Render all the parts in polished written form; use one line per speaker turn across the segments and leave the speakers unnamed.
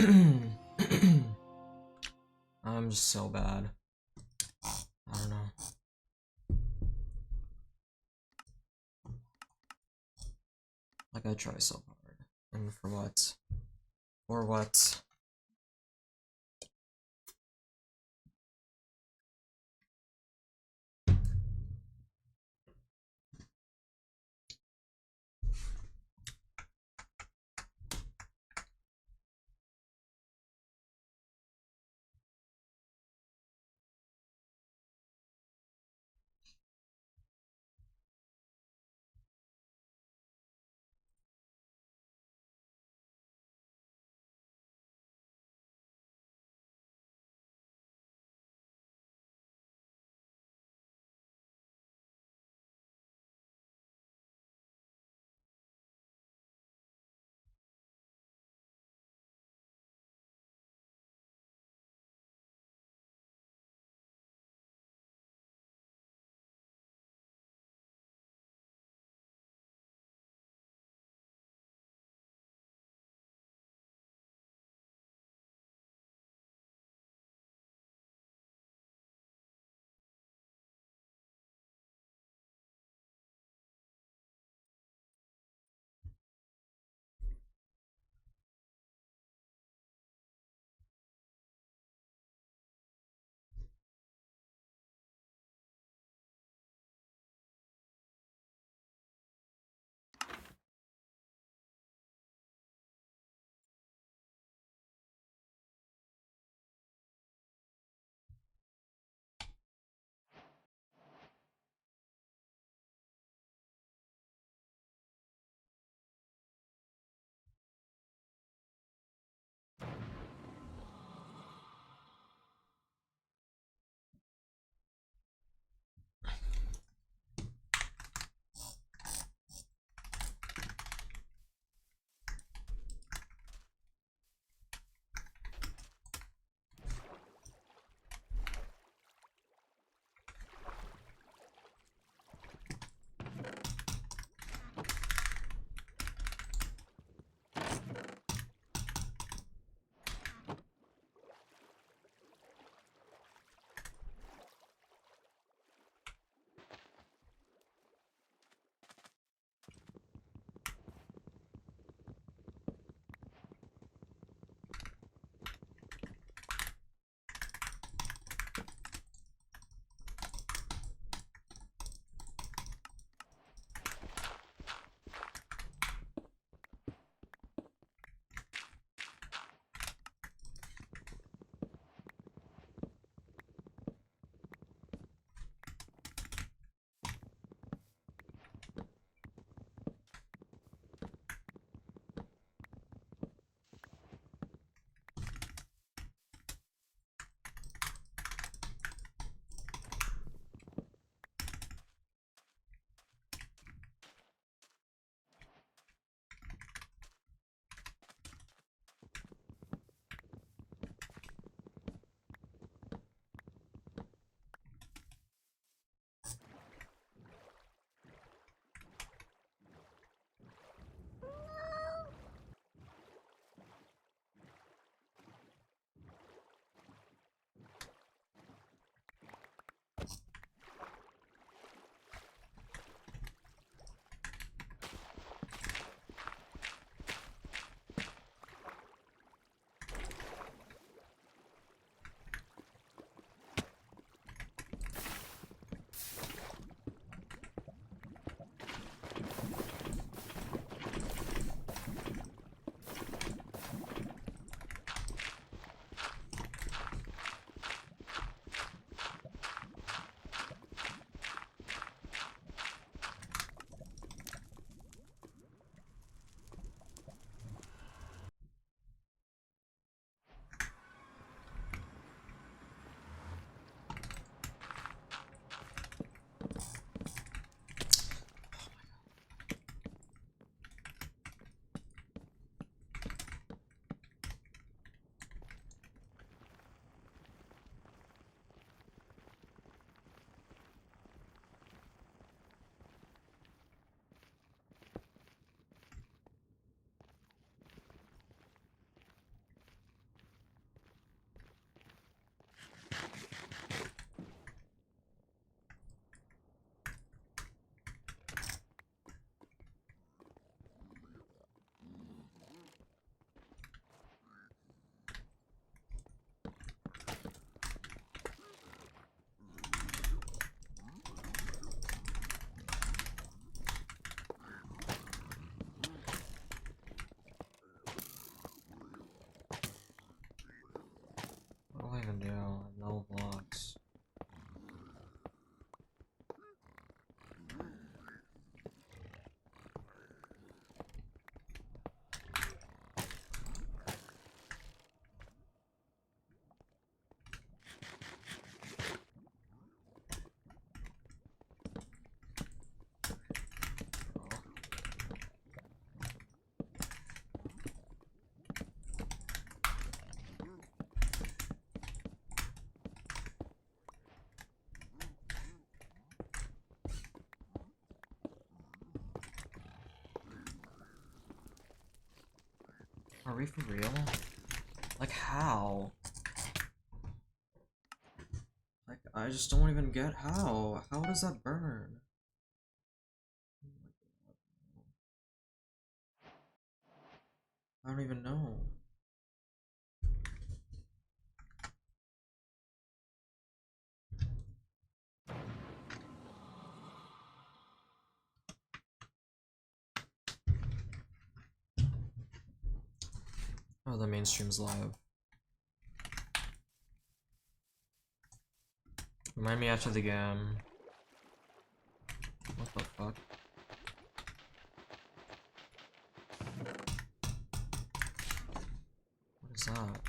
I'm just so bad. I don't know. Like, I try so hard. And for what? For what? Are we for real? Like, how? Like, I just don't even get how. How does that burn? Oh my God. I don't even know. Oh, the mainstream's live. Remind me after the game. What the fuck? What is that?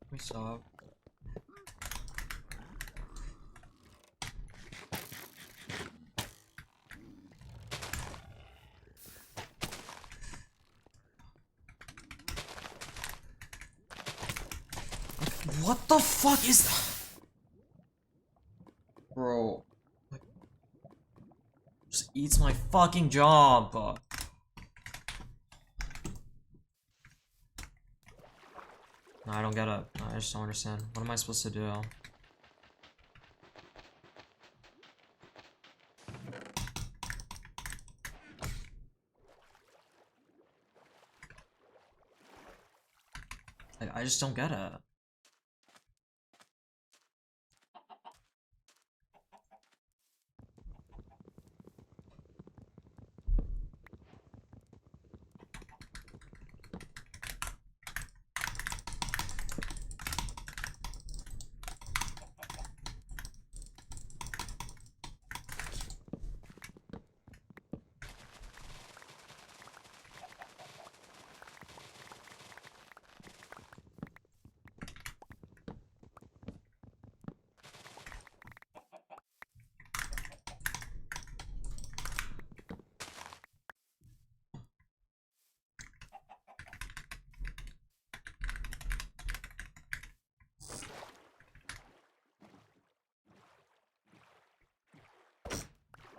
We stop. What the fuck is that? Bro. Like, just eats my fucking job. No, I don't get it. No, I just don't understand. What am I supposed to do? Like, I just don't get it.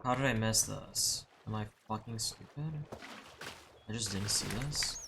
How did I miss this? Am I fucking stupid? I just didn't see this?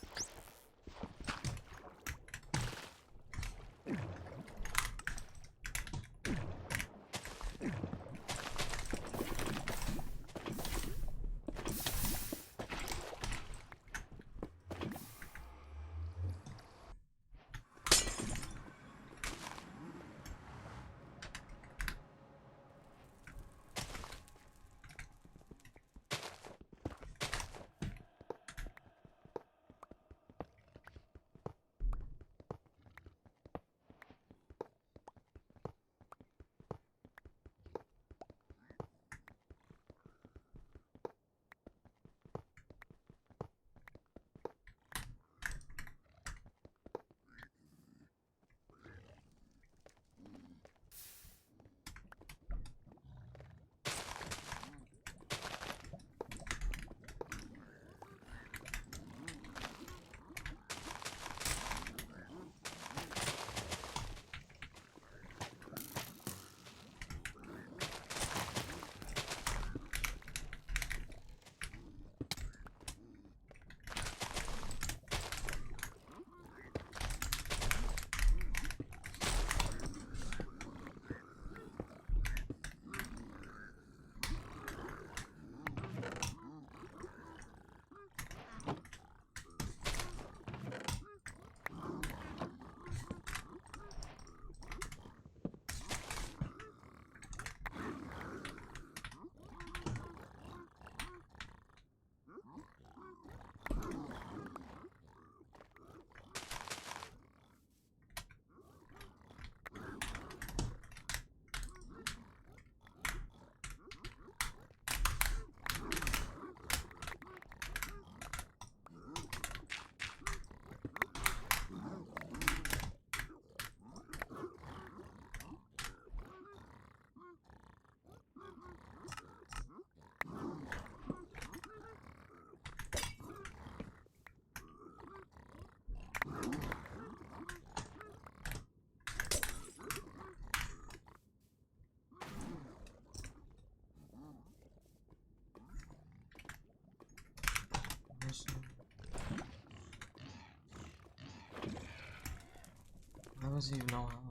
How does he even know how?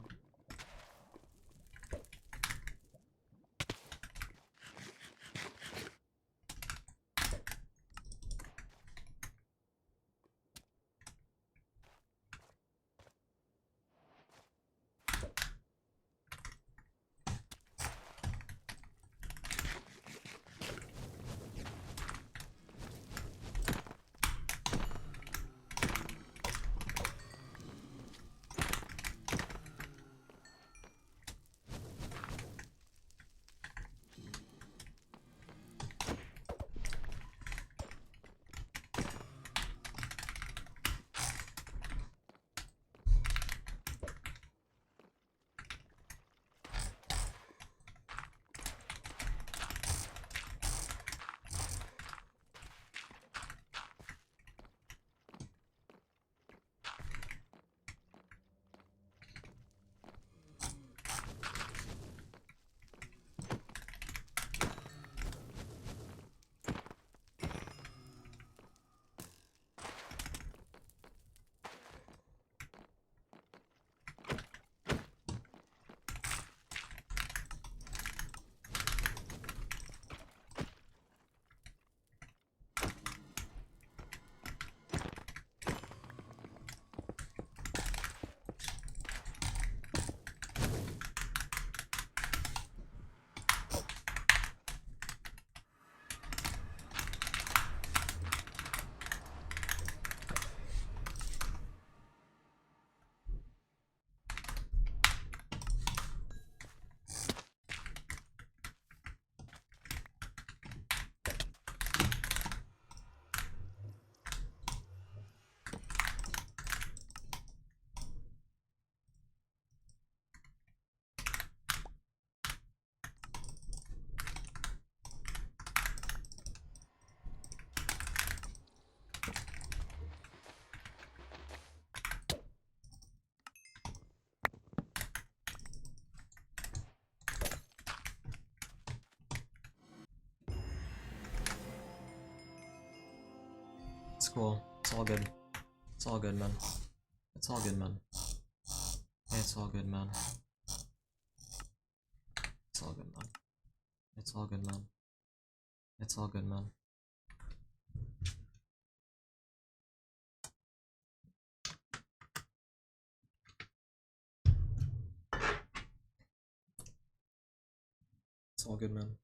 It's cool. It's all good. It's all good, man. It's all good, man. It's all good, man. It's all good, man. It's all good, man. It's all good, man. It's all good, man.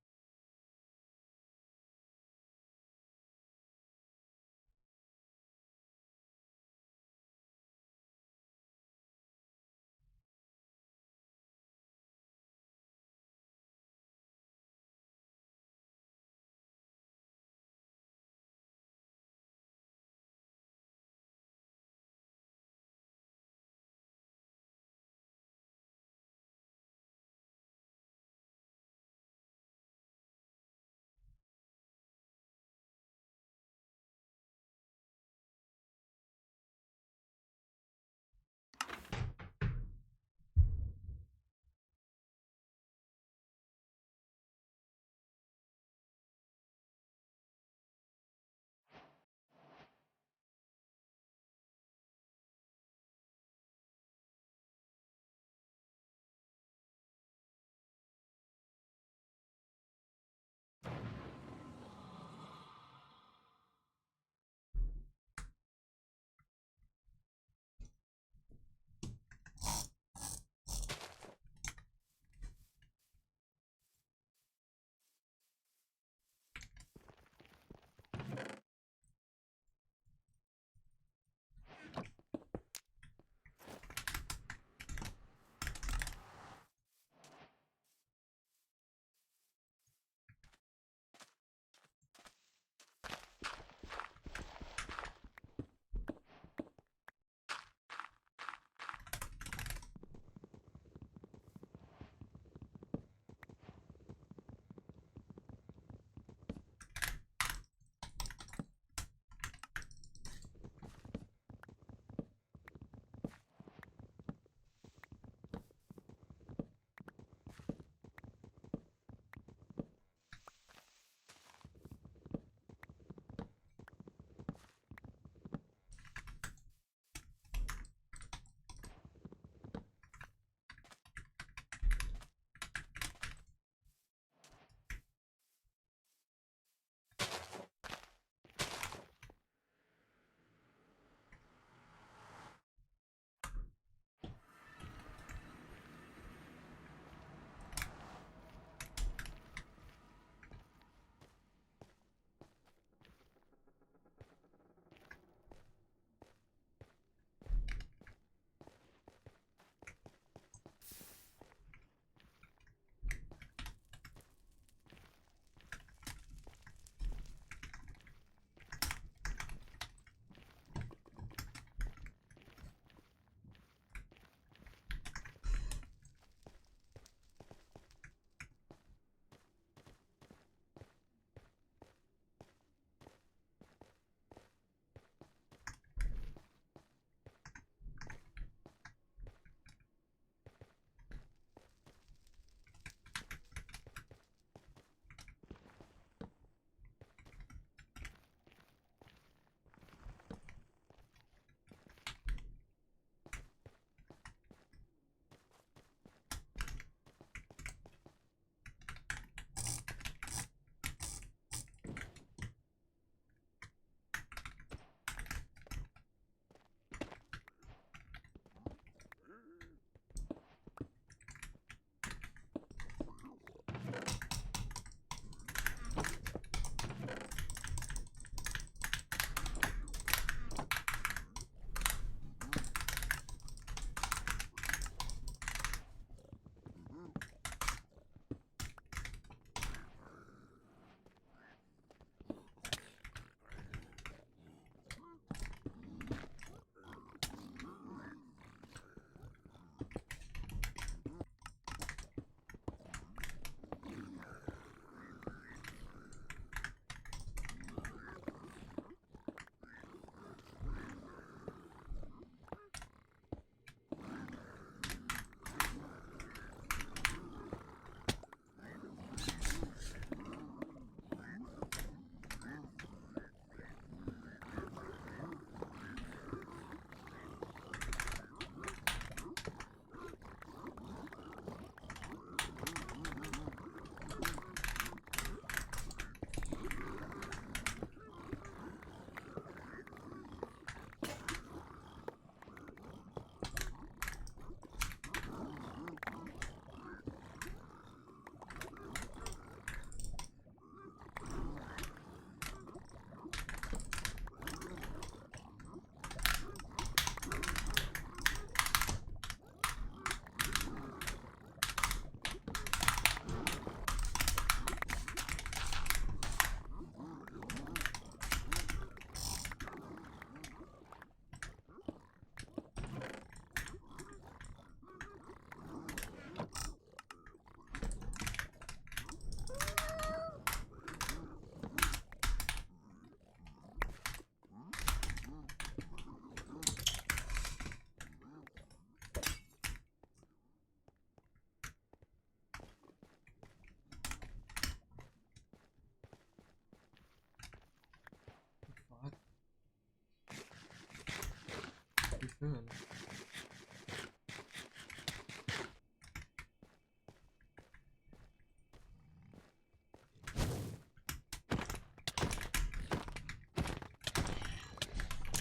good.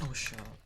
Oh, shut up.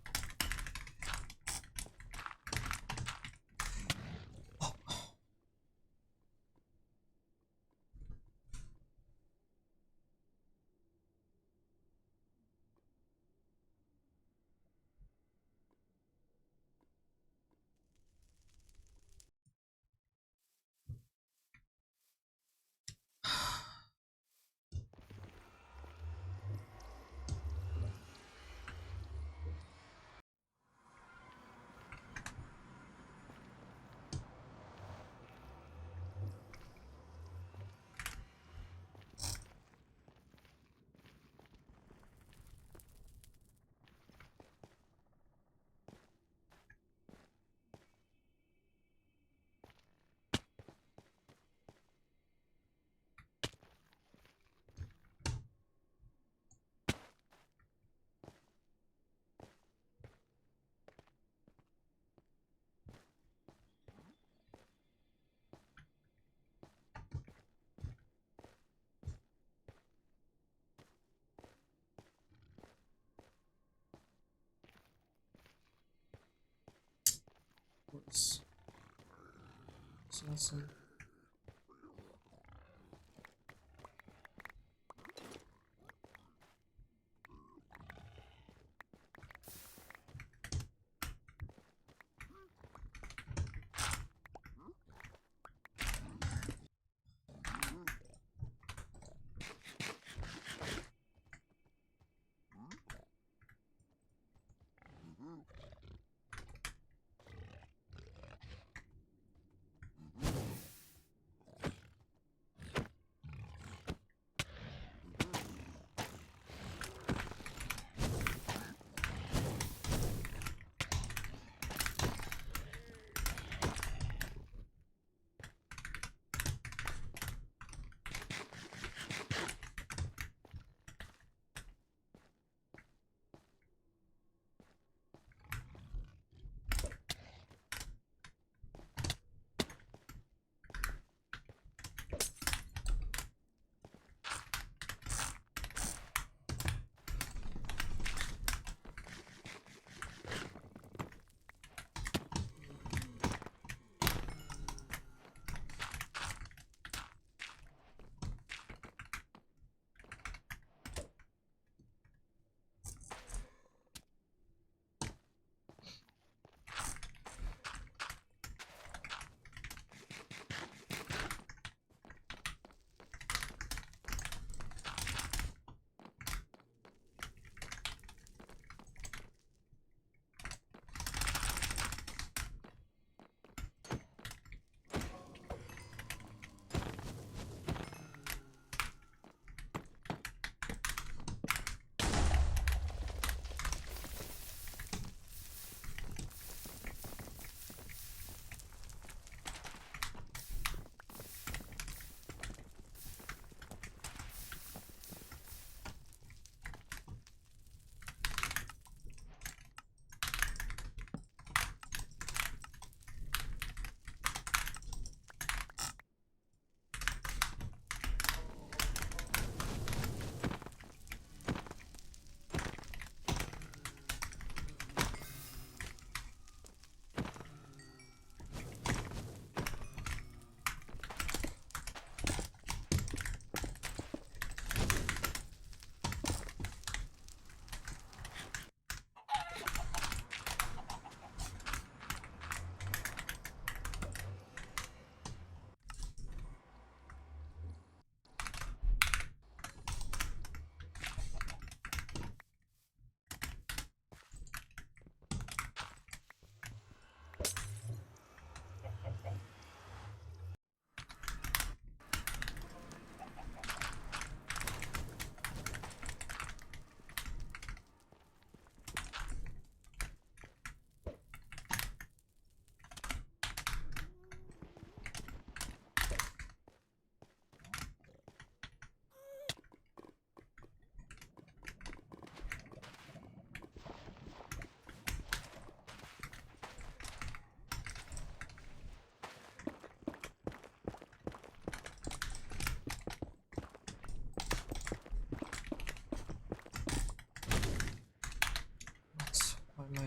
What's awesome?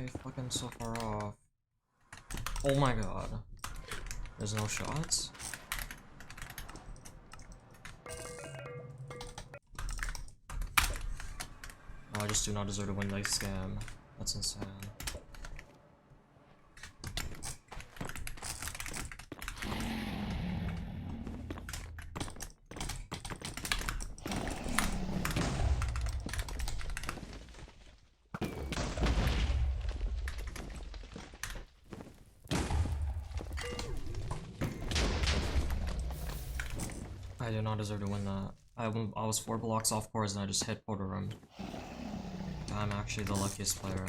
I fucking so far off? Oh my god. There's no shots? Oh, I just do not deserve to win like scam. That's insane. I do not deserve to win that. I was 4 blocks off course and I just hit Porter Room. I'm actually the luckiest player.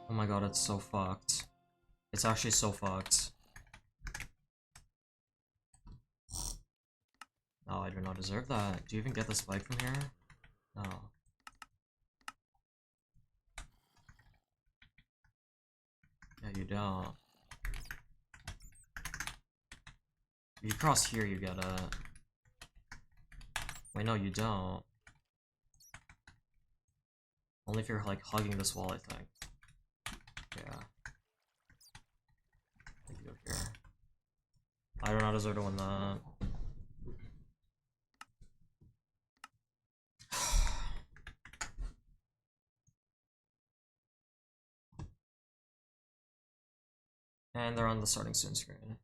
Oh my god, it's so fucked. It's actually so fucked. No, I do not deserve that. Do you even get the spike from here? No. Yeah, you don't. If you cross here, you get it. Wait, no, you don't. Only if you're, like, hugging this wall, I think. Yeah. If you go here. I do not deserve to win that. And they're on the starting soon screen.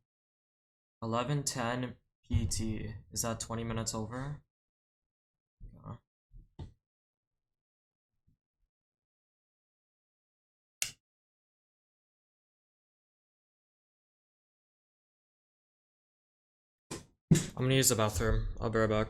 11:10 PT. Is that 20 minutes over? Yeah. I'm gonna use the bathroom. I'll be right back.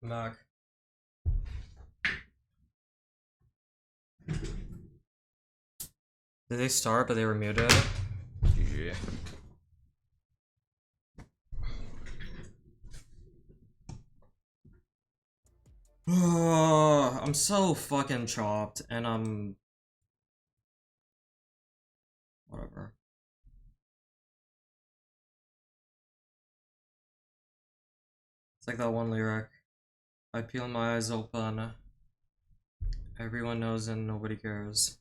I'm back. Did they start but they were muted? GG. I'm so fucking chopped and I'm whatever. It's like that one lyric. I peel my eyes open. Everyone knows and nobody cares.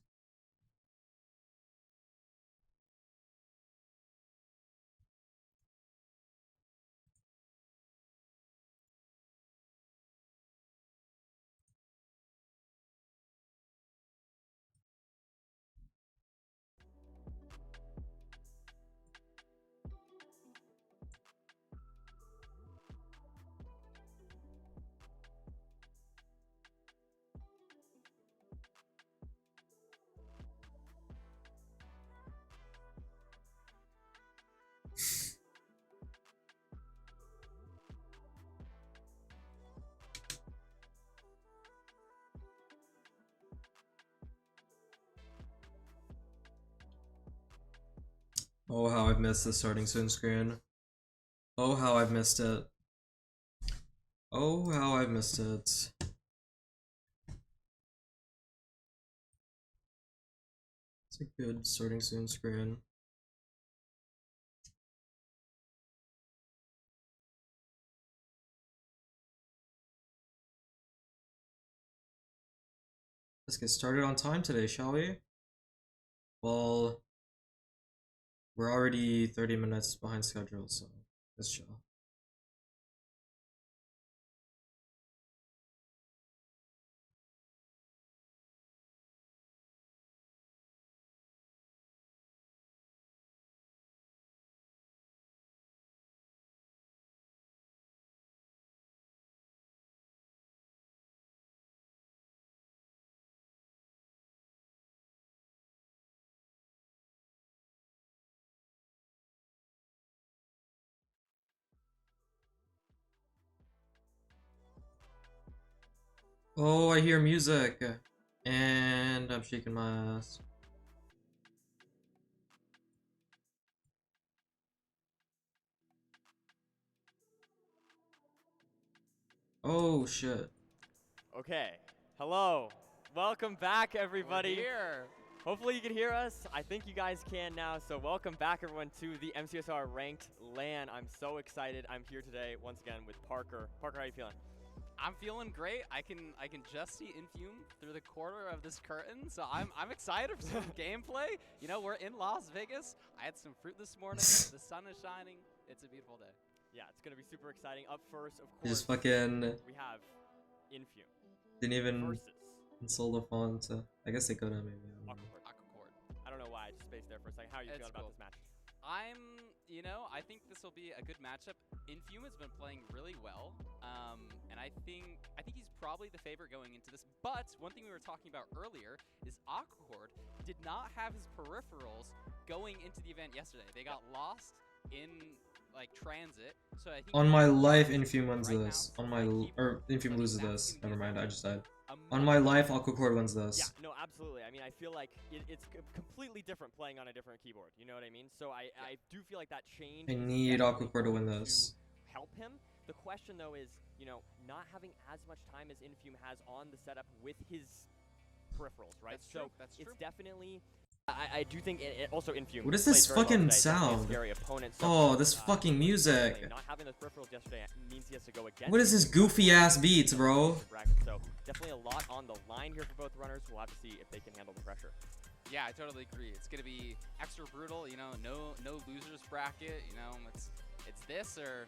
Oh, how I've missed the starting soon screen. Oh, how I've missed it. Oh, how I've missed it. It's a good starting soon screen. Let's get started on time today, shall we? Well, we're already 30 minutes behind schedule, so let's chill. Oh, I hear music, and I'm shaking my ass. Oh shit.
Okay, hello. Welcome back, everybody. We're here. Hopefully you can hear us. I think you guys can now. So welcome back, everyone, to the MCSR Ranked LAN. I'm so excited. I'm here today once again with Parker. Parker, how you feeling?
I'm feeling great. I can just see Infume through the corner of this curtain, so I'm excited for some gameplay. You know, we're in Las Vegas. I had some fruit this morning. The sun is shining. It's a beautiful day.
Yeah, it's gonna be super exciting. Up first, of course,
Just fucking
we have Infume.
didn't even
versus
install the font. I guess they could have maybe. I don't know.
Aquacord.
I don't know why I just spaced there for a second. How are you feeling about this match?
You know, I think this will be a good matchup. Infume has been playing really well, and I think he's probably the favorite going into this. But one thing we were talking about earlier is Aquacord did not have his peripherals going into the event yesterday. They got lost in like transit. So I think
On my life, Infume wins this. On my or Infume loses this. Never mind, I just died. On my life, Aquacord wins this.
Yeah, no, absolutely. I mean, I feel like it's completely different playing on a different keyboard. You know what I mean? So I do feel like that change.
I need Aquacord to win this.
Help him. The question though is, you know, not having as much time as Infume has on the setup with his peripherals, right?
That's true. That's true.
It's definitely. I do think it also Infume.
What is this fucking
well
sound?
Opponent, so,
Oh, this fucking music.
Not having those peripherals yesterday means he has to go against.
What is this goofy ass beats, bro?
So definitely a lot on the line here for both runners. We'll have to see if they can handle the pressure.
Yeah, I totally agree. It's gonna be extra brutal. You know, no losers bracket. You know, it's this or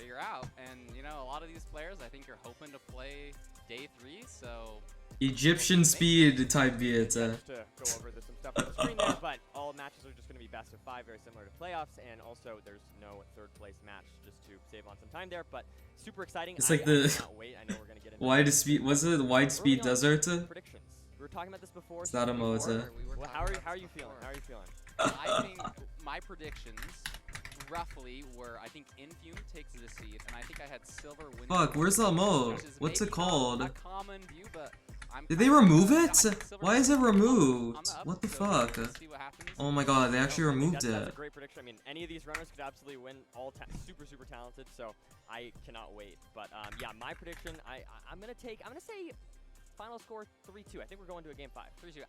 you're out. And you know, a lot of these players I think are hoping to play day 3. So.
Egyptian speed type beats.
To go over some stuff on the screen there, but all matches are just going to be best of 5, very similar to playoffs, and also there's no third place match, just to save on some time there. But super exciting.
It's like the
wait. I know we're going to get into
wide speed. Was it the wide speed desert?
Predictions. We were talking about this before.
It's not a Moza.
Well, how are you feeling? How are you feeling?
I think my predictions roughly were I think Infume takes the seed, and I think I had Silver win.
Fuck, where's that mode? What's it called?
A common view, but
Did they remove
I
it?
think Silver
Why is it
on the
removed?
up,
What the
so
fuck?
we'll see what happens.
Oh my god, they actually
I think
removed
that's a
it.
great prediction. I mean, any of these runners could absolutely win. All super talented. So I cannot wait. But yeah, my prediction. I'm gonna say final score 3-2. I think we're going to a game 5.
3-2.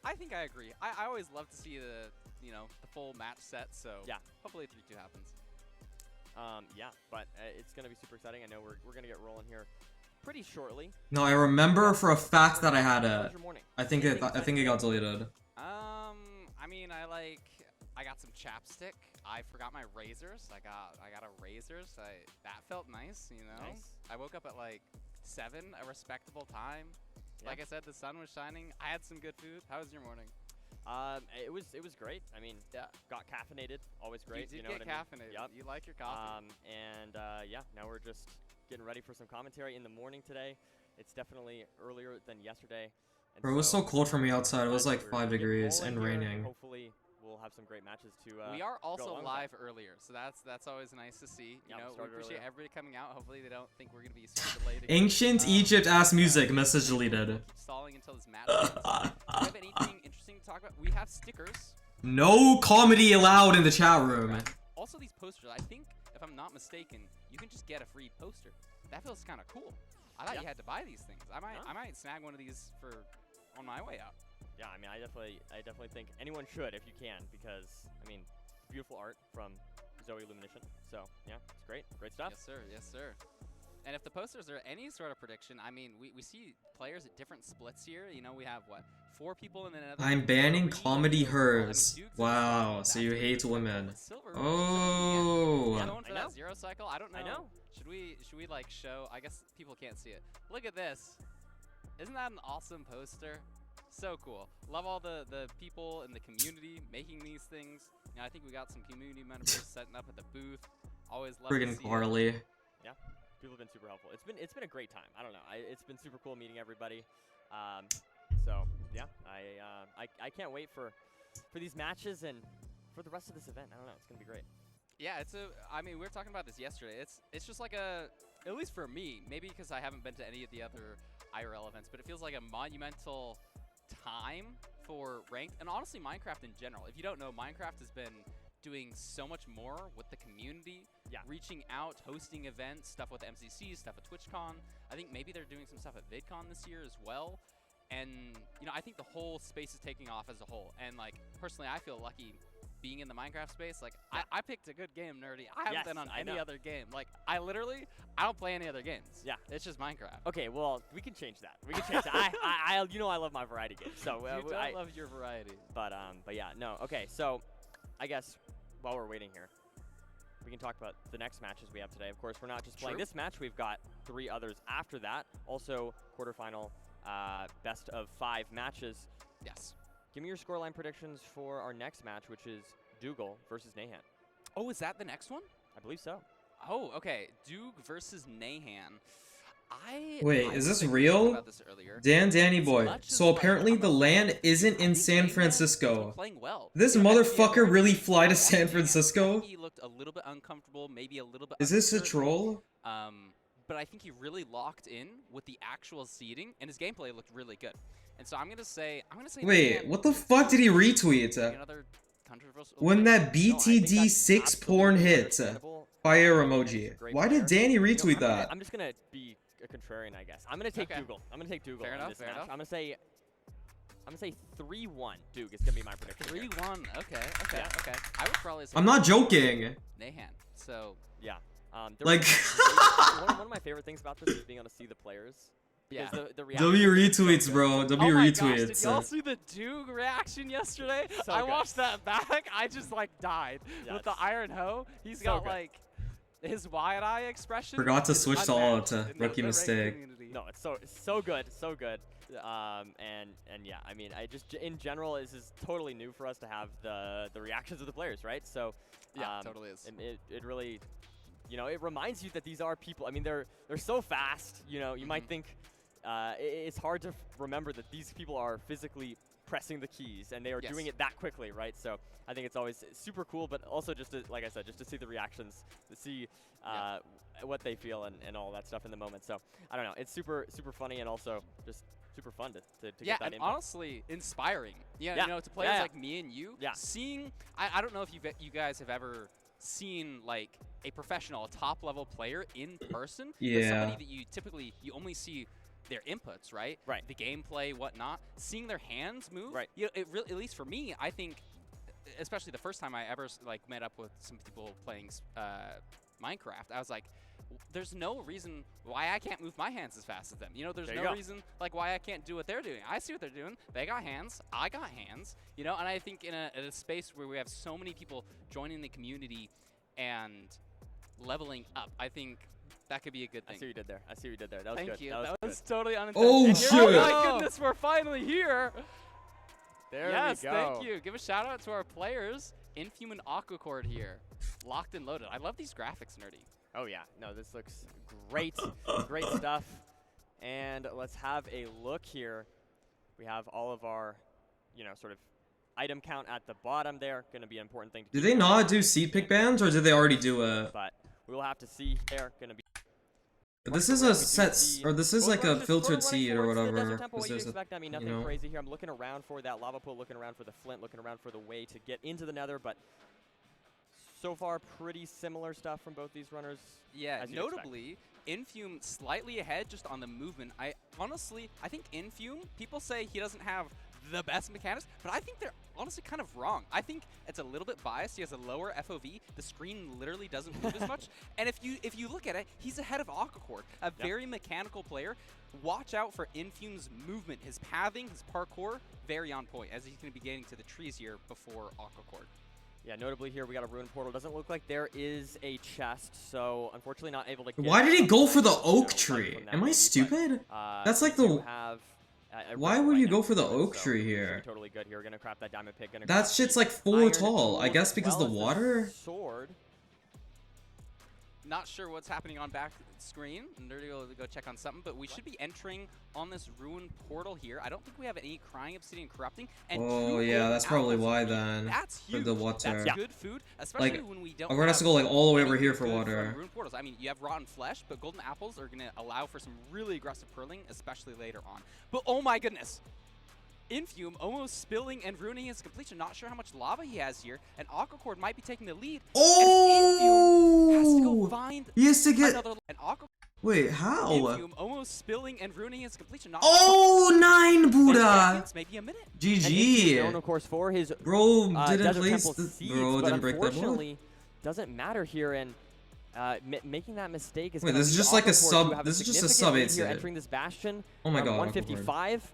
I think I agree. I always love to see the the full match set. So
Yeah.
hopefully 3-2 happens.
Yeah, but it's gonna be super exciting. I know we're gonna get rolling here pretty shortly.
No, I remember for a fact that I had
How was
it.
your morning?
I think it got deleted.
I mean, I got some chapstick. I forgot my razors. I got a razors. That felt nice, you know.
Nice.
I woke up at like 7, a respectable time.
Yeah.
Like I said, the sun was shining. I had some good food. How was your morning?
It was great. I mean,
Yeah.
got caffeinated. Always great.
You did
know
get
what I mean?
caffeinated.
Yep.
You like your coffee.
And yeah, now we're just getting ready for some commentary in the morning today. It's definitely earlier than yesterday. And
Bro, it was so cold for me outside. It was like
we're
5
getting
degrees
rolling
and
here,
raining.
Hopefully, we'll have some great matches to.
We are also
along with
live earlier, so that's always nice to see.
Yeah, we
You know, we
started
appreciate
earlier.
everybody coming out. Hopefully, they don't think we're gonna be super delayed.
Ancient Egypt ass music, message deleted.
Keep stalling until this match ends. Do you have anything interesting to talk about? We have stickers.
No comedy allowed in the chat room.
Also, these posters. I think, if I'm not mistaken, you can just get a free poster. That feels kind of cool. I thought
Yeah.
you had to buy these things. I might
No.
snag one of these on my way out.
Yeah, I mean, I definitely think anyone should if you can, because I mean, beautiful art from Zoe Illumination. So yeah, it's great stuff.
Yes, sir. Yes, sir. And if the posters are any sort of prediction, I mean, we see players at different splits here. You know, we have, what, 4 people in the nether.
I'm banning
3
comedy
overall. I mean,
hers.
Duke's
Wow,
in
so you
that's
hate
really
women.
cool. Silver.
Oh.
Yeah, going for
I
that
know.
0 cycle. I don't know.
I know.
Should we like show? I guess people can't see it. Look at this. Isn't that an awesome poster? So cool. Love all the people in the community making these things. You know, I think we got some community members setting up at the booth. Always love to
Friggin'
see it.
Carly.
Yeah, people have been super helpful. It's been a great time. I don't know. It's been super cool meeting everybody. So yeah, I can't wait for these matches and for the rest of this event. I don't know. It's gonna be great.
Yeah, I mean, we were talking about this yesterday. It's just like at least for me, maybe because I haven't been to any of the other IRL events, but it feels like a monumental time for ranked, and honestly, Minecraft in general. If you don't know, Minecraft has been doing so much more with the community,
Yeah.
reaching out, hosting events, stuff with MCC, stuff at TwitchCon. I think maybe they're doing some stuff at VidCon this year as well. And, you know, I think the whole space is taking off as a whole. And, like, personally, I feel lucky being in the Minecraft space. Like, I picked a good game, Nerdy. I haven't
Yes,
been on
I
any
know.
other game. Like, I don't play any other games.
Yeah.
It's just Minecraft.
Okay, well, we can change that. We can change that. I you know I love my variety games. So
You don't love your variety.
But yeah, no. Okay, so I guess while we're waiting here, we can talk about the next matches we have today. Of course, we're not just playing
True.
this match. We've got 3 others after that. Also, quarterfinal, best of 5 matches.
Yes.
Give me your scoreline predictions for our next match, which is Dougal versus Nahan.
Oh, is that the next one?
I believe so.
Oh, okay. Duke versus Nahan.
Wait, is this
think we
real?
talked about this earlier.
Danny
As
boy.
much as,
So
like,
apparently
I'm
the
a
LAN
fan,
isn't
I
in
think
San
Nahan has
Francisco.
been playing well.
This
You know, at the
motherfucker
end,
really fly to
I
San
think
Francisco?
He looked a little bit uncomfortable, maybe a little bit.
Is this a
uncertain.
troll?
But I think he really locked in with the actual seeding, and his gameplay looked really good. And so I'm gonna say.
Wait,
Nahan
what the
wins
fuck did he
two.
retweet?
Another controversial.
When that
No, I think
BTD
that's
6
absolutely
porn hit.
understandable.
Fire
He's a
emoji.
great
Why did
player.
Danny
You know,
retweet that?
I'm just gonna be a contrarian, I guess. I'm gonna take
Okay.
Dougal. I'm gonna take Dougal
Fair
in
enough,
this
fair
match.
enough.
I'm gonna say 3-1. Duke is gonna be my prediction. here.
3-1. Okay.
Yeah.
Okay. I would probably say.
I'm not joking.
Nahan. So.
Yeah. There
Like-
was one of my favorite things about this is being able to see the players.
Yeah.
Because the
W
reaction is
retweets,
so
bro.
good.
W
Oh my gosh, did
retweets.
y'all see the Duke reaction yesterday?
So
I
good.
watched that back. I just like died
Yeah,
with the
it's
iron hoe. He's
so
got
good.
like his wide eye expression.
Forgot to
is
switch to
unmatched
alt.
in the
Rookie
ranked
mistake.
community.
No, it's so good, so good. And yeah, I mean, I just in general, this is totally new for us to have the reactions of the players, right? So
Yeah, totally is.
and it really, you know, it reminds you that these are people. I mean, they're so fast. You know, you might think it's hard to remember that these people are physically pressing the keys and they are
Yes.
doing it that quickly, right? So I think it's always super cool, but also just to, like I said, just to see the reactions, to see what they feel and all that stuff in the moment. So I don't know, it's super funny, and also just super fun to
Yeah,
get that
and
input.
honestly, inspiring. Yeah,
Yeah.
you know, to players
Yeah.
like me and you,
Yeah.
seeing, I don't know if you guys have ever seen like a professional, a top-level player in person, but
Yeah.
somebody that you only see their inputs, right?
Right.
The gameplay, whatnot. Seeing their hands move,
Right.
You know, it really, at least for me, I think, especially the first time I ever like met up with some people playing Minecraft, I was like, there's no reason why I can't move my hands as fast as them. You know, there's no reason like why I can't do what they're doing. I see what they're doing. They got hands. I got hands. You know, and I think in a space where we have so many people joining the community and leveling up, I think that could be a good thing.
I see what you did there. I see what you did there. That was
Thank
good.
you.
That was good.
totally unintentional.
Oh,
And
shit.
Oh my goodness, we're finally here.
There
Yes,
we go.
thank you. Give a shout out to our players, Infume and Aquacord here, locked and loaded. I love these graphics, Nerdy.
Oh yeah, no, this looks great, great stuff. And let's have a look here. We have all of our, you know, sort of item count at the bottom there. Going to be an important thing to
Do
keep
they
in
not
mind.
do seed pick bans, or did they already do it?
But we will have to see. They're going to be.
But this is a set, or this is like a filtered seed or whatever.
What do you
This is a,
expect? I mean, nothing
you know.
crazy here. I'm looking around for that lava pool, looking around for the flint, looking around for the way to get into the nether, but so far pretty similar stuff from both these runners.
Yeah,
as you'd
notably, Infume slightly ahead just on the movement. I think Infume, people say he doesn't have the best mechanics, but I think they're honestly kind of wrong. I think it's a little bit biased. He has a lower FOV. The screen literally doesn't move as much. And if you look at it, he's ahead of Aquacord, a very mechanical player. Watch out for Infume's movement, his pathing, his parkour, very on point, as he's going to be getting to the trees here before Aquacord.
Yeah, notably here we got a ruin portal. Doesn't look like there is a chest, so unfortunately not able to get
Why did he go for the oak
like
tree?
from that
Am I
maybe,
stupid?
but,
That's like
we do
the.
have a
Why
rift
would
right
you
next
go for the
to it,
oak
so
tree
we should
here?
be totally good here. We're gonna craft that diamond pick. Gonna
That
craft
shit's
the
like 4
iron
tall. I
tools
guess
as
because
well
the
as
water.
Sword.
Not sure what's happening on back screen. Nerdy will go check on something, but we should be entering on this ruin portal here. I don't think we have any crying obsidian corrupting. And
Oh
2
yeah,
gold
that's probably
apples.
why then.
That's
For
huge.
the water.
That's good food, especially
Like,
when we don't.
we're gonna have to go like all the way over here for
anything good
water.
from ruin portals. I mean, you have rotten flesh, but golden apples are gonna allow for some really aggressive purling, especially later on. But oh my goodness. Infume almost spilling and ruining his completion. Not sure how much lava he has here, and Aquacord might be taking the lead.
Oh!
Infume has to go find
He has to get.
another. And Aquacord.
Wait, how?
Infume almost spilling and ruining his completion. Not
Oh, 9
many
Buddha!
seconds, maybe a minute.
And Infume
GG.
known, of course, for his
Bro didn't
Desert
place
Temple
the.
seeds,
Bro
but
didn't break that wall.
unfortunately doesn't matter here, and making that mistake is.
Wait,
gonna
this is
lead
just like a
Aquacord to
sub-
have
this is just a
significant
sub
lead
8
here
seed.
entering this bastion.
Oh my god.
155.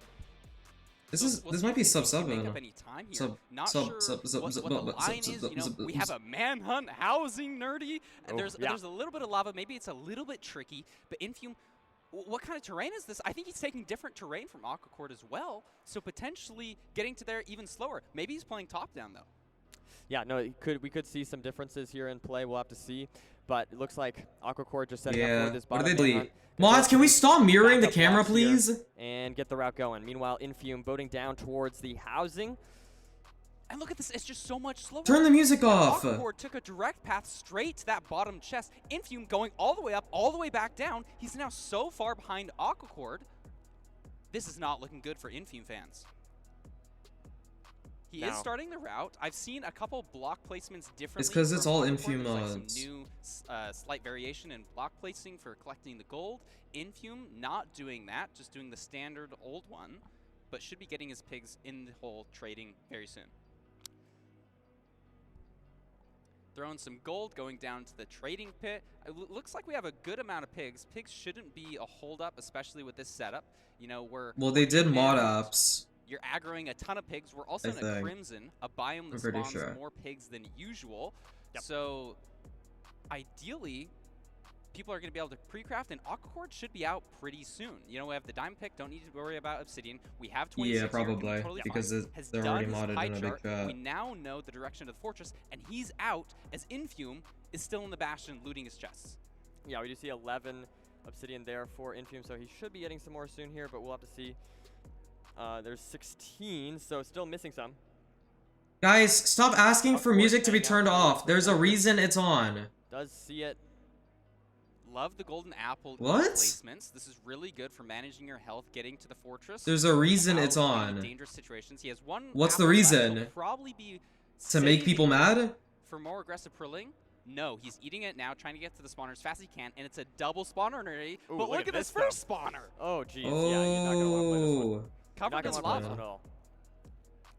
This
So
is
we'll
this
see
might
if
be
they
sub
can
7.
make up any time here.
Sub-
Not
sub-
sure
sub- sub-
what
sub-
the
sub-
line
sub-
is.
sub-
You know,
sub-
we have a manhunt housing, Nerdy. And
Oh,
there's
yeah.
a little bit of lava. Maybe it's a little bit tricky. But Infume, what kind of terrain is this? I think he's taking different terrain from Aquacord as well. So potentially getting to there even slower. Maybe he's playing top down though.
Yeah, no, we could see some differences here in play. We'll have to see. But it looks like Aquacord just setting up
Yeah.
for this
What
bottom
did they
manhunt.
Mods, can we stop mirroring the
Backup
camera,
blocks here
please?
And get the route going. Meanwhile, Infume boating down towards the housing.
And look at this, it's just so much slower.
Turn the music off.
Aquacord took a direct path straight to that bottom chest. Infume going all the way up, all the way back down. He's now so far behind Aquacord. This is not looking good for Infume fans. He is
Now-
starting the route. I've seen a couple block placements differently.
It's 'cause it's
from
all
Aquacord.
Infume
There's, like,
mods.
some new slight variation in block placing for collecting the gold. Infume not doing that, just doing the standard old one, but should be getting his pigs in the hole trading very soon. Throwing some gold, going down to the trading pit. It looks like we have a good amount of pigs. Pigs shouldn't be a holdup, especially with this setup. You know, we're
Well, they did mod
and
ups.
You're aggroing a ton of pigs. We're also
I
in a
think.
crimson, a biome that
I'm pretty
spawns
sure.
more pigs than usual.
Yep.
So, ideally, people are going to be able to pre-craft, and Aquacord should be out pretty soon. You know, we have the diamond pick. Don't need to worry about obsidian. We have 26
Yeah,
here, can be
probably,
totally
because
fine. Has
they're
done
already
his
modded
pie
in a big
chart.
chat.
We now know the direction of the fortress, and he's out as Infume is still in the bastion looting his chests.
Yeah, we do see 11 obsidian there for Infume, so he should be getting some more soon here, but we'll have to see. There's 16, so still missing some.
Guys, stop asking
Of
for
course,
music to be
hang out
turned
for
off. There's a reason it's on.
Does see it.
love the golden apple
What?
placements. This is really good for managing your health, getting to the fortress.
There's a reason
without
it's
getting into
on.
dangerous situations. He has one.
What's the
apple left.
reason?
He'll probably be
To make people
saving
mad?
for more aggressive prilling. No, he's eating it now, trying to get to the spawner as fast as he can, and it's a double spawner already.
Ooh,
But look at this
though.
first spawner.
Oh, jeez. Yeah, you're not gonna want to play this one.
Oh.
Covered
Not
in
gonna want to play
lava.
this one at all.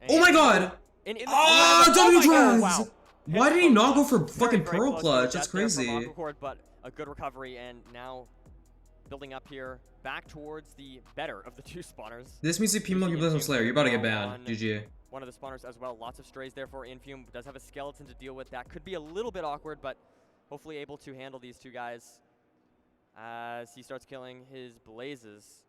Oh my god!
Oh
Ah, W
my God,
drags!
wow.
Why did he not go for
Very,
fucking
very
Pearl
close to
Clutch?
the
That's
death there from
crazy.
Aquacord, but a good recovery, and now building up here, back towards the better of the two spawners.
This means if Pimo can play some Slayer, you're about to get banned. GG.
One of the spawners as well. Lots of strays there for Infume. Does have a skeleton to deal with. That could be a little bit awkward, but hopefully able to handle these two guys as he starts killing his blazes.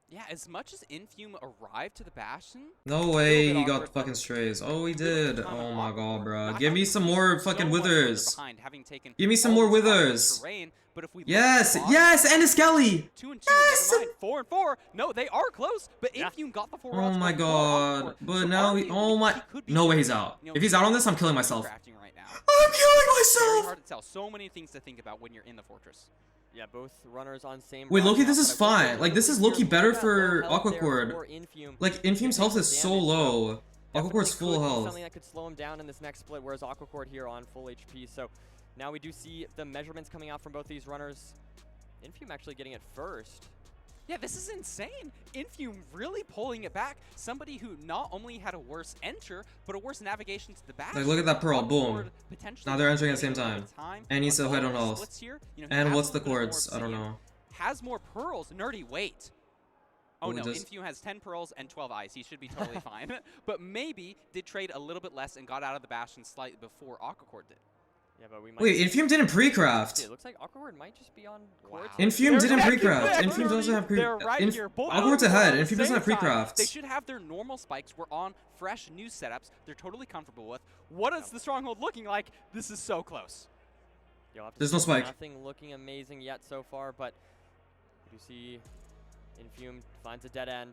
Yeah, as much as Infume arrived to the Bastion,
No way
bit
he got
awkward,
the fucking
but
strays. Oh, he
little bit
did.
of time
Oh
on
my
Aquacord,
god, bro.
not
Give me
having
some more
so
fucking
much further
withers.
behind, having taken
Give me some
all
more
this top
withers.
terrain, but if we look
Yes,
at the bottom,
yes, and a Skelly!
2 and 2,
Yes!
never mind. 4 and 4. No, they are close, but
Yeah.
Infume got the 4
Oh
rounds
my
before
god.
Aquacord.
But
So
now he.
arguably,
Oh my.
he could be
No way
doing,
he's out.
you know,
If he's out on this, I'm killing myself.
crafting right now.
I'm killing
Very
myself!
hard to tell. So many things to think about when you're in the fortress.
Yeah, both runners on same.
Wait,
route
Loki,
now,
this
but
is
I will
fine.
say
Like, this is
here,
Loki
look
better
at that
for
low health there
Aquacord.
for Infume.
Like, Infume's health is so
Damage, so
low.
definitely
Aquacore's full
could be
health.
Something that could slow him down in this next split, whereas Aquacord here on full HP. So now we do see the measurements coming out from both these runners. Infume actually getting it first.
Yeah, this is insane. Infume really pulling it back. Somebody who not only had a worse enter, but a worse navigation to the back.
Like, look at that Pearl, boom.
Potentially
Now they're entering at the same
getting a little
time.
bit of
And he's so
on
high on
all the
health.
splits here. You know, he
And
has
what's
a
the
little bit more
chords? I don't
obsidian,
know.
Has more pearls. Nerdy, wait. Oh
Oh,
no,
does-
Infume has 10 pearls and 12 ice. He should be totally fine. But maybe did trade a little bit less and got out of the Bastion slightly before Aquacord did.
Yeah, but we might.
Wait, Infume didn't
see,
pre-craft.
it looks like Aquacord might just be on court.
Wow.
Infume
They're
didn't
neck and
pre-craft.
neck,
Infume doesn't
Nerdy.
have pre.
They're right here. Both of
Aquacore's
them are
ahead.
on the
Infume doesn't have
same time.
pre-crafts.
They should have their normal spikes. We're on fresh new setups. They're totally comfortable with. What is the stronghold looking like? This is so close.
You'll have to
There's no
see.
spike.
Nothing looking amazing yet so far, but you see Infume finds a dead end.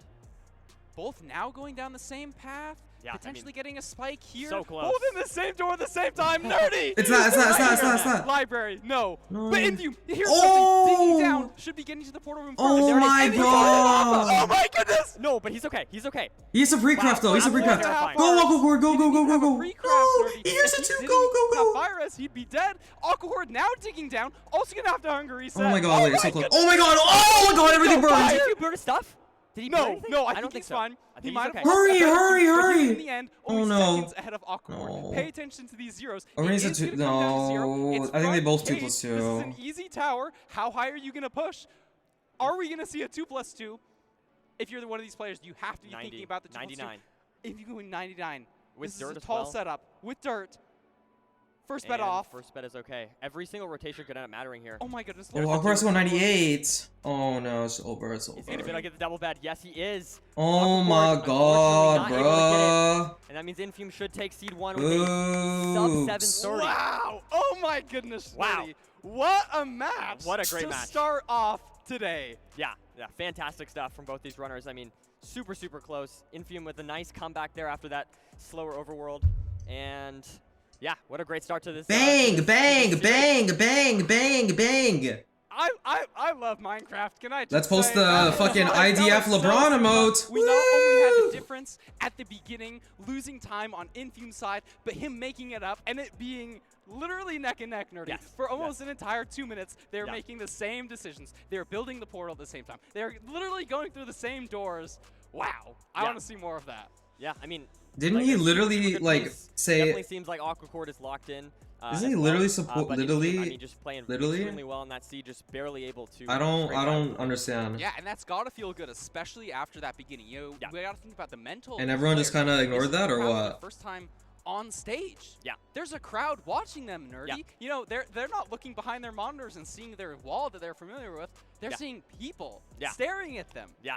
Both now going down the same path.
Yeah, I
potentially
mean,
getting a spike here.
so close.
Both in the same door at the same time. Nerdy.
It's not, it's not, it's not, it's not, it's
Right
not.
Library. No.
No.
But Infume, here's
Oh!
something. Digging down. Should be getting to the portal room first.
Oh
There it is.
my
And he got it.
god!
Oh my goodness.
No, but he's okay. He's okay.
He's a pre-craft though. He's a
Wow.
pre-craft.
Terrifying.
Go, Aquacord, go, go, go, go, go.
Pre-craft,
Go!
Nerdy.
Here's
If
a
he
two.
didn't
Go, go,
have
go.
Virus, he'd be dead. Aquacord now digging down. Also gonna have to hunger reset.
Oh my god, wait,
my
so close.
goodness.
Oh my god, oh my god, everything
No,
burns.
Did he burn his stuff? Did he burn
No,
anything?
no, I
don't
think
think
he's
so.
fine.
I think
He
he's
might
okay.
have lost
Hurry,
a better
hurry,
team, but
hurry.
he's in the end, only
Oh, no.
seconds ahead of Aquacord.
No.
Pay attention to these zeros.
Or
It
is it
is
two-
gonna come down to zero.
no,
It's
I think they
front
both
cage.
2+2.
This is an easy tower. How high are you gonna push? Are we gonna see a 2+2? If you're one of these players, you have to be
90,
thinking about the 2+2.
99.
If you're going 99,
With
this
dirt
is a
as
tall
well.
setup with dirt. First bet
And
off.
First bet is okay. Every single rotation could end up mattering here.
Oh my goodness.
Oh,
there's the
Aquacore's
two.
going 98. Oh no, it's over, it's
He's gonna
over.
get the double bet. Yes, he is.
Oh
Aquacord,
my
unfortunately,
god,
not able to get it.
bruh.
And that means Infume should take seed 1 with a sub
Oops.
730.
Wow! Oh my goodness,
Wow.
Nerdy. What a match!
What a great
to
match.
start off today.
Yeah, fantastic stuff from both these runners. I mean, super, super close. Infume with a nice comeback there after that slower overworld. And yeah, what a great start to this.
Bang,
this
bang,
series.
bang, bang, bang, bang.
I love Minecraft. Can I just
Let's post
say,
the
that
fucking
was
IDF
so
LeBron
fun.
emote.
We not only had
Woo!
the difference at the beginning, losing time on Infume's side, but him making it up and it being literally neck and neck, Nerdy.
Yes,
For almost an entire 2 minutes, they were
Yeah.
making the same decisions. They were building the portal at the same time. They were literally going through the same doors. Wow. I
Yeah.
want to see more of that.
Yeah, I mean.
Didn't
like
he
a super,
literally,
super good
like,
pace.
say-
Definitely seems like Aquacord is locked in.
Isn't
as
he
well.
literally
But
literally-
Infume, I mean, just playing
literally?
extremely well in that seed, just barely able to.
I
break
don't
out.
understand.
Yeah, and that's got to feel good, especially after that beginning. You know,
Yeah.
we got to think about the mental.
And everyone just
players.
kinda
This
ignored
is the
that, or
crowd for
what?
the first time on stage.
Yeah.
There's a crowd watching them, Nerdy.
Yeah.
You know, they're not looking behind their monitors and seeing their wall that they're familiar with. They're
Yeah.
seeing people
Yeah.
staring at them.
Yeah.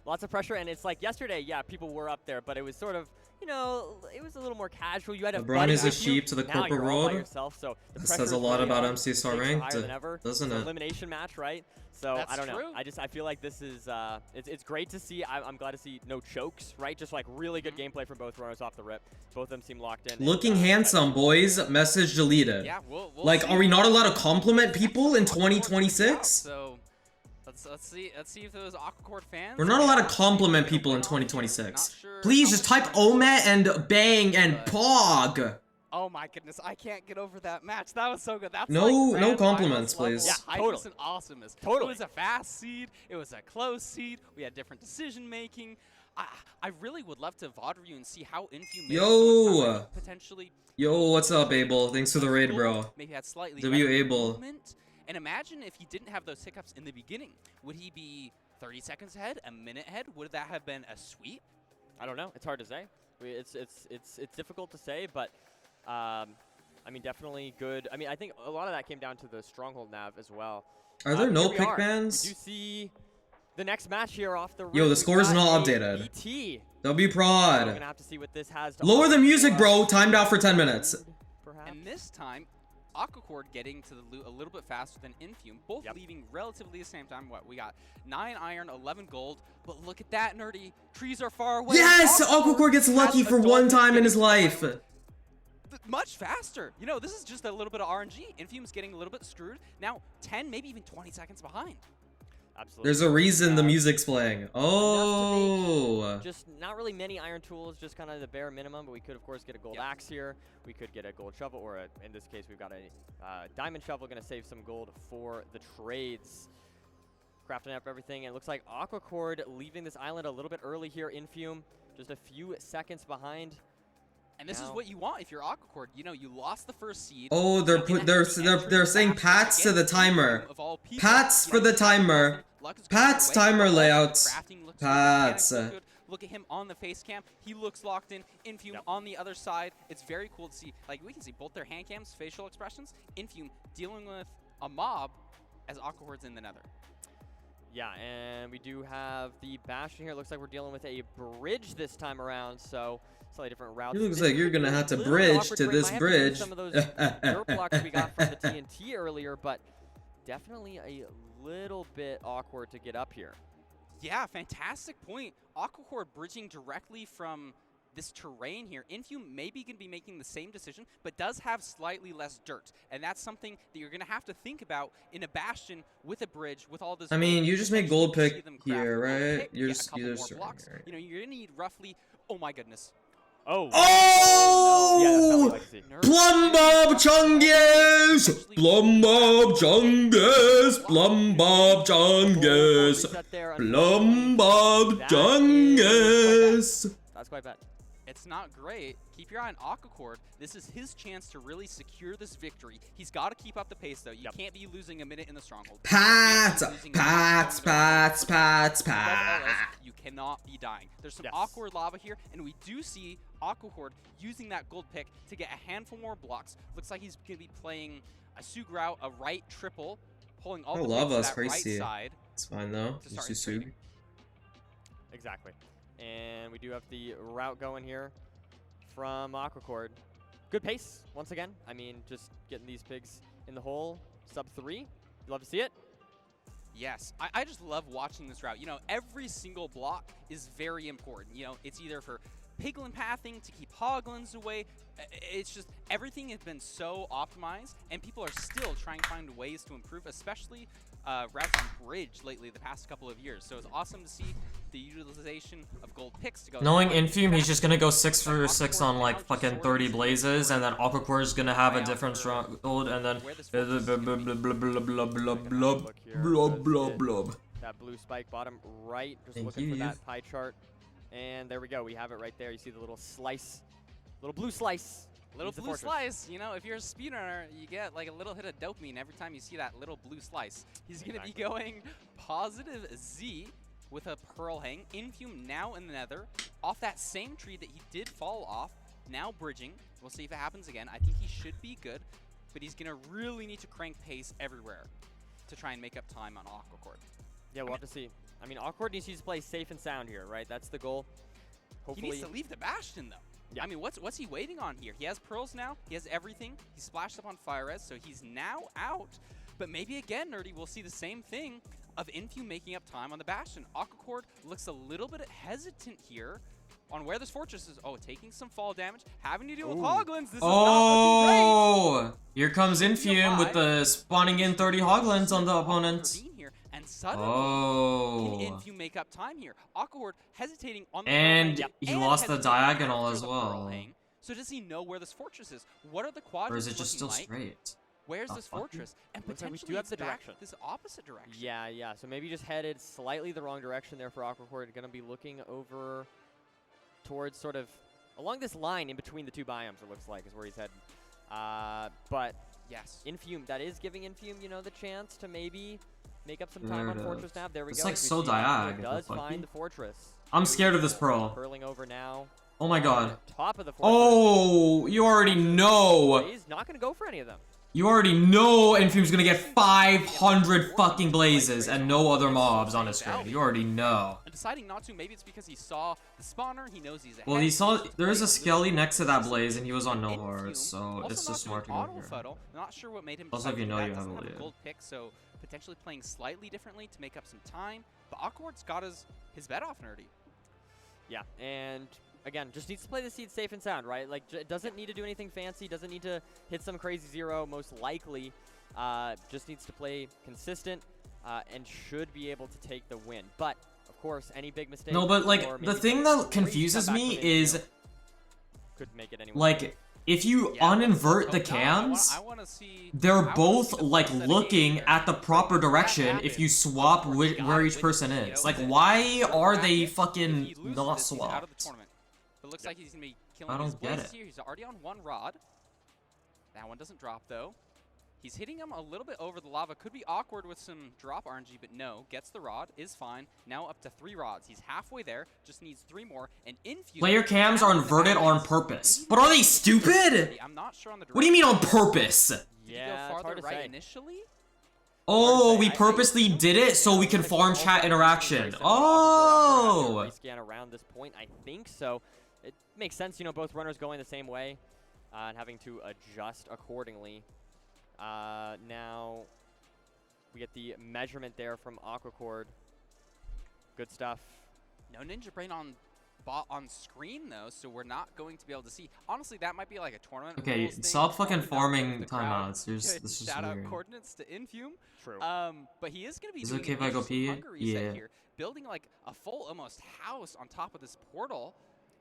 lots of pressure, and it's like yesterday, yeah, people were up there, but it was sort of, you know, it was a little more casual. You had a
LeBron
buddy
is a
with you.
sheep to the
Now
corporate
you're all by
world.
yourself, so the
That
pressure
says a
is
lot
really
about
on.
MCSR
The stakes are
ranked,
higher than ever.
doesn't
It's an
it?
elimination match, right? So
That's
I don't know.
true.
I feel like this is it's great to see. I'm glad to see no chokes, right? Just like really good gameplay from both runners off the rip. Both of them seem locked in.
Looking
and,
handsome, boys. Message deleted.
Yeah, we'll
Like,
see.
are we not allowed to compliment
Next
people in
Aquacord comes out,
2026?
So let's see if those Aquacord fans.
We're not allowed to compliment people in
Not
2026.
sure
Please
how
just
much
type
time it
Omet
is,
and Bang and
but-
Pog.
Oh my goodness, I can't get over that match. That was so good. That's
No-
like
no
grand
compliments,
finals level
please.
Yeah,
hypeness
totally.
and awesomeness.
Totally.
It was a fast seed. It was a close seed. We had different decision making. I really would love to VOD review and see how Infuse made so much time. Potentially.
Yo, what's up, Abel? Thanks for the raid, bro.
Maybe had slightly
W.
better
Abel.
movement. And imagine if he didn't have those hiccups in the beginning. Would he be 30 seconds ahead, a minute ahead? Would that have been a sweep?
I don't know. It's hard to say. It's difficult to say, but I mean, definitely good. I mean, I think a lot of that came down to the stronghold nav as well.
Are there no
Here we
pick
are.
bans?
We do see the next match here off the.
Yo, the
rip.
score's
We've
not
got a
updated.
BT.
W
We're
Prod.
gonna have to see what this has to
Lower the
offer
music,
for
bro.
us.
Timed out for 10 minutes.
Perhaps.
And this time, Aquacord getting to the loot a little bit faster than Infume, both
Yep.
leaving relatively the same time. What we got 9 iron, 11 gold, but look at that, nerdy. Trees are far away.
Yes! Aquacord gets
has
lucky
a
for
dolphin
one time in
getting
his
to the
life.
island much faster. You know, this is just a little bit of RNG. Infume's getting a little bit screwed. Now 10, maybe even 20 seconds behind.
Absolutely.
There's a reason the
Uh,
music's playing. Oh.
Just not really many iron tools, just kind of the bare minimum, but we could, of course, get a gold
Yep.
axe here. We could get a gold shovel, or in this case, we've got a diamond shovel, going to save some gold for the trades. Crafting up everything, and it looks like Aquacord leaving this island a little bit early here in Fume, just a few seconds behind.
And this is
Now-
what you want if you're Aquacord. You know, you lost the first seed.
Oh, they're
You're gonna
put they're
have to be entering
they're saying
faster
pats to the
against
timer.
Infume of all people.
Pats
You
for
know,
the
he's got
timer.
nothing. Luck is going
Pats
away.
timer
Also,
layouts.
crafting looks good,
Pats.
mechanics look good. Look at him on the face cam. He looks locked in. Infume
Yep.
on the other side. It's very cool to see. Like, we can see both their hand cams, facial expressions. Infume dealing with a mob as Aquacord's in the nether.
Yeah, and we do have the Bastion here. Looks like we're dealing with a bridge this time around, so slightly different routes.
It looks
This
like you're
could be
gonna
a
have to
little bit
bridge
awkward
to
for him.
this
Might have to use
bridge.
some of those dirt blocks we got from the TNT earlier, but definitely a little bit awkward to get up here.
Yeah, fantastic point. Aquacord bridging directly from this terrain here. Infume maybe going to be making the same decision, but does have slightly less dirt. And that's something that you're going to have to think about in a Bastion with a bridge, with all this.
I mean,
gold.
you just make
Potentially
gold
see
pick
them craft
here,
a gold
right?
pick,
You're
get
just
a couple
you're
more
just
blocks.
right.
You know, you're going to need roughly, oh my goodness.
Oh!
Oh!
Yeah, that's not what I like to see.
Nerf
Plum
is
Bob
not
Chungus!
actually
Plum Bob Chungus! Plum Bob Chungus!
Reset there,
Plum Bob
That is
Chungus!
That's quite bad.
It's not great. Keep your eye on Aquacord. This is his chance to really secure this victory. He's got to keep up the pace, though. You
Yep.
can't be losing a minute in the stronghold.
Pats!
You can't be losing a minute
Pats!
going down.
Pats! Pats!
Above all
Pats!
else, you cannot be dying. There's some
Yes.
awkward lava here, and we do see Aquacord using that gold pick to get a handful more blocks. Looks like he's going to be playing a Sugrau, a right triple, pulling all
Oh,
the
lava
way
is
to that right
crazy.
side.
It's fine though.
To start
Just
trading.
Exactly. And we do have the route going here from Aquacord. Good pace, once again. I mean, just getting these pigs in the hole. Sub 3. You love to see it.
Yes, I just love watching this route. You know, every single block is very important. You know, it's either for piglin pathing to keep hoglins away. It's just everything has been so optimized, and people are still trying to find ways to improve, especially routes on bridge lately the past couple of years. So it's awesome to see the utilization of gold picks to go.
Knowing Infume, he's just gonna go 6 for 6 on like fucking 30 blazes, and then Aquacore is gonna have a different stronghold, and then blub blub blub.
That blue spike bottom right, just
Thank
looking
you,
for that
youth.
pie chart. And there we go. We have it right there. You see the little slice, little blue slice.
Little
Leads the
blue
fortress.
slice, you know, if you're a speedrunner, you get like a little hit of dopamine every time you see that little blue slice. He's going to be
Exactly.
going positive Z with a Pearl Hang. Infume now in the nether, off that same tree that he did fall off, now bridging. We'll see if it happens again. I think he should be good, but he's going to really need to crank pace everywhere to try and make up time on Aquacord.
Yeah, we'll have to see I mean, Awkward needs to play safe and sound here, right? That's the goal. Hopefully.
He needs to leave the Bastion, though.
Yeah.
I mean, what's he waiting on here? He has pearls now. He has everything. He's splashed up on Fire Res, so he's now out. But maybe again, Nerdy, we'll see the same thing of Infume making up time on the Bastion. Aquacord looks a little bit hesitant here on where this fortress is. Oh, taking some fall damage, having to deal with Hoglins. This is not looking great.
Here comes Infume with the spawning in 30 Hoglins on the opponent.
Here, and suddenly, can Infume make up time here? Aquacord hesitating on the
and he lost the
hesitating
diagonal
after
as
the
well.
pearl hang. So does he know where this fortress is? What are the quadrants
Or is it just still
looking like?
straight?
Where's this
fuck?
fortress? And
Looks like we
potentially
do have
it's
the
back
direction.
this opposite direction.
Yeah. So maybe just headed slightly the wrong direction there for Aquacord. Going to be looking over towards sort of along this line in between the two biomes, it looks like, is where he's headed. But
Yes.
Infume, that is giving Infume, you know, the chance to maybe make up some time on Fortress Nav. There we
It's
go.
like
As we
so
see, Aquacord
diag.
does
What the
find
fucky?
the fortress.
I'm scared of this pearl.
Curling over now.
Oh my god.
Top of the fortress.
Oh, you already know.
He's not going to go for any of them.
You already know Infume's gonna get 500 fucking blazes and no other mobs on his screen. You already know.
And deciding not to, maybe it's because he saw the spawner, he knows he's ahead.
Well, he saw there is a Skelly next to that
Infume
blaze and he was on no hard,
also
so it's
not
just smart to
doing
go
auto
here.
fuddle. Not sure what made him
Also,
decide
if you
to do
know
that.
you have
Doesn't
a
have
lead.
a gold pick, so potentially playing slightly differently to make up some time. But Awkward's got his bet off, Nerdy.
Yeah, and again, just needs to play the seed safe and sound, right? Like, it doesn't need to do anything fancy, doesn't need to hit some crazy zero, most likely. Just needs to play consistent and should be able to take the win. But, of course, any big mistake.
No, but
or
like
maybe
the thing
some
that
crazy
confuses
comeback
me
from Infume
is
could make it anyway.
like if you
Yeah,
uninvert the
let's hope not.
cams,
I wanna see,
they're
I wanna
both
see the
like
full set of
looking
games
at
here.
the proper
If that
direction if you
happens,
swap
Awkward's gotta
where each
win
person
this, you
is.
know,
Like,
that
why
third
are they
bracket, if he
fucking
loses
not
this, he's out of the
swapped?
tournament. But it looks like he's gonna be killing
I
his
don't get
blazes
it.
here. He's already on one rod. That one doesn't drop though. He's hitting him a little bit over the lava. Could be awkward with some drop RNG, but no. Gets the rod, is fine. Now up to 3 rods. He's halfway there, just needs 3 more. And Infume.
Player cams
now
are
in the
inverted on
balance.
purpose. But are they stupid?
I'm not sure on the
What do you mean on
direction.
purpose?
Did
yeah,
he go
it's
farther
hard to
right
say.
initially?
Oh, we
I-
purposely did it so we can farm chat interaction. Oh!
Rescan around this point, I think so. It makes sense, you know, both runners going the same way and having to adjust accordingly. Now we get the measurement there from Aquacord. Good stuff.
No Ninja Brain on screen though, so we're not going to be able to see. Honestly, that might be like a tournament.
Okay,
rules thing.
stop fucking
Probably not
farming
good for the crowd.
timeouts. This is
Shout out
weird.
coordinates to Infume.
True.
But he is going to be
Is it
doing
okay
an
if I go
interesting
pee?
hunger reset
Yeah.
here, building like a full almost house on top of this portal,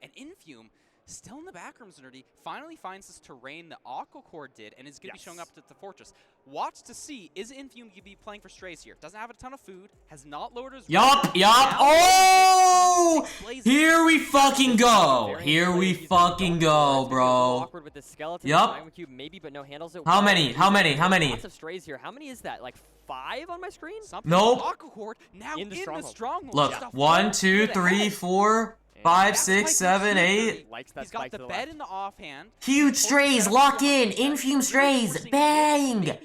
and Infume still in the back rooms, Nerdy, finally finds this terrain that Aquacord did and is going to be showing up at the fortress. Watch to see, is Infume going to be playing for Strays here? Doesn't have a ton of food, has not lowered his
Yup,
rate,
yup.
now
Oh!
six blazes.
Here we fucking go.
Very
Here we
inflated. He's gonna
fucking
go for it.
go,
It's gonna be a little
bro.
Awkward with the skeleton.
Yup.
Magma Cube maybe, but no handles it.
How
well.
many? How many? How many?
Lots of strays here. How many is that? Like 5 on my screen?
Something
Nope.
Aquacord now
In the stronghold.
stronghold.
Look,
Just a
1,
full
2,
bit
3,
ahead.
4,
And
5,
That's
6,
like
7,
he's
8.
Likes that
He's got
spike
the
to the
bed
left.
in the offhand.
Huge strays, lock in. Infume strays. Bang.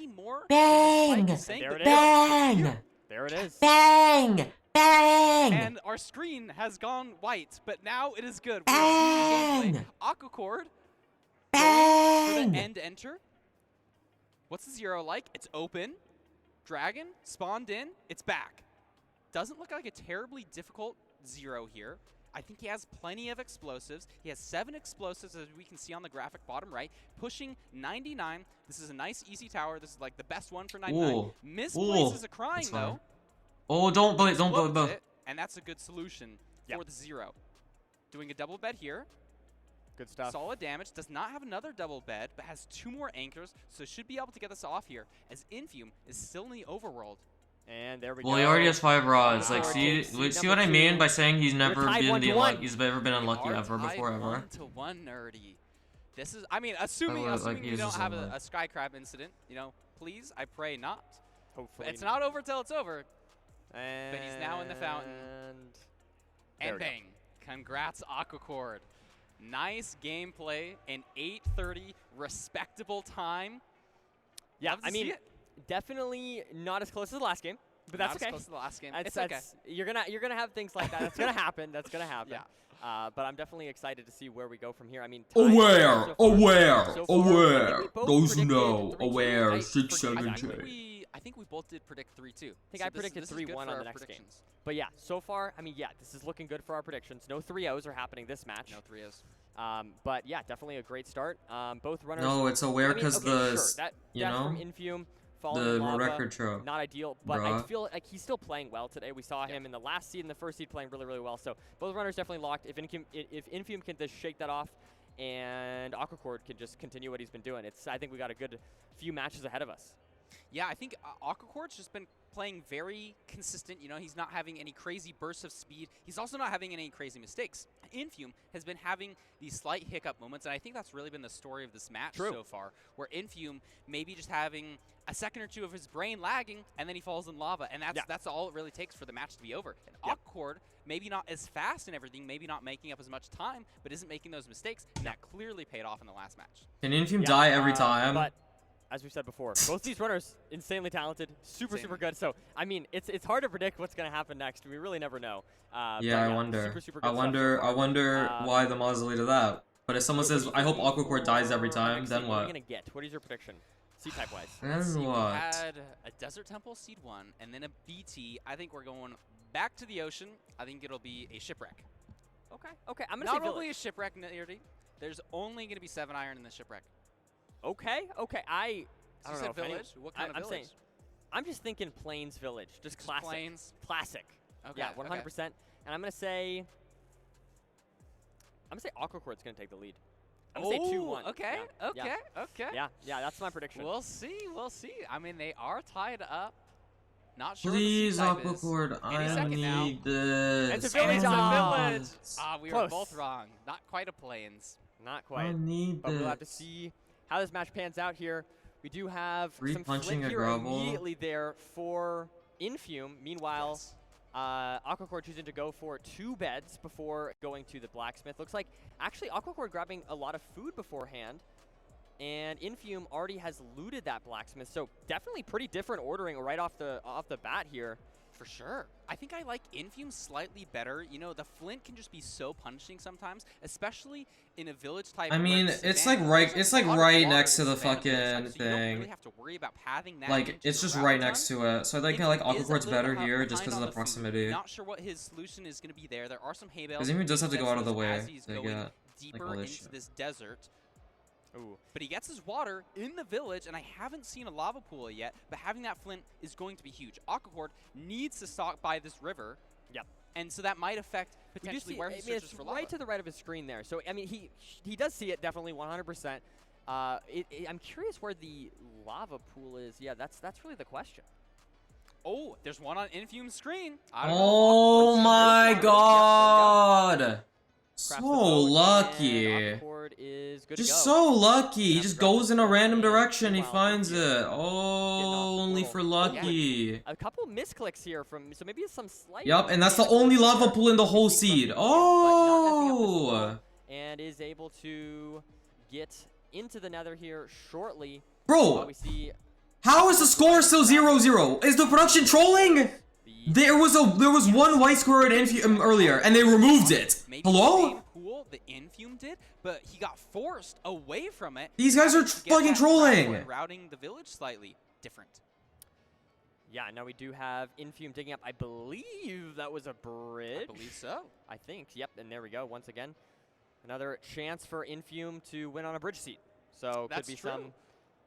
Bang.
There it is.
Bang.
There it is.
Bang. Bang.
And our screen has gone white, but now it is good.
Bang.
Aquacord for
Bang.
the end enter. What's the 0 like? It's open. Dragon spawned in. It's back. Doesn't look like a terribly difficult 0 here. I think he has plenty of explosives. He has 7 explosives, as we can see on the graphic bottom right, pushing 99. This is a nice, easy tower. This is like the best one for 99.
Ooh.
Misplaces
Ooh.
a crying,
That's fine.
though.
Oh, don't
Explodes
don't.
it, and that's a good solution
Yep.
for the 0. Doing a double bed here.
Good stuff.
Solid damage. Does not have another double bed, but has 2 more anchors, so should be able to get this off here, as Infume is still in the overworld.
And there we go.
Well, he already has 5 rods. Like,
Alright,
see what I mean by saying he's never
tied
been
1-1.
he's never been unlucky
We are
ever
tied
before ever.
1-1, Nerdy. This is, I mean, assuming
like,
we
he's
don't
just
have
unlucky.
a sky crab incident, you know, please, I pray not.
Hopefully.
It's not over till it's over.
And
but he's now in the fountain.
There
And
we go.
bang. Congrats, Aquacord. Nice gameplay, an 8:30 respectable time.
Yeah,
Love to
I
see
mean,
it.
definitely not as close as the last game. But that's
Not as
okay.
close to the last game.
That's,
It's okay.
you're gonna have things like that. That's gonna happen. That's gonna happen.
Yeah.
But I'm definitely excited to see where we go from here. I mean,
Aware,
so far,
aware,
so far, I think
aware.
we both
Those who
predicted
know,
3-2.
aware,
I
6,
forget
7,
exactly.
I think we both did predict 3-2.
I think I predicted 3-1 on the next game.
predictions.
But yeah, so far, I mean, yeah, this is looking good for our predictions. No 3-0s are happening this match.
No 3-0s.
But yeah, definitely a great start. Both runners.
No, it's aware
I mean,
because
okay,
the,
sure, that
you
death
know,
from Infume, falling
the
in lava,
record show.
not ideal, but I
Bruh.
feel like he's still playing well today. We saw him in the last seed and the first seed playing really, really well. So both runners definitely locked. If Infume can just shake that off, and Aquacord can just continue what he's been doing, I think we got a good few matches ahead of us.
Yeah, I think Aquacord's just been playing very consistent. You know, he's not having any crazy bursts of speed. He's also not having any crazy mistakes. Infume has been having these slight hiccup moments, and I think that's really been the story of this match so far, where Infume maybe just having a second or two of his brain lagging, and then he falls in lava, and that's all it really takes for the match to be over. And Aquacord, maybe not as fast and everything, maybe not making up as much time, but isn't making those mistakes, and that clearly paid off in the last match.
Can Infume die every time?
But as we've said before, both these runners, insanely talented, super good. So, I mean, it's hard to predict what's going to happen next. We really never know.
Yeah, I wonder.
Super
I
good
wonder.
stuff so
I wonder why the mausoleum did that. But if someone says, "I hope Aquacord dies every time," then
What are
what?
you going to get? What is your prediction, seed type wise?
Then
We
what?
had a Desert Temple Seed 1, and then a BT. I think we're going back to the ocean. I think it'll be a shipwreck.
Okay. I'm going to say
Not only
Village.
a shipwreck, Nerdy. There's only going to be 7 iron in the shipwreck.
Okay. I
So
don't
you
know.
said
if
village? What kind of village?
I'm just thinking Plains Village, just classic.
Plains?
Classic.
Okay,
Yeah, 100%. And I'm gonna say Aquacord's gonna take the lead. I'm gonna say 2-1.
Okay,
Yeah.
okay.
Yeah, that's my prediction.
We'll see. I mean, they are tied up. Not sure
Please,
what the seed type is.
Aquacord,
Any
I
second now.
need this.
It's a village,
We
Close.
were both wrong. Not quite a Plains.
Not
I
quite.
need
But
this.
we'll have to see how this match pans out here. We do have
Free
some
punching
flip
a
here
gravel.
immediately there for Infume. Meanwhile, Aquacord choosing to go for 2 beds before going to the blacksmith. Looks like actually Aquacord grabbing a lot of food beforehand, and Infume already has looted that blacksmith. So definitely pretty different ordering right off the bat here.
For sure. I think I like Infume slightly better. You know, the Flint can just be so punishing sometimes, especially in a village type.
I mean,
where
it's
savannah,
like right,
there's
it's
a
like
lot of
right
water
next
in
to the
savannah village
fucking
type, so you don't
thing.
really have to worry about pathing that
Like,
into
it's
the
just
route
right
run.
next to it. So I think
Infume
like
is a
Aquacord's
little
better
bit
here just
behind
because of
on
the
food.
proximity.
Not sure what his solution is going to be there. There are some hay bales.
Because Infume does have to go out of the
As
way
he's
to
going
get
deeper
all this
into
shit.
this desert.
Ooh.
But he gets his water in the village, and I haven't seen a lava pool yet, but having that Flint is going to be huge. Aquacord needs to stalk by this river.
Yep.
And so that might affect
We do
potentially
see,
where
I
he
mean,
searches
it's
for lava.
right to the right of his screen there. So I mean, he does see it definitely 100%. I'm curious where the lava pool is. Yeah, that's really the question.
Oh, there's one on Infume's screen. I don't know if
Oh
Aquacord's
my
sure.
god!
Crafts
So
the boat, and
lucky.
Aquacord is good
Just
to go.
so lucky. He
Have
just
to grab
goes
this
in a
one,
random
and
direction, he
meanwhile,
finds
Infume
it.
getting off
Oh,
the
only
portal.
for
Yeah.
lucky.
A couple misclicks here from, so maybe some slight.
Yup, and that's the
mechanical
only
issues
lava
there.
pool in the whole
We see from
seed.
Infume, but not messing up this
Oh!
world, and is able to get into the nether here shortly.
Bro,
We see
how is the score still 0-0? Is the production trolling? There was one white square in Infume earlier, and they removed it.
Maybe
Hello?
the same pool the Infume did, but he got forced away from it.
These guys are
having to get
fucking
that
trolling.
route and routing the village slightly different.
Yeah, now we do have Infume digging up. I believe that was a bridge.
I believe so.
I think. Yep, and there we go. Once again, another chance for Infume to win on a bridge seat. So
That's
could be
true.
some.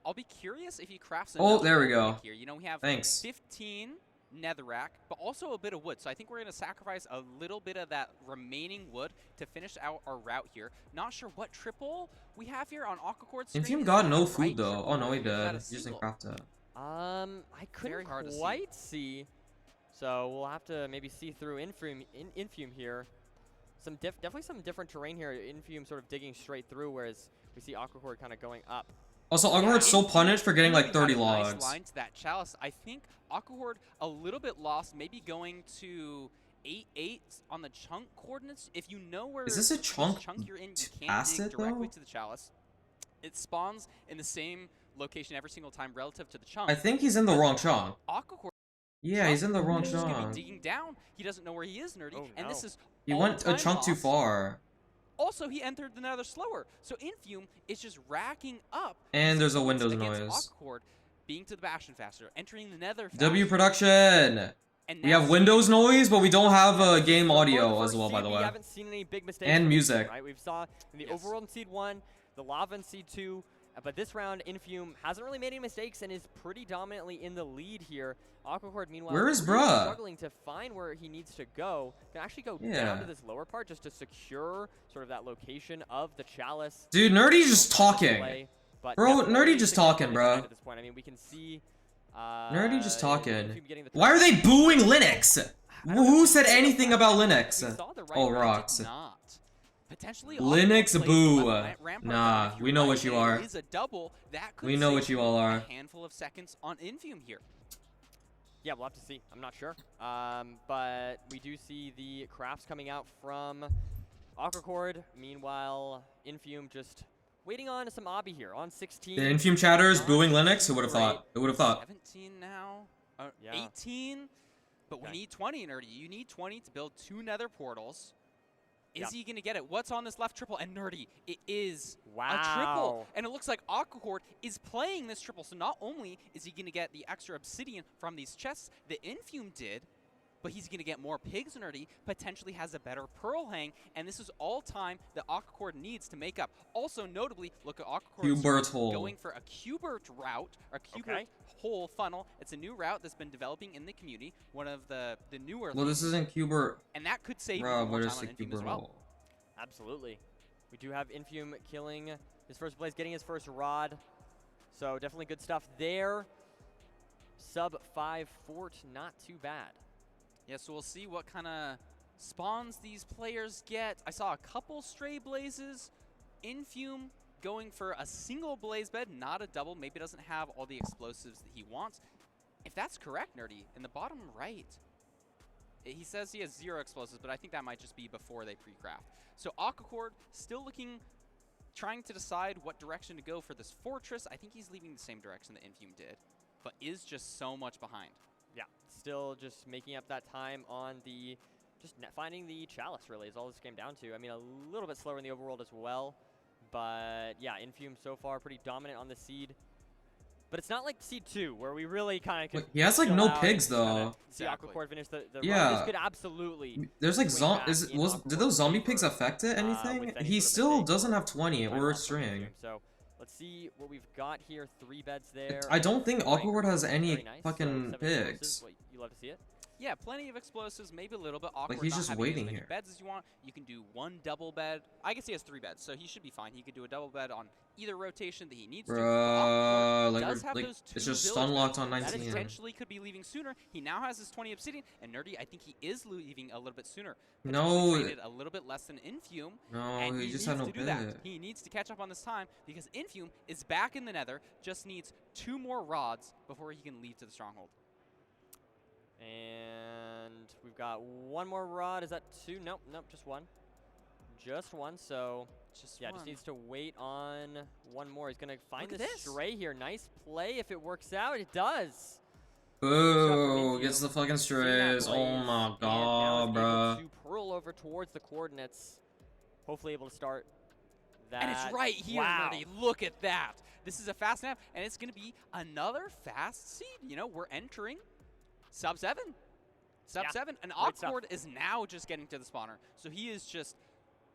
I'll be curious if he crafts
Oh,
another
there we
opening
go.
Here. You know, we have
Thanks.
15 netherrack, but also a bit of wood. So I think we're going to sacrifice a little bit of that remaining wood to finish out our route here. Not sure what triple we have here on Aquacord's screen.
Infume
Is
got
that
no
a
food
right
though.
triple,
Oh no,
or
he
is that
did.
a
He just
single?
didn't craft it.
I couldn't
Very hard to see.
quite see. So we'll have to maybe see through Infume here. Definitely some different terrain here. Infume sort of digging straight through, whereas we see Aquacord kind of going up.
Also, Aquacord's so
Infume
punished for getting like
really
30
had a nice
logs.
line to that chalice. I think Aquacord a little bit lost, maybe going to 8-8 on the chunk coordinates. If you know where
Is this a
which
chunk
you're in, you can
past
dig
it,
directly
though?
to the chalice. It spawns in the same location every single time relative to the chunk.
I think he's in the wrong chunk.
Aquacord
Yeah, he's in the wrong
He's gonna
chunk.
be digging down. He doesn't know where he is, Nerdy.
Oh,
And
no.
this is
He
all
went a
time
chunk too
lost.
far.
Also, he entered the nether slower. So Infume is just racking up.
And there's a
points
Windows
against
noise.
Aquacord, being to the Bastion faster, entering the nether faster.
W production.
And
We
now
have Windows noise, but we don't have
Yeah,
game
so far the
audio
first
as well, by
seed,
the
we
way.
haven't seen any big mistakes.
And
from
music.
Infume, right? We've saw in the
Yes.
overworld in Seed 1, the Lava in Seed 2, but this round, Infume hasn't really made any mistakes and is pretty dominantly in the lead here. Aquacord, meanwhile,
Where is
really
bruh?
struggling to find where he needs to go. Can actually go down
Yeah.
to this lower part just to secure sort of that location of the chalice.
Dude, Nerdy's just
Don't want to
talking.
delay, but
Bro,
definitely
Nerdy just talking,
significant
bro.
advantage at this point. I mean, we can see
Nerdy just talking.
Infume getting the
Why are they booing Linux?
I don't
Who
know.
said anything about Linux?
We saw the right
Oh,
way,
rocks.
did not. Potentially
Linux
Aquacord plays
boo.
the left rampart,
Nah,
but if
we
your
know
right
what you
way
are.
is a double, that could
We know what
save
you all are.
a handful of seconds on Infume here.
Yeah, we'll have to see. I'm not sure. But we do see the crafts coming out from Aquacord. Meanwhile, Infume just waiting on some obby here on 16.
The Infume chatters
Not
booing Linux? Who would have
great.
thought? Who would have thought?
17 now,
Yeah.
18, but we
Okay.
need 20, Nerdy. You need 20 to build 2 nether portals. Is
Yep.
he going to get it? What's on this left triple? And Nerdy, it is a
Wow.
triple. And it looks like Aquacord is playing this triple. So not only is he going to get the extra obsidian from these chests that Infume did, but he's going to get more pigs, Nerdy, potentially has a better pearl hang, and this is all time that Aquacord needs to make up. Also, notably, look at Aquacord
Qbert hole.
going for a Qbert route, or Qbert
Okay.
hole funnel. It's a new route that's been developing in the community, one of the newer
Well, this
things,
isn't Qbert.
and that could save
Bro,
more
what
time
is
on
the
Infume as
Qbert
well.
hole?
Absolutely. We do have Infume killing his first blaze, getting his first rod. So definitely good stuff there. Sub 5 fort, not too bad.
Yeah, so we'll see what kind of spawns these players get. I saw a couple stray blazes. Infume going for a single blaze bed, not a double. Maybe doesn't have all the explosives that he wants. If that's correct, Nerdy, in the bottom right, he says he has 0 explosives, but I think that might just be before they pre-craft. So Aquacord still looking, trying to decide what direction to go for this fortress. I think he's leaving the same direction that Infume did, but is just so much behind.
Yeah, still just making up that time on the, finding the chalice really is all this came down to. I mean, a little bit slower in the overworld as well, but yeah, Infume so far pretty dominant on the seed. But it's not like Seed 2, where we really kind of
Wait, he has like no pigs
See
Exactly.
Aquacord finish the
Yeah.
run. This could absolutely
There's like
swing back
did
in
those
Aquacor's
zombie
favor,
pigs affect it?
with
Anything?
any
He
sort of
still
mistake
doesn't have 20
time
or a
loss from
string.
Infume. So let's see what we've got here. 3 beds there.
I don't think
Right.
Aquacord has
Very
any
nice.
fucking
7
pigs.
explosives. Wait, you love to see it?
Yeah, plenty of explosives, maybe a little bit awkward.
he's
not
just
having
waiting
as many
here.
beds as you want. You can do 1 double bed. I guess he has 3 beds, so he should be fine. He could do a double bed on either rotation that he needs to.
Bruh,
Aquacord
like,
does have
like
those 2
it's just
village
stun locked
beds.
on
That
19.
potentially could be leaving sooner. He now has his 20 obsidian, and Nerdy, I think he is leaving a little bit sooner.
No.
Potentially traded a little bit less than Infume.
No,
And
he
he
just
needs
had no
to do that.
pit.
He needs to catch up on this time because Infume is back in the nether, just needs 2 more rods before he can leave to the stronghold.
And we've got 1 more rod. Is that 2? Nope, nope, just 1. Just 1, so
Just
yeah,
one.
just needs to wait on 1 more. He's going to find
Look
the
at this.
stray here. Nice play if it works out. It does.
Boo, gets the fucking
See that
strays. Oh
blaze,
my
and now
god,
is able
bruh.
to pearl over towards the coordinates. Hopefully able to start that.
And it's right here,
wow.
Nerdy. Look at that. This is a fast nap, and it's going to be another fast seed. You know, we're entering sub 7. Sub
Yeah,
7. And
great stuff.
Aquacord is now just getting to the spawner. So he is just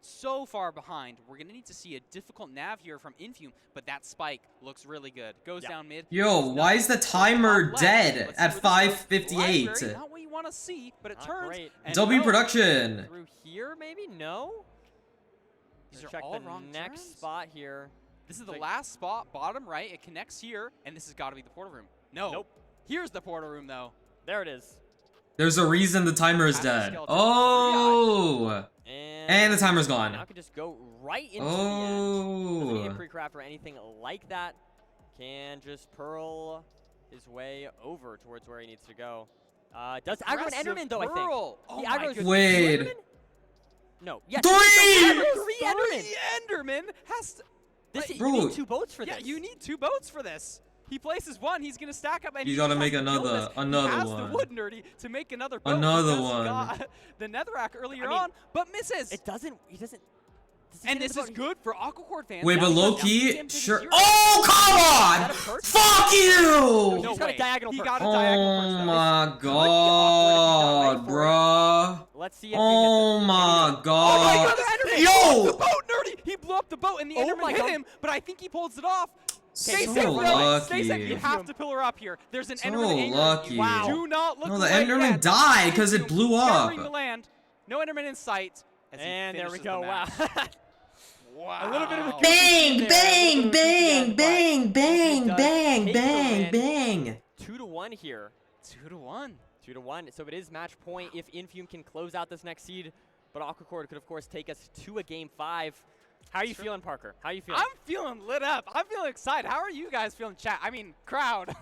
so far behind. We're going to need to see a difficult nav here from Infume, but that spike looks really good. Goes
Yeah.
down mid.
Yo,
It's
why
not
is the
top
timer
left.
dead
Let's
at
see where this goes.
5:58?
Library, not what you want to see, but it
Not
turns.
great.
and
W
no,
production.
Through here, maybe? No?
These
Gonna
are
check
all
the
wrong
next
turns.
spot here.
This is the
Like-
last spot, bottom right. It connects here, and this has got to be the portal room. No.
Nope.
Here's the portal room, though.
There it is.
There's a reason the timer is
Active
dead.
skeleton.
Oh!
And
the timer's gone.
Now can just go right into the end. Doesn't need a
Oh!
pre-craft or anything like that. Can just pearl his way over towards where he needs to go. Does aggro an
Aggressive
Enderman though, I think.
pearl. Oh
He
my
aggroes
goodness.
two
Wait.
Endermen? No. Yes.
3!
Three Endermen!
Enderman has to.
This,
Wait,
you need
Bro.
2 boats for
Yeah,
this.
you need 2 boats for this. He places one. He's gonna stack up, and
You
he
gotta
just
make
has to kill
another
this. He
one.
has the wood, Nerdy, to make another boat.
Another
because he
one.
got the netherrack earlier
I mean,
on, but misses.
It doesn't. He doesn't.
And this is good for Aquacord fans.
Wait,
Now
but
he
low
goes
key,
down to
sure.
zero.
Oh, come on! Fuck you!
No,
No
he's got a
way.
diagonal
He
perch.
got a diagonal perch,
Oh
though.
my
Could be awkward if
god,
he's not ready for it.
bruh.
Let's see if
Oh
he
my
Oh my
god.
god, the Enderman! He blew up
Yo!
the boat, Nerdy! He blew up the boat, and the
Oh
Enderman
my
hit
god.
him, but I think he pulls it off. Stay
So
safe, though. Stay safe.
lucky.
You have to pillar up here. There's an
So
Enderman angry at you.
lucky.
Wow.
Do not look
No, the
away
Enderman
yet.
died because it
Infium
blew
scouring the
up.
land. No Enderman in sight. As he
And there we
finishes
go.
the
Wow.
match. Wow.
A little bit of a
Bang,
there,
bang,
a little bit of a
bang,
goofy
bang,
end, but
bang,
Infium does
bang,
take the
bang,
win.
bang.
2-1 here.
2-1.
2-1. So it is match point if Infium can close out this next seed. But Aquacord could, of course, take us to a game 5. How are you feeling, Parker? How are you feeling?
I'm feeling lit up. I'm feeling excited. How are you guys feeling, chat? I mean, crowd.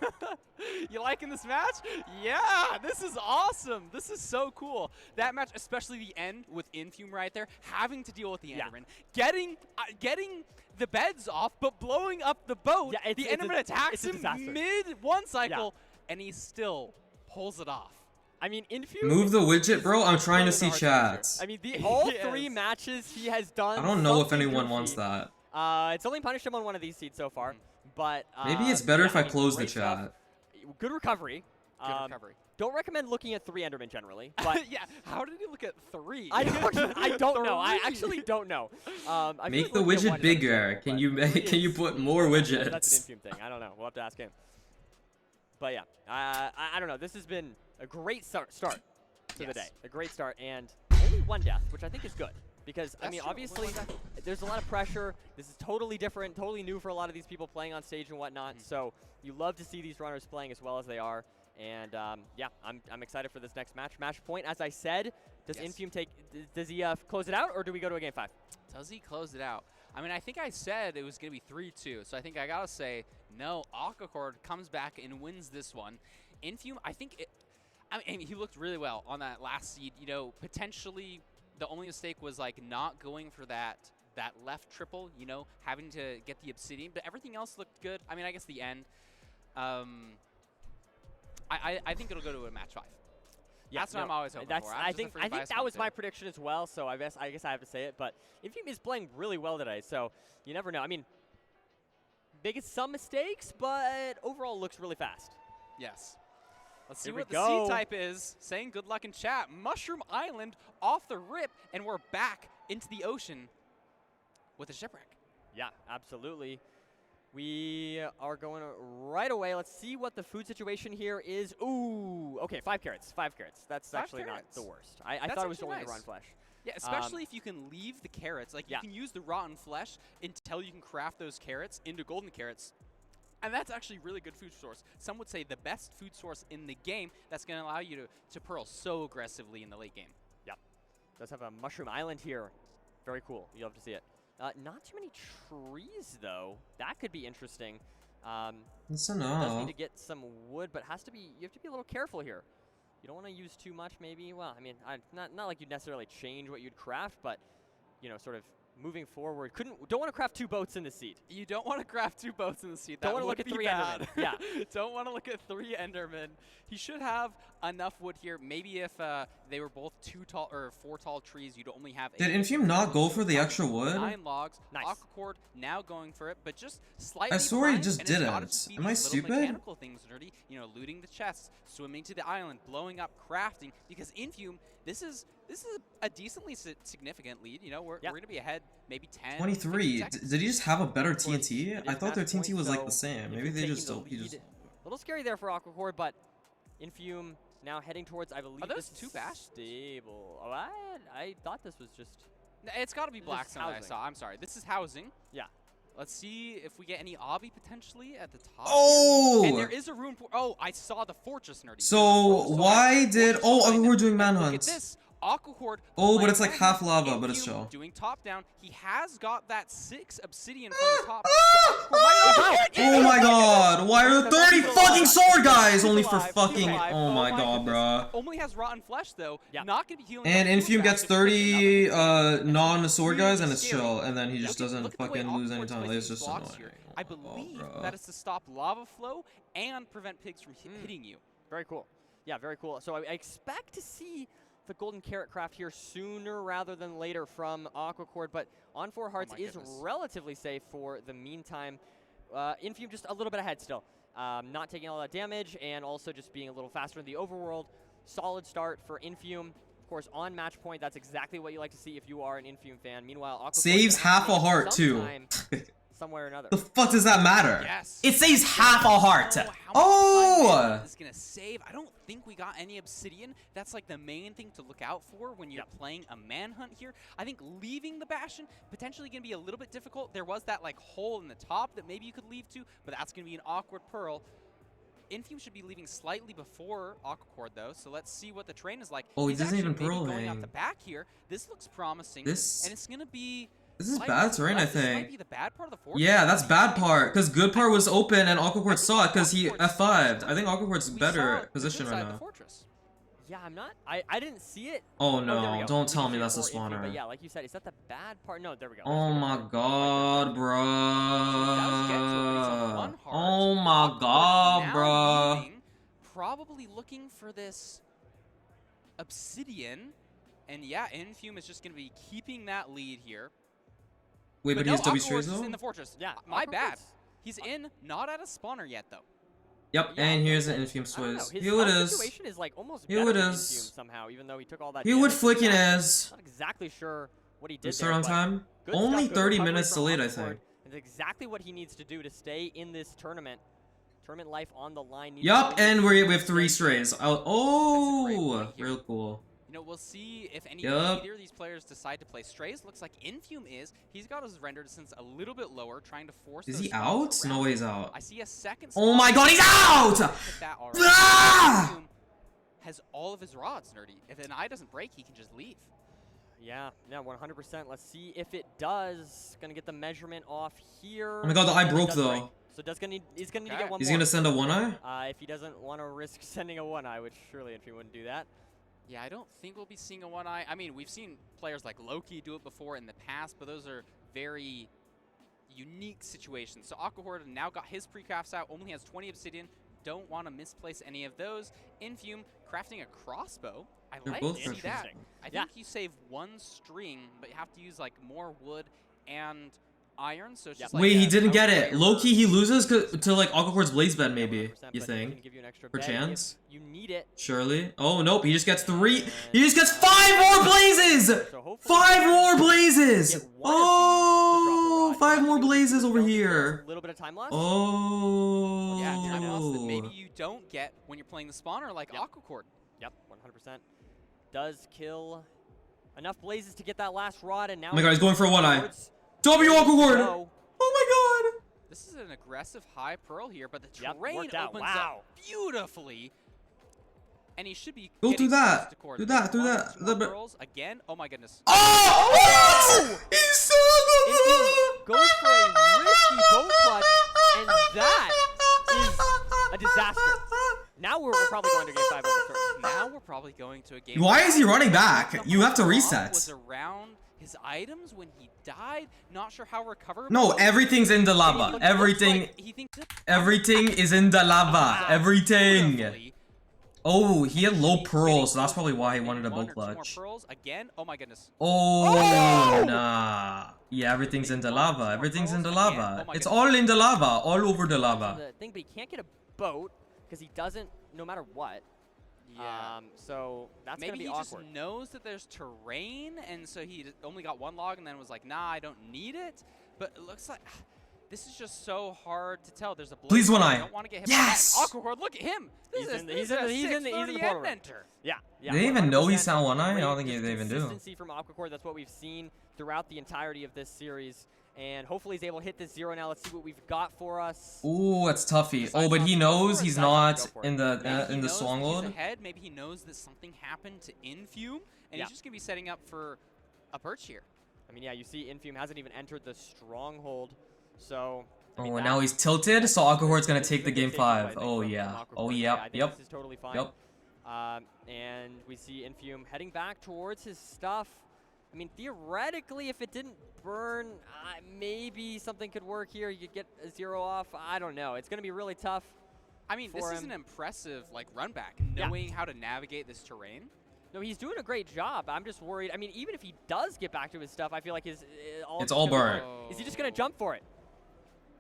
You liking this match? Yeah, this is awesome. This is so cool. That match, especially the end with Infium right there, having to deal with the Enderman, getting the beds off, but blowing up the boat.
Yeah,
the Enderman attacks him
disaster.
mid one cycle, and he still pulls it off.
I mean, Infium.
Move the widget, bro. I'm trying to see
pulling the hard
chats.
I mean, all
Yes.
3 matches he has done.
I don't know if
something
anyone
goofy.
wants that.
It's only punished him on one of these seeds so far, but
Maybe it's better
yeah,
if I
mean,
close the
great stuff.
chat.
Good recovery.
Good recovery.
Don't recommend looking at 3 Endermen generally, but
Yeah, how did he look at 3?
I don't know. I
3.
actually don't know. I feel
Make
like
the
looking at
widget
1 is
bigger.
understandable,
Can
but
you
3
can you
is-
put more
That's an
widgets?
Infium thing. I don't know. We'll have to ask him. But yeah, I don't know. This has been a great start to the
Yes.
day. A great start, and only 1 death, which I think is good. Because, I
That's
mean,
true.
obviously,
Only 1 death.
there's a lot of pressure. This is totally different, totally new for a lot of these people playing on stage and whatnot. So you love to see these runners playing as well as they are. And, yeah, I'm excited for this next match. Match point, as I said, does
Yes.
Infium take, does he close it out, or do we go to a game 5?
Does he close it out? I mean, I think I said it was going to be 3-2, so I think I got to say, no, Aquacord comes back and wins this one. Infium, I think, I mean, he looked really well on that last seed. You know, potentially the only mistake was, like, not going for that left triple, you know, having to get the obsidian, but everything else looked good. I mean, I guess the end. I think it'll go to a match 5.
Yeah,
That's what I'm always hoping for.
I think that was my prediction as well. So I guess I have to say it. But Infium is playing really well today, so you never know. I mean, making some mistakes, but overall looks really fast.
Yes. Let's see
Here we
what the
go.
C type is. Saying good luck in chat. Mushroom Island off the rip, and we're back into the ocean with a shipwreck.
Yeah, absolutely. We are going right away. Let's see what the food situation here is. Ooh, okay, 5 carrots. 5 carrots. That's
5
actually
carrots.
not the worst. I
That's
thought it was
actually
only
nice.
the rotten flesh.
Yeah, especially if you can leave the carrots. Like,
Yeah.
you can use the rotten flesh until you can craft those carrots into golden carrots. And that's actually really good food source. Some would say the best food source in the game that's going to allow you to pearl so aggressively in the late game.
Yep. Does have a mushroom island here. Very cool. You'll have to see it. Not too many trees, though. That could be interesting.
That's
Does need
enough.
to get some wood, but has to be. You have to be a little careful here. You don't want to use too much, maybe. Well, I mean, not like you'd necessarily change what you'd craft, but you know, sort of moving forward. Don't want to craft 2 boats in the seed.
You don't want to craft 2 boats in the seed.
Don't
want
wanna
to
look at 3 Endermen. Yeah.
Don't want to look at 3 Endermen. He should have enough wood here. Maybe if they were both 2 tall or 4 tall trees, you'd only have.
Did
8.
Infium not go for the extra wood?
9 logs.
Nice.
Aquacord now going for it, but just slightly.
I swore he
behind,
just
and it's gotta
didn't.
just be
Am I
these little
stupid?
Mechanical things, Nerdy. You know, looting the chests, swimming to the island, blowing up, crafting. Because Infium, this is a decently significant lead. You know, we're gonna be ahead maybe 10.
23.
15 seconds.
Did he just have a better
It
TNT?
is
I thought their
match
TNT
point,
was like
so
the same.
if
Maybe
you're
they
taking
just
the
he just.
lead- A little scary there for Aquacord, but Infium now heading towards, I believe,
Are those
this
2
is
bash?
stable. Oh, I thought this was just.
It's got to be
This is
Blackstone that I
housing.
saw. I'm sorry. This is housing.
Yeah.
Let's see if we get any obby potentially at the top.
Oh!
And there is a room for. Oh, I saw the fortress, Nerdy.
So why did? Oh, we're doing
Look at
manhunts.
this. Aquacord.
Oh, but
playing
it's like
manhunt.
half lava, but it's
Infium
chill.
Doing top down. He has got that 6 obsidian from the top. So Aquacord might not-
Oh my god! Why are there 30
He's
fucking
alive.
sword guys
He's
only for
alive. He's
fucking?
alive.
Oh my god,
goodness.
bruh.
Only has rotten flesh though.
Yeah.
Not gonna be healing.
And
up too
Infium gets
fast if he puts
30
another.
non-sword guys, and it's
Scary.
chill, and then he just
Look at
doesn't
the way
fucking lose any
Aquacor's
time.
placing
It's just
blocks
annoying.
here. I believe
bro.
that is to stop lava flow and prevent pigs from hitting you.
Very cool. Yeah, very cool. So I expect to see the golden carrot craft here sooner rather than later from Aquacord, but On 4 Hearts is relatively safe for the meantime. Infume just a little bit ahead still. Not taking all that damage and also just being a little faster in the overworld. Solid start for Infume. Of course, on match point, that's exactly what you like to see if you are an Infume fan. Meanwhile, Aquacord
saves half a heart too.
Somewhere or another.
The fuck does that matter?
Yes.
It saves half a heart.
Oh! Is gonna save. I don't think we got any obsidian. That's like the main thing to look out for when you're playing a manhunt here. I think leaving the Bastion potentially gonna be a little bit difficult. There was that like hole in the top that maybe you could leave to, but that's gonna be an awkward pearl. Infume should be leaving slightly before Aquacord though, so let's see what the terrain is like.
Oh, he doesn't even
pearl
pearl
going off
hang.
the back here. This looks promising.
This
and it's gonna be.
This is bad terrain, I
This might
think.
be the bad part of the fortress.
Yeah, that's bad part. Because good part was open and Aquacord saw it because he F5'd. I think Aquacord's better position right now.
Yeah, I'm not. I didn't see it.
Oh
there we
no,
go.
don't
We
tell
can
me
see
that's
it
the
for Infume,
spawner.
But yeah, like you said, is that the bad part? No, there we go.
Oh my god, bro. Oh
Now
my god, bro.
leaving, probably looking for this obsidian. And yeah, Infume is just going to be keeping that lead here.
Wait, but he
no,
has W
Aquacord
strays
is
though?
in the fortress.
Yeah,
My bad.
Aquacord's-
He's in, not at a spawner yet though.
Yep,
Yeah,
and here's an
I
Infume
don't know,
Swizz.
his
Here it
health
is.
situation is like almost
Here
better
it
than
is.
Infume somehow, even though he took all that
He would
damage.
flicking
Not
as.
Not exactly sure what he
We
did
start
there,
on
but
time?
good
Only
stuff, good
30
recovery
minutes
from
delayed, I
Aquacord.
think.
It's exactly what he needs to do to stay in this tournament. Tournament life on the line.
Yup, and we have 3
straight.
strays.
great
Oh,
point here.
real cool.
You know, we'll see if
Yup.
either of these players decide to play strays. Looks like Infume is. He's got his render distance a little bit lower, trying to force
Is
those
he
spawns
out? No
around.
way he's out.
I see a second
Oh
spawn.
my god, he's out!
Hit that already.
Ah!
Infume has all of his rods, Nerdy. If an eye doesn't break, he can just leave.
Yeah, 100%. Let's see if it does. Gonna get the measurement off here.
Oh my god, the eye
And it
broke
does
though.
break. So he's gonna need to get one
Is
more.
he gonna send a 1-eye?
If he doesn't want to risk sending a 1-eye, which surely Infume wouldn't do that.
Yeah, I don't think we'll be seeing a 1-eye. I mean, we've seen players like Loki do it before in the past, but those are very unique situations. So Aquacord now got his pre-crafts out, only has 20 obsidian. Don't want to misplace any of those. Infume crafting a crossbow. I
They're
like
both
to see that.
Interesting.
I think you save 1 string, but you have to use like more wood and iron. So it's just like
Wait, he
a
didn't get it.
rare-
Low-key, he loses to like Aquacord's Blaze Bed, maybe.
100%,
You
but he
think?
can give you an extra
Per
bed
chance?
if you need it.
Surely. Oh, nope, he just gets 3. He just gets 5 more blazes!
So hopefully
5 more blazes!
get one of these to drop the
Oh,
rod.
5
You
more
have to do
blazes over
something else.
here.
A little bit of time loss.
Oh.
Yeah, time loss that maybe you don't get when you're playing the spawner like Aquacord.
Yep, 100%. Does kill enough blazes to get that last rod, and now
Oh my god, he's going for a 1-eye.
towards-
W Aquacord!
go.
Oh my god!
This is an aggressive high pearl here, but the
Yep,
terrain
worked out.
opens
Wow.
up beautifully. And he should be
Go
getting
through that.
close to cord.
Do that, do
One or
that.
two more
The-
pearls again. Oh my goodness.
Oh! What? He saw
Infume goes for a risky boat clutch, and that is a disaster. Now we're probably going to game 5 over turn.
Now we're probably going to a game.
Why is he running
The
back? You have to
bomb
reset.
Was around his items when he died. Not sure how recoverable.
No, everything's in the
He
lava.
looks
Everything,
like he thinks it-
everything is in the lava. Everything.
beautifully.
Oh, he had low
Getting
pearls, so that's
close.
probably why he
Maybe
wanted a
one
bow
or two more
clutch.
pearls again. Oh my goodness.
Oh, nah. Yeah, everything's in the lava. Everything's in the lava. It's all in the lava. All over the lava.
The thing, but he can't get a boat because he doesn't, no matter what.
Yeah.
So that's
Maybe
gonna be
he
awkward.
just knows that there's terrain, and so he only got 1 log and then was like, nah, I don't need it. But it looks like this is just so hard to tell. There's a blaze
Please, 1
I
eye.
don't want to get hit
Yes!
by that. Awkward, look at him. This is
he's in the portal room.
enter.
Yeah.
Do they even know he's
100%.
sound 1-eye? I don't
Great
think they even do.
Consistency from Aquacord. That's what we've seen throughout the entirety of this series. And hopefully he's able to hit this 0 now. Let's see what we've got for us.
Ooh, that's toughy. Oh, but he knows he's not in the stronghold.
Ahead. Maybe he knows that something happened to Infume, and he's just gonna be setting up for a perch here.
I mean, yeah, you see Infume hasn't even entered the stronghold. So I mean,
Oh, and now he's tilted, so Aquahord's gonna take the game
Safety play, I
5.
think,
Oh
from
yeah.
Aquacord.
Oh
Yeah, I
yep.
think
Yep.
This is totally fine.
Yep.
And we see Infume heading back towards his stuff. I mean, theoretically, if it didn't burn, maybe something could work here. You could get a 0 off. I don't know. It's going to be really tough.
I mean, this is an impressive like run back, knowing how to navigate this terrain.
No, he's doing a great job. I'm just worried. I mean, even if he does get back to his stuff, I feel like
it's all burnt.
Is he just going to jump for it?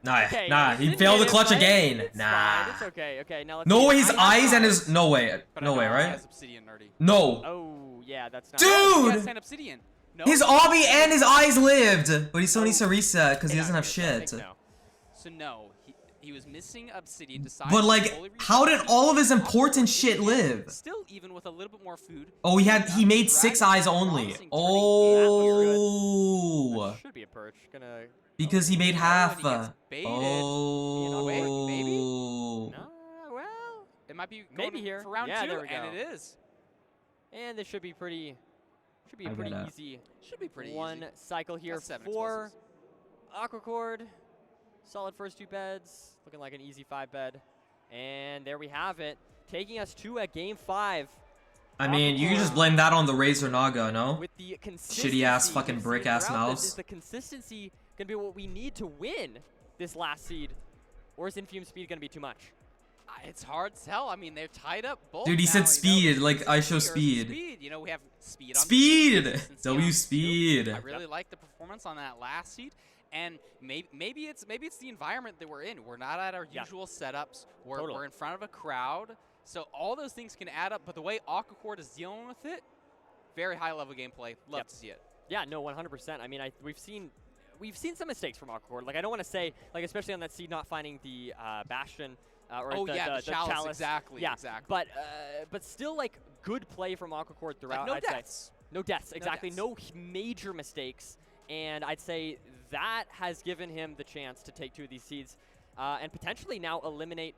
Nah,
Okay,
nah, he failed the clutch again.
It's
Nah.
fine. It's okay. Okay, now let's
No,
see.
his eyes and his no way,
But
no way, right?
Has obsidian, nerdy.
No.
Oh, yeah, that's not.
Dude!
He has 10 obsidian. No.
His obby and his eyes lived, but he still needs to reset because he doesn't have shit.
No.
So no, he was missing obsidian. Decided
But
to
like,
fully
how did
reset.
all of his important shit live?
Still, even with a little bit more food.
Oh, he made 6 eyes only. Oh,
That should be a perch. Gonna.
because he made half.
Baited.
Oh.
Maybe?
No, well,
It might be
maybe
going
here.
for round
Yeah,
2,
there we
and
go.
it is.
and this should be pretty. Should be a
I
pretty
get it.
easy.
Should be pretty
one
easy.
cycle here
Got 7
for
explosives.
Aquacord. Solid first 2 beds, looking like an easy 5 bed. And there we have it, taking us to a game 5.
I mean, you can just blame that on the Razor Naga, no?
With the consistency,
Shitty ass
you
fucking
see
brick ass
throughout this,
mouse.
Is the consistency gonna be what we need to win this last seed, or is Infume speed gonna be too much?
It's hard to tell. I mean, they're tied up both.
Dude, he
now,
said
you know,
speed,
there's
like I show
speed.
speed.
You know, we have speed on
Speed!
consistency
W
on two.
speed.
I really like the performance on that last seed. And maybe it's the environment that we're in. We're not at our usual setups. We're in front of a crowd. So all those things can add up. But the way Aquacord is dealing with it, very high level gameplay. Love to see it.
Yeah, no, 100%. I mean, we've seen some mistakes from Aquacord. Like I don't want to say, like especially on that seed not finding the Bastion. Or the chalice.
Exactly.
Yeah,
exactly.
but still like good play from Aquacord throughout.
Like
I'd say. No deaths, exactly.
deaths.
No major mistakes. And I'd say that has given him the chance to take 2 of these seeds and potentially now eliminate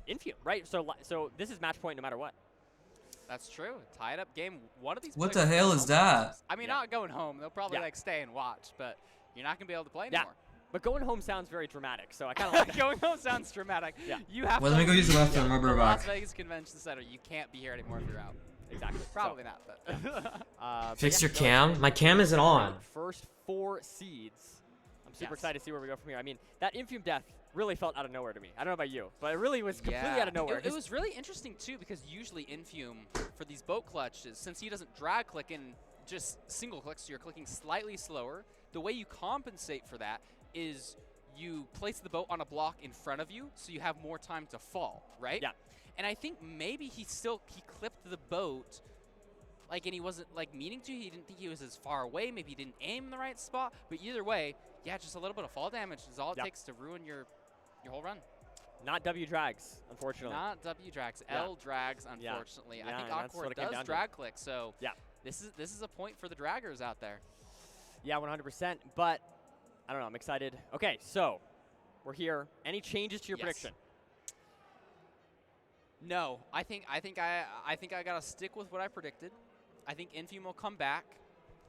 Infume, right? So this is match point no matter what.
That's true. Tied up game. One of these.
What
players
the hell
going
is
home.
that?
I mean, not going home. They'll probably like stay and watch, but you're not gonna be able to play anymore.
But going home sounds very dramatic, so I kind of like that.
Going home sounds dramatic.
Yeah.
You have
Well,
to
let me go use the
leave
bathroom. I'll be
the
right
Las
back.
Vegas Convention Center. You can't be here anymore if you're out.
Exactly.
Probably not, but.
Fix your cam? My cam isn't on.
First 4 seeds. I'm super
Yes.
excited to see where we go from here. I mean, that Infume death really felt out of nowhere to me. I don't know about you, but it really was completely out of nowhere.
It was really interesting, too, because usually Infume, for these boat clutches, since he doesn't drag click and just single click, so you're clicking slightly slower, the way you compensate for that is you place the boat on a block in front of you, so you have more time to fall, right?
Yeah.
And I think maybe he clipped the boat, like, and he wasn't, like, meaning to. He didn't think he was as far away. Maybe he didn't aim in the right spot. But either way, yeah, just a little bit of fall damage is all it takes to ruin your whole run.
Not W drags, unfortunately.
Not W drags, L drags, unfortunately.
Yeah,
I think
that's what
Aquacord
it came down
does
to.
drag click, so
Yeah.
this is a point for the draggers out there.
Yeah, 100%. But I don't know. I'm excited. Okay, so we're here. Any changes to your prediction?
No, I think I gotta stick with what I predicted. I think Infume will come back,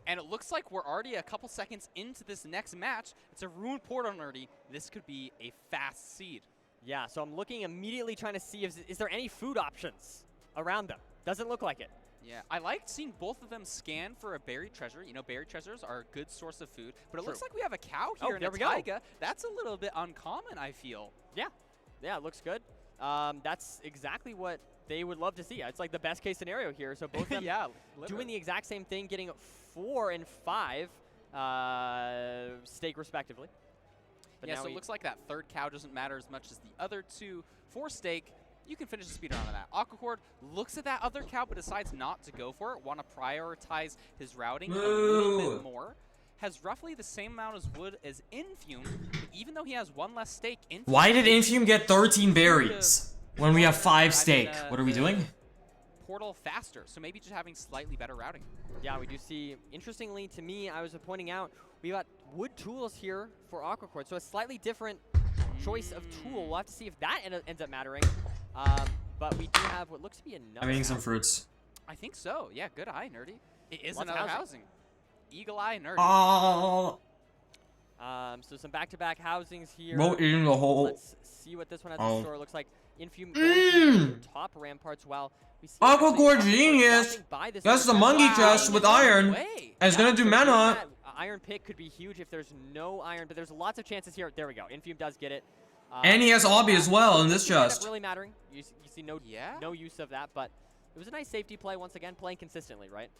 and it looks like we're already a couple seconds into this next match. It's a Ruined Portal, nerdy. This could be a fast seed.
Yeah, so I'm looking immediately trying to see is there any food options around them. Doesn't look like it.
Yeah, I liked seeing both of them scan for a buried treasure. You know, buried treasures are a good source of food, but it looks like we have a cow here in a taiga. That's a little bit uncommon, I feel.
Yeah, it looks good. That's exactly what they would love to see. It's like the best case scenario here. So both of them doing the exact same thing, getting 4 and 5 stake respectively. But
yeah, so it looks like that third cow doesn't matter as much as the other 2. For stake, you can finish the speed run on that. Aquacord looks at that other cow but decides not to go for it, want to prioritize his routing a little bit more. Has roughly the same amount as wood as Infume, even though he has 1 less stake. Infume
Why did Infume get 13 berries when we have 5 stake? What are we doing?
Portal faster, so maybe just having slightly better routing.
Yeah, we do see, interestingly to me, I was pointing out, we got wood tools here for Aquacord, so a slightly different choice of tool. We'll have to see if that ends up mattering. But we do have what looks to be another.
I'm eating some fruits.
I think so. Yeah, good eye, nerdy. It is
Lots of
another housing. Eagle eye, nerdy.
Oh.
So some back-to-back housings here.
Wrote in the hole.
Let's see what this one has in store. Looks like Infume going to top ramparts while we see
Aqua
actually
Core
Aqua Core
genius.
stopping by this
That's the
Iron
monkey
Chest.
chest with iron. And it's gonna do
So
mana.
that iron pick could be huge if there's no iron, but there's lots of chances here. There we go. Infume does get it.
And he has Obby as well in this
Doesn't end up
chest.
really mattering. You see no use of that, but it was a nice safety play once again, playing consistently, right?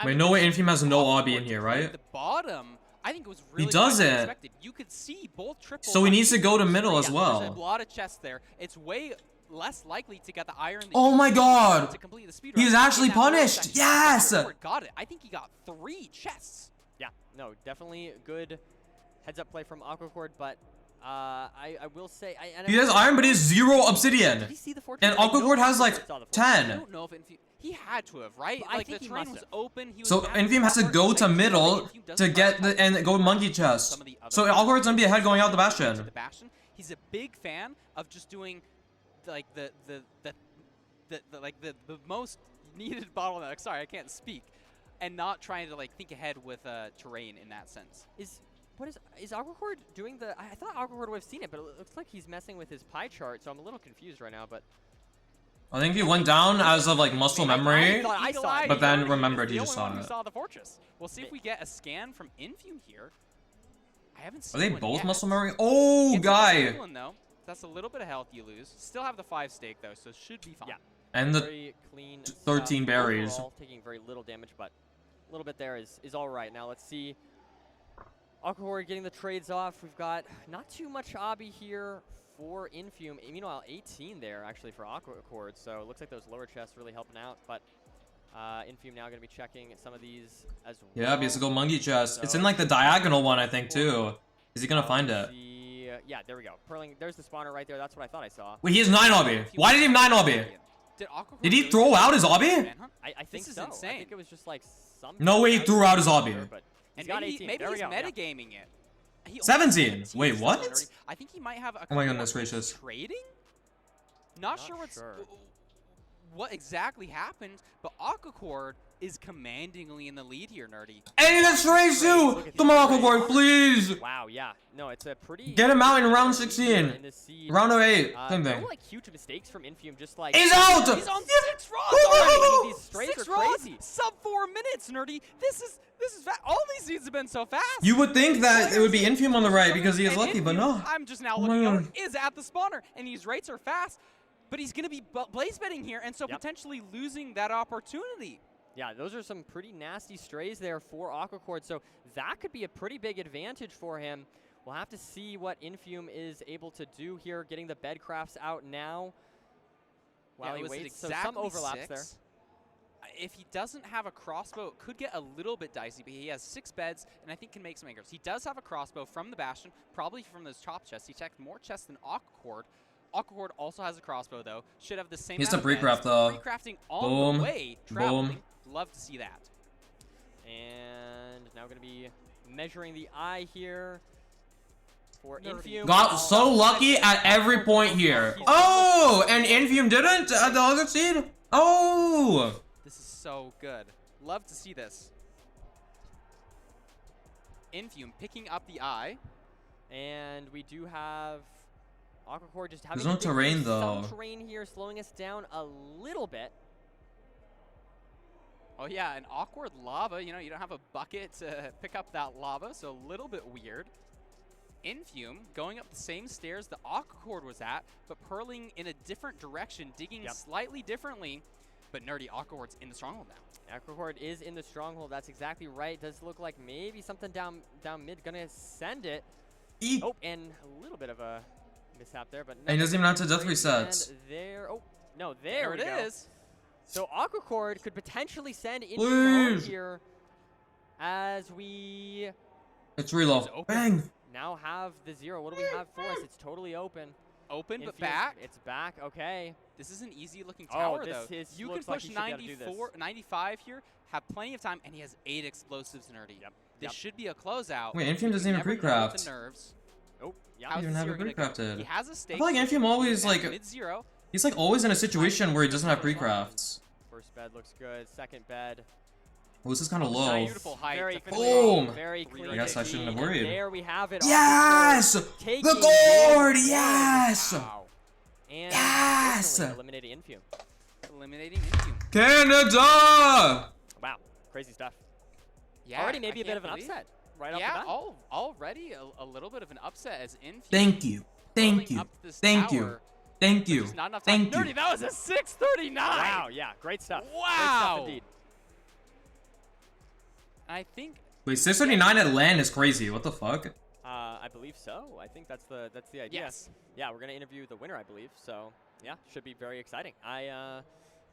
Wait, no way Infume has no Obby in here, right?
The bottom, I think it was really
doesn't.
unexpected. You could see both triples.
So he
on
needs to go to middle as
There's a
well.
lot of chests there. It's way less likely to get the iron. That
Oh
you
my
need
God.
To complete the speed
He's
run in
actually
that first
punished.
section.
Yes.
Aquacord got it. I think he got 3 chests.
Yeah, no, definitely good heads-up play from Aquacord, but I will say...
He has iron, but he has 0 obsidian.
Did he see the fortress?
And
I know
Aquacord has like
Aquacord saw the fortress.
10.
I don't know if he had to have, right?
But I
Like
think
the
he
terrain
must
was
have.
open. He was
So
at
Infume has to
cover,
go
like,
to middle
Infume doesn't
to get
have
the and go monkey chest.
some of the other
So
players.
Aquacord's gonna be ahead going out the
To
bastion.
the bastion. He's a big fan of just doing like the most needed bottleneck. Sorry, I can't speak, and not trying to like think ahead with terrain in that sense.
Is Aquacord doing the... I thought Aquacord would have seen it, but it looks like he's messing with his pie chart, so I'm a little confused right now, but...
I think he went down as of like muscle memory.
I thought I saw it.
But then
He
remembered
was
he
the
just
only
saw
one
it.
who saw the fortress. We'll see if we get a scan from Infume here. I haven't
Are
seen
they
one
both
yet.
muscle memory? Oh,
Gets
guy.
a one, though. That's a little bit of health you lose. Still have the 5 stake though, so should be fine.
Yeah.
And the
Very clean
13
stuff
berries.
overall, taking very little damage, but a little bit there is all right. Now let's see. Aquacord getting the trades off. We've got not too much obby here for Infume. Meanwhile, 18 there actually for Aquacord, so it looks like those lower chests really helping out, but Infume now going to be checking some of these as well.
Yeah, because go monkey chest. It's
So-
in like the diagonal one, I think, too. Is he gonna find it?
Yeah, there we go. Purling, there's the spawner right there. That's what I thought I saw.
Wait, he has 9 obby. Why did he have 9 obby? Did he throw out his obby?
I think
This is
so. I
insane.
think it was just like some...
No way he threw out his obby.
But
And
he's got
maybe,
18.
maybe
There we
he's
go. Yeah.
metagaming it. He only
17.
has 17
Wait,
still
what?
already. I think he might have a
Oh my
couple
goodness
more
gracious.
trading? Not sure what exactly happened, but Aquacord is commandingly in the lead here, Nerdy.
Hey, that's Race too! Come on, Aquacord, please!
Wow, yeah. No, it's a pretty...
Get him out in round 16.
in this seed.
Round 08, same
No,
thing.
like huge mistakes from Infume, just like...
He's out!
He's on 6 rods
Woo!
already!
These strays
6
are
rods,
crazy.
sub 4 minutes, Nerdy. This is all these seeds have been so fast.
You would think that it would be Infume on the right because he is
And
lucky, but
Infume,
no.
I'm just now
Oh my
looking
God.
over, is at the spawner, and these rates are fast, but he's going to be blaze betting here, and so
Yep.
potentially losing that opportunity.
Yeah, those are some pretty nasty strays there for Aquacord, so that could be a pretty big advantage for him. We'll have to see what Infume is able to do here, getting the bedcrafts out now while
Yeah,
he
was it
waits. So
exactly
some overlaps
6?
there.
If he doesn't have a crossbow, it could get a little bit dicey, but he has 6 beds, and I think can make some anchors. He does have a crossbow from the Bastion, probably from those top chests. He checked more chests than Aquacord. Aquacord also has a crossbow, though. Should have the same
He has
amount
to
of
pre-craft,
beds.
though.
Pre-crafting on
Boom.
the way,
Boom.
traveling. Love to see that.
And now going to be measuring the eye here for
Nerdy.
Infume.
Got so lucky at every point here. Oh, and Infume didn't at the other seed? Oh!
This is so good. Love to see this. Infume picking up the eye.
And we do have Aquacord just having
There's no
to dig through
terrain,
some
though.
terrain here, slowing us down a little bit.
Oh yeah, an awkward lava. You know, you don't have a bucket to pick up that lava, so a little bit weird. Infume going up the same stairs the Aquacord was at, but purling in a different direction, digging slightly differently. But Nerdy, Aquacord's in the stronghold now.
Aquacord is in the stronghold. That's exactly right. Does look like maybe something down mid. Gonna send it.
Eep.
Oh, and a little bit of a mishap there, but
And he doesn't even have to death
great
resets.
land there. Oh, no, there
it
we go.
is.
So Aquacord could potentially send into
Please.
here as we
It's reload.
open.
Bang!
now have the 0. What do we have for us? It's totally open.
Open, but
Infume-
back.
It's back. Okay.
This is an easy looking
Oh,
tower,
this
though.
is-
You can
looks like
push
he should be able to do this.
94, 95 here, have plenty of time, and he has 8 explosives, Nerdy.
Yep.
This
Yep.
should be a closeout.
Wait, Infume
You
doesn't even
never know with
pre-craft.
the nerves.
Oh, yeah.
How's
even
this
have
zero
it
gonna go?
pre-crafted.
He has a stake.
I feel like Infume always, like,
mid-0.
he's like always in a situation where he doesn't have pre-crafts.
First bed looks good. Second bed.
Oh, this is kind of low.
Beautiful height.
Very
to
clean.
finish off.
Boom.
Very
I
clean.
guess I shouldn't have
And
worried.
there we have it.
Yes!
Aquacord taking
The gourd,
game
yes!
one. Wow. And
Yes!
unfortunately eliminating Infume.
Eliminating Infume.
Canada!
Wow, crazy stuff.
Yeah,
Already maybe a
I
bit of an
can't
upset right off the
Yeah,
bat.
already a little bit of an upset as Infume.
Thank you. Thank
rolling
you.
up this
Thank you.
tower,
Thank
but
you.
just not enough time.
Thank
Nerdy,
you.
that was a 639.
Wow, yeah, great stuff.
Wow.
Great stuff indeed.
I think.
Wait, 639 at LAN is crazy. What the fuck?
I believe so. I think that's the idea.
Yes.
Yeah, we're gonna interview the winner, I believe. So yeah, should be very exciting. I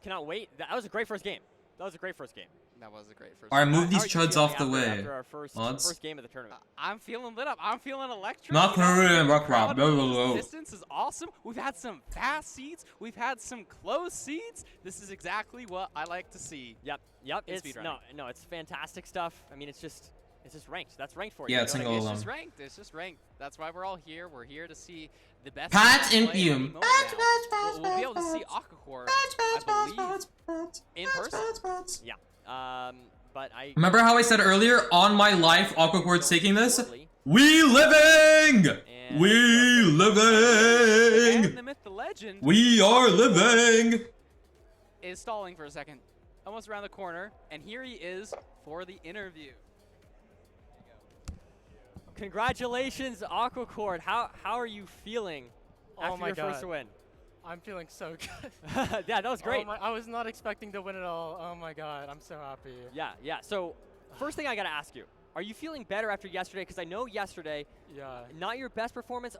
cannot wait. That was a great first game. That was a great first game.
That was a great first.
Alright,
game.
move these
How are you
chuds
feeling
off the
after,
way.
After our first game of the tournament.
I'm feeling lit up. I'm feeling electric.
Not
you know?
Korean rock
Crowd
rap. Blah, blah,
noise
blah.
Distance is awesome. We've had some fast seats. We've had some close seats. This is exactly what I like to see.
Yep.
In
It's
speedrunning.
no, it's fantastic stuff. I mean, it's just ranked. That's ranked for you.
Yeah,
you
it's
know what I
single
mean?
It's just
alone.
ranked. It's just ranked. That's why we're all here. We're here to see the best.
Pat
teams
and
play at any
Fume.
moment now. We'll be able to see Aquacore, I believe, in person.
Yeah. But I
Remember how I said earlier, on my life, Aquacore's taking this?
shortly,
We living!
and
We
And
living!
the myth, the legend,
We are living!
is stalling for a second. Almost around the corner, and here he is for the interview.
congratulations, Aquacord. How are you feeling after
my
your
God.
first win?
I'm feeling so good.
Yeah, that was great.
I was not expecting to win at all. Oh my God, I'm so happy.
Yeah. So, first thing I gotta ask you: are you feeling better after yesterday? Because I know yesterday,
Yeah.
not your best performance.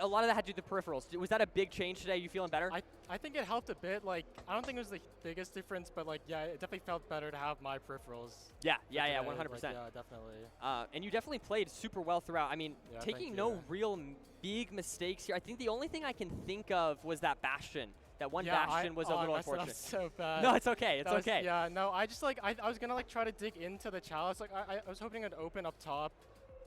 A lot of that had to do with the peripherals. Was that a big change today? You feeling better?
I think it helped a bit. Like, I don't think it was the biggest difference, but like, yeah, it definitely felt better to have my peripherals.
Yeah,
today.
100%.
Like, yeah, definitely.
And you definitely played super well throughout. I mean,
Yeah,
taking
thank
no
you.
real big mistakes here. I think the only thing I can think of was that Bastion. That one
Yeah,
Bastion was a
I
little
messed it up
unfortunate.
so bad.
No, it's okay. It's
That was-
okay.
Yeah, no, I just like, I was gonna like try to dig into the chalice. Like, I was hoping it'd open up top,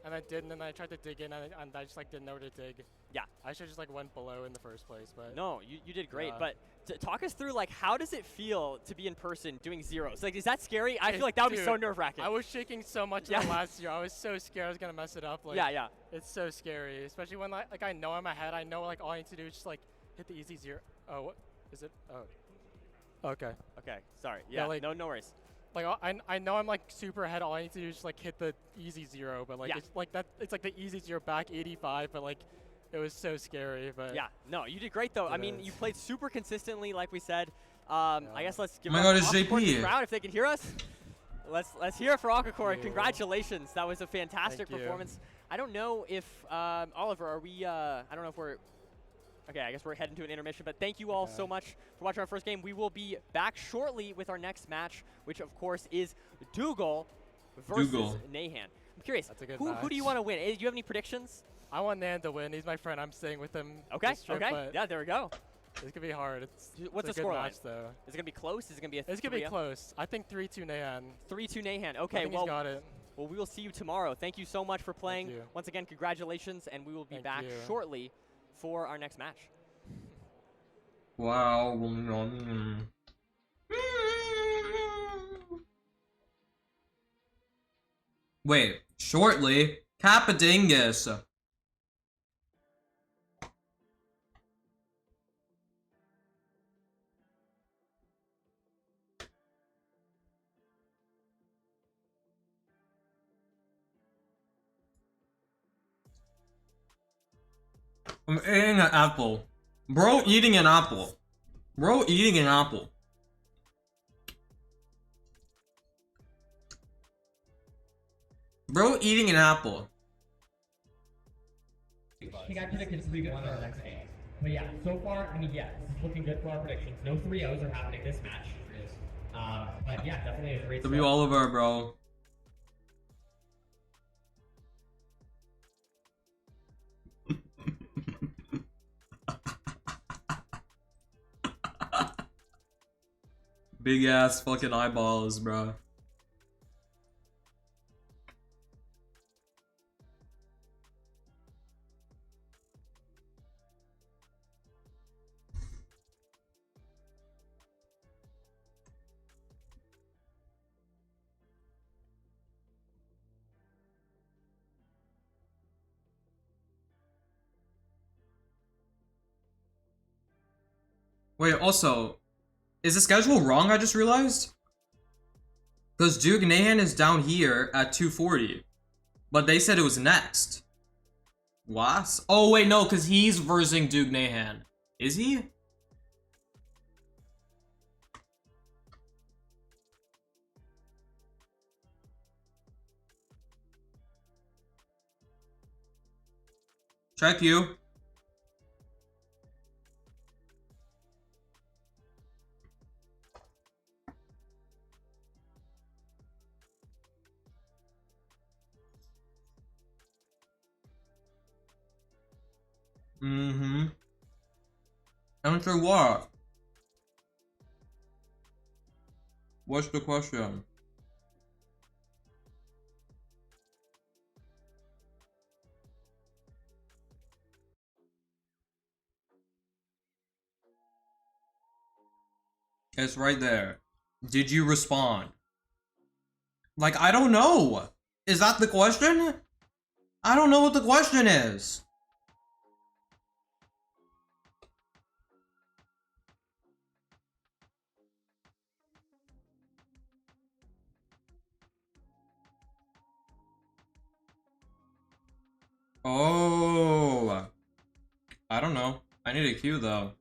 and I didn't, and then I tried to dig in, and I just like didn't know where to dig.
Yeah.
I should just like went below in the first place, but.
No, you did great.
Yeah.
But talk us through, like, how does it feel to be in person doing zeros? Like, is that scary? I
It-
feel like that would be so
dude,
nerve-wracking.
I was shaking so much
Yeah.
last year. I was so scared I was gonna mess it up. Like,
yeah.
It's so scary, especially when like I know I'm ahead. I know like all I need to do is just like hit the easy zero. Oh, what is it? Oh, okay.
Okay, sorry.
Yeah,
Yeah,
like-
no worries.
Like I know I'm like super ahead. All I need to do is just like hit the easy zero. But like
Yeah.
it's like that. It's like the easy zero back 85. But like it was so scary. But
Yeah, no, you did great, though. I
It
mean,
is.
you played super consistently, like we said. I guess let's give
Oh my
it
God,
up
it's
to Aquacore in the
JP.
crowd if they can hear us. Let's hear it for Aquacore.
Thank you.
Congratulations. That was a fantastic
Thank you.
performance. I don't know if, Oliver, are we, I don't know if we're, okay, I guess we're heading to an intermission, but thank you all
Okay.
so much for watching our first game. We will be back shortly with our next match, which of course is Dougal versus
Dougal.
Nahan. I'm curious,
That's a good
who do you
match.
want to win? Do you have any predictions?
I want Nan to win. He's my friend. I'm staying with him.
Okay,
this trip,
okay.
But
Yeah, there we go.
It's gonna be hard.
What's
it's
the
a good
scoreline?
match though.
Is it going to be close? Is it going to be a
It's gonna be
3-0?
close. I think 3-2 Nan.
3-2 Nahan.
I
Okay,
think
well,
he's got it.
well, we will see you tomorrow. Thank you so much for playing.
you.
Once again, congratulations, and we will be
Thank
back
you.
shortly for our next match.
Wow. Wait, shortly? Capadingus. I'm eating an apple. Bro eating an apple. Bro eating an apple. Bro eating an apple.
I think I predicted 3-1 in the next game. But yeah, so far, I mean, yeah, this is looking good for our predictions. No 3-0s are happening this match. But yeah, definitely a great
W
start.
Oliver, bro. Big ass fucking eyeballs, bro. Wait, also, is the schedule wrong, I just realized? Because Duke Nahan is down here at 240. But they said it was next. What? Oh, wait, no, because he's versing Duke Nahan. Is he? Check you. Mm-hmm. Answer what? What's the question? It's right there. Did you respond? Like, I don't know. Is that the question? I don't know what the question is. Oh. I don't know. I need a cue though.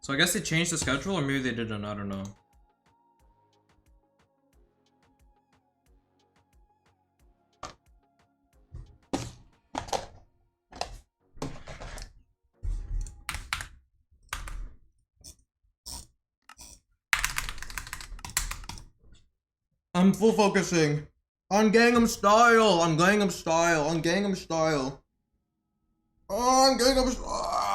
So I guess they changed the schedule, or maybe they didn't, I don't know. I'm full focusing on Gangnam Style, on Gangnam Style, on Gangnam Style. On Gangnam Style.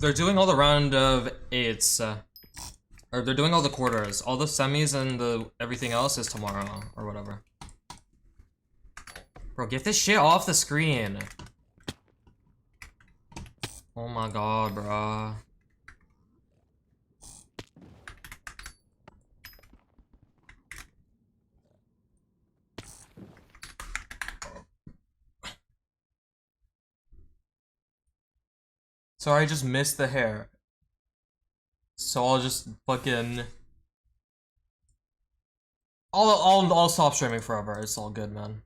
They're doing all the round of eights, or they're doing all the quarters. All the semis and the everything else is tomorrow, or whatever. Bro, get this shit off the screen. Oh my god, bro. Sorry, I just missed the hair. So I'll just fucking... I'll stop streaming forever. It's all good, man.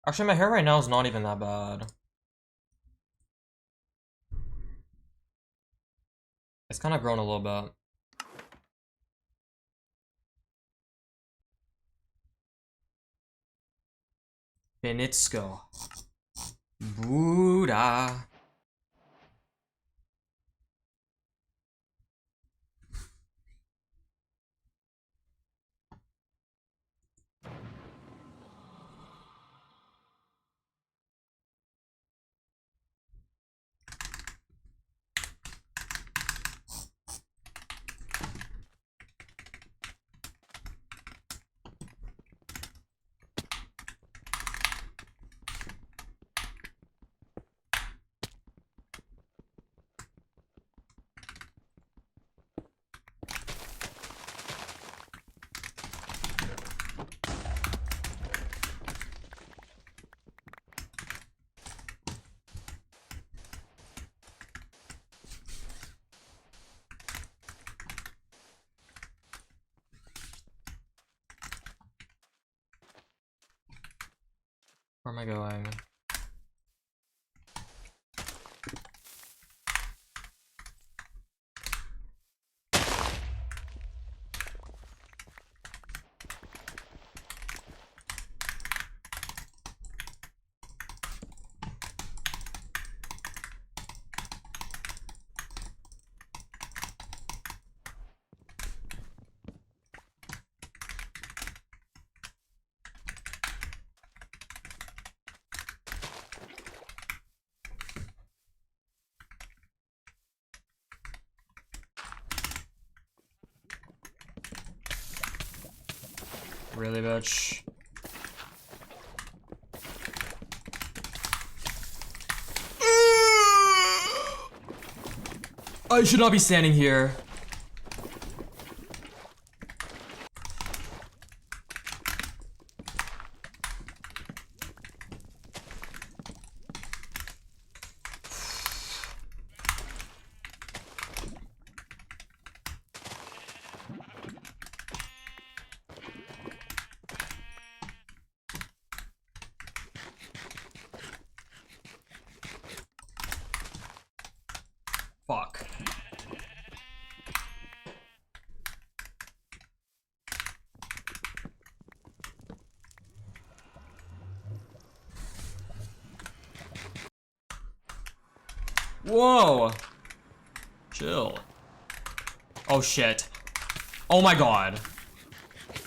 Actually, my hair right now is not even that bad. It's kind of grown a little bit. Benitsko. Buddha. Where am I going? Really, bitch? I should not be standing here. Fuck. Whoa. Chill. Oh shit. Oh my god.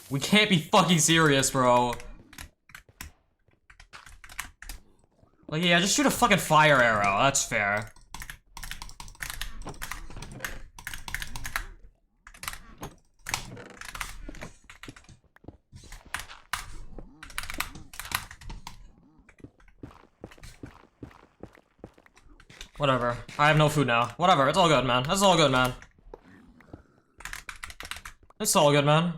We can't be fucking serious, bro. Like, yeah, just shoot a fucking fire arrow. That's fair. Whatever. I have no food now. Whatever. It's all good, man. It's all good, man. It's all good, man.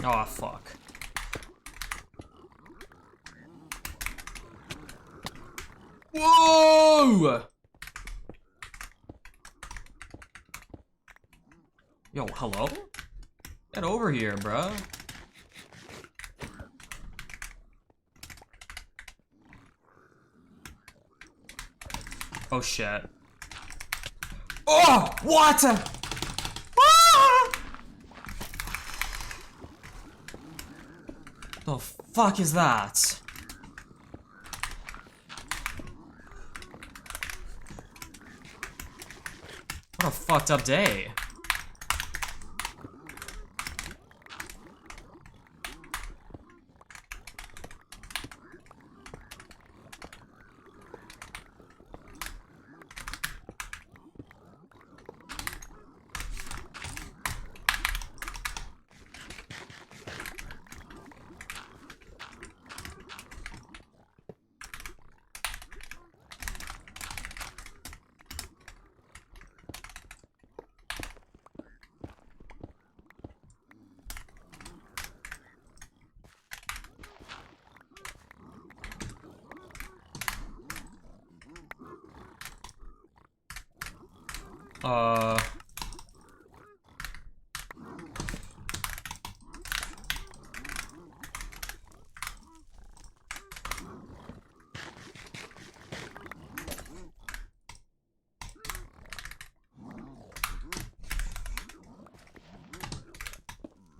Oh, fuck. Whoa! Yo, hello? Get over here, bro. Oh shit. Oh! What? Ah! The fuck is that? What a fucked up day.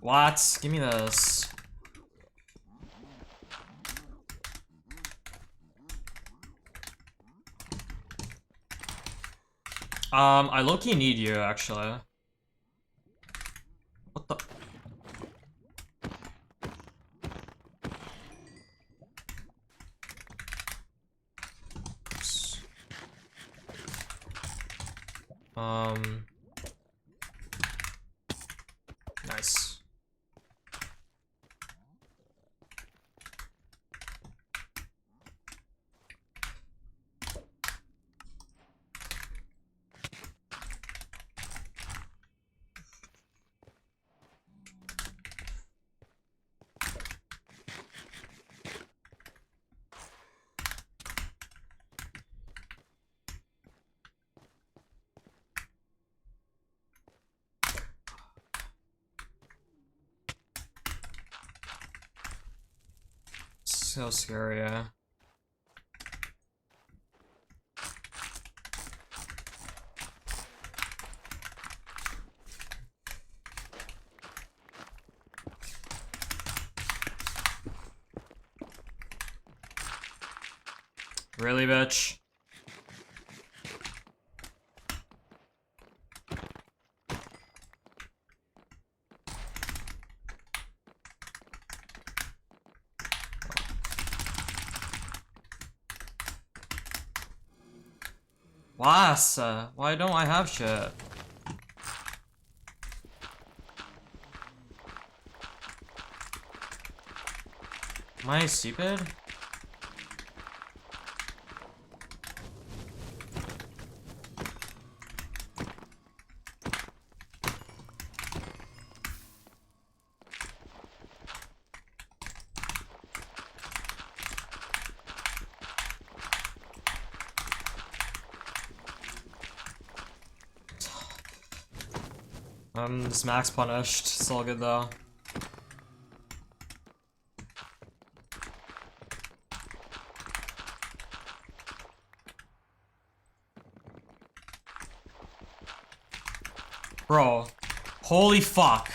What? Give me this. I low-key need you, actually. What the? Oops. Nice. So scary, yeah. Really, bitch? Was, why don't I have shit? Am I stupid? This max punished. It's all good though. Bro. Holy fuck.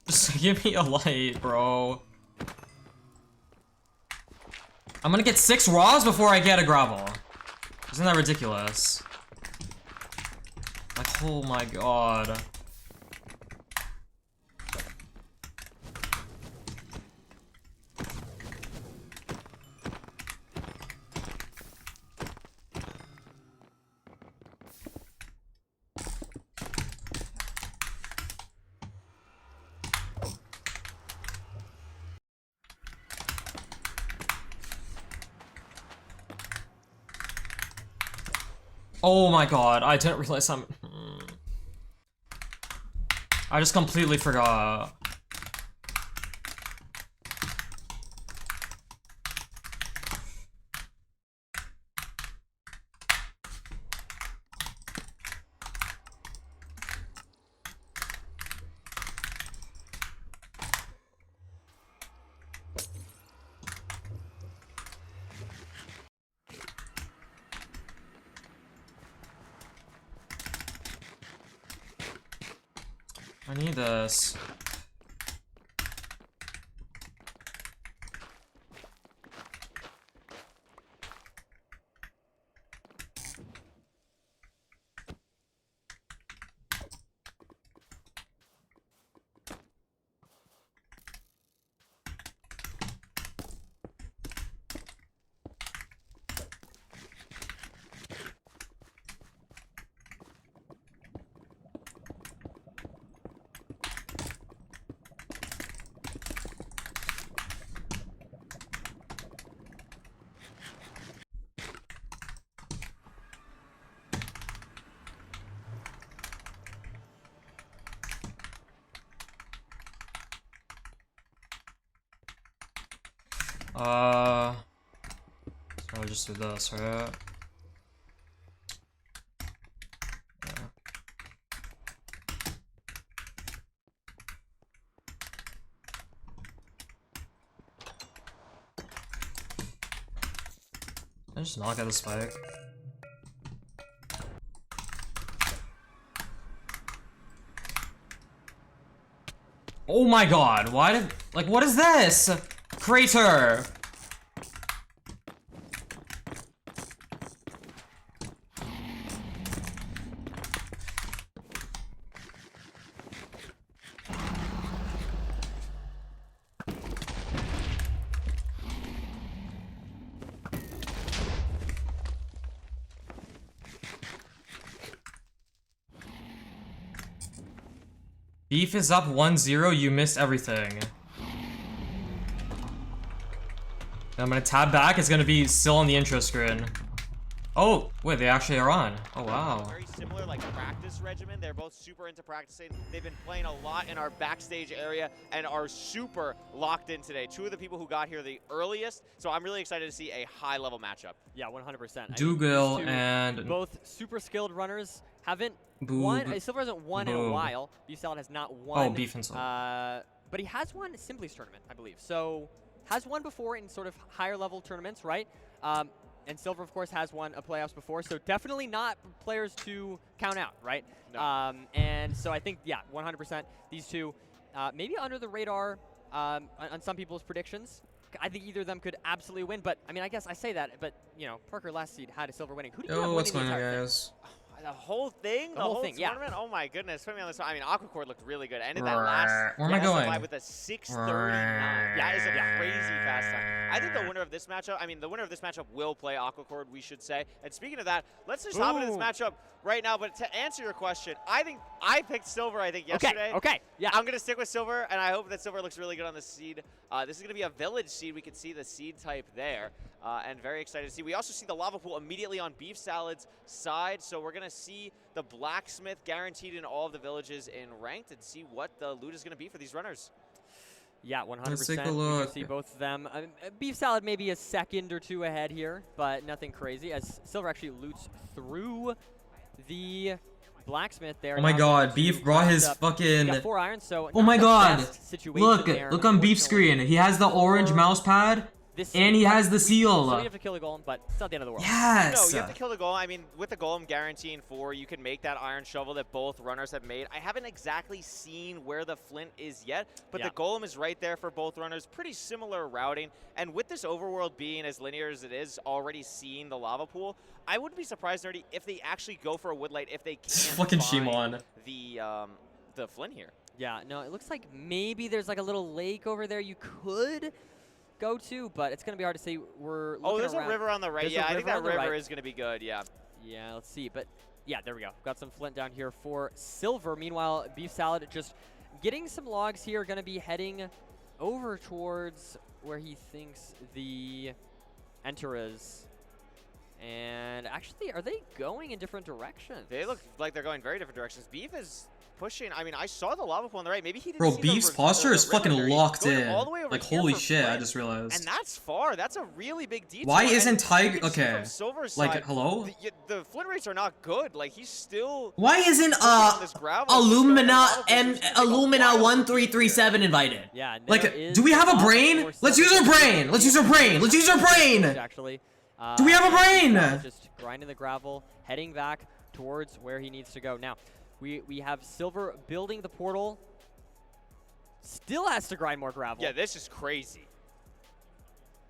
Just give me a light, bro. I'm gonna get 6 raws before I get a gravel. Isn't that ridiculous? Like, oh my god. Oh my god, I didn't realize I just completely forgot. I need this. So I'll just do this, right? Yeah. I just not get the spike. Oh my god, why did, like, what is this? Crater! Beef is up 1-0, you missed everything. I'm gonna tab back, it's gonna be still on the intro screen. Oh, wait, they actually are on. Oh, wow.
Very similar, like, practice regimen. They're both super into practicing. They've been playing a lot in our backstage area and are super locked in today. 2 of the people who got here the earliest, so I'm really excited to see a high-level matchup.
Yeah, 100%.
Dougal and
both super skilled runners haven't
Boob.
won. Silver hasn't won in a
Boob.
while. Beef Salad has not won.
Oh, Beef and Salad.
But he has won Simply's tournament, I believe. So has won before in sort of higher level tournaments, right? And Silver, of course, has won a playoffs before, so definitely not players to count out, right?
No.
And so I think, yeah, 100%, these two, maybe under the radar on some people's predictions. I think either of them could absolutely win, but I mean, I guess I say that, but you know, Parker last seed had a Silver winning. Who do you have
Oh, what's
winning
going
the
on,
entire thing?
guys?
The whole thing?
The whole thing, yeah.
tournament? Oh my goodness. Put me on this. I mean, Aquacord looked really good. Ended that last
Where am I going?
survive with a 6:39. That is a crazy fast time. I think the winner of this matchup will play Aquacord, we should say. And speaking of that, let's just hop into this matchup right now. But to answer your question, I think I picked Silver, yesterday.
Okay, yeah.
I'm going to stick with Silver, and I hope that Silver looks really good on the seed. This is going to be a village seed. We can see the seed type there. And very excited to see. We also see the lava pool immediately on Beef Salad's side. So we're going to see the blacksmith guaranteed in all of the villages in ranked and see what the loot is going to be for these runners.
Yeah, 100%.
Let's take a
We
look.
can see both of them. Beef Salad maybe a second or two ahead here, but nothing crazy as Silver actually loots through the blacksmith there.
Oh my
Now
god,
to
Beef brought
craft
his
up.
fucking...
Got 4 iron, so
Oh my
not the
god.
best situation
Look,
there,
look on Beef's
unfortunately.
screen. He has the orange mouse pad.
This
And he has the
So you
seal.
have to kill the golem, but it's not the end of the world.
No,
Yes.
you have to kill the golem. I mean, with the golem guaranteeing 4, you can make that iron shovel that both runners have made. I haven't exactly seen where the flint is yet, but
Yeah.
the golem is right there for both runners. Pretty similar routing. And with this overworld being as linear as it is, already seeing the lava pool, I wouldn't be surprised, Nerdy, if they actually go for a woodlight if they can't
Fucking
find
Shimon.
the flint here.
Yeah, no, it looks like maybe there's like a little lake over there you could go to, but it's going to be hard to see. We're looking
There's
around.
a river on the right.
There's a
Yeah, I think
river
that
on the
river
right.
is going to be good, yeah.
Yeah, let's see. But yeah, there we go. Got some flint down here for Silver. Meanwhile, Beef Salad just getting some logs here. Going to be heading over towards where he thinks the enter is. And actually, are they going in different directions?
They look like they're going very different directions. Beef is pushing. I mean, I saw the lava pool on the right. Maybe he didn't
Bro,
see
Beef's
the
posture is
river
fucking
there. He's
locked
going
in.
all the way over
Like,
here
holy
for
shit, I
flint.
just realized.
And that's far. That's a really big detail.
Why
And
isn't
you
Tiger...
can see
Okay.
from Silver's
Like,
side,
hello?
the flint rates are not good. Like, he's still...
Why isn't,
on this gravel, just going
Illumina
around lava
and
pools. It's gonna take a
Illumina
while to
1337 invited?
Yeah. and
Like,
there is
do we have a
lava
brain?
for
Let's
Silver.
use our brain. Let's use our brain. Let's use our brain.
Actually.
Do we have a
Beef
brain?
Salad just grinding the gravel, heading back towards where he needs to go. Now, we have Silver building the portal. Still has to grind more gravel.
Yeah, this is crazy.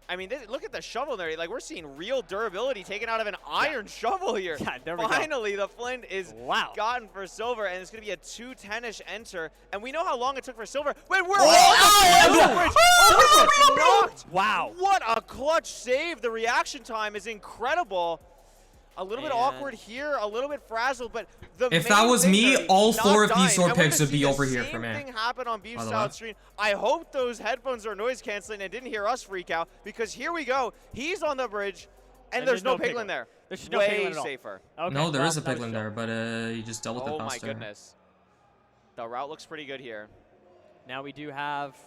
I mean, look at the shovel there. Like, we're seeing real durability taken out of an iron shovel here.
Yeah, there we go.
Finally, the flint is
Wow.
gotten for Silver, and it's going to be a 210-ish enter. And we know how long it took for Silver. Wait, we're knocked.
Wow.
What a clutch save. The reaction time is incredible. A little bit
And-
awkward here, a little bit frazzled, but the
If
main
that was
thing,
me,
Nerdy,
all
not
4 of these
dying.
sword
And we're
picks
gonna
would be
see the
over here for
same
me.
thing happen on Beef
By the
Salad
way.
Stream. I hope those headphones are noise canceling and didn't hear us freak out, because here we go. He's on the bridge, and there's no piglin there.
There's no
Way
piglin at all.
safer.
Okay,
No, there
well,
is a
that was
piglin
chill.
there, but you just dealt with
Oh
it
my
faster.
goodness. The route looks pretty good here.
Now we do have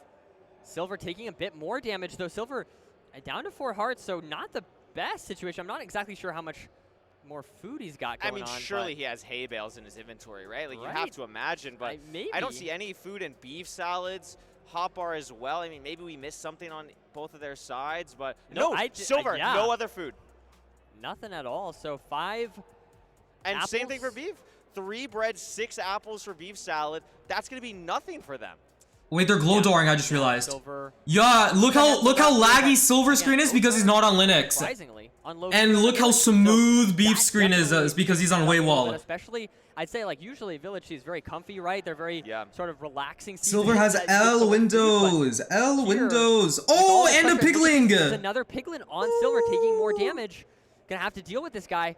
Silver taking a bit more damage, though. Silver down to 4 hearts, so not the best situation. I'm not exactly sure how much more food he's got
I
going
mean,
on.
surely
but
he has hay bales in his inventory, right? Like, you have
Right.
to imagine, but
maybe.
I don't see any food in Beef Salads. Hot bar as well. I mean, maybe we missed something on both of their sides, but
No,
no, Silver,
yeah.
no other food.
Nothing at all. So 5
And same thing for
apples?
Beef. 3 bread, 6 apples for Beef Salad. That's going to be nothing for them.
Wait, they're glow dooring, I just realized.
Silver.
Yeah, look how laggy
Yeah,
Silver screen is because he's not on Linux.
Surprisingly, on low
And
speed,
look how
so
smooth Beef
that
screen is
definitely
because he's on
adds up a little
Waywall.
bit, Especially, I'd say like usually Village is very comfy, right? They're very sort of relaxing.
Silver has
seasons that you get
L
so much food, but
windows. L
here,
windows.
with all
Oh,
the
and a
pressure,
pigling.
there's another piglin on Silver taking more damage. Gonna have to deal with this guy.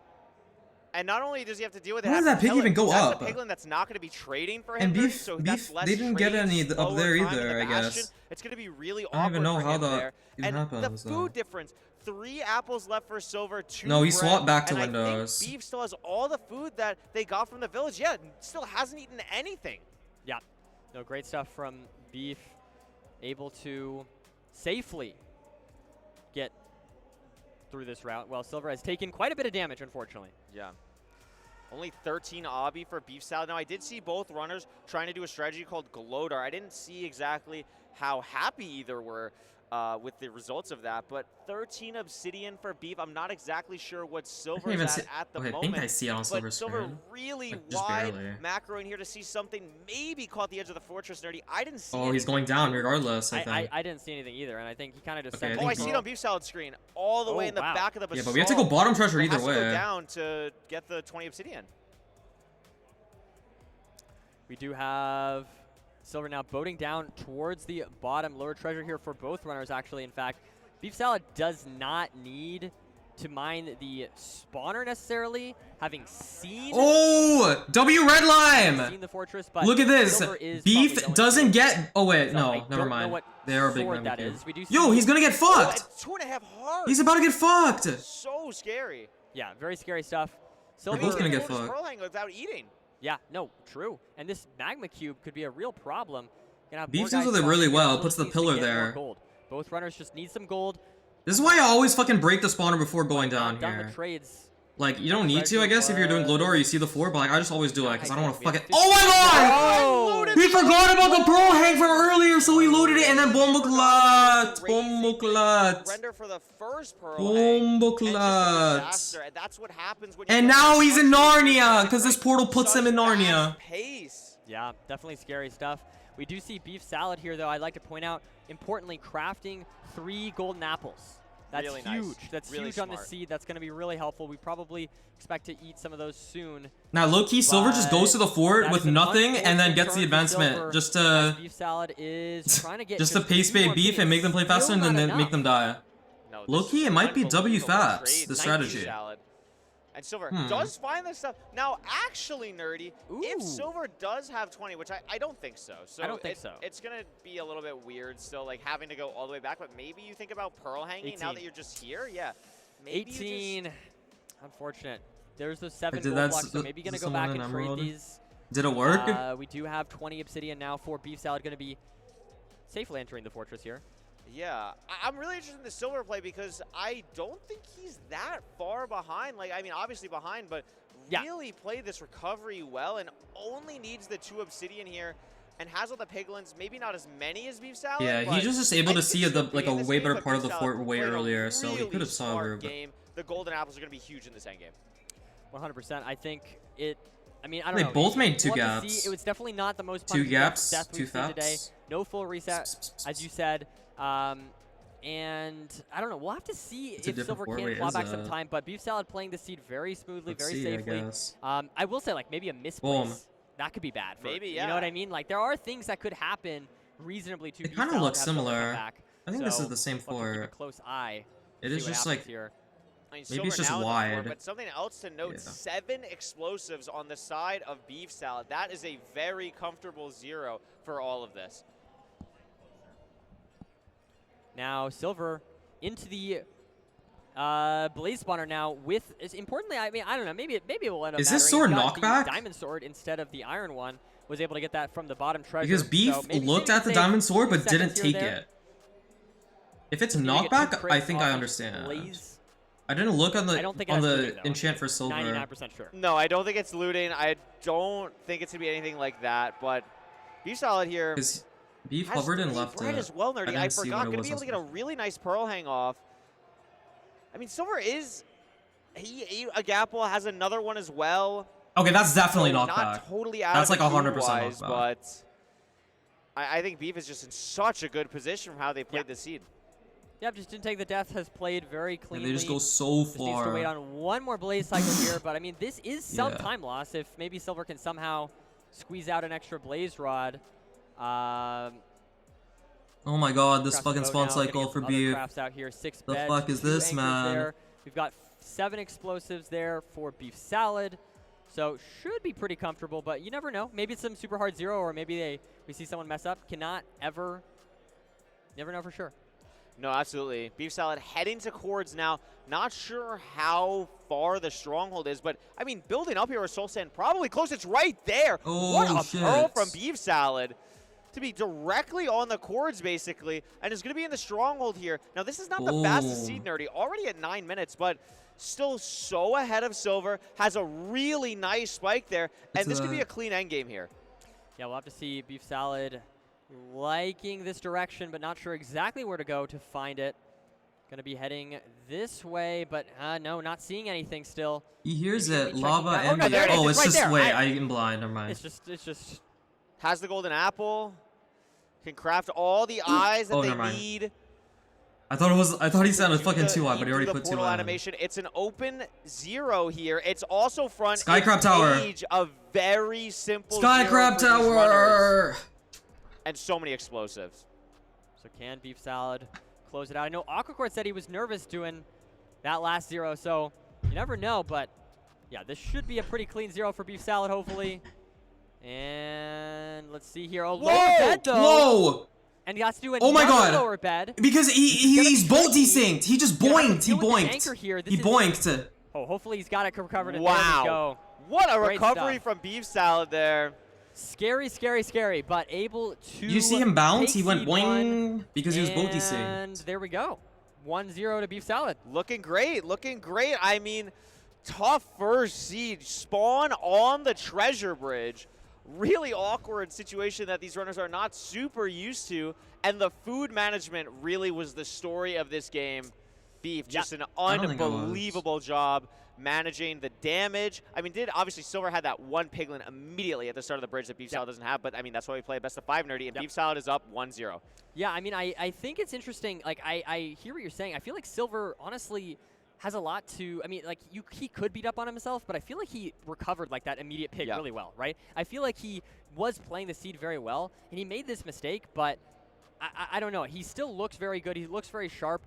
And not only does he have to deal with it,
How
have
did
to
that pig
kill it,
even go
that's
up?
a piglin that's not going to be trading for him.
And
Nerdy,
Beef-
so
Beef-
that's less
they didn't get
trading,
any up
slower
there
time in
either,
the
I guess.
bastion. It's going to be really
I don't even
awkward
know
for
how
him
that
there.
even
And
happens,
the
though.
food difference, 3 apples left for Silver, 2
No, he
bread,
swapped back to
and
windows.
I think Beef still has all the food that they got from the village. Yeah, still hasn't eaten anything.
Yeah, no, great stuff from Beef. Able to safely get through this route. Well, Silver has taken quite a bit of damage, unfortunately.
Yeah. Only 13 obby for Beef Salad. Now, I did see both runners trying to do a strategy called Glodar. I didn't see exactly how happy either were with the results of that, but 13 Obsidian for Beef. I'm not exactly sure what Silver
even
is
see-
at the
okay, I
moment.
think I see it on
but
Silver
Silver
screen.
really
Like, just
wide
barely.
macro in here to see something. Maybe caught the edge of the fortress, Nerdy. I didn't see
Oh, he's
anything.
going down regardless, I think.
I didn't see anything either, and I think he kind of just
Okay,
sent
I
Oh, I
think
see
he-
it on Beef Salad screen. All the way
Oh,
in the
wow.
back of the
Yeah,
basalt.
but we have to go bottom treasure
It
either
has to go
way.
down to get the 20 Obsidian.
We do have Silver now boating down towards the bottom. Lower treasure here for both runners, actually. In fact, Beef Salad does not need to mine the spawner necessarily, having seen
W red lime.
seen the fortress, but
Look at this.
Silver is
Beef
probably going
doesn't
to.
get. Oh wait,
So I
no, never
don't know
mind.
what
They are a big
sword
meme
that
cube.
is. We do
Yo,
see-
he's gonna get
Oh,
fucked.
at 2.5 hearts.
He's about to get fucked.
So scary.
Yeah, very scary stuff.
They're
Silver.
both gonna get
Hold his
fucked.
Pearl Hanger without eating.
Yeah, no, true. And this magma cube could be a real problem. Gonna have
Beef
more
deals
guys
with it really
spawning.
well. It
Still
puts the
needs to
pillar
get more
there.
gold. Both runners just need some gold.
This is why I always fucking break the spawner before going
Not
down
done
here.
with trades.
Like, you don't need to, I guess, if you're doing Glowdor or you see the 4, but like, I just always do it, because I don't want to
We have
fucking—
50
Oh my god!
Oh!
He forgot about the Pearl Hang from earlier, so he loaded it, and then Bomboklat! Bomboklat!
Render for the first Pearl Hang, and just a
Bomboklat!
disaster. And that's what happens when you
And
get
now
such
he's in
a-
Narnia, because this portal puts him in
such
Narnia.
fast pace.
Yeah, definitely scary stuff. We do see Beef Salad here, though. I'd like to point out, importantly, crafting 3 golden apples. That's
Really nice.
huge. That's
Really
huge on the
smart.
seed. That's going to be really helpful. We probably expect to eat some of those soon.
Now, low-key, Silver just goes to the fort
That
with
is an
nothing, and then
unfortunate
gets the
turn for
advancement,
Silver,
just
as
to—
Beef Salad is trying to get
just to pace
2
bait
more
Beef and make them play
minutes.
faster, and
Still
then
not
make them
enough.
die.
No, this
Low-key,
is
it might be W
unbelievable
fast,
trade
the
by
strategy.
Salad. And Silver
Hmm.
does find this stuff. Now, actually, Nerdy, if
Ooh.
Silver does have 20, which I don't think so. So
I don't think so.
It's going to be a little bit weird still, like having to go all the way back. But maybe you think about Pearl Hanging now
18.
that you're just here. Yeah. Maybe you
18. Unfortunate. There's those 7
Did
gold
that
blocks, so
s-
maybe going to
is
go back
someone
and
an
trade
emerald?
these.
Did it work?
We do have 20 obsidian now for Beef Salad, going to be safely entering the fortress here.
Yeah, I'm really interested in the Silver play because I don't think he's that far behind. Like, I mean, obviously behind, but
Yeah.
really played this recovery well and only needs the 2 obsidian here and has all the piglins. Maybe not as many as Beef Salad.
Yeah,
but
he just able
I
to
think
see
it
the
should
like
be
a
in this
way
game,
better
but
part of
Beef
the
Salad
fort way
played a
earlier, so he
really
could have saw
smart
her. But
game. The golden apples are going to be huge in this end game.
100%. I think it. I mean, I don't
They
know.
both made 2
We'll have to
gaps.
see. It was definitely not the most
2
punishing
gaps,
death
2
we've seen today.
faps.
No full reset, as you said. And I don't know. We'll have to see
It's a
if
different
Silver
fort.
can
Wait,
claw
is
back some
it?
time. But Beef Salad playing the seed very smoothly,
Let's
very
see, I
safely.
guess.
I will say, like, maybe a misplace. That could be bad. For,
Maybe,
You know
yeah.
what I mean? Like, there are things that could happen reasonably to
It
Beef
kinda
Salad
looks
to have Silver come
similar.
back.
I think this
So
is the same
we'll have to keep a
fort.
close eye.
It
see
is
what
just
happens
like
here.
I mean,
Maybe it's
Silver
just
now in the fort,
wide.
but something else to note,
Yeah.
7 explosives on the side of Beef Salad. That is a very comfortable 0 for all of this.
Now Silver into the Blaze Spawner now with, importantly, I mean, I don't know, maybe it will end up
Is this
mattering.
sword
He got
knockback?
the diamond sword instead of the iron one. Was able to get that from the bottom treasure.
because Beef
so maybe
looked
we
at
can
the
say
diamond sword but
2
didn't
seconds here
take
or there.
it. If it's
Maybe get 2
knockback,
crits
I think
off
I
each
understand.
Blaze.
I didn't look on
I
the
don't think it
on
has
the
looting, though.
enchant for Silver
99% sure.
No, I don't think it's looting. I don't think it's going to be anything like that. But Beef Salad here
because Beef
has
hovered and
3
left
right
it.
as well, Nerdy.
didn't
I
see
forgot.
what it
Going to
was
be able to get a really nice Pearl Hang off. I mean, Silver is... He ate a Gapple, has another one as well.
Okay, that's definitely
So
knockback.
Not totally out
That's
of
like
the
100%
wise,
knockback.
but I think Beef is just in such a good position from how they played
Yeah.
the seed.
Yep, just didn't take the death. Has played very
Yeah,
cleanly.
they just go so
Just needs to
far.
wait on one more Blaze cycle here, but I mean, this is some
Yeah.
time loss. If maybe Silver can somehow squeeze out an extra Blaze Rod.
Oh my god, this
Crafts
fucking
bow
spawn
now, gonna
cycle
get
for
some other
Beef.
crafts out here. 6
The
beds,
fuck is
2
this,
anchors
man?
There. We've got 7 explosives there for Beef Salad. So should be pretty comfortable, but you never know. Maybe it's some super hard 0, or maybe we see someone mess up. Cannot ever, never know for sure.
No, absolutely. Beef Salad heading to Cords now. Not sure how far the stronghold is, but I mean, building up here with Soul Sand probably close. It's right there.
Oh,
what a
shit.
pearl from Beef Salad to be directly on the Cords, basically, and is going to be in the stronghold here. Now, this is not the fastest
Oh.
seed, Nerdy. Already at 9 minutes, but still so ahead of Silver. Has a really nice spike there, and
It's
this could be
a-
a clean endgame here.
Yeah, we'll have to see Beef Salad liking this direction, but not sure exactly where to go to find it. Going to be heading this way, but no, not seeing anything still.
He hears
Maybe
it.
checking
Lava
down-
and
no, there it is.
oh,
It's
it's
right
just
there.
wait. I'm blind. Never mind.
It's just.
Has the golden apple. Can craft all the eyes that
Oh,
they
never mind.
need.
I thought he sounded fucking too high,
He
but he
threw
already
the
put 2
portal
on.
animation. It's an open 0 here. It's also front
Skycrab Tower.
Age, a very simple
Skycrab
0 for these runners.
Tower.
And so many explosives.
So can Beef Salad close it out? I know Aquacord said he was nervous doing that last 0, so you never know, but yeah, this should be a pretty clean 0 for Beef Salad, hopefully. And let's see here. Oh, lower bed though.
Whoa!
And he has to do
Oh my
another
god!
lower bed.
Because he's bolt desynced. He just boinked. He boinked. He boinked.
Oh, hopefully he's got it recovered. And
Wow.
There we go.
What a
Great
recovery
stuff.
from Beef Salad there.
Scary, scary, scary, but able to.
Did you see him bounce?
take
He went
seed
boing
one,
because he was bolt
And
desynced.
there we go. 1-0 to Beef Salad.
Looking great, looking great. I mean, tough first seed. Spawn on the treasure bridge. Really awkward situation that these runners are not super used to. And the food management really was the story of this game. Beef, just an
I don't think I was.
unbelievable job managing the damage. I mean, obviously Silver had that one piglin immediately at the start of the bridge that Beef Salad doesn't have, but I mean, that's why we play best of 5 nerdy, and Beef Salad is up 1-0.
Yeah, I mean, I think it's interesting. Like, I hear what you're saying. I feel like Silver, honestly, has a lot to, I mean, like, he could beat up on himself, but I feel like he recovered, like, that immediate pick really well, right? I feel like he was playing the seed very well, and he made this mistake, but I don't know. He still looks very good. He looks very sharp.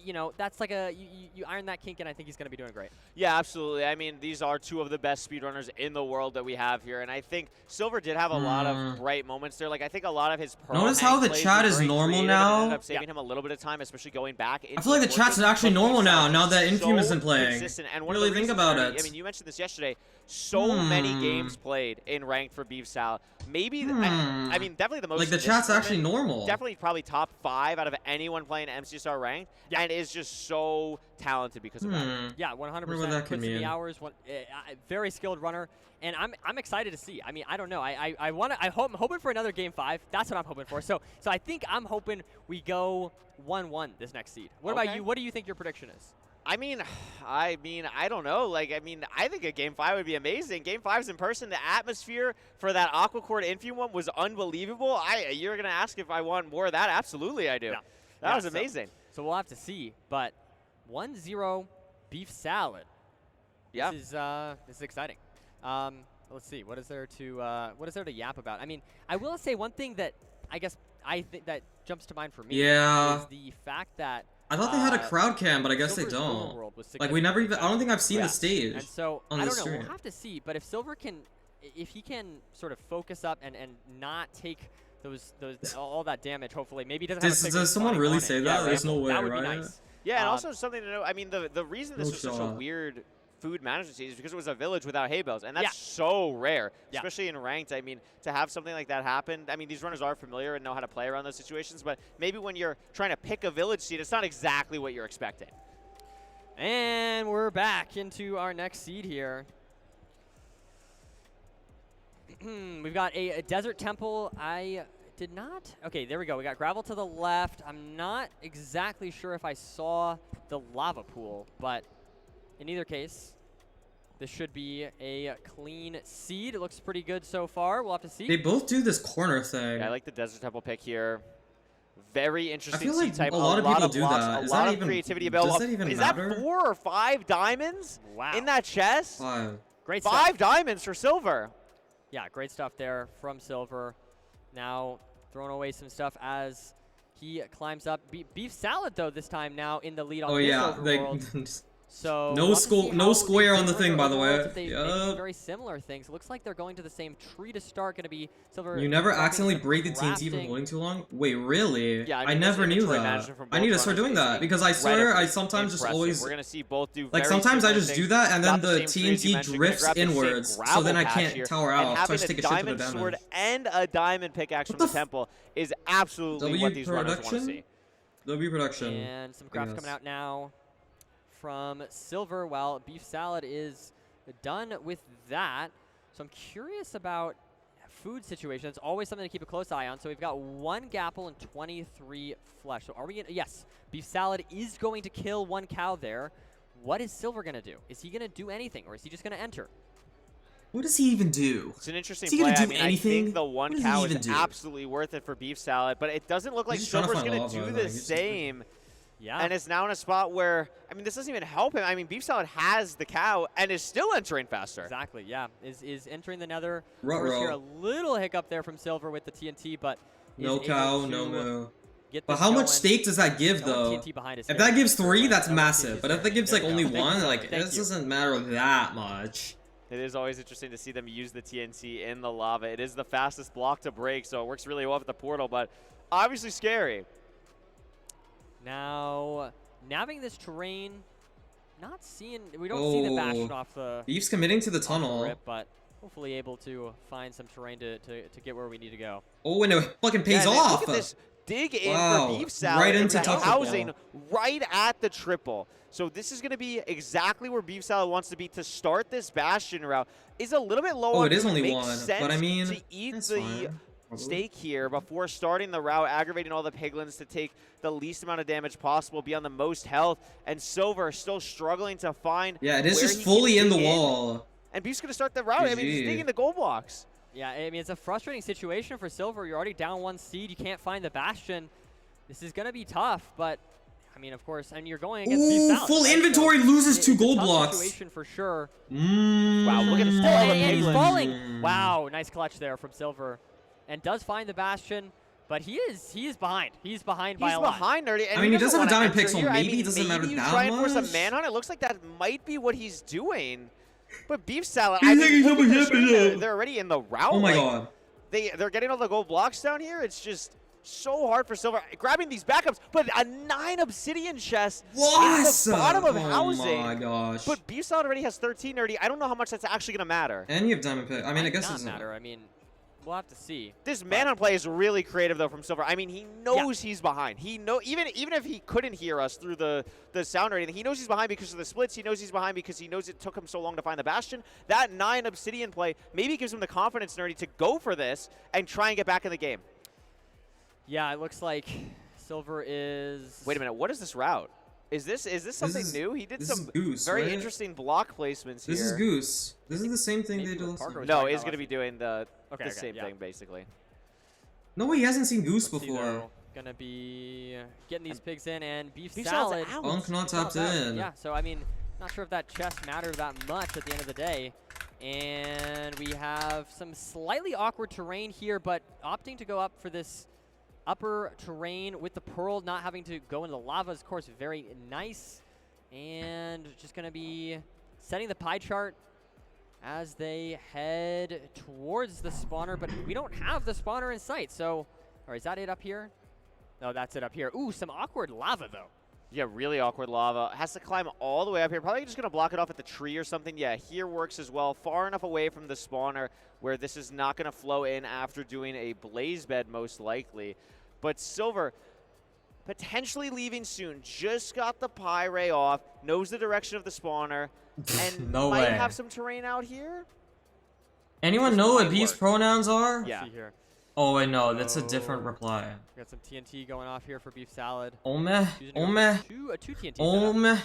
You know, that's like you iron that kink, and I think he's going to be doing great.
Yeah, absolutely. I mean, these are 2 of the best speedrunners in the world that we have here, and I think Silver did have a lot of bright moments there. Like, I think a lot of his
Notice how the chat is normal now?
Ended up saving him a little bit of time, especially going back.
I feel like the chat's actually normal now that Infum isn't playing.
Consistent. And one of
Really
the
think
reasons,
about
Ernie,
it.
I mean, you mentioned this yesterday. So many games played in ranked for Beef Salad. Maybe, I mean, definitely the most.
Like, the
in this
chat's actually
tournament.
normal.
Definitely probably top 5 out of anyone playing MCSR ranked, and is just so talented because of that.
Yeah, 100%.
Wonder what that could
Puts in the
mean.
hours. Very skilled runner, and I'm excited to see. I mean, I don't know. I'm hoping for another game 5. That's what I'm hoping for. So I'm hoping we go 1-1 this next seed. What about you? What do you think your prediction is?
I mean, I don't know. Like, I mean, I think a Game 5 would be amazing. Game 5's in person. The atmosphere for that Aquacord Infume one was unbelievable. You're going to ask if I want more of that? Absolutely, I do.
Yeah.
That was amazing.
So we'll have to see. But 1-0 Beef Salad.
Yeah.
This is exciting. Let's see. What is there to yap about? I mean, I will say one thing that I guess I think that jumps to mind for me is the fact that
I thought they had a crowd cam, but I guess they
Silver's
don't.
overworld was
Like, we never even, I don't think I've seen the
significantly
stage
and so
on
I
the
don't know.
stream.
We'll have to see. But if Silver if he can sort of focus up and not take all that damage, hopefully maybe he doesn't have a pick
Does someone
spawning
really
on
say
it.
that?
Yeah,
There's no way,
that would
right?
be nice.
Yeah, and also something to know. I mean, the reason this
No
was such a
shot.
weird food management seed is because it was a village without hay bales, and that's so rare, especially in ranked. I mean, to have something like that happen, I mean, these runners are familiar and know how to play around those situations, but maybe when you're trying to pick a village seed, it's not exactly what you're expecting.
And we're back into our next seed here. We've got a desert temple. I did not. Okay, there we go. We got gravel to the left. I'm not exactly sure if I saw the lava pool, but in either case, this should be a clean seed. It looks pretty good so far. We'll have to see.
They both do this corner thing.
Yeah, I like the desert temple pick here. Very interesting
I feel like
seed type.
a lot of people do
blocks,
that.
A
Is
lot
that
of
even,
creativity available.
does that even
Is
matter?
that 4 or 5 diamonds in that chest?
5.
Great
5
stuff.
diamonds for Silver.
Yeah, great stuff there from Silver. Now throwing away some stuff as he climbs up. Beef Salad, though, this time now in the lead on this overworld. So
no square on the thing, by the way.
They do very similar things. It looks like they're going to the same tree to start. Going to be Silver.
You never
dropping
accidentally
some
break the TNT from
crafting.
holding too long? Wait, really?
Yeah,
I never knew that. I need to start doing that because I swear I sometimes just always
We're gonna see both do
like
very
sometimes I
similar
just do
things.
that and then
Got
the
same tree as you
TNT
mentioned,
drifts
grab the same
inwards, so
gravel
then I
patch
can't
here,
tower
and
out. So I
having
just take
a
a shit to the
diamond sword
damage.
and a diamond pickaxe from the temple is absolutely what these runners want to see.
W production.
And some crafts coming out now from Silver, while Beef Salad is done with that. So I'm curious about food situation. It's always something to keep a close eye on. So we've got 1 gapple and 23 flesh. So are we gonna, yes, Beef Salad is going to kill 1 cow there. What is Silver gonna do? Is he gonna do anything, or is he just gonna enter?
What does he even do?
It's an interesting
Is he
play.
gonna do
I mean,
anything?
I think the
What
1
does he
cow
even
is
do?
absolutely worth it for Beef Salad, but it doesn't look like
He's just trying to
Silver's
find
going to
lava,
do
like,
the
he's just-
same.
Yeah.
And it's now in a spot where, I mean, this doesn't even help him. I mean, Beef Salad has the cow and is still entering faster.
Exactly, yeah. Is entering the nether.
Ruh-roh.
First here, a little hiccup there from Silver with the TNT, but is
No
able
cow,
to
no moo.
get
But
this
how much
going.
stake does that give,
No
though?
TNT behind us
If
here.
that gives 3, that's
No
massive.
TNT
But if that gives
there
like
we
only
go. Thank you,
1,
Silver.
like
Thank
this
you.
doesn't matter that much.
It is always interesting to see them use the TNT in the lava. It is the fastest block to break, so it works really well with the portal, but obviously scary.
Now, navigating this terrain, not seeing, we don't see the Bastion off the
Beef's committing to the
off the
tunnel.
rip, but hopefully able to find some terrain to get where we need to go.
Oh, and it fucking pays
Yeah, and then
off.
Look at this dig in
Wow,
for Beef Salad.
right into
the
triple.
housing right at the triple. So this is going to be exactly where Beef Salad wants to be to start this Bastion route. Is a little bit low
Oh,
on
it is
food.
only
Makes
1,
sense
but I mean,
to eat
that's
the
fine, probably.
stake here before starting the route, aggravating all the piglins to take the least amount of damage possible, be on the most health, and Silver still struggling to find
Yeah, it is
where
just
he
fully
can
in the
dig
wall.
And Beef's going to start the route. I mean, he's
GG.
digging the gold blocks.
Yeah, I mean, it's a frustrating situation for Silver. You're already down 1 seed. You can't find the Bastion. This is going to be tough, but, I mean, of course, and you're going against Beef
Ooh,
Salad,
full
right?
inventory, loses 2
it's a
gold
tough
blocks.
situation for sure.
Wow, look at his
Still,
all the
and he's
piglins.
falling. Wow, nice clutch there from Silver. And does find the Bastion, but he is behind. He's behind by
He's
a lot.
behind Nerdy. And
I mean, he does have a
doesn't
diamond
wanna
pick, so
enter here.
maybe it doesn't matter
maybe you
that
try and force a
much.
manhunt. It looks like that might be what he's doing. But Beef Salad,
He's
I mean,
taking
look at
something
their
happen,
stream.
though.
They're already in the route.
Oh my
like,
god.
They're getting all the gold blocks down here. It's just so hard for Silver. Grabbing these backups, but a 9 obsidian chest in
What?
the bottom of
Oh
housing.
my gosh.
But Beef Salad already has 13 Nerdy. I don't know how much that's actually going to matter.
And you have diamond pick. I mean, I
Might
guess
not
it's
matter. I mean, we'll have to see.
This manhunt play is really creative though from Silver. I mean, he knows he's behind. He know even if he couldn't hear us through the sound or anything, he knows he's behind because of the splits. He knows he's behind because he knows it took him so long to find the Bastion. That 9 obsidian play maybe gives him the confidence, Nerdy, to go for this and try and get back in the game.
Yeah, it looks like Silver is.
Wait a minute, what is this route? Is this something
is-
new? He did
this
some
is Goose,
very
right?
interesting block placements here.
This is Goose. This is the same thing
maybe
they did
what
last
Parker
time.
was
No,
talking
he's
about
going to be doing the
Okay,
same
yeah.
thing basically.
No, he hasn't seen Goose
Let's see,
before.
though. Gonna be getting these pigs in and Beef
Beef
Salad.
Salad's out.
Bunk not tapped
Out.
in.
Yeah, so I mean, not sure if that chest mattered that much at the end of the day. And we have some slightly awkward terrain here, but opting to go up for this upper terrain with the Pearl, not having to go into the lava is, of course, very nice. And just going to be setting the pie chart as they head towards the spawner, but we don't have the spawner in sight. So, or is that it up here? No, that's it up here. Ooh, some awkward lava, though.
Yeah, really awkward lava. Has to climb all the way up here. Probably just going to block it off at the tree or something. Yeah, here works as well. Far enough away from the spawner where this is not going to flow in after doing a blaze bed, most likely. But Silver potentially leaving soon. Just got the pie ray off. Knows the direction of the spawner. And
No
might
way.
have some terrain out here.
Anyone
This
know what
might
Beef's
work.
pronouns are?
Yeah.
See here.
Oh, wait, no, that's a
Oh.
different reply.
We got some TNT going off here for Beef Salad.
Ome,
Using it
ome,
for two TNT setup.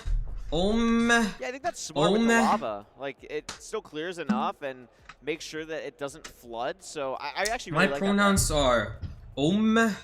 ome.
Yeah, I think that's smart with the
meh.
lava. Like, it still clears enough and makes sure that it doesn't flood. So I actually
My
really like that.
pronouns are ome.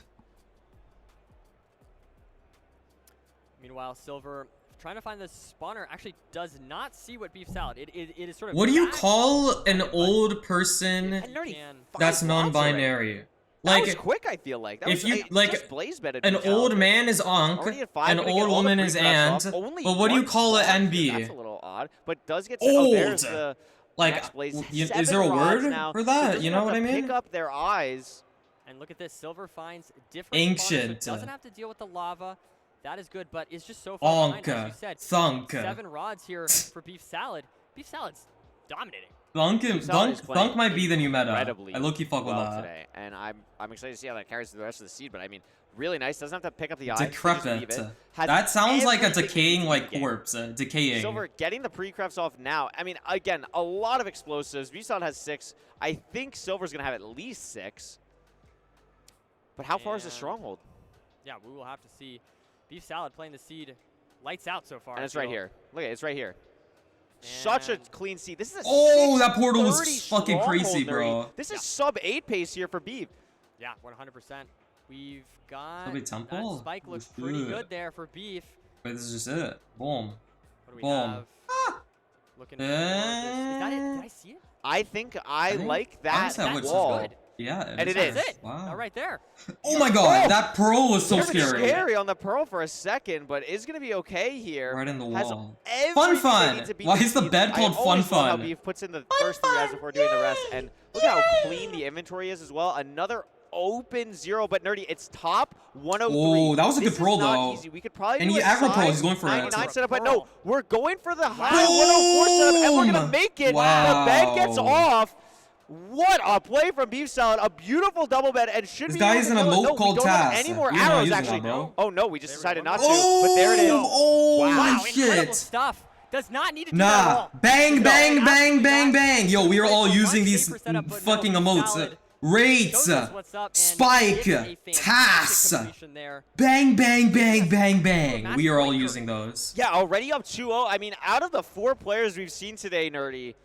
Meanwhile, Silver trying to find the spawner actually does not see what Beef Salad. It is sort of.
What do you
back
call an
but
old person
And Nerdy,
can-
5
that's
blocks already.
non-binary?
That was
Like,
quick, I feel like. That
if
was,
you- like,
just blaze bedded
an
Beef
old
Salad.
man is Ankh,
Already at 5,
an
gonna get
old
all the
woman is
pre-preps
Ant,
off. Only
but what do you
one
call an
spawn?
NB?
That's a little odd, but does get
Old.
there's the
Like,
next blaze.
is
7
there a
rods
word
now,
for
so
that?
doesn't
You know
have
what
to
I mean?
Pick up their eyes.
And look at this. Silver finds different.
Ancient.
spawners, so doesn't have to deal with the lava. That is good, but it's just so far behind, as you said.
Thunk.
7 rods here for Beef Salad. Beef Salad's dominating.
Thunk,
Beef Salad is
Thunk might be the new meta.
incredibly
I low-key fuck with
well
that.
today, and I'm excited to see how that carries through the rest of the seed. But I mean, really nice. Doesn't have to pick up the eyes. Just leave
Decrepit.
it. Has
That sounds like a
everything
decaying
in the
like
game.
corpse. Decaying.
Silver getting the pre-crafts off now. I mean, again, a lot of explosives. Vsauce has 6. I think Silver's going to have at least 6. But how far is the
And-
stronghold?
Yeah, we will have to see. Beef Salad playing the seed lights out so far.
And
I
it's right
feel.
here. Look at it. It's right here. Such a
And-
clean seed. This is a
Oh, that portal was
630
fucking crazy,
stronghold, Nerdy.
bro.
This is sub 8 pace here for Beef.
Yeah, 100%. We've got
Subway
that
Temple?
spike looks
Ooh,
pretty
shit.
good there for Beef.
Wait, this is just it. Boom.
What do we
Boom.
have? Looking for this. Is that it? Did I see it?
I think I
think-
like that
that looks
wall.
good.
Yeah,
And it is.
That's it.
Wow.
Right there.
Oh my god, that pearl was so
It was
scary.
on the Pearl for a second, but is going to be okay here.
Right in the
Has
wall.
everything
Fun.
to beat
Why
this
is the
Beef.
bed
I
called
always
Fun
love how
Fun?
Beef puts in the first 3 rounds before doing the rest, and look how clean the inventory is as well. Another open 0, but Nerdy, it's top 103.
Oh, that was a good
This is
pearl,
not
though.
Easy. We could probably
And
do
he
a
aggro pearl,
side
he's going for it.
99 setup, but
Pearl.
no, we're going for the high
Boom!
104 setup, and we're going to make it.
Wow.
The bed gets off. What a play from Beef Salad. A beautiful double bed, and should
This
be
guy
able
is
to
an
kill it.
emote
No, we
called
don't have
Tass.
any more
You're not
arrows,
using that,
actually.
bro.
Oh, no, we just
There we
decided
go.
not to, but there it is.
Oh
Wow.
my
Incredible
shit.
stuff. Does not need to do that at
Nah.
all.
Bang,
No,
bang, bang,
absolutely
bang,
not.
bang. Yo, we are all
Much
using these
safer setup, but no,
fucking
Beef
emotes.
Salad
Rates.
shows us what's up, and
Spike.
it's a fantastic
Tass.
completion there.
Bang, bang, bang, bang, bang.
Match
We are all
point
using those.
Yeah, already up 2-0. I mean, out of the 4 players we've seen today, Nerdy,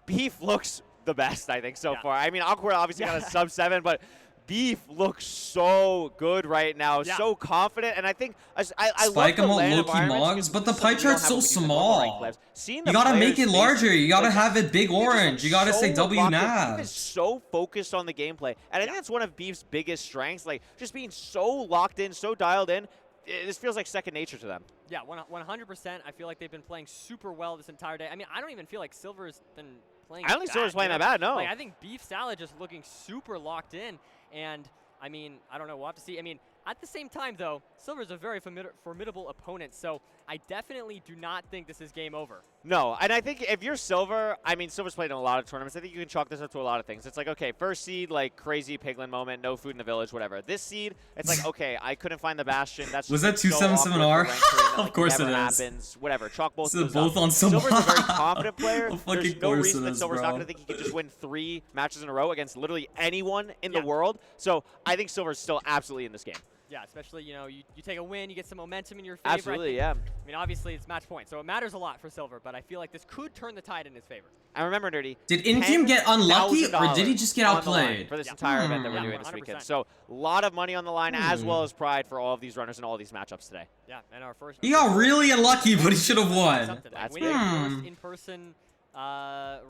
Beef looks the best, I think, so far. I mean, Awkward obviously got a sub 7, but Beef looks so good right now, so confident, and I think I
Spike
love the
emote
LAN
low-key
environments
mogs,
because
but the
this is
pie
something we don't
chart's
have
so
when we do the normal ranked
small.
clips. Seeing
You
the
gotta make
players'
it larger.
faces,
You gotta
like,
have it big
he just
orange. You gotta
looks
say
so
W
locked in. Beef is
nav.
so focused on the gameplay, and I think that's one of Beef's biggest strengths, like just being so locked in, so dialed in. This feels like second nature to them.
Yeah, 100%. I feel like they've been playing super well this entire day. I mean, I don't even feel like Silver's been playing
I don't think
bad,
Silver's playing
you
that
know?
bad, no.
Like, I think Beef Salad just looking super locked in, and I mean, I don't know, we'll have to see. I mean, at the same time, though, Silver's a very formidable opponent, so I definitely do not think this is game over.
No, and I think if you're Silver, I mean, Silver's played in a lot of tournaments. I think you can chalk this up to a lot of things. It's like, okay, first seed, like crazy piglin moment, no food in the village, whatever. This seed, it's like, okay, I couldn't find the Bastion. That's
Was
just
that
so awkward for
277R?
ranked tournament,
Of
like,
course
never
it is.
happens. Whatever, chalk both
This is
of those
both
up.
on some-
Silver's a very confident player.
Of fucking
There's no
course
reason
it
that
is,
Silver's not
bro.
going to think he can just win 3 matches in a row against literally anyone in the
Yeah.
world. So I think Silver's still absolutely in this game.
Yeah, especially, you know, you take a win, you get some momentum in your favor.
Absolutely, yeah.
I mean, obviously, it's match point, so it matters a lot for Silver, but I feel like this could turn the tide in his favor.
And remember, Nerdy.
Did Infam get unlucky, or
$10,000
did he just get
on the line
outplayed?
for this entire event that we're
Yeah,
doing this
100%.
weekend? So a lot of money on the line, as well as pride for all of these runners and all these matchups today.
Yeah, and our first.
He got really unlucky, but he should have won.
Something. Like
That's
winning
big.
first in-person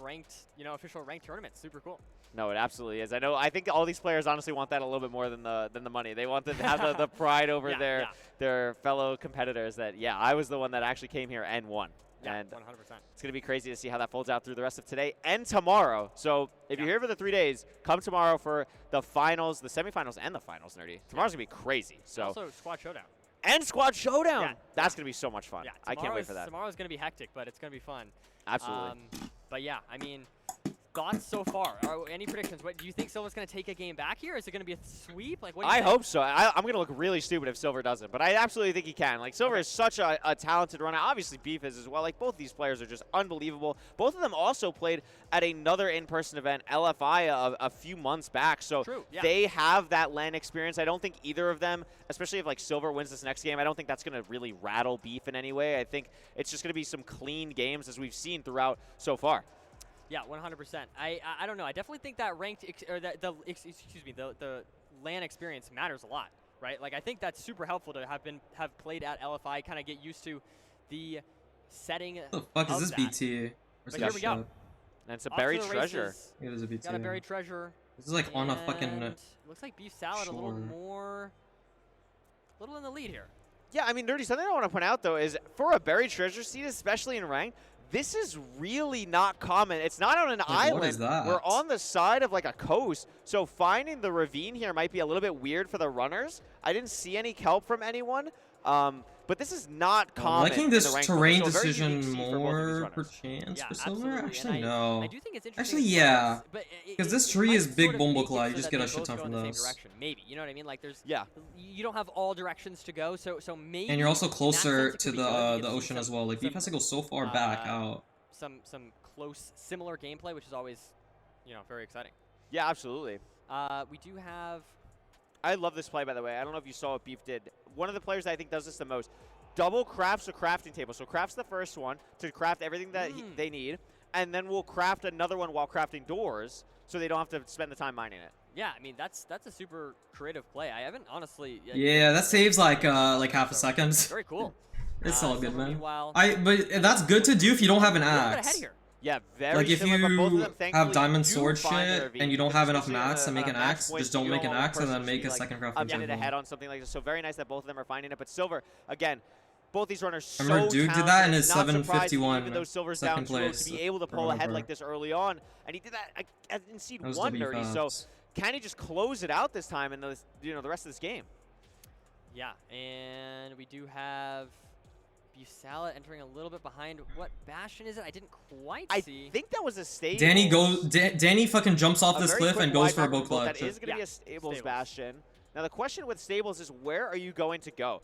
ranked, official ranked tournament. Super cool.
No, it absolutely is. I think all these players honestly want that a little bit more than the money. They want to have the pride over
Yeah,
their fellow competitors. That I was the one that actually came here and won.
Yeah,
And
100%.
it's going to be crazy to see how that folds out through the rest of today and tomorrow. So if you're here for the 3 days, come tomorrow for the finals, the semifinals, and the finals, Nerdy. Tomorrow's going to be crazy. So
Also, squad showdown.
and squad showdown.
Yeah.
That's going to be so much fun.
Yeah,
I can't wait for that.
Tomorrow's gonna be hectic, but it's gonna be fun.
Absolutely.
But yeah, I mean, thoughts so far? Any predictions? What do you think Silver's gonna take a game back here? Is it gonna be a sweep? Like, what do you
I
think?
hope so. I'm going to look really stupid if Silver doesn't, but I absolutely think he can. Like, Silver is such a talented runner. Obviously, Beef is as well. Like, both these players are just unbelievable. Both of them also played at another in-person event, LFI, a few months back. So
True, yeah.
they have that LAN experience. I don't think either of them, especially if, like, Silver wins this next game, I don't think that's going to really rattle Beef in any way. I think it's just going to be some clean games as we've seen throughout so far.
Yeah, 100%. I don't know. I definitely think that ranked the LAN experience matters a lot, right? Like, I think that's super helpful to have played at LFI, kind of get used to the setting.
What the fuck is
of
this
that.
BT? Where's
But
that
here we go.
shit?
And it's a
Off to
buried
the
treasure.
races.
It is a BT.
Got a buried treasure.
This is like on a fucking.
And looks like Beef Salad a little
Sure.
more, little in the lead here.
Yeah, I mean, Nerdy, something I want to point out, though, is for a buried treasure seed, especially in ranked, this is really not common. It's not on an
what
island.
is that?
We're on the side of, like, a coast. So finding the ravine here might be a little bit weird for the runners. I didn't see any kelp from anyone. But this is not
I'm
common.
liking
in
this
the ranked
terrain
mode, so a very
decision
unique seed for both of these
more
runners.
perchance
Yeah,
for Silver.
absolutely.
Actually,
And
no.
I do think it's interesting.
Actually, yeah.
Because
this tree is big Bumbleclaw, you just get a shit ton from those.
Maybe, you know what I mean? Like, there's
Yeah.
you don't have all directions to go, so maybe.
And you're also
in that
closer
sense, it
to
could be good. You
the
get
ocean
some-
as well. Like Beef
some,
has to go so far back out.
some close, similar gameplay, which is always, very exciting.
Yeah, absolutely.
We do have.
I love this play, by the way. I don't know if you saw what Beef did. One of the players that I think does this the most. Double crafts a crafting table. So crafts the first one to craft everything that they need, and then we'll craft another one while crafting doors, so they don't have to spend the time mining it.
Yeah, I mean that's a super creative play. I haven't honestly.
Yeah, that saves like half a
So,
second.
very cool.
It's all good,
Silver,
man.
meanwhile,
But that's good to do if you don't have an
a little bit ahead
axe.
here.
Yeah, very
Like if
similar, but both of
you
them
have
thankfully
diamond
do
sword
find their
shit
V,
and you don't
which
have
is
enough
especially
mats to
on
make
a
an
match
axe,
point,
just
you
don't make an
want one
axe and
person
then
to
make
be
a
like
second craft
a minute
table.
ahead on something like this. So very nice that both of them are finding it. But Silver, again, both these runners so
Remember, Duke did
talented.
that in
It's
his
not surprising,
7:51
even though Silver's
second
down 2-0,
place,
to be able to pull ahead
remember.
like this early on, and he did that in seed
That was
1,
W
Nerdy. So
Fabs.
can he just close it out this time in the the rest of this game?
Yeah, and we do have Beef Salad entering a little bit behind. What Bastion is it? I didn't quite see.
I think that was a stable.
Danny fucking jumps off
A
this
very
cliff
quick
and goes
wide
for a
back
bow
from both.
clutch.
That is going to be a Stables
Stables.
Bastion. Now the question with Stables is where are you going to go?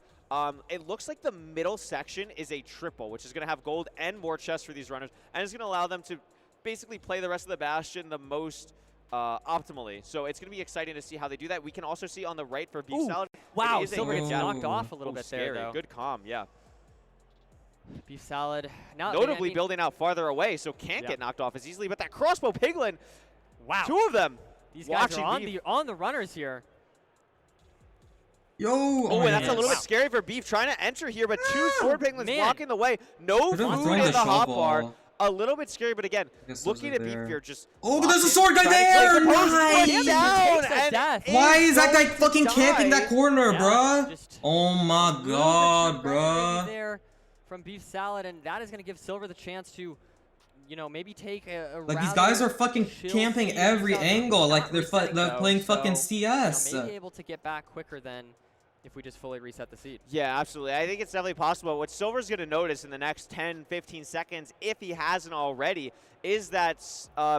It looks like the middle section is a triple, which is going to have gold and more chests for these runners, and it's going to allow them to basically play the rest of the Bastion the most optimally. So it's going to be exciting to see how they do that. We can also see on the right for Beef
Ooh,
Salad.
wow,
it is a
Silver
good
gets
jab.
knocked off a little
Ooh,
bit
scary.
there, though.
Good calm, yeah.
Beef Salad. Now,
Notably
I mean,
building out farther away, so can't
Yeah.
get knocked off as easily. But that crossbow Piglin,
wow.
2 of them.
These guys
watching
are on
Beef.
on the runners here.
Yo!
Oh,
my
and that's a little
goodness.
bit scary for Beef trying to enter here, but 2 sword piglins
Man.
blocking the way. No
Could've
food
thrown
in
the
the hot
shovel.
bar. A little bit scary, but again,
guess those
looking
are
at Beef
there.
here, just
Oh, but there's a
locked
sword
in,
guy
trying to
there!
get the post,
Nice!
put him down,
Takes a
and
death.
it's
Why is that guy
going to
fucking camping
die.
that corner,
Yeah,
bruh?
just
Oh
a
my
little bit
god,
too aggressive
bruh.
maybe there from Beef Salad, and that is going to give Silver the chance to, you know, maybe take a
Like, these
rather
guys are fucking
chill
camping
seat.
every
Beef Salad
angle,
not
like they're
resetting,
they're
though,
playing fucking
so,
CS.
You know, maybe able to get back quicker than if we just fully reset the seed.
Yeah, absolutely. I think it's definitely possible. What Silver's going to notice in the next 10, 15 seconds, if he hasn't already, is that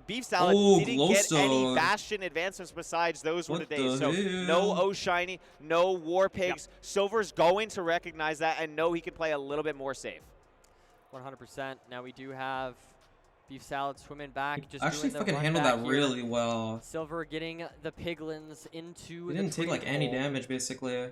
Beef Salad
Oh,
didn't
glow
get any
sword.
Bastion advancements besides those were the
What
days.
the
So
hell?
no O Shiny, no War Pigs. Silver's going to recognize that and know he can play a little bit more safe.
100%. Now we do have Beef Salad swimming back. Just
Actually
doing the
fucking
run
handled
back
that
here.
really well.
Silver getting the piglins into
He
the
didn't take like any
hole.
damage basically.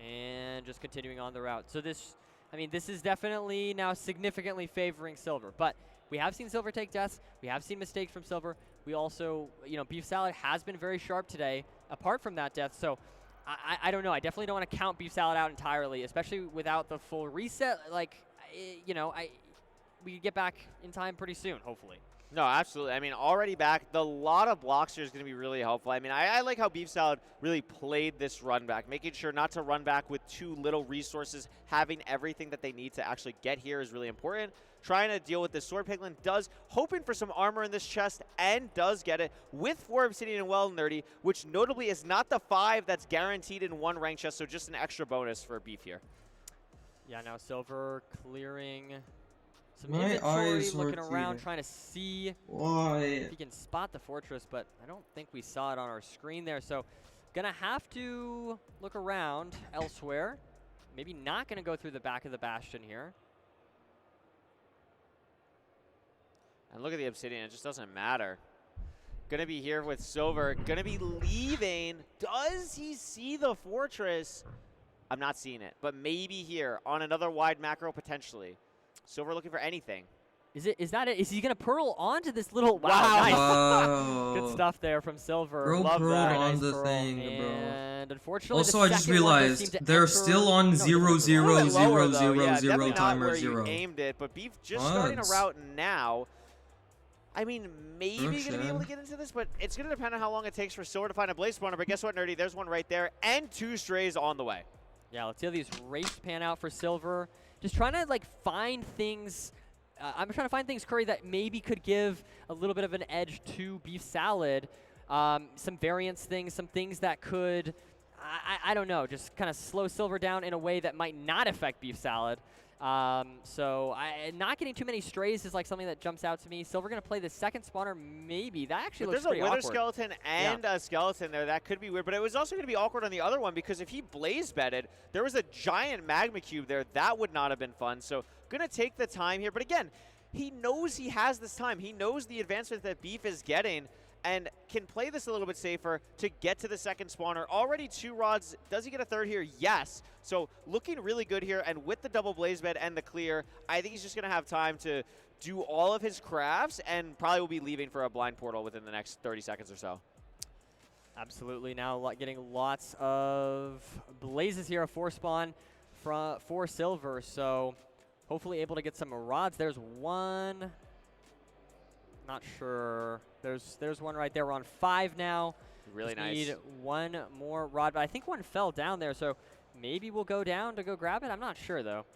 And just continuing on the route. So this, I mean, this is definitely now significantly favoring Silver. But we have seen Silver take deaths. We have seen mistakes from Silver. We also, you know, Beef Salad has been very sharp today, apart from that death. So I don't know. I definitely don't want to count Beef Salad out entirely, especially without the full reset. Like, you know, we could get back in time pretty soon, hopefully.
No, absolutely. I mean, already back. The lot of blocks here is going to be really helpful. I mean, I like how Beef Salad really played this run back, making sure not to run back with too little resources. Having everything that they need to actually get here is really important. Trying to deal with this Sword Piglin hoping for some armor in this chest, and does get it with 4 Obsidian and well, Nerdy, which notably is not the 5 that's guaranteed in 1 rank chest, so just an extra bonus for Beef here.
Yeah, now Silver clearing some
My
inventory,
eyes were
looking around,
tearing.
trying to see
Why?
if he can spot the fortress, but I don't think we saw it on our screen there. So gonna have to look around elsewhere. Maybe not gonna go through the back of the Bastion here.
And look at the Obsidian, it just doesn't matter. Gonna be here with Silver, gonna be leaving. Does he see the fortress? I'm not seeing it, but maybe here on another wide macro potentially. Silver looking for anything.
Is that it? Is he gonna pearl onto this little? Wow,
Wow.
nice.
Wow.
Good stuff there from Silver.
Bro
Love
pearled
that.
on
Nice
the
pearl.
thing, bro.
And unfortunately,
Also,
the
I just
second one does seem
realized
to
they're
enter-
still on
no,
0,
no, no,
0,
A little bit
0,
lower,
0,
though.
0,
Yeah,
0,
definitely not
timer
where
0.
you aimed it, but Beef just starting a
Bugs.
route now. I mean, maybe going to be able to
Correction.
get into this, but it's going to depend on how long it takes for Silver to find a Blaze Spawner. But guess what, Nerdy? There's one right there, and 2 strays on the way.
Yeah, let's see how these wraiths pan out for Silver. Just trying to like find things. I'm trying to find things, Curry, that maybe could give a little bit of an edge to Beef Salad. Some variance things, some things that could, I don't know, just kind of slow Silver down in a way that might not affect Beef Salad. So not getting too many strays is like something that jumps out to me. Silver going to play the second spawner, maybe. That actually
But
looks
there's a
pretty
Wither
awkward.
Skeleton and a Skeleton there. That could be weird, but it was also going to be awkward on the other one because if he Blaze bedded, there was a giant Magma Cube there. That would not have been fun. So going to take the time here. But again, he knows he has this time. He knows the advancement that Beef is getting and can play this a little bit safer to get to the second spawner. Already 2 rods. Does he get a third here? Yes. So looking really good here, and with the double blaze bed and the clear, I think he's just going to have time to do all of his crafts, and probably will be leaving for a blind portal within the next 30 seconds or so.
Absolutely. Now getting lots of blazes here, a 4 spawn for Silver. So hopefully able to get some rods. There's one. Not sure. There's one right there. We're on 5 now.
Really
Just
nice.
Need one more rod, but I think one fell down there. So maybe we'll go down to go grab it. I'm not sure though.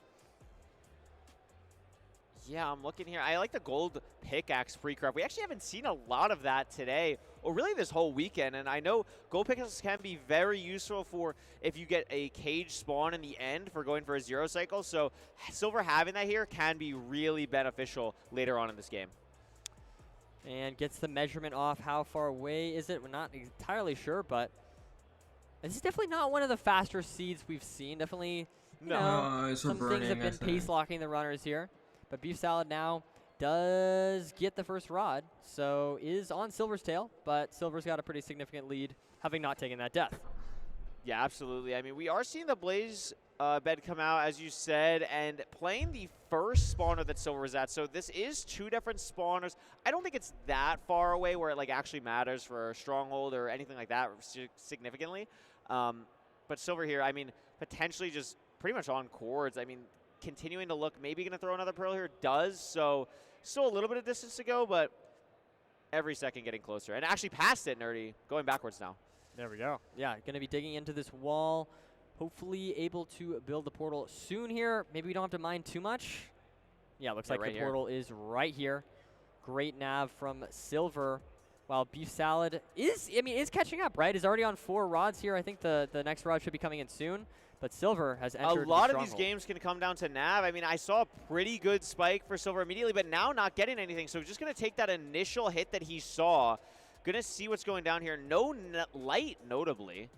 Yeah, I'm looking here. I like the gold pickaxe pre-craft. We actually haven't seen a lot of that today, or really this whole weekend. And I know gold pickaxes can be very useful for if you get a cage spawn in the end for going for a 0 cycle. So Silver having that here can be really beneficial later on in this game.
And gets the measurement off. How far away is it? We're not entirely sure, but this is definitely not one of the faster seeds we've seen. Definitely, you know, some things have been pace locking the runners here. But Beef Salad now does get the first rod, so is on Silver's tail, but Silver's got a pretty significant lead, having not taken that death.
Yeah, absolutely. I mean, we are seeing the Blaze bed come out, as you said, and playing the first spawner that Silver is at. So this is 2 different spawners. I don't think it's that far away where it like actually matters for a stronghold or anything like that significantly. But Silver here, I mean, potentially just pretty much on cords. I mean, continuing to look, maybe going to throw another pearl here, does. So still a little bit of distance to go, but every second getting closer. And actually past it, Nerdy, going backwards now.
There we go. Yeah, going to be digging into this wall. Hopefully able to build the portal soon here. Maybe we don't have to mine too much. Yeah, looks like
right
the
here.
portal is right here. Great nav from Silver. While Beef Salad is catching up, right? Is already on 4 rods here. I think the next rod should be coming in soon. But Silver has entered
a lot
the
of these games can come down to nav. I mean, I saw a pretty good spike for Silver immediately, but now not getting anything. So just going to take that initial hit that he saw. Going to see what's going down here. No light, notably.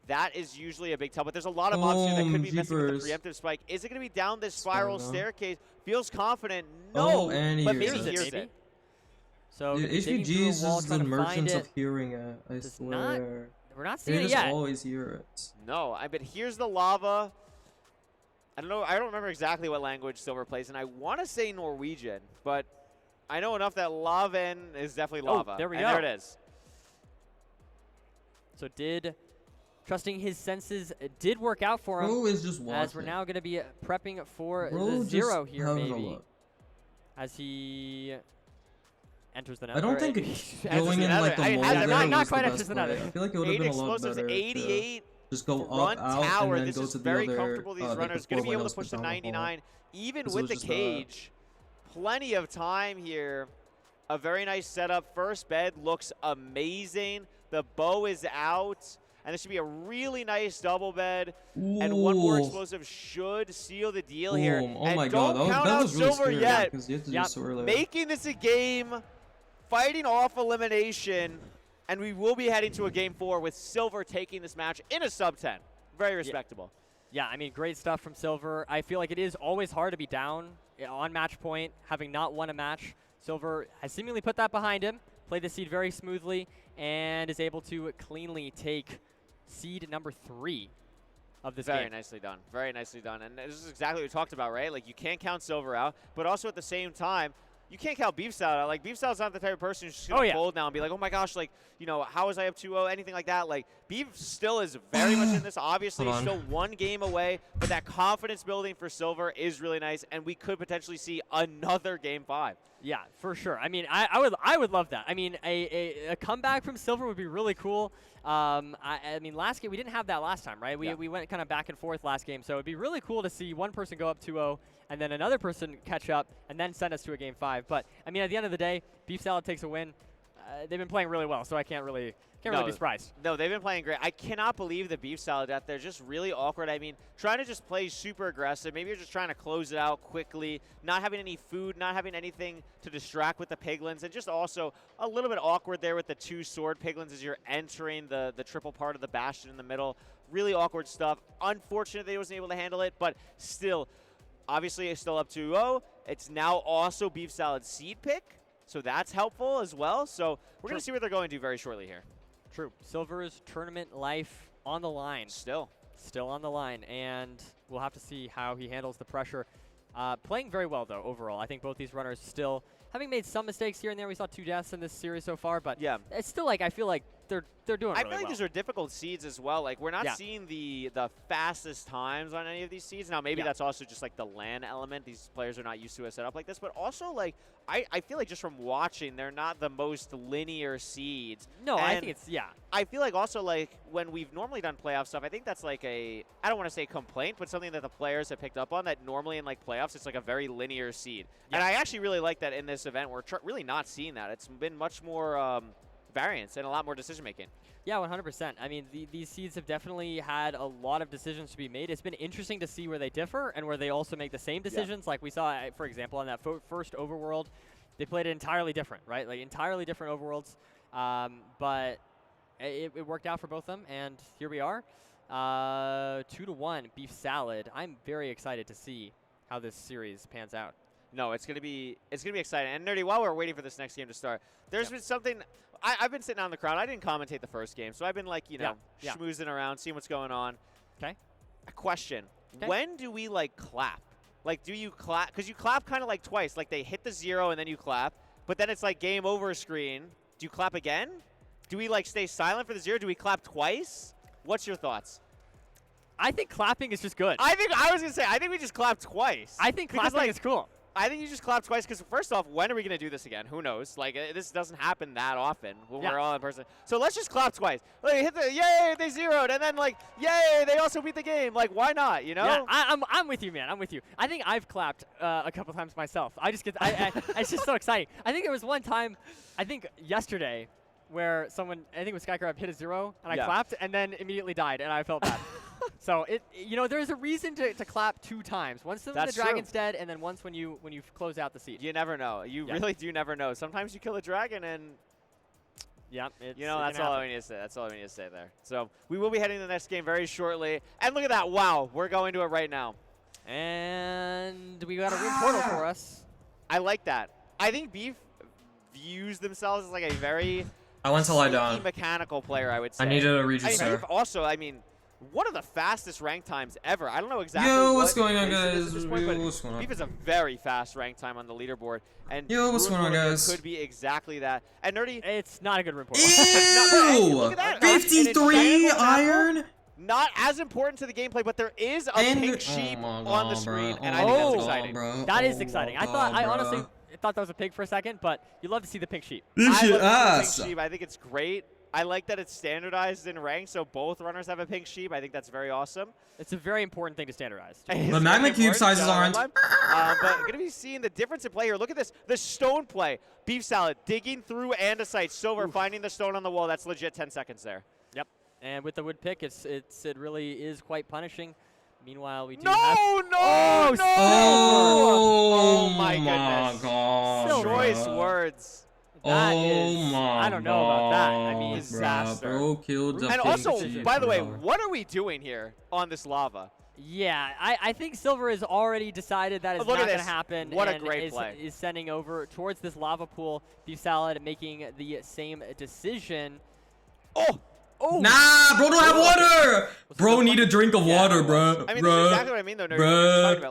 That is usually a big tell, but there's a lot of mobs here that could be messing with the preemptive spike. Is it going to be down this spiral staircase? Feels confident. No,
and
but
he
maybe
hears it.
hears it.
So
Dude,
digging through
HVGs
a wall,
is
trying
the
to find
merchants
it.
of hearing it, I swear.
We're not
They
seeing it
just
yet.
always hear it.
No, but here's the lava. I don't know. I don't remember exactly what language Silver plays, and I want to say Norwegian, but I know enough that laven is definitely lava.
There we
and
go.
there it is.
So trusting his senses did work out for him.
Bro is just watching.
As we're now going to be prepping for
Bro
the 0
just
here,
having a
maybe.
look.
As he enters the net.
I don't think going in like the
I-
mold
I-
there
not
was
quite
the
enters
best
the
play.
nether.
I feel like it would have
8
been a lot
explosives,
better
88
to just go
front
up, out,
tower.
and then
This
go
is
to the
very
other,
comfortable. These
like
runners
the
going to be
four
able to
windows
push
down
to
the hall.
99, even
This
with
was
the
just
cage. Plenty of time here. A very nice setup. First bed looks amazing. The bow is out. And this should be a really nice double bed. And one more
Ooh.
explosive should seal the deal here.
Boom. Oh
and
my
don't
god,
count
that
out
was really
Silver
scary.
yet.
Because you have to
Yep.
do so early.
Making this a game, fighting off elimination, and we will be heading to a game 4 with Silver taking this match in a sub 10. Very respectable.
Yeah, I mean, great stuff from Silver. I feel like it is always hard to be down on match point, having not won a match. Silver has seemingly put that behind him, played the seed very smoothly, and is able to cleanly take seed number 3 of this
Very
game.
nicely done. Very nicely done. And this is exactly what we talked about, right? Like, you can't count Silver out, but also at the same time, you can't count Beef Salad out. Like, Beef Salad's not the type of person who's just going to fold now and be like, oh my gosh, like, you know, how was I up 2-0, anything like that. Like, Beef still is very much in this. Obviously,
Hold on.
still one game away, but that confidence building for Silver is really nice, and we could potentially see another game 5.
Yeah, for sure. I mean, I would love that. I mean, a comeback from Silver would be really cool. I mean, last game we didn't have that last time, right? We went kind of back and forth last game, so it'd be really cool to see one person go up 2-0 and then another person catch up and then send us to a game 5. But I mean, at the end of the day, Beef Salad takes a win. They've been playing really well, so I can't really be surprised.
No, they've been playing great. I cannot believe the Beef Salad death. They're just really awkward. I mean, trying to just play super aggressive. Maybe you're just trying to close it out quickly, not having any food, not having anything to distract with the piglins, and just also a little bit awkward there with the 2 sword piglins as you're entering the triple part of the bastion in the middle. Really awkward stuff. Unfortunate they wasn't able to handle it, but still, obviously it's still up 2-0. It's now also Beef Salad seed pick, so that's helpful as well. So we're going to see what they're going to do very shortly here.
True. Silver's tournament life on the line.
Still
on the line, and we'll have to see how he handles the pressure. Playing very well, though, overall. I think both these runners still, having made some mistakes here and there, we saw 2 deaths in this series so far, but
Yeah.
it's still like, I feel like they're doing
I
really
feel like
well.
these are difficult seeds as well. Like, we're not
Yeah.
seeing the fastest times on any of these seeds. Now, maybe
Yeah.
that's also just like the LAN element. These players are not used to a setup like this. But also, like, I feel like just from watching, they're not the most linear seeds.
No, I
And
think it's, yeah.
I feel like also, like, when we've normally done playoff stuff, I think that's like I don't want to say complaint, but something that the players have picked up on, that normally in, like, playoffs, it's like a very linear seed. And I actually really like that in this event. We're really not seeing that. It's been much more variance and a lot more decision-making.
Yeah, 100%. I mean, these seeds have definitely had a lot of decisions to be made. It's been interesting to see where they differ and where they also make the same decisions. Like we saw, for example, on that first overworld, they played it entirely different, right? Like entirely different overworlds. But it worked out for both of them, and here we are. 2-1 beef salad. I'm very excited to see how this series pans out.
No, it's gonna be exciting. And Nerdy, while we're waiting for this next game to start, there's been something. I've been sitting on the crowd. I didn't commentate the first game, so I've been like, schmoozing around, seeing what's going on.
Okay.
A question:
'Kay.
When do we like clap? Like, do you clap? Because you clap kind of like twice. Like they hit the 0 and then you clap, but then it's like game over screen. Do you clap again? Do we like stay silent for the 0? Do we clap twice? What's your thoughts?
I think clapping is just good.
I was gonna say I think we just clap twice.
I think
Because,
clapping
like,
is cool.
I think you just clap twice because, first off, when are we going to do this again? Who knows? Like, this doesn't happen that often when we're all in person. So let's just clap twice. Like, hit the, yay, they zeroed. And then, like, yay, they also beat the game. Like, why not, you know?
Yeah, I'm with you, man. I'm with you. I think I've clapped a couple times myself. I just get, it's just so exciting. I think there was one time, I think yesterday, where someone, I think it was SkyCrab, hit a 0, and I clapped, and then immediately died, and I felt bad. So there's a reason to clap 2 times. Once when the dragon's dead, and then once when you close out the siege.
You never know. You really do never know. Sometimes you kill a dragon, and that's all I need to say. That's all I need to say there. So we will be heading to the next game very shortly. And look at that! Wow, we're going to it right now.
And we got a room portal for us.
I like that. I think Beef views themselves as like a very
I went to lie down.
mechanical player, I would say.
I needed a Regis, sir.
Beef also, one of the fastest rank times ever. I don't know exactly
what's going on, guys?
What's going on? Beef is a very fast rank time on the leaderboard. And
what's going on, guys?
Could be exactly that. And Nerdy,
it's not a good room portal.
Ew!
Look at that.
53 iron?
Not as important to the gameplay, but there is a pink sheep on the screen, and I think that's exciting.
That is exciting. I honestly thought that was a pig for a second, but you love to see the pink sheep.
This
I
shit
love
ass.
the pink sheep. I think it's great. I like that it's standardized in rank, so both runners have a pink sheep. I think that's very awesome.
It's a very important thing to standardize.
The magma cube sizes aren't.
But going to be seeing the difference in play here. Look at this. The stone play. Beef Salad digging through andesite. Silver finding the stone on the wall. That's legit 10 seconds there.
Yep. And with the wood pick, it really is quite punishing. Meanwhile, we do
no,
have...
No, no!
Oh
my goodness.
God.
Silver.
Choice words.
I don't know about that. I mean,
disaster.
Bro killed the
And
pink
also,
sheep,
by the way,
bro.
what are we doing here on this lava?
Yeah, I think Silver has already decided that is not going to happen.
What a
and
great play.
Is sending over towards this lava pool. Beef Salad making the same decision.
Oh,
nah, bro, don't have water. Bro, need a drink of water, bro.
I mean, that's exactly what I mean, though.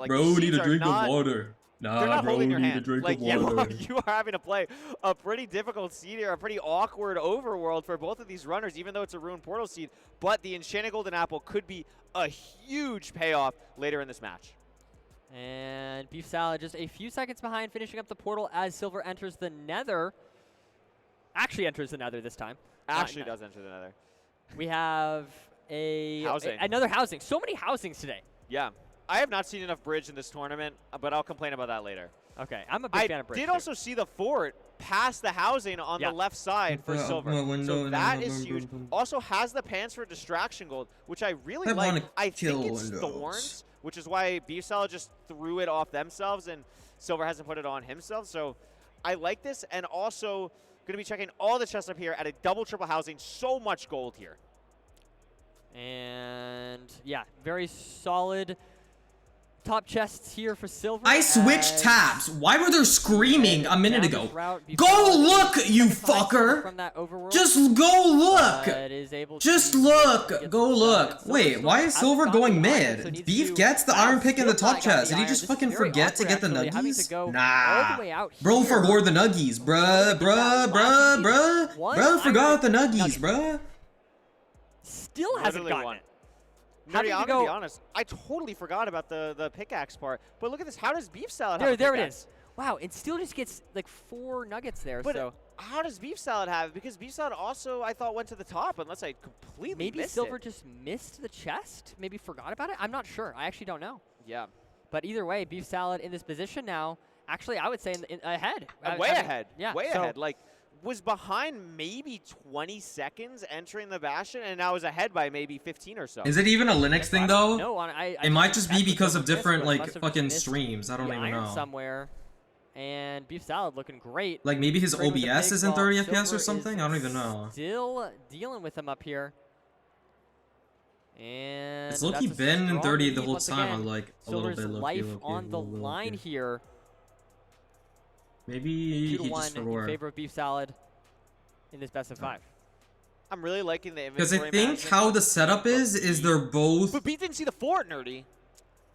Bro, need a drink of water.
They're
Nah,
not
bro,
holding your
need a
hand.
drink
Like,
of water.
you are having to play a pretty difficult seed here, a pretty awkward overworld for both of these runners, even though it's a Ruined Portal seed. But the Enchanted Golden Apple could be a huge payoff later in this match.
And Beef Salad just a few seconds behind, finishing up the portal as Silver enters the Nether. Actually enters the Nether this time.
Actually does enter the Nether.
We have another housing. So many housings today.
Yeah. I have not seen enough bridge in this tournament, but I'll complain about that later.
Okay, I'm a big fan of bridge.
I did also see the fort past the housing on the left side for Silver. So that is huge. Also has the pants for distraction gold, which I really like. I think it's thorns, which is why Beef Salad just threw it off themselves and Silver hasn't put it on himself. So I like this, and also going to be checking all the chests up here at a double triple housing. So much gold here.
And yeah, very solid top chests here for Silver.
I switched
as
tabs. Why were they screaming a minute
down
ago?
this route
Go
before
look, you
second fight
fucker!
from that overworld,
Just go look!
but is able
Just
to
look!
get
Go
some
look!
done. Silver
Wait,
still
why is
hasn't
Silver
gotten
going
the iron, so
mid?
needs
Beef
to-
gets the
Wow,
iron pick in the
still
top
not got
chest.
the
Did he
iron.
just
This is
fucking
very
forget to
awkward,
get the
actually, having to
nuggies?
go all
Nah.
the way out
Bro
here.
forgot the nuggies, bruh, Bruh forgot the nuggies, bruh.
Still hasn't
Literally
gotten
won.
it.
Nerdy,
Having to
I'm gonna be
go-
honest. I totally forgot about the pickaxe part. But look at this. How does Beef Salad
There,
have a
there it
pickaxe?
is. Wow, it still just gets like 4 nuggets there.
But
so
how does Beef Salad have it? Because Beef Salad also, I thought, went to the top, unless I completely
maybe
missed
Silver
it.
just missed the chest. Maybe forgot about it. I'm not sure. I actually don't know.
Yeah.
But either way, Beef Salad in this position now. Actually, I would say ahead.
Way
I mean,
ahead.
Yeah.
Way
so
ahead. Like, was behind maybe 20 seconds entering the Bastion, and now is ahead by maybe 15 or so.
Is it even a Linux thing though?
No,
It might just be because of different like
fucking
fucking streams. I don't even know.
Somewhere. And Beef Salad looking great.
Like maybe his
Great with the
OBS
big
is in
ball.
30 FPS
Silver
or something.
is
I don't even know.
Still dealing with him up here. And
It's low-key
that's a
been in
strong
30 the
lead
whole
once
time.
again.
I'm like a
Silver's
little bit
life
low-key,
on the
low-key.
line here.
Maybe
2 to
he
1
just
in
forgot.
favor of Beef Salad in this best of 5.
I'm really liking the
Because
inventory
I think
management
how the
of
setup
Beef.
is they're both
But Beef didn't see the fort, Nerdy.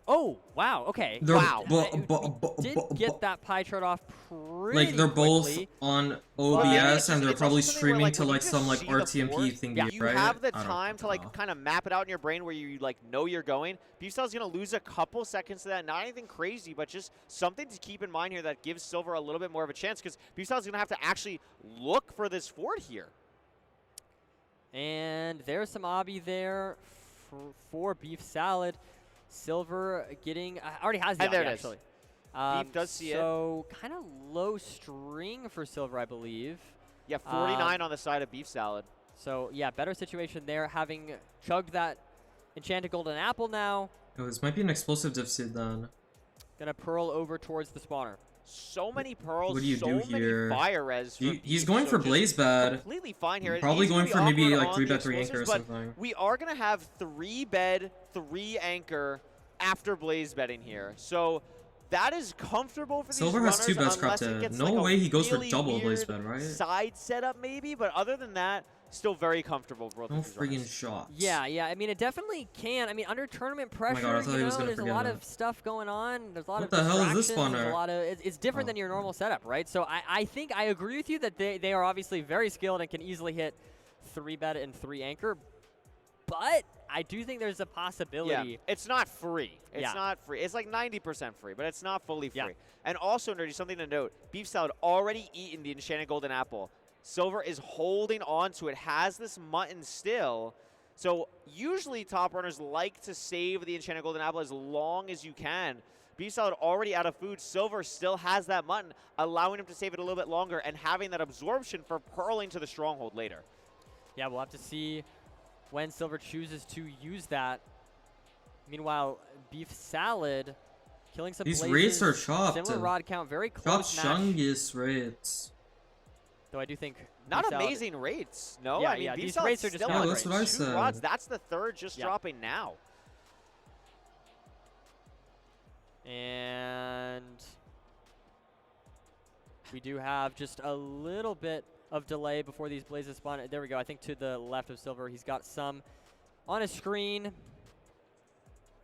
Oh, wow, okay.
they're
Wow.
We did get that pie chart off pretty
like they're both
quickly.
on
Well, maybe
OBS
it's
and they're
it's
probably
also something where,
streaming
like,
to
when you
like
just
some like
see the
RTMP
fort,
thingy,
you
right?
have the
I don't
time to
know.
like kind of map it out in your brain where you like know you're going. Beef Salad's gonna lose a couple seconds to that. Not anything crazy, but just something to keep in mind here that gives Silver a little bit more of a chance because Beef Salad's gonna have to actually look for this fort here.
And there's some obby there for Beef Salad. Silver getting already has the
And there
obby,
it is.
actually.
Beef does see it.
So kind of low string for Silver, I believe.
Yeah, 49 on the side of Beef Salad.
So yeah, better situation there, having chugged that enchanted golden apple now.
Oh, this might be an explosive diff seed then.
Gonna pearl over towards the spawner.
So many pearls,
What do you
so
do
many
here?
fire res. For
He's
Beef,
going
so
for
just
Blaze Bad.
Completely fine here.
Probably
He's gonna
going
be
for maybe
awkward
like
on
3
the
bet 3 anchor or
explosives, but
something.
we are gonna have 3 bed, 3 anchor after Blaze betting here. So that is comfortable for these
Silver has 2
runners
bets
unless it
corrupted.
gets,
No
like, a
way he goes for
really
double Blaze
weird
bet, right?
Side setup maybe, but other than that, still very comfortable for both
No
of these
friggin'
runners.
shots.
Yeah, I mean, it definitely can. I mean, under tournament pressure,
God, I thought
you
he was
know,
gonna
there's a
forget
lot
it.
of stuff going on. There's a lot
What
of
the hell is this
distractions, there's
spawner?
a lot of, it's different
Oh.
than your normal setup, right? So I think I agree with you that they are obviously very skilled and can easily hit 3 bet and 3 anchor. But I do think there's a possibility.
Yeah, it's not free. It's
Yeah.
not free. It's like 90% free, but it's not fully free.
Yeah.
And also, Nerdy, something to note, Beef Salad already eaten the Enchanted Golden Apple. Silver is holding on to it, has this mutton still. So usually top runners like to save the Enchanted Golden Apple as long as you can. Beef Salad already out of food. Silver still has that mutton, allowing him to save it a little bit longer and having that absorption for pearling to the stronghold later.
Yeah, we'll have to see when Silver chooses to use that. Meanwhile, Beef Salad killing some
These
blazes,
rates are chopped.
Similar rod count, very
Chop
close match.
Shungus rates.
Though I do think
Not
Beef Salad-
amazing rates. No,
Yeah,
I mean,
yeah,
Beef
these
Salad's
rates are just
still
not
on
great.
that's what I
2
said.
rods. That's the third just
Yeah.
dropping now.
And we do have just a little bit of delay before these blazes spawn. There we go. I think to the left of Silver, he's got some on his screen.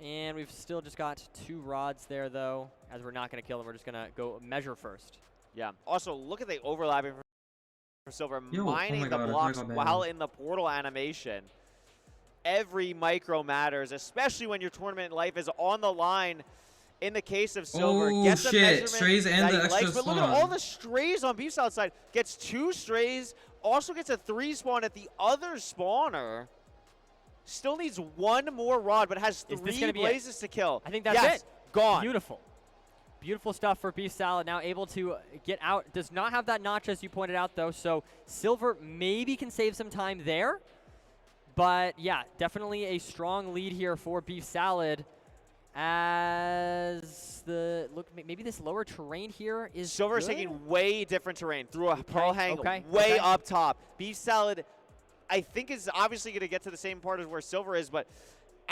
And we've still just got 2 rods there, though. As we're not going to kill them, we're just going to go measure first.
Yeah. Also, look at the overlapping for Silver,
Yo, oh
mining
my
the
God, I
blocks
got banned.
while in the portal animation. Every micro matters, especially when your tournament life is on the line. In the case of Silver,
Oh,
gets a
shit.
measurement
Strays and
that
the
he
extra
likes, but look at
spawn.
all the strays on Beef Salad side. Gets 2 strays, also gets a 3 spawn at the other spawner. Still needs 1 more rod, but has
Is this
3
gonna be it?
blazes to kill.
I think that's
yes,
it.
Gone.
Beautiful. Beautiful stuff for Beef Salad. Now able to get out. Does not have that notch, as you pointed out, though. So Silver maybe can save some time there. But, yeah, definitely a strong lead here for Beef Salad. As the look, maybe this lower terrain here is
Silver's
good?
taking way different terrain through a pearl hang
okay,
way
okay.
up top. Beef Salad, I think, is obviously going to get to the same part as where Silver is, but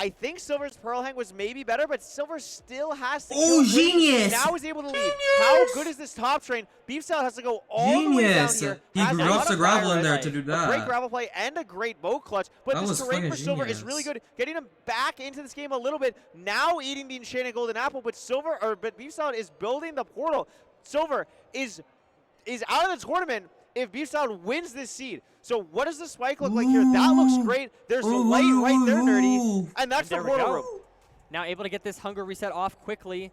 I think Silver's Pearl Hang was maybe better, but Silver still has to
Oh,
kill Bridges.
genius!
Now he's able to leave. How good is this top train? Beef Salad has to go all the way down
Genius!
here.
He
Has a lot
drops
of
the gravel
fire
in there
red.
to do
A great
that.
gravel play and a great boat clutch, but
That
this
was
terrain
fucking
for Silver is really
genius.
good, getting him back into this game a little bit. Now eating the Enchanted Golden Apple, but Beef Salad is building the portal. Silver is out of the tournament if Beef Salad wins this seed. So what does the spike look like here? That looks great. There's a light right there, Nerdy, and that's the
There we
portal
go.
room.
Now able to get this hunger reset off quickly.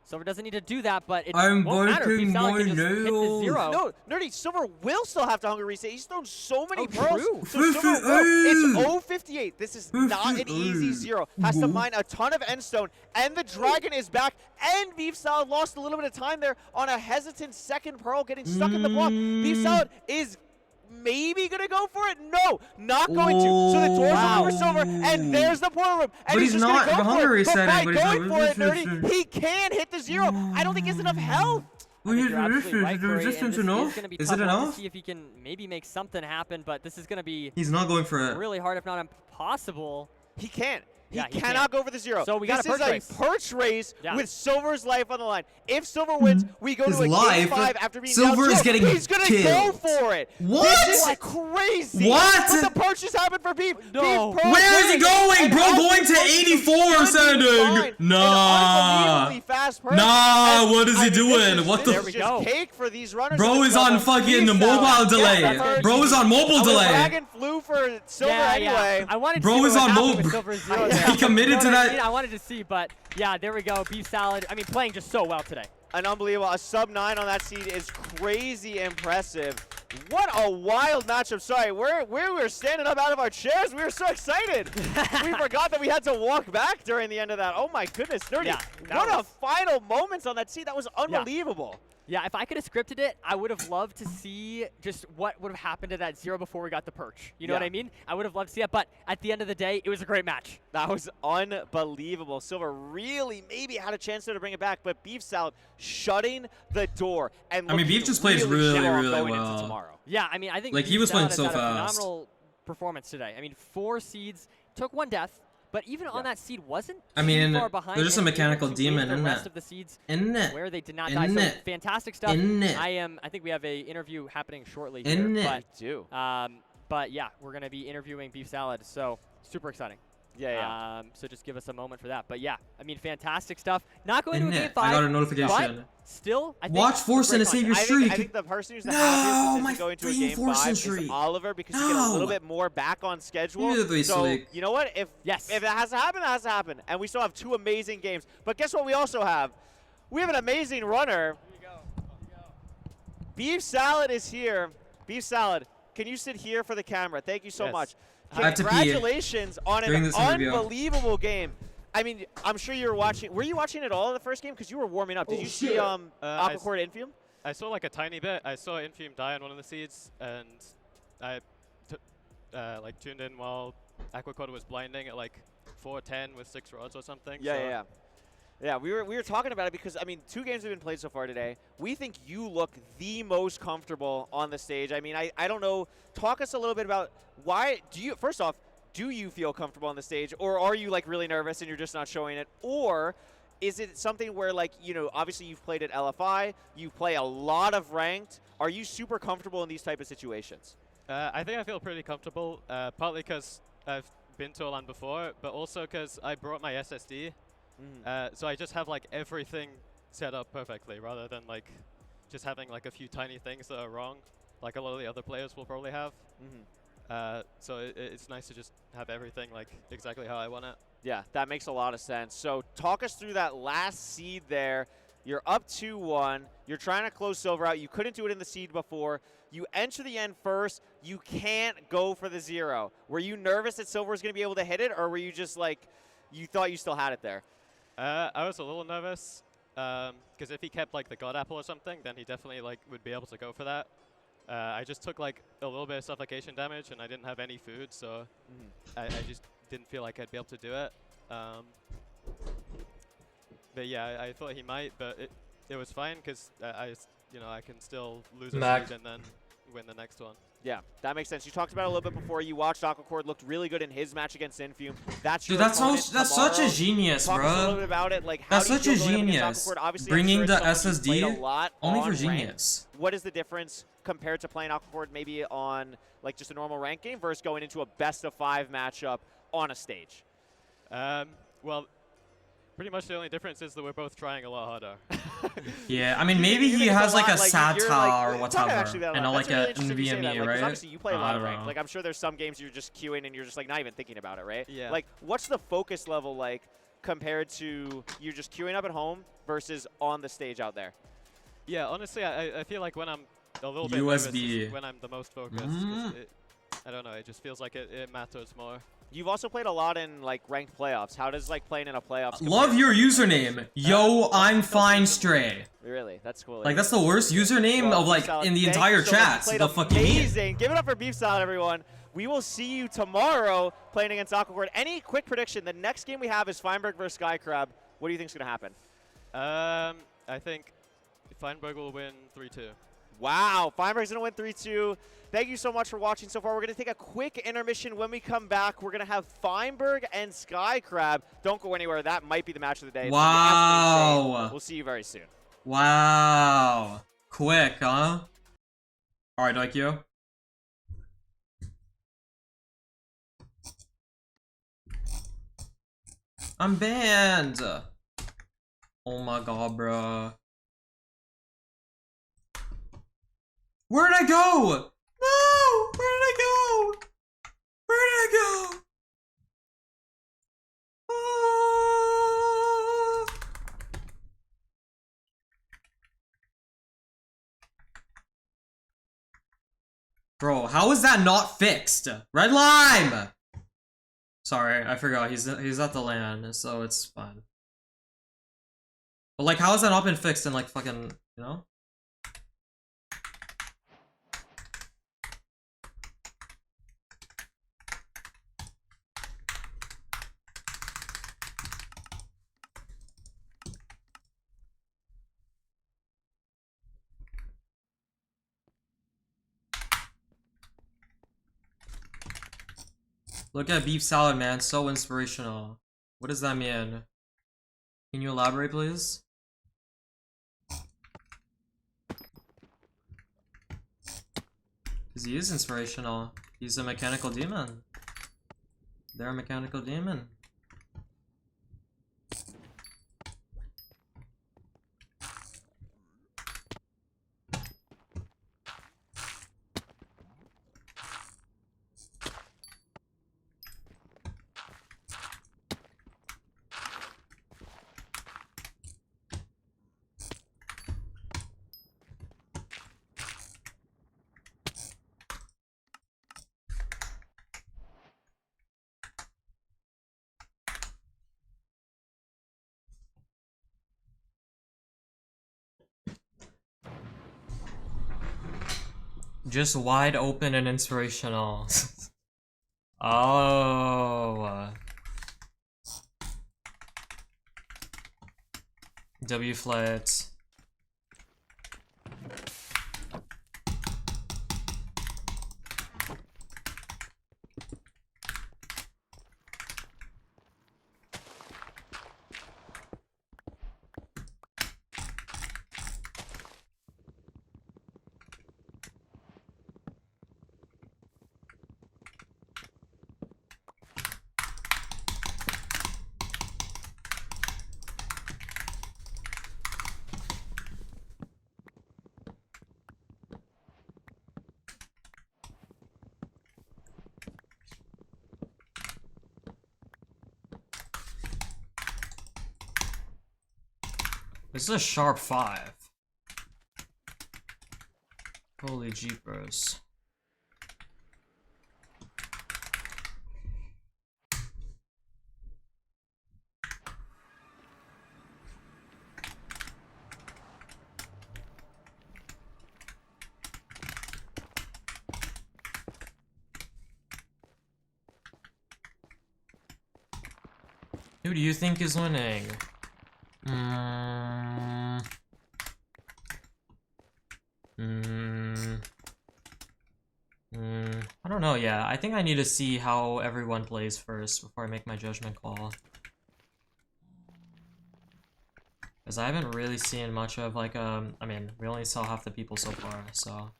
Silver doesn't need to do that, but it
I'm
won't matter.
biting
Beef Salad
my
can just hit the
nails.
0.
No, Nerdy, Silver will still have to hunger reset. He's thrown so many
Oh,
pearls.
true.
So Silver will. It's 0-58. This is not an easy 0. Has to mine a ton of endstone, and the dragon is back, and Beef Salad lost a little bit of time there on a hesitant second pearl getting stuck in the block. Beef Salad is maybe gonna go for it. No, not going to. So the door's open for Silver, and there's the portal room. And
But he's
just
not
gonna go
hunger
for it. But
resetting,
by
but he's
going
not
for it, Nerdy, he can hit the 0. I don't think he has enough health.
I think you're absolutely right,
Is the
Corey, and
resistance
this
enough?
is going to be
Is
tough
it
one
enough?
to see if he can maybe make something happen, but this is going to be
He's not going for it.
really hard, if not impossible.
He can't. He
Yeah, he
cannot
can't.
go for the 0.
So we got
this
a perch race.
is a perch race
Yeah.
with Silver's life on the line. If Silver wins, we go
His
to a
life?
game 5 after being
Silver
down
is
2.
getting
He's gonna go
killed.
for it.
What?
This is crazy.
What?
But the perch just happened for Beef.
No.
Beef pearl
Where is he
perch,
going,
and
bro?
as
Going
he
to
perches,
84
he should be
sending.
fine.
Nah.
An unbelievably fast perch.
Nah,
And,
what is he
I mean,
doing?
this
What
is,
the
this
f-
is
There we
just
go.
cake for these runners.
Bro
in this
is on
level.
fucking
Beef
mobile
Salad.
delay.
Yeah, that's
Bro is on mobile
the
delay.
dragon flew for Silver anyway.
I wanted to
Bro
see
is
what
on
happened
mobile.
with Silver's 0
He
there.
committed
You know
to
what I
that-
mean? I wanted to see, but yeah, there we go. Beef Salad. I mean, playing just so well today.
An unbelievable, a sub 9 on that seed is crazy impressive. What a wild matchup. Sorry, we were standing up out of our chairs. We were so excited. We forgot that we had to walk back during the end of that. Oh my goodness, Nerdy.
Yeah, that
What a
was-
final moments on that seed. That was unbelievable.
Yeah, if I could have scripted it, I would have loved to see just what would have happened to that 0 before we got the perch. You know what
Yeah.
I mean? I would have loved to see it, but at the end of the day, it was a great match.
That was unbelievable. Silver really maybe had a chance there to bring it back, but Beef Salad shutting the door. And
I mean,
looking
Beef just plays
really
really,
strong
really
going
well.
into tomorrow.
Yeah, I mean, I think
Like, he
Beef
was playing
Salad
so
has had a
fast.
phenomenal performance today. I mean, 4 seeds, took 1 death, but even on that seed wasn't
I mean,
too far behind.
they're just a
and able
mechanical
to win
demon,
the
isn't
rest
it?
of the seeds
Isn't it?
where they did not
Isn't
die. So
it?
fantastic stuff.
Isn't it?
I think we have a interview happening shortly
Isn't
here,
it?
Do.
but yeah, we're gonna be interviewing Beef Salad, so super exciting.
Yeah.
So just give us a moment for that. But yeah, I mean, fantastic stuff. Not going
Isn't
to a game
it?
5.
I got a notification.
But still, I think
Watch
it's
Forsen
great
to save your
content.
streak.
I think the person who's the
No,
happiest
my
is going to a
freaking
game 5
Forsen
is
streak.
Oliver because he gets a little
No.
bit more back on schedule.
Neither do we,
So
Sleek.
you know what? If
Yes.
that has to happen, that has to happen. And we still have 2 amazing games. But guess what? We also have. We have an amazing runner. Beef Salad is here. Beef Salad, can you sit here for the camera? Thank you so
Yes.
much.
I have to pee
Congratulations on
during
an
this interview.
unbelievable game. I mean, I'm sure you were watching. Were you watching it all in the first game? Because you were warming up. Did you see Aquacord Infium?
I saw like a tiny bit. I saw Infium die on one of the seeds, and I like tuned in while Aquacord was blinding at like 4:10 with 6 rods or something. so
Yeah, we were talking about it because, I mean, 2 games have been played so far today. We think you look the most comfortable on the stage. I mean, I don't know. Talk us a little bit about why first off, do you feel comfortable on the stage, or are you like really nervous and you're just not showing it? Or is it something where, like, you know, obviously you've played at LFI, you play a lot of ranked. Are you super comfortable in these type of situations?
I think I feel pretty comfortable, partly because I've been to a LAN before, but also because I brought my SSD. So I just have like everything set up perfectly rather than like just having like a few tiny things that are wrong, like a lot of the other players will probably have. So it's nice to just have everything like exactly how I want it.
Yeah, that makes a lot of sense. So talk us through that last seed there. You're up 2-1. You're trying to close Silver out. You couldn't do it in the seed before. You enter the end first. You can't go for the 0. Were you nervous that Silver was going to be able to hit it, or were you just like, you thought you still had it there?
I was a little nervous because if he kept like the God Apple or something, then he definitely like would be able to go for that. I just took like a little bit of suffocation damage and I didn't have any food, so I just didn't feel like I'd be able to do it. But yeah, I thought he might, but it was fine because I can still lose a seed and then win the next one.
Yeah, that makes sense. You talked about it a little bit before. You watched Aquacord looked really good in his match against Infume. That's
Dude,
your
that's such a genius,
Talk us a little
bro.
bit about it. Like,
That's
how do
such
you
a
feel going up against
genius.
Aquacord? Obviously,
Bringing
I'm
the
sure it's someone you've played
SSD
a lot
only for
on ranked.
genius.
What is the difference compared to playing Aquacord maybe on like just a normal ranked game versus going into a best of 5 matchup on a stage?
Well, pretty much the only difference is that we're both trying a lot harder.
Yeah, I mean,
You
maybe
think
he
it's
has like a
lot,
SATA
you're like,
or
it's not
whatever,
actually that
and
lot.
not like
That's really
a
interesting you say that,
NVMe,
like, 'cause
right?
obviously you play a lot of
I don't
ranked.
know.
Like, I'm sure there's some games you're just queuing and you're just like not even thinking about it, right?
Yeah.
Like, what's the focus level like compared to you just queuing up at home versus on the stage out there?
Yeah, honestly, I feel like when I'm a little bit nervous
USB.
is when I'm the most focused. 'Cause I don't know, it just feels like it matters more.
You've also played a lot in like ranked playoffs. How does like playing in a playoffs?
Love your username. Yo, I'm fine stray.
Really, that's cool.
Like, that's the worst username
Well,
of like
Beef Salad,
in the
thank
entire
you so much. You
chats.
played
The fucking meme.
amazing. Give it up for Beef Salad, everyone. We will see you tomorrow playing against Aquacord. Any quick prediction? The next game we have is Feinberg versus Sky Crab. What do you think is going to happen?
I think Feinberg will win 3-2.
Wow, Feinberg's going to win 3-2. Thank you so much for watching so far. We're going to take a quick intermission. When we come back, we're going to have Feinberg and Sky Crab. Don't go anywhere. That might be the match of the day. It's gonna be absolutely insane.
Wow.
We'll see you very soon.
Wow. Quick, huh? Alright, like you. I'm banned. Oh my god, bro. Where did I go? No! Where did I go? Where did I go? Ah. Bro, how is that not fixed? Red lime! Sorry, I forgot. He's at the LAN, so it's fine. But like, how has that not been fixed in like fucking, you know? Look at Beef Salad, man. So inspirational. What does that mean? Can you elaborate, please? Because he is inspirational. He's a mechanical demon. They're a mechanical demon. Just wide open and inspirational. Oh. W flat. This is a sharp 5. Holy jeepers. Who do you think is winning? I don't know, yeah. I think I need to see how everyone plays first before I make my judgment call. Because I haven't really seen much of, like, I mean, we only saw half the people so far, so...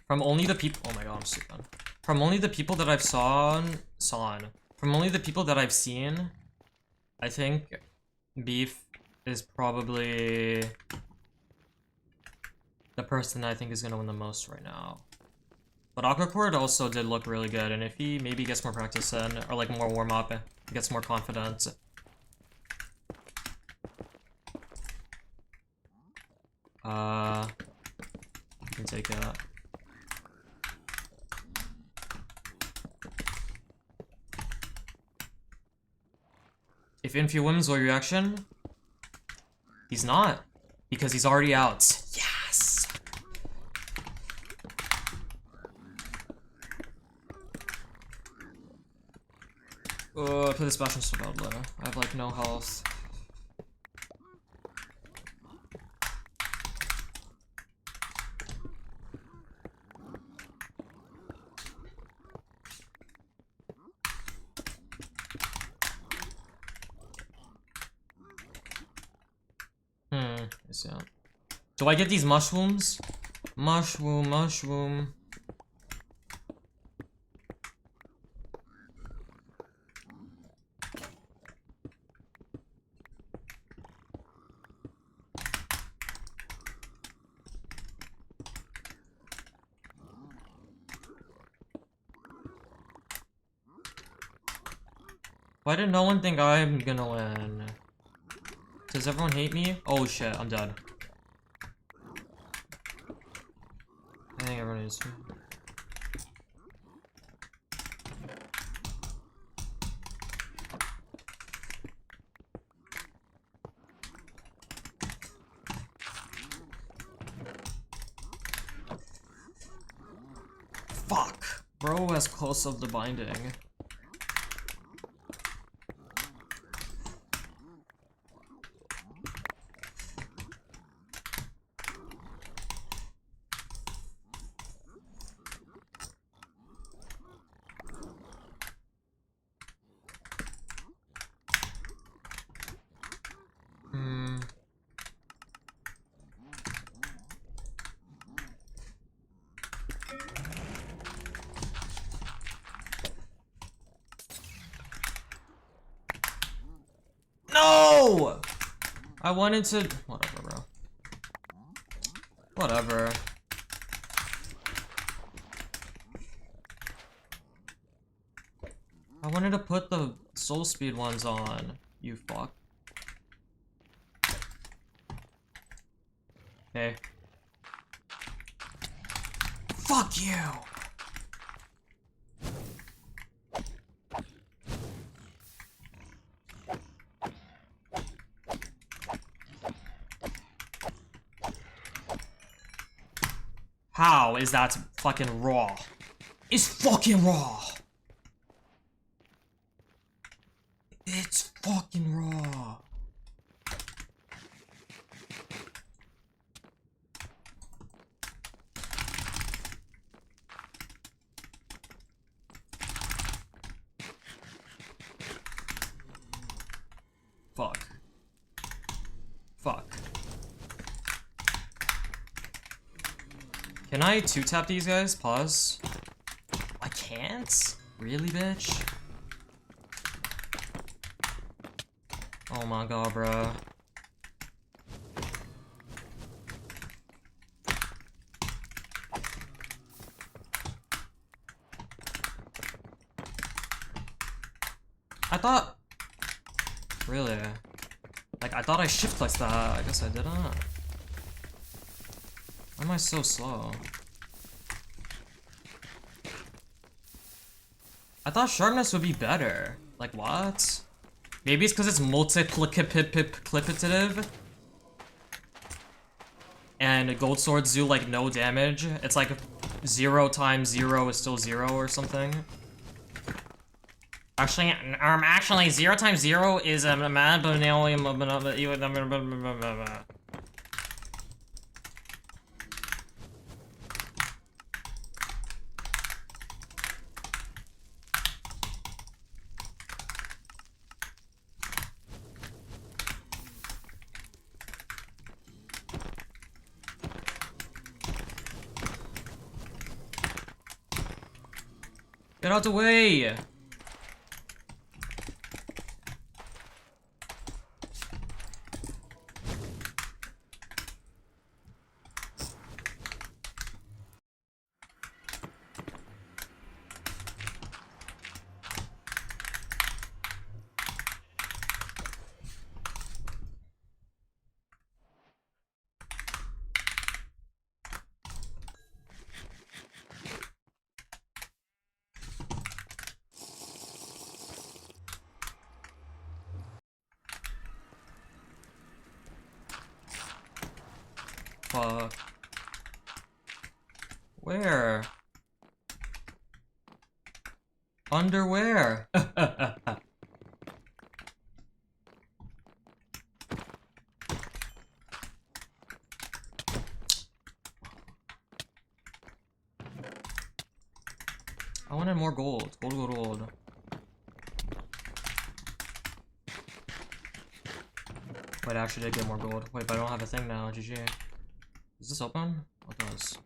From only the people- oh my god, I'm stupid. From only the people that I've from only the people that I've seen, I think Beef is probably the person that I think is gonna win the most right now. But Aquacord also did look really good, and if he maybe gets more practice in, or like more warm-up, gets more confidence. You can take it. If Infi wins, what reaction? He's not. Because he's already out. Yes! Oh, I play this Bastion so badly. I have like no health. Yeah. Do I get these mushrooms? Mushroom. Why did no one think I'm gonna win? Does everyone hate me? Oh shit, I'm dead. I think everyone is. Fuck! Bro has close of the binding. No! I wanted to... Whatever, bro. Whatever. I wanted to put the soul speed ones on. You fuck. Okay. Fuck you! How is that fucking raw? It's fucking raw! It's fucking raw. Fuck. Fuck. Can I two-tap these guys? Pause. I can't? Really, bitch? Oh my god, bro. I thought... Really? Like, I thought I shift like that. I guess I didn't. Why am I so slow? I thought sharpness would be better. Like, what? Maybe it's because it's multiplicative. And gold swords do, like, no damage. It's like 0 times 0 is still 0 or something. Actually, 0 times 0 is a mad banalium. Get out the way! Fuck. Where? Underwear. I wanted more gold. Gold, gold, gold. Wait, I actually did get more gold. Wait, but I don't have a thing now. GG. Is this open? What does?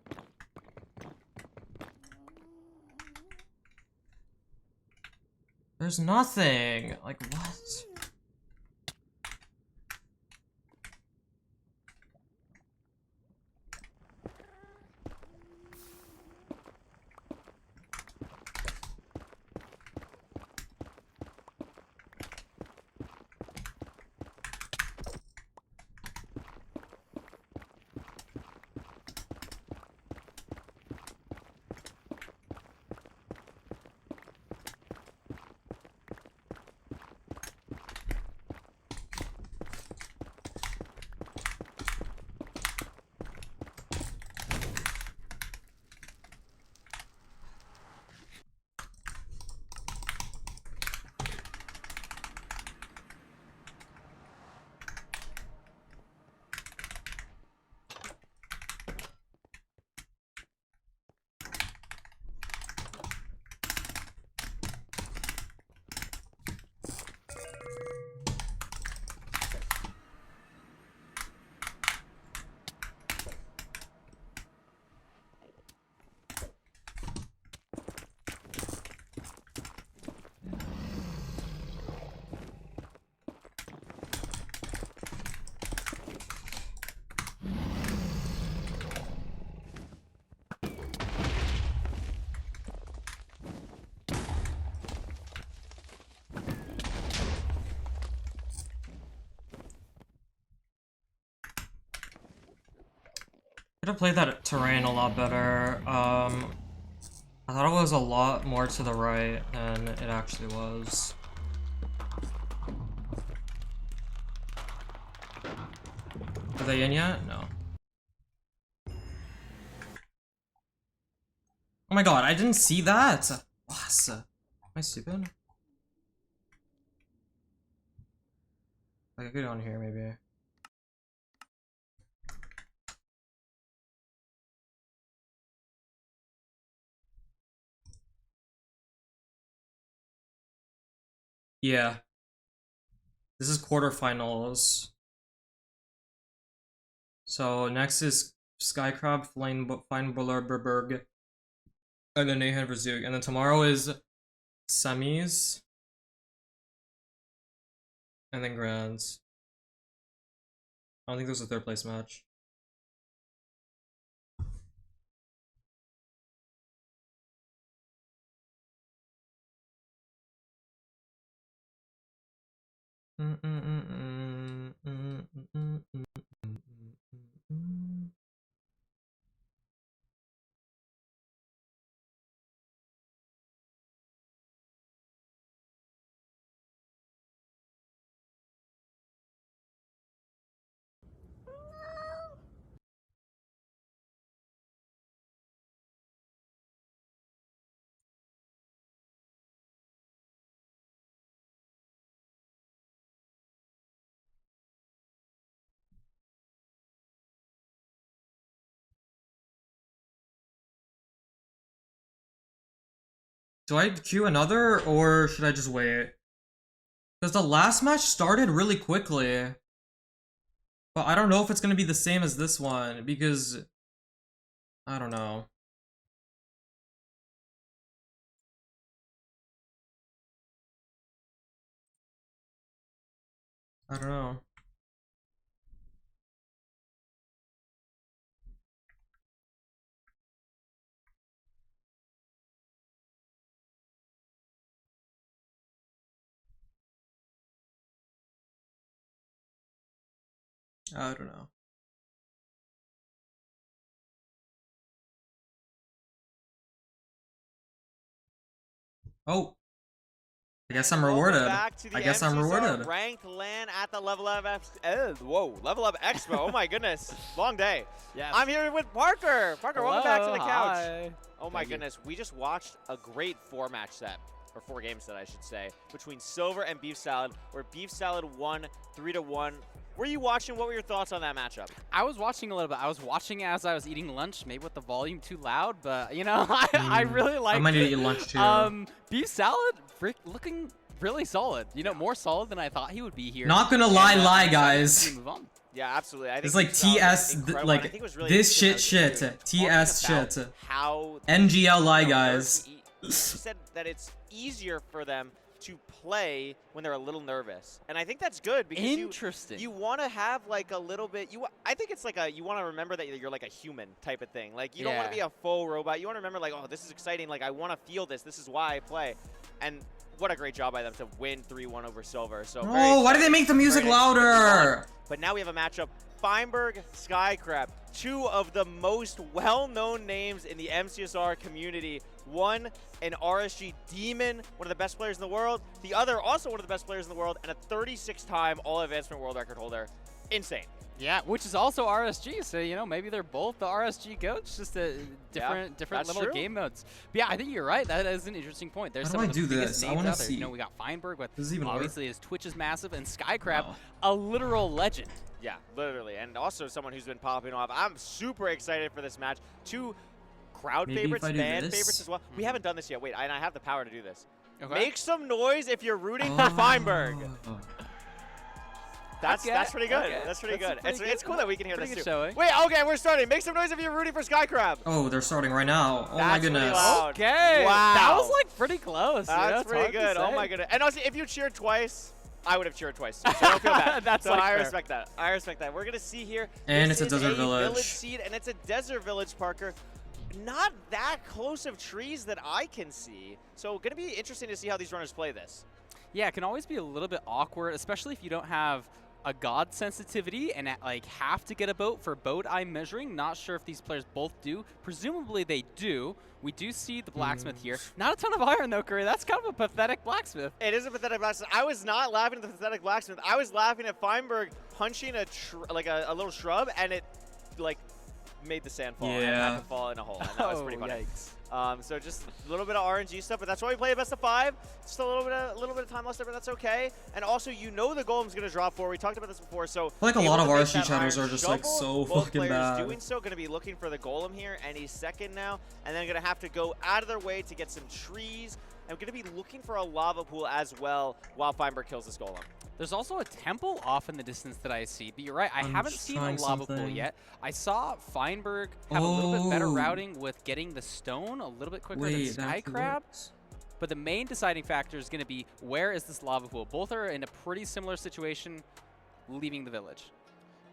There's nothing! Like, what? Could have played that terrain a lot better. I thought it was a lot more to the right than it actually was. Are they in yet? No. Oh my god, I didn't see that! What? Am I stupid? Like, I could go on here, maybe. Yeah. This is quarterfinals. So next is Skycrab, Feinbullerberg, and then Nahan vs. Zug. And then tomorrow is semis. And then grands. I don't think there's a third place match. Do I queue another, or should I just wait? Because the last match started really quickly. But I don't know if it's gonna be the same as this one, because... I don't know. I don't know. I don't know. Oh. I guess I'm
Welcome
rewarded.
back to the
I guess I'm
MCSR
rewarded.
Ranked LAN at the Level Up Level Up Expo. Oh my goodness, long day.
Yes.
I'm here with Parker. Parker, welcome back to the couch.
Hi.
Oh my
Thank you.
goodness, we just watched a great 4-match set, or 4-game set, I should say, between Silver and Beef Salad, where Beef Salad won 3-1. Were you watching? What were your thoughts on that matchup?
I was watching a little bit. I was watching as I was eating lunch, maybe with the volume too loud, but you know, I really like.
I might need to eat lunch too.
Beef Salad, looking really solid. You know, more solid than I thought he would be here.
Not gonna
And,
lie,
I'm excited to
guys.
see him move on.
Yeah, absolutely. I think
It's like
Beef Salad was
TS,
incredible, and I
like
think it was really
this
interesting
shit,
how he was
TS
talking about
shit.
How
NGL lie,
you know,
guys.
he said that it's easier for them to play when they're a little nervous, and I think that's good because
Interesting.
you want to have like a little bit. I think it's like you want to remember that you're like a human type of thing. Like you don't want to be a full robot. You want to remember like, oh, this is exciting. Like I want to feel this. This is why I play. And what a great job by them to win 3-1 over Silver. So very
Oh, why did they
exciting.
make the music
Very nice to put this
louder?
on. But now we have a matchup. Feinberg, Skycrab, two of the most well-known names in the MCSR community. One, an RSG demon, one of the best players in the world. The other, also one of the best players in the world, and a 36-time all-advancement world record holder. Insane.
Yeah, which is also RSG, so you know maybe they're both the RSG goats, just a different
that's
little
true.
game modes. But yeah, I think you're right. That is an interesting point. There's
How
some
do
of
I
the
do
biggest
this? I
names
wanna
out there.
see.
You know, we got Feinberg with
Does this even work?
obviously his Twitch is massive, and Skycrab,
No.
a literal legend.
Yeah, literally. And also someone who's been popping off. I'm super excited for this match. Two crowd
Maybe if
favorites,
I do
fan
this?
favorites as well. We haven't done this yet. Wait, and I have the power to do this.
Okay.
Make some noise if you're rooting for Feinberg.
Oh.
That's
Okay,
pretty good.
okay.
That's pretty
That's
good.
pretty
It's
good.
cool that we can hear
Pretty
this
good
too.
showing.
Wait, okay, we're starting. Make some noise if you're rooting for Skycrab.
Oh, they're starting right now. Oh my
That's pretty
goodness.
loud.
Okay,
Wow.
that was like pretty close. you know,
That's
it's
pretty
hard to
good. Oh
say.
my goodness. And also, if you cheered twice, I would have cheered twice too. So don't feel bad.
That's
so
like
I
fair.
respect that. I respect that. We're gonna see here.
And
this
it's a
is
desert village.
village seed, and it's a desert village, Parker. Not that close of trees that I can see. So gonna be interesting to see how these runners play this.
Yeah, it can always be a little bit awkward, especially if you don't have a god sensitivity and like have to get a boat for boat eye measuring. Not sure if these players both do. Presumably they do. We do see the blacksmith here. Not a ton of iron though, Curry. That's kind of a pathetic blacksmith.
It is a pathetic blacksmith. I was not laughing at the pathetic blacksmith. I was laughing at Feinberg punching a little shrub, and it like made the sand fall and
Yeah.
had to fall in a hole. And that was pretty funny.
Yikes.
So just a little bit of RNG stuff, but that's why we play a best of 5. Just a little bit of time left there, but that's okay. And also, you know the golem's gonna drop 4. We talked about this before, so
I feel like a
able
lot
to
of
make
RSG
that
channels
iron
are just like
shovel.
so
Both
fucking
players
bad.
doing so, gonna be looking for the golem here, and he's second now, and then gonna have to go out of their way to get some trees. And gonna be looking for a lava pool as well while Feinberg kills this golem.
There's also a temple off in the distance that I see, but you're right, I
I'm
haven't
just
seen a
trying
lava pool
something.
yet. I saw Feinberg have a little bit better
Oh.
routing with getting the stone a little bit quicker
Wait,
than
that actually
Skycrab.
works.
But the main deciding factor is going to be where is this lava pool? Both are in a pretty similar situation leaving the village.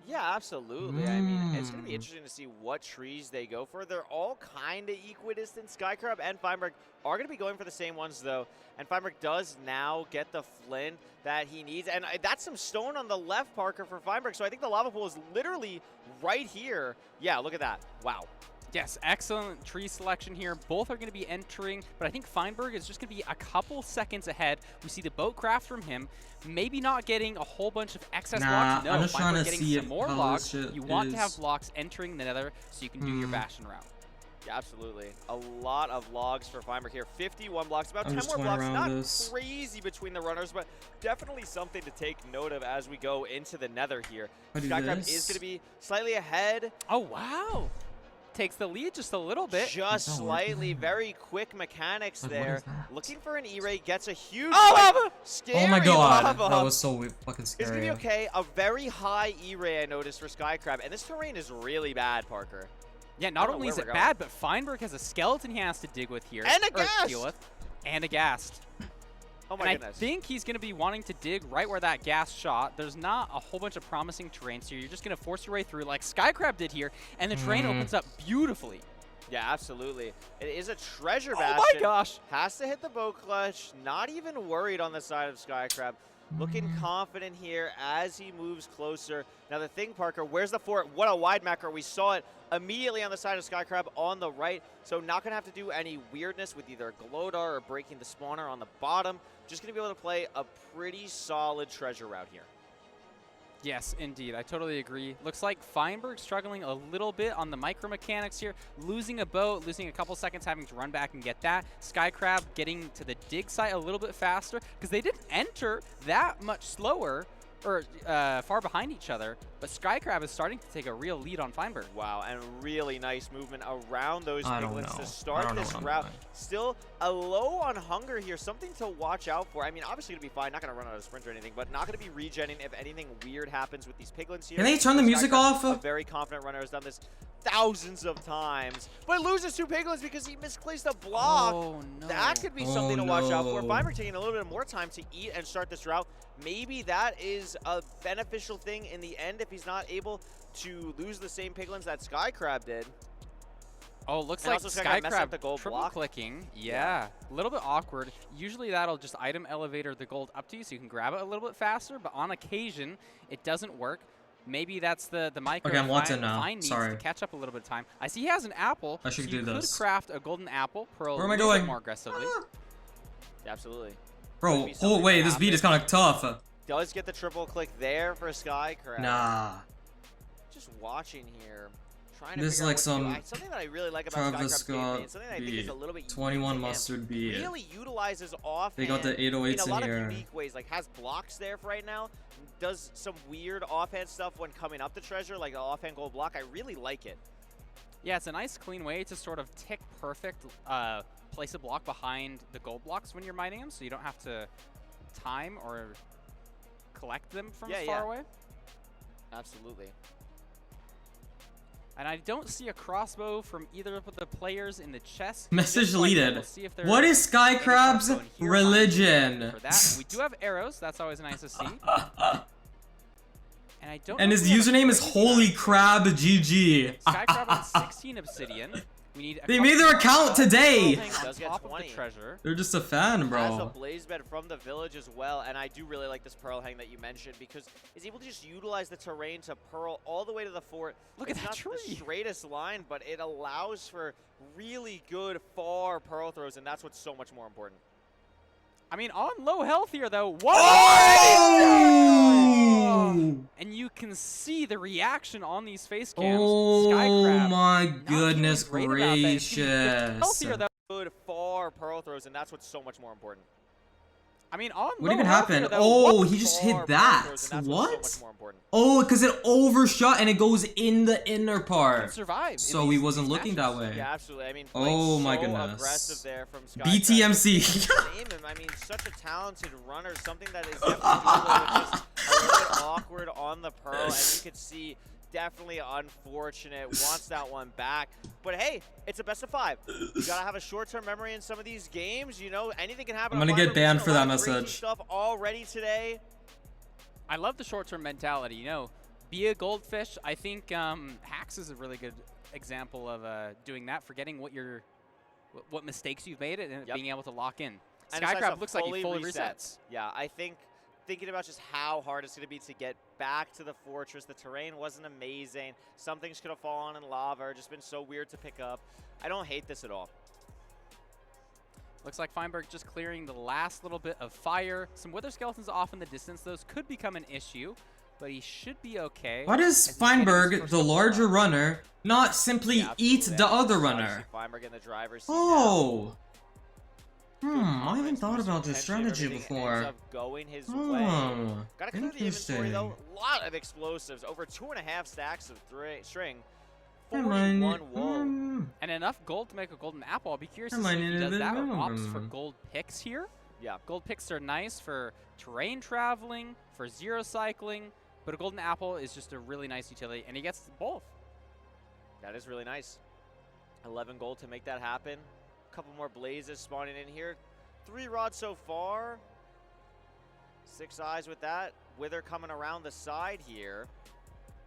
Yeah, absolutely. I mean, it's going to be interesting to see what trees they go for. They're all kind of equidistant. Skycrab and Feinberg are going to be going for the same ones, though. And Feinberg does now get the flint that he needs. And that's some stone on the left, Parker, for Feinberg. So I think the lava pool is literally right here. Yeah, look at that. Wow.
Yes, excellent tree selection here. Both are going to be entering, but I think Feinberg is just going to be a couple seconds ahead. We see the boat craft from him. Maybe not getting a whole bunch of excess blocks. No,
I'm just trying
Feinberg
to
getting
see
some more
how
blocks.
this shit
You want to have
is.
blocks entering the nether so you can do your bastion route.
Yeah, absolutely. A lot of logs for Feinberg here. 51 blocks, about
I'm
10
just
more
toying
blocks.
around
Not
this.
crazy between the runners, but definitely something to take note of as we go into the nether here.
I do
Skycrab
this.
is going to be slightly ahead.
Oh, wow. Takes the lead just a little bit.
Just
not
slightly.
working.
Very quick mechanics
Like, what
there.
is that?
Looking for an E-ray, gets a huge
lava!
scary
Oh my god,
lava.
that was so fucking
It's going
scary.
to be okay. A very high E-ray I noticed for Skycrab, and this terrain is really bad, Parker.
Yeah,
I
not
don't know
only
where
is
we're
it
going.
bad, but Feinberg has a skeleton he has to dig with here.
And a
or
ghast!
deal with. And a ghast.
Oh
And
my
I
goodness.
think he's going to be wanting to dig right where that gas shot. There's not a whole bunch of promising terrains here. You're just going to force your way through like Skycrab did here, and the terrain opens up beautifully.
Yeah, absolutely. It is a treasure
Oh
bastion.
my gosh.
Has to hit the boat clutch. Not even worried on the side of Skycrab. Looking confident here as he moves closer. Now the thing, Parker, where's the fort? What a wide macro. We saw it immediately on the side of Skycrab on the right. So not going to have to do any weirdness with either Glodar or breaking the spawner on the bottom. Just going to be able to play a pretty solid treasure route here.
Yes, indeed. I totally agree. Looks like Feinberg struggling a little bit on the micro mechanics here. Losing a boat, losing a couple seconds, having to run back and get that. Skycrab getting to the dig site a little bit faster because they didn't enter that much slower or far behind each other, but Skycrab is starting to take a real lead on Feinberg.
Wow, and really nice movement around those
I don't
piglets
know.
to start this route. Still a low on hunger here, something to watch out for. I mean, obviously going to be fine, not going to run out of sprint or anything, but not going to be regenning if anything weird happens with these piglets here.
Can they turn the music
Skycrab,
off?
A very confident runner has done this thousands of times, but loses 2 piglets because he misplaced a block.
Oh, no.
That could be something to watch out for.
no.
Feinberg taking a little bit more time to eat and start this route. Maybe that is a beneficial thing in the end if he's not able to lose the same piglins that Skycrab did.
Oh, looks
And
like
also Skycrab messed up the
Skycrab
gold
triple
block.
clicking. Yeah, a little bit awkward. Usually that'll just item elevator the gold up to you so you can grab it a little bit faster, but on occasion it doesn't work. Maybe that's the micro.
Okay, I'm locked in
Fine-
now.
Fine needs
Sorry.
to catch up a little bit of time. I see he has an apple.
I should
so
do
you
this.
could craft a golden apple, pearl
Where am I
a little bit
going?
more aggressively.
Absolutely.
Bro,
Could be
oh
something
wait,
that
this beat is kind of tough.
Does get the triple click there for Skycrab.
Nah.
Just watching here. Trying to
This is
figure out
like
what to
some
do. Something that I really like about
Travis
Skycrab's
Scott
campaign, something that I think is a little bit
21
unique to him,
mustard beat.
really utilizes offhand
They got the 808s
in a
in
lot
here.
of unique ways. Like has blocks there for right now. Does some weird offhand stuff when coming up the treasure, like the offhand gold block. I really like it.
Yeah, it's a nice clean way to sort of tick perfect place a block behind the gold blocks when you're mining them, so you don't have to time or collect them from far away.
Absolutely.
And I don't see a crossbow from either of the players in the chest.
Message
Just like that,
deleted.
we'll see if there's
What is
any
Skycrab's
crossbow in here.
religion?
For that, we do have arrows. That's always nice to see. And I don't.
And
know
his
if we have a
username is
crazy
Holy
match.
Crab GG.
Skycrab on 16 obsidian. We need.
They made their account today.
Does get
Top of
20.
the treasure.
They're just a fan,
Has a
bro.
blaze bed from the village as well, and I do really like this pearl hang that you mentioned because it's able to just utilize the terrain to pearl all the way to the fort.
Look at
It's
that
not
tree.
the straightest line, but it allows for really good far pearl throws, and that's what's so much more important.
I mean, on low health here though.
Oh!
And you can see the reaction on these face cams.
Oh
Skycrab
my
not
goodness
feeling great about that. If he gets
gracious.
healthier, though.
Good far pearl throws, and that's what's so much more important.
I mean, on
What
low
even
health
happened?
here, though,
Oh,
what-
he just
Far
hit
pearl
that.
throws, and that's
What?
what's so much more important.
Oh, because it overshot and it goes in the inner
can
part.
survive. in
So he
these-
wasn't
these
looking
matches.
that way.
Yeah, absolutely. I mean,
Oh
playing
my
so
goodness.
aggressive there from Skycrab.
BTMC.
Name him. I mean, such a talented runner. Something that is definitely doable, but just a little bit awkward on the pearl, and you could see definitely unfortunate. Wants that one back, but hey, it's a best of 5. You gotta have a short-term memory in some of these games. You know, anything can happen.
I'm gonna
on
get
Fiverr.
banned
We've
for
seen a
that
lot of crazy
message.
Stuff already today.
I love the short-term mentality. You know, be a goldfish. I think Hacks is a really good example of doing that, forgetting what mistakes you've made and
Yep.
being able to lock in.
And it's nice
Skycrab
to
looks like he fully resets.
Yeah, I think thinking about just how hard it's going to be to get back to the fortress. The terrain wasn't amazing. Some things could have fallen in lava or just been so weird to pick up. I don't hate this at all.
Looks like Feinberg just clearing the last little bit of fire. Some wither skeletons off in the distance. Those could become an issue, but he should be okay.
Why does
as he's getting his
Feinberg,
first
the
couple
larger
blocks.
runner, not simply
Yeah,
eat
absolutely.
the other
Obviously,
runner?
Feinberg in the driver's seat now.
Oh.
Good
I haven't
confidence
thought
boost
about this
potentially if
strategy
everything
before.
ends up going his way.
Oh,
Gotta clear the inventory
interesting.
though. A lot of explosives. Over 2.5 stacks of string.
Never mind.
41 wool.
And enough gold to make a golden apple. I'll be curious to
Never
see if
mind,
he does that or
never
opts for
mind.
gold picks here.
Yeah.
Gold picks are nice for terrain traveling, for zero cycling, but a golden apple is just a really nice utility, and he gets both.
That is really nice. 11 gold to make that happen. A couple more blazes spawning in here. 3 rods so far. 6 eyes with that. Wither coming around the side here,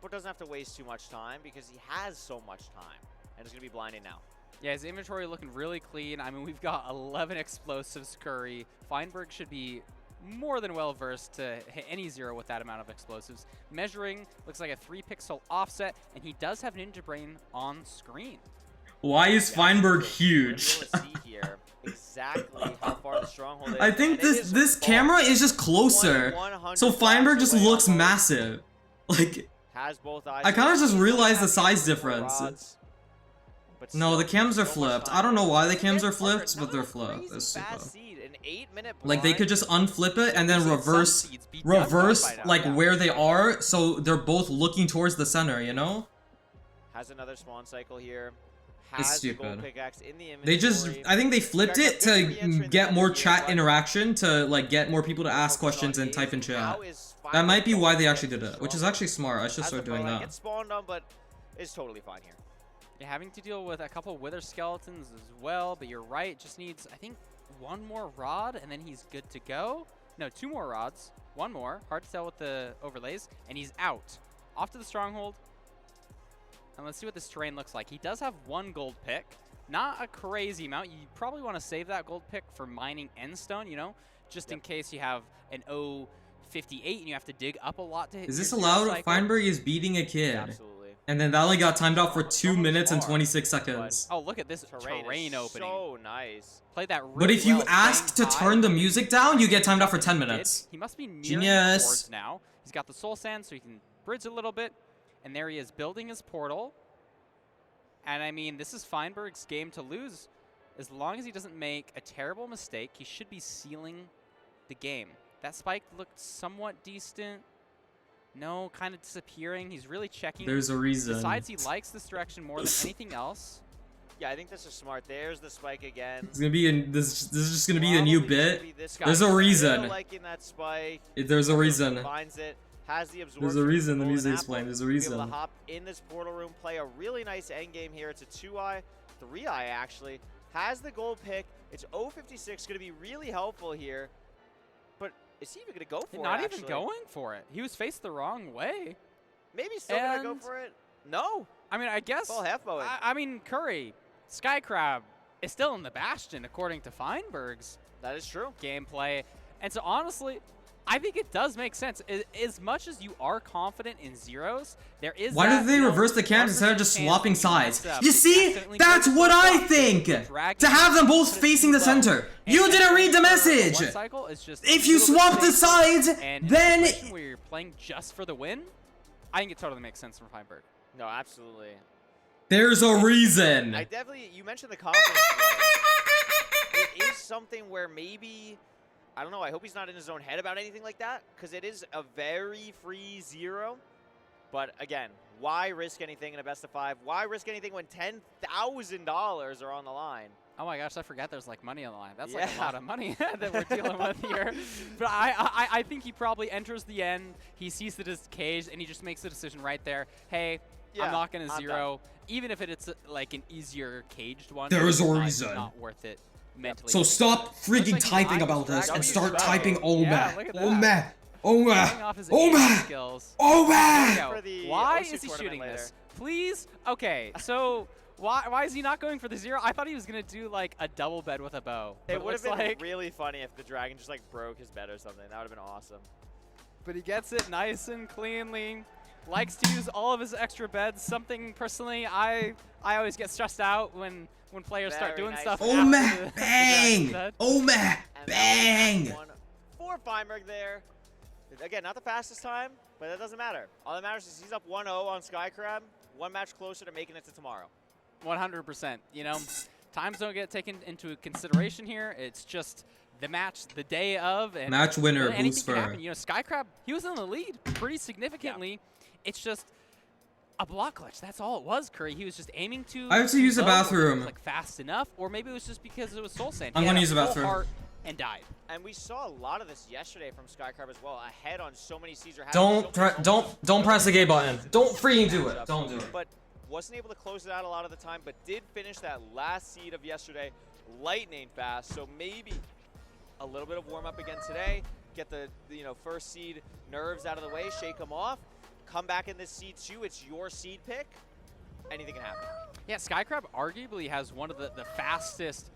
but doesn't have to waste too much time because he has so much time, and is going to be blinded now.
Yeah, his inventory looking really clean. I mean, we've got 11 explosives, Curry. Feinberg should be more than well versed to hit any zero with that amount of explosives. Measuring looks like a 3-pixel offset, and he does have Ninja Brain on screen.
Why is Feinberg huge?
Exactly how far the stronghold is.
I think this camera is just closer, so Feinberg just looks massive. Like,
has both eyes.
I kind of just realized the size difference. No, the cams are flipped. I don't know why the cams are flipped, but they're flipped. That's super. Like, they could just unflip it and then reverse like where they are, so they're both looking towards the center, you know?
Has another spawn cycle here.
It's
Has the
stupid.
gold pickaxe in the
They just,
inventory.
I think they flipped it to get more chat interaction, to like get more people to ask questions and type in chat. That might be why they actually did it, which is actually smart. I should start doing that.
Gets spawned on, but is totally fine here.
You're having to deal with a couple Wither skeletons as well, but you're right. Just needs, I think, 1 more rod, and then he's good to go. No, 2 more rods. 1 more. Hard to tell with the overlays, and he's out. Off to the stronghold. And let's see what this terrain looks like. He does have 1 gold pick. Not a crazy amount. You probably want to save that gold pick for mining endstone, you know? Just in case you have an 058 and you have to dig up a lot to hit.
Is this allowed? Feinberg is beating a kid.
Absolutely.
And then that only got timed out for 2 minutes and 26 seconds.
Oh, look at this terrain opening.
So nice.
Played that really
But if you
well,
ask to turn the music down, you get timed out for 10 minutes.
He must be near
Genius.
boards now. He's got the soul sand, so he can bridge a little bit. And there he is building his portal. And I mean, this is Feinberg's game to lose. As long as he doesn't make a terrible mistake, he should be sealing the game. That spike looked somewhat decent. No, kind of disappearing. He's really checking.
There's a reason.
Besides, he likes this direction more than anything else.
Yeah, I think this is smart. There's the spike again.
It's gonna be this is just gonna be a new bit.
Guy.
There's a reason.
Liking that spike.
There's a reason.
Finds it. Has the
There's a reason the music's playing. There's a
Be able to
reason.
hop in this portal room, play a really nice end game here. It's a 2-eye, 3-eye actually. Has the gold pick. It's 056, going to be really helpful here. But is he even going to go for it?
Not even going for it. He was faced the wrong way.
Maybe still going to go for it. No.
I mean, I guess.
Full half bow.
I mean, Curry, Sky Crab is still in the Bastion according to Feinberg's.
That is true.
Gameplay, and so honestly, I think it does make sense. As much as you are confident in zeros, there is.
Why did they reverse the cams instead of just swapping sides? You see, that's what I think. To have them both facing the center. You didn't read the message. If you swap the sides, then
where you're playing just for the win, I think it totally makes sense from Feinberg.
No, absolutely.
There's a reason.
I definitely. You mentioned the confidence. It is something where maybe. I don't know, I hope he's not in his own head about anything like that, because it is a very free 0. But again, why risk anything in a best of 5? Why risk anything when $10,000 are on the line?
Oh my gosh, I forgot there's like money on the line. That's like a lot of money that we're dealing with here. But I think he probably enters the end, he sees that it's caged, and he just makes the decision right there. Hey, I'm not going to 0. Even if it's like an easier caged one,
there's a
it's
reason.
Not worth it. Mentally.
So stop freaking typing about this and start typing Oma. Oma. Oma. Oma. Oma.
Why is he shooting this? Please? Okay, so why is he not going for the 0? I thought he was going to do like a double bed with a bow.
It would have been really funny if the dragon just like broke his bed or something. That would have been awesome.
But he gets it nice and cleanly. Likes to use all of his extra beds. Something personally I always get stressed out when players start doing stuff.
Oh man, bang! Oh man, bang!
For Feinberg there. Again, not the fastest time, but that doesn't matter. All that matters is he's up 1-0 on Sky Crab, 1 match closer to making it to tomorrow.
100%. You know, times don't get taken into consideration here. It's just the match, the day of, and
match winner,
anything can happen. You know, Sky Crab, he was in the lead pretty significantly. Yeah. It's just a block glitch. That's all it was, Curry. He was just aiming to.
I have to use the bathroom.
Like fast enough, or maybe it was just because it was soul sand.
I'm gonna use the bathroom.
Heart and died.
And we saw a lot of this yesterday from Sky Crab as well. Ahead on so many seeds.
Don't press the gay button. Don't freaking do it. Don't do it.
But wasn't able to close it out a lot of the time. But did finish that last seed of yesterday lightning fast. So maybe a little bit of warm up again today. get the first seed nerves out of the way, shake them off, come back in this seed 2. It's your seed pick. Anything can happen.
Yeah, Skycrab arguably has one of the fastest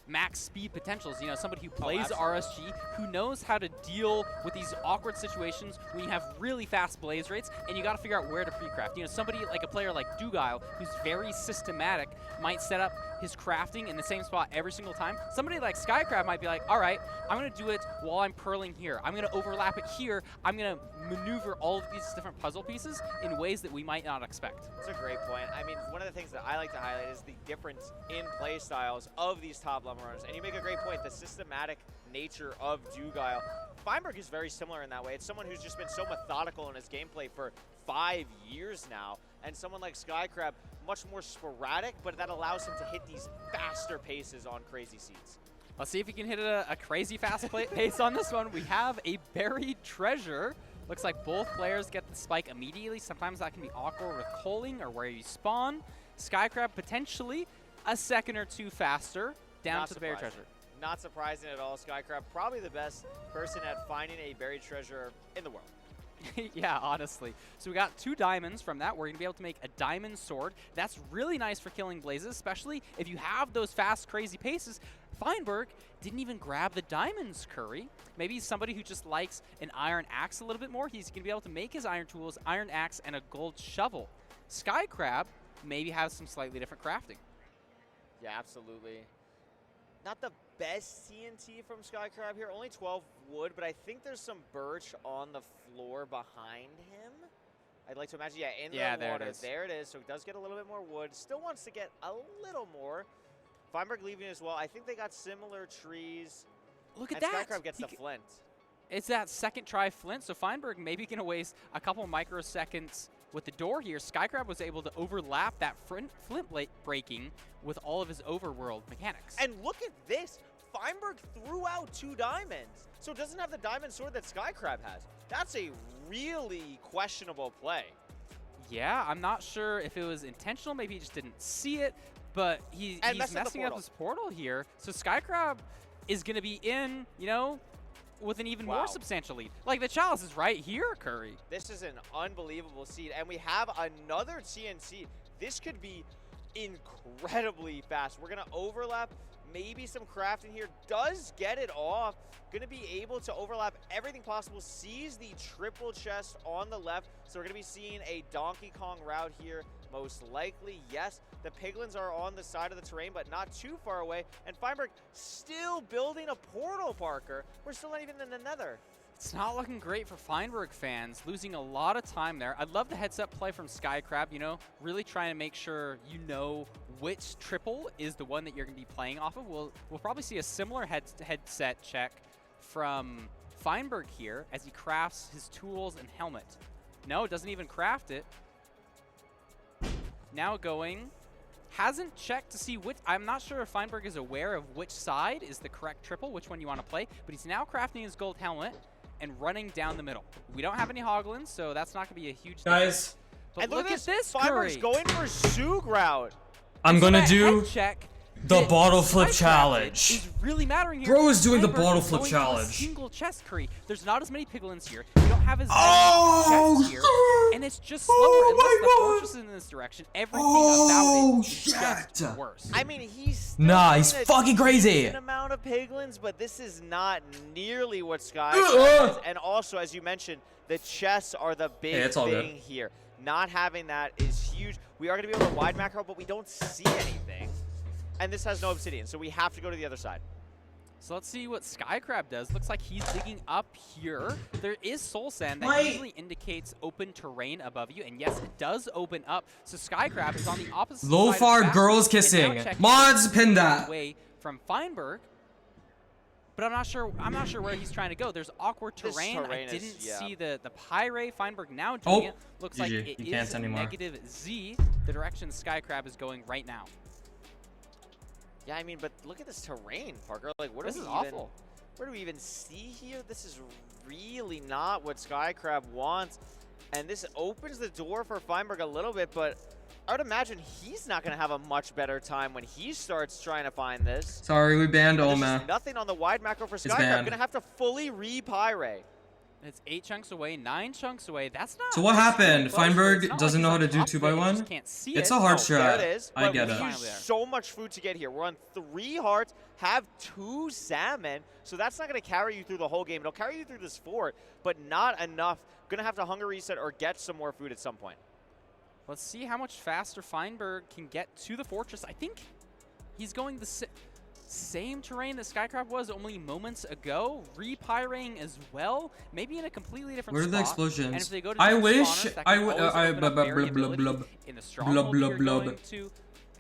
max speed potentials. You know, somebody who plays RSG, who knows how to deal with these awkward situations when you have really fast blaze rates, and you got to figure out where to pre-craft. You know, somebody like a player like Dugile, who's very systematic, might set up his crafting in the same spot every single time. Somebody like Skycrab might be like, all right, I'm going to do it while I'm purling here. I'm going to overlap it here. I'm going to maneuver all of these different puzzle pieces in ways that we might not expect.
That's a great point. I mean, one of the things that I like to highlight is the difference in play styles of these top level runners. And you make a great point, the systematic nature of Dugile. Feinberg is very similar in that way. It's someone who's just been so methodical in his gameplay for 5 years now. And someone like Skycrab, much more sporadic, but that allows him to hit these faster paces on crazy seeds.
Let's see if he can hit a crazy fast pace on this one. We have a buried treasure. Looks like both players get the spike immediately. Sometimes that can be awkward with coaling or where you spawn. Skycrab potentially a second or two faster down to the buried treasure.
Not surprising at all. Skycrab, probably the best person at finding a buried treasure in the world.
Yeah, honestly. So we got 2 diamonds from that. We're going to be able to make a diamond sword. That's really nice for killing blazes, especially if you have those fast, crazy paces. Feinberg didn't even grab the diamonds, Curry. Maybe he's somebody who just likes an iron axe a little bit more. He's going to be able to make his iron tools, iron axe, and a gold shovel. Skycrab maybe has some slightly different crafting.
Yeah, absolutely. Not the best TNT from Skycrab here. Only 12 wood, but I think there's some birch on the floor behind him. I'd like to imagine, yeah, in the water. There it is. So he does get a little bit more wood. Still wants to get a little more. Feinberg leaving as well. I think they got similar trees.
Look at that.
Skycrab gets the flint. It's
that second try flint. So Feinberg maybe going to waste a couple microseconds with the door here. Skycrab was able to overlap that flint breaking with all of his overworld mechanics.
And look at this. Feinberg threw out 2 diamonds. So it doesn't have the diamond sword that Skycrab has. That's a really questionable play.
Yeah, I'm not sure if it was intentional. Maybe he just didn't see it. But he's messing up his portal here. So Skycrab is going to be in, you know, with an even more substantial lead. Like, the chalice is right here, Curry.
This is an unbelievable seed. And we have another TNT. This could be incredibly fast. We're going to overlap maybe some crafting here. Does get it off. Going to be able to overlap everything possible. Sees the triple chest on the left. So we're going to be seeing a Donkey Kong route here. Most likely, yes. The piglins are on the side of the terrain, but not too far away. And Feinberg still building a portal, Parker. We're still not even in the nether.
It's not looking great for Feinberg fans, losing a lot of time there. I'd love the heads-up play from Skycrab, you know, really trying to make sure you know which triple is the one that you're going to be playing off of. We'll probably see a similar headset check from Feinberg here as he crafts his tools and helmet. No, doesn't even craft it. Now going, hasn't checked to see which, I'm not sure if Feinberg is aware of which side is the correct triple, which one you want to play, but he's now crafting his gold helmet and running down the middle. We don't have any hoglins, so that's not going to be a huge
Guys.
But
and
look at this,
Feinberg's
Curry.
going for Soog route.
I'm going to do
check
the bottle flip
Skycrab
challenge.
is really mattering here.
Bro is doing the
Feinberg
bottle
is
flip
going to a
challenge.
single chest, Curry. There's not as many piglins here. You don't have as many chests here. And it's just slower. Unless the fortress is in this direction, everything about it is just worse.
I mean, he's
he's fucking crazy.
An amount of piglins, but this is not nearly what Sky has. And also, as you mentioned, the chests are the big thing here. Not having that is huge. We are going to be able to wide macro, but we don't see anything. And this has no obsidian, so we have to go to the other side.
So let's see what Skycrab does. Looks like he's digging up here. There is soul sand that usually indicates open terrain above you, and yes, it does open up. So Skycrab is on the opposite side.
Low-far girls kissing. Mods, pin that.
Away from Feinberg, but I'm not sure where he's trying to go. There's awkward terrain. I didn't see the Pyre. Feinberg now doing it. Looks like it is negative Z, the direction Skycrab is going right now.
Yeah, I mean, but look at this terrain, Parker. Like, what
this is awful.
Where do we even see here? This is really not what Skycrab wants. And this opens the door for Feinberg a little bit, but I would imagine he's not going to have a much better time when he starts trying to find this.
Sorry, we banned
There's
Oma.
just nothing on the wide macro for Skycrab.
banned.
Going to have to fully re-Pyre.
It's 8 chunks away, 9 chunks away. That's not.
So what
that's
happened?
close, but it's
Feinberg
not
doesn't
like
know how
he's
to
on
do
top of it,
2x1?
you just can't see
It's
it.
a hard
There
strat.
it is.
I
But
get
we
it.
use so much food to get here. We're on 3 hearts, have 2 salmon, so that's not going to carry you through the whole game. It'll carry you through this fort, but not enough. Going to have to hunger reset or get some more food at some point.
Let's see how much faster Feinberg can get to the fortress. I think he's going the same terrain that Skycrab was only moments ago, re-pyring as well, maybe in a completely different
Where are
spot.
the explosions?
And if they go to
I
different
wish
spawners, that
I
can
would.
always
I
open up
blub
variability
blub
in the
blub
stronghold
blub
you're
blub
going to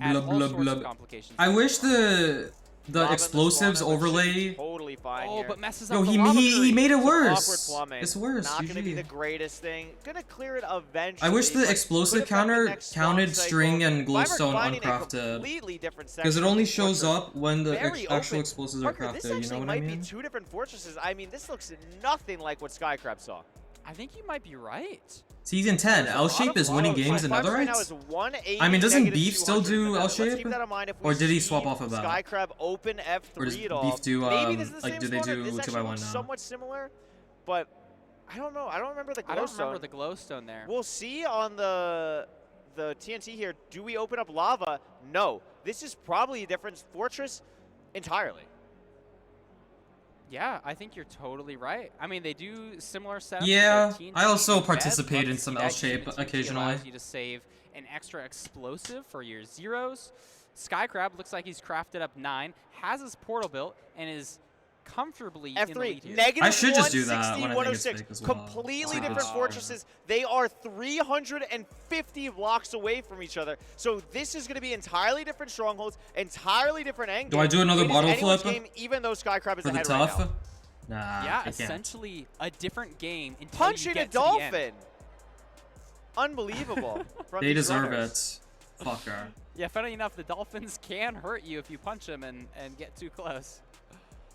add
blub
all
blub
sorts of
blub.
complications.
I wish the
Lava in the
explosives
spawner, but should be
overlay.
Totally fine
Oh,
here.
but messes
Yo,
up the
he
lava
he
curry.
made it
Some awkward
worse.
plumbing.
It's worse.
Not going to be the
GG.
greatest thing. Going to clear it eventually.
I wish the
but
explosive
could affect the
counter
next spawn
counted
cycle.
string and
Feinberg
glowstone
finding a
uncrafted.
completely different
Because it
section
only
of the
shows
fortress.
up when the
Very
actual
open.
explosives are
Parker, this
crafted. You
actually
know what I
might
mean?
be 2 different fortresses. I mean, this looks nothing like what Skycrab saw.
I think you might be right.
Season 10,
There's a
L
lot
shape
of
is winning
flow.
games in
Feinberg right now
Netherites?
is 180,
I mean, doesn't
negative
Beef still
200
do
in the
L
Nether. Let's
shape?
keep that in mind if we
Or did he
see
swap off of that?
Skycrab open F3
Or does
at all.
Beef do,
Maybe this is the
like,
same
do they
spawner.
do
This
2x1
actually looks
now?
somewhat similar, but I don't know. I don't remember the glowstone.
I don't remember the glowstone there.
We'll see on the TNT here. Do we open up lava? No. This is probably a different fortress entirely.
Yeah, I think you're totally right. I mean, they do similar setups.
Yeah,
with their TNT
I also
and beds.
participate
Love
in
to
some
see that,
L-shape
because the TNT
occasionally.
allows you to save an extra explosive for your zeros. Skycrab looks like he's crafted up 9, has his portal built, and is comfortably in the
F3,
lead here.
negative
I should just do that
160,
when I think it's
106.
fake as well.
Completely
Stupid
different
shit.
fortresses. They are 350 blocks away from each other. So this is going to be entirely different strongholds, entirely different angles.
Do I do another
It is
bottle
anyone's
flip
game, even though Skycrab is
for the
ahead right
tough?
now.
Nah,
Yeah,
I can't.
essentially a different game until
Punching
you
a
get to the end.
dolphin. Unbelievable. from
They
these
deserve
runners.
it. Fucker.
Yeah, funny enough, the Dolphins can hurt you if you punch them and get too close.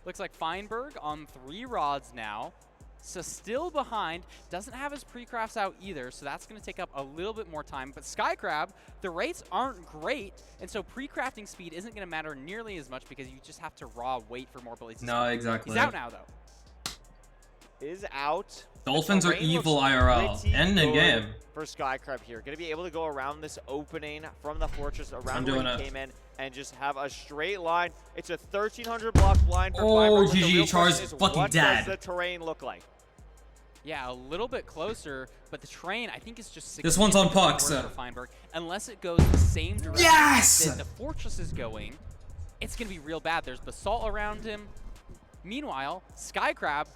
Looks like Feinberg on 3 rods now. So still behind, doesn't have his pre-crafts out either, so that's going to take up a little bit more time. But Skycrab, the rates aren't great, and so pre-crafting speed isn't going to matter nearly as much because you just have to raw wait for more abilities. to
No,
spawn.
exactly.
He's out now, though.
Is out.
Dolphins
The
are
terrain
evil
looks
IRL.
pretty
And in
good
game.
For Skycrab here. Going to be able to go around this opening from the fortress
I'm
around where
doing
he
it.
came in and just have a straight line. It's a 1,300 block blind for
Oh,
Feinberg, but the
GG,
real
Char's
question is,
fucking
what
dead.
does the terrain look like?
Yeah, a little bit closer, but the train, I think, is just
This one's on
significantly
pucks.
worse for Feinberg. Unless it goes the same direction
Yes!
that the fortress is going, it's going to be real bad. There's basalt around him. Meanwhile, Skycrab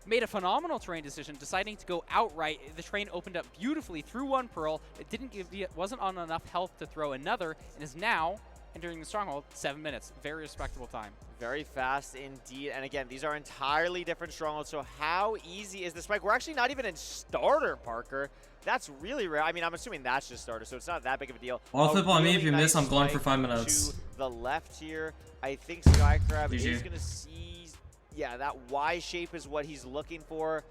made a phenomenal terrain decision, deciding to go outright. The train opened up beautifully through 1 pearl. It wasn't on enough health to throw another, and is now entering the stronghold 7 minutes. Very respectable time.
Very fast indeed. And again, these are entirely different strongholds. So how easy is the spike? We're actually not even in starter, Parker. That's really rare. I mean, I'm assuming that's just starter, so it's not that big of a deal.
I'll flip on me
really
if you miss,
nice
I'm gone for
spike
5 minutes.
To the left here. I think Skycrab
GG.
is going to see, yeah, that Y shape is what he's looking for.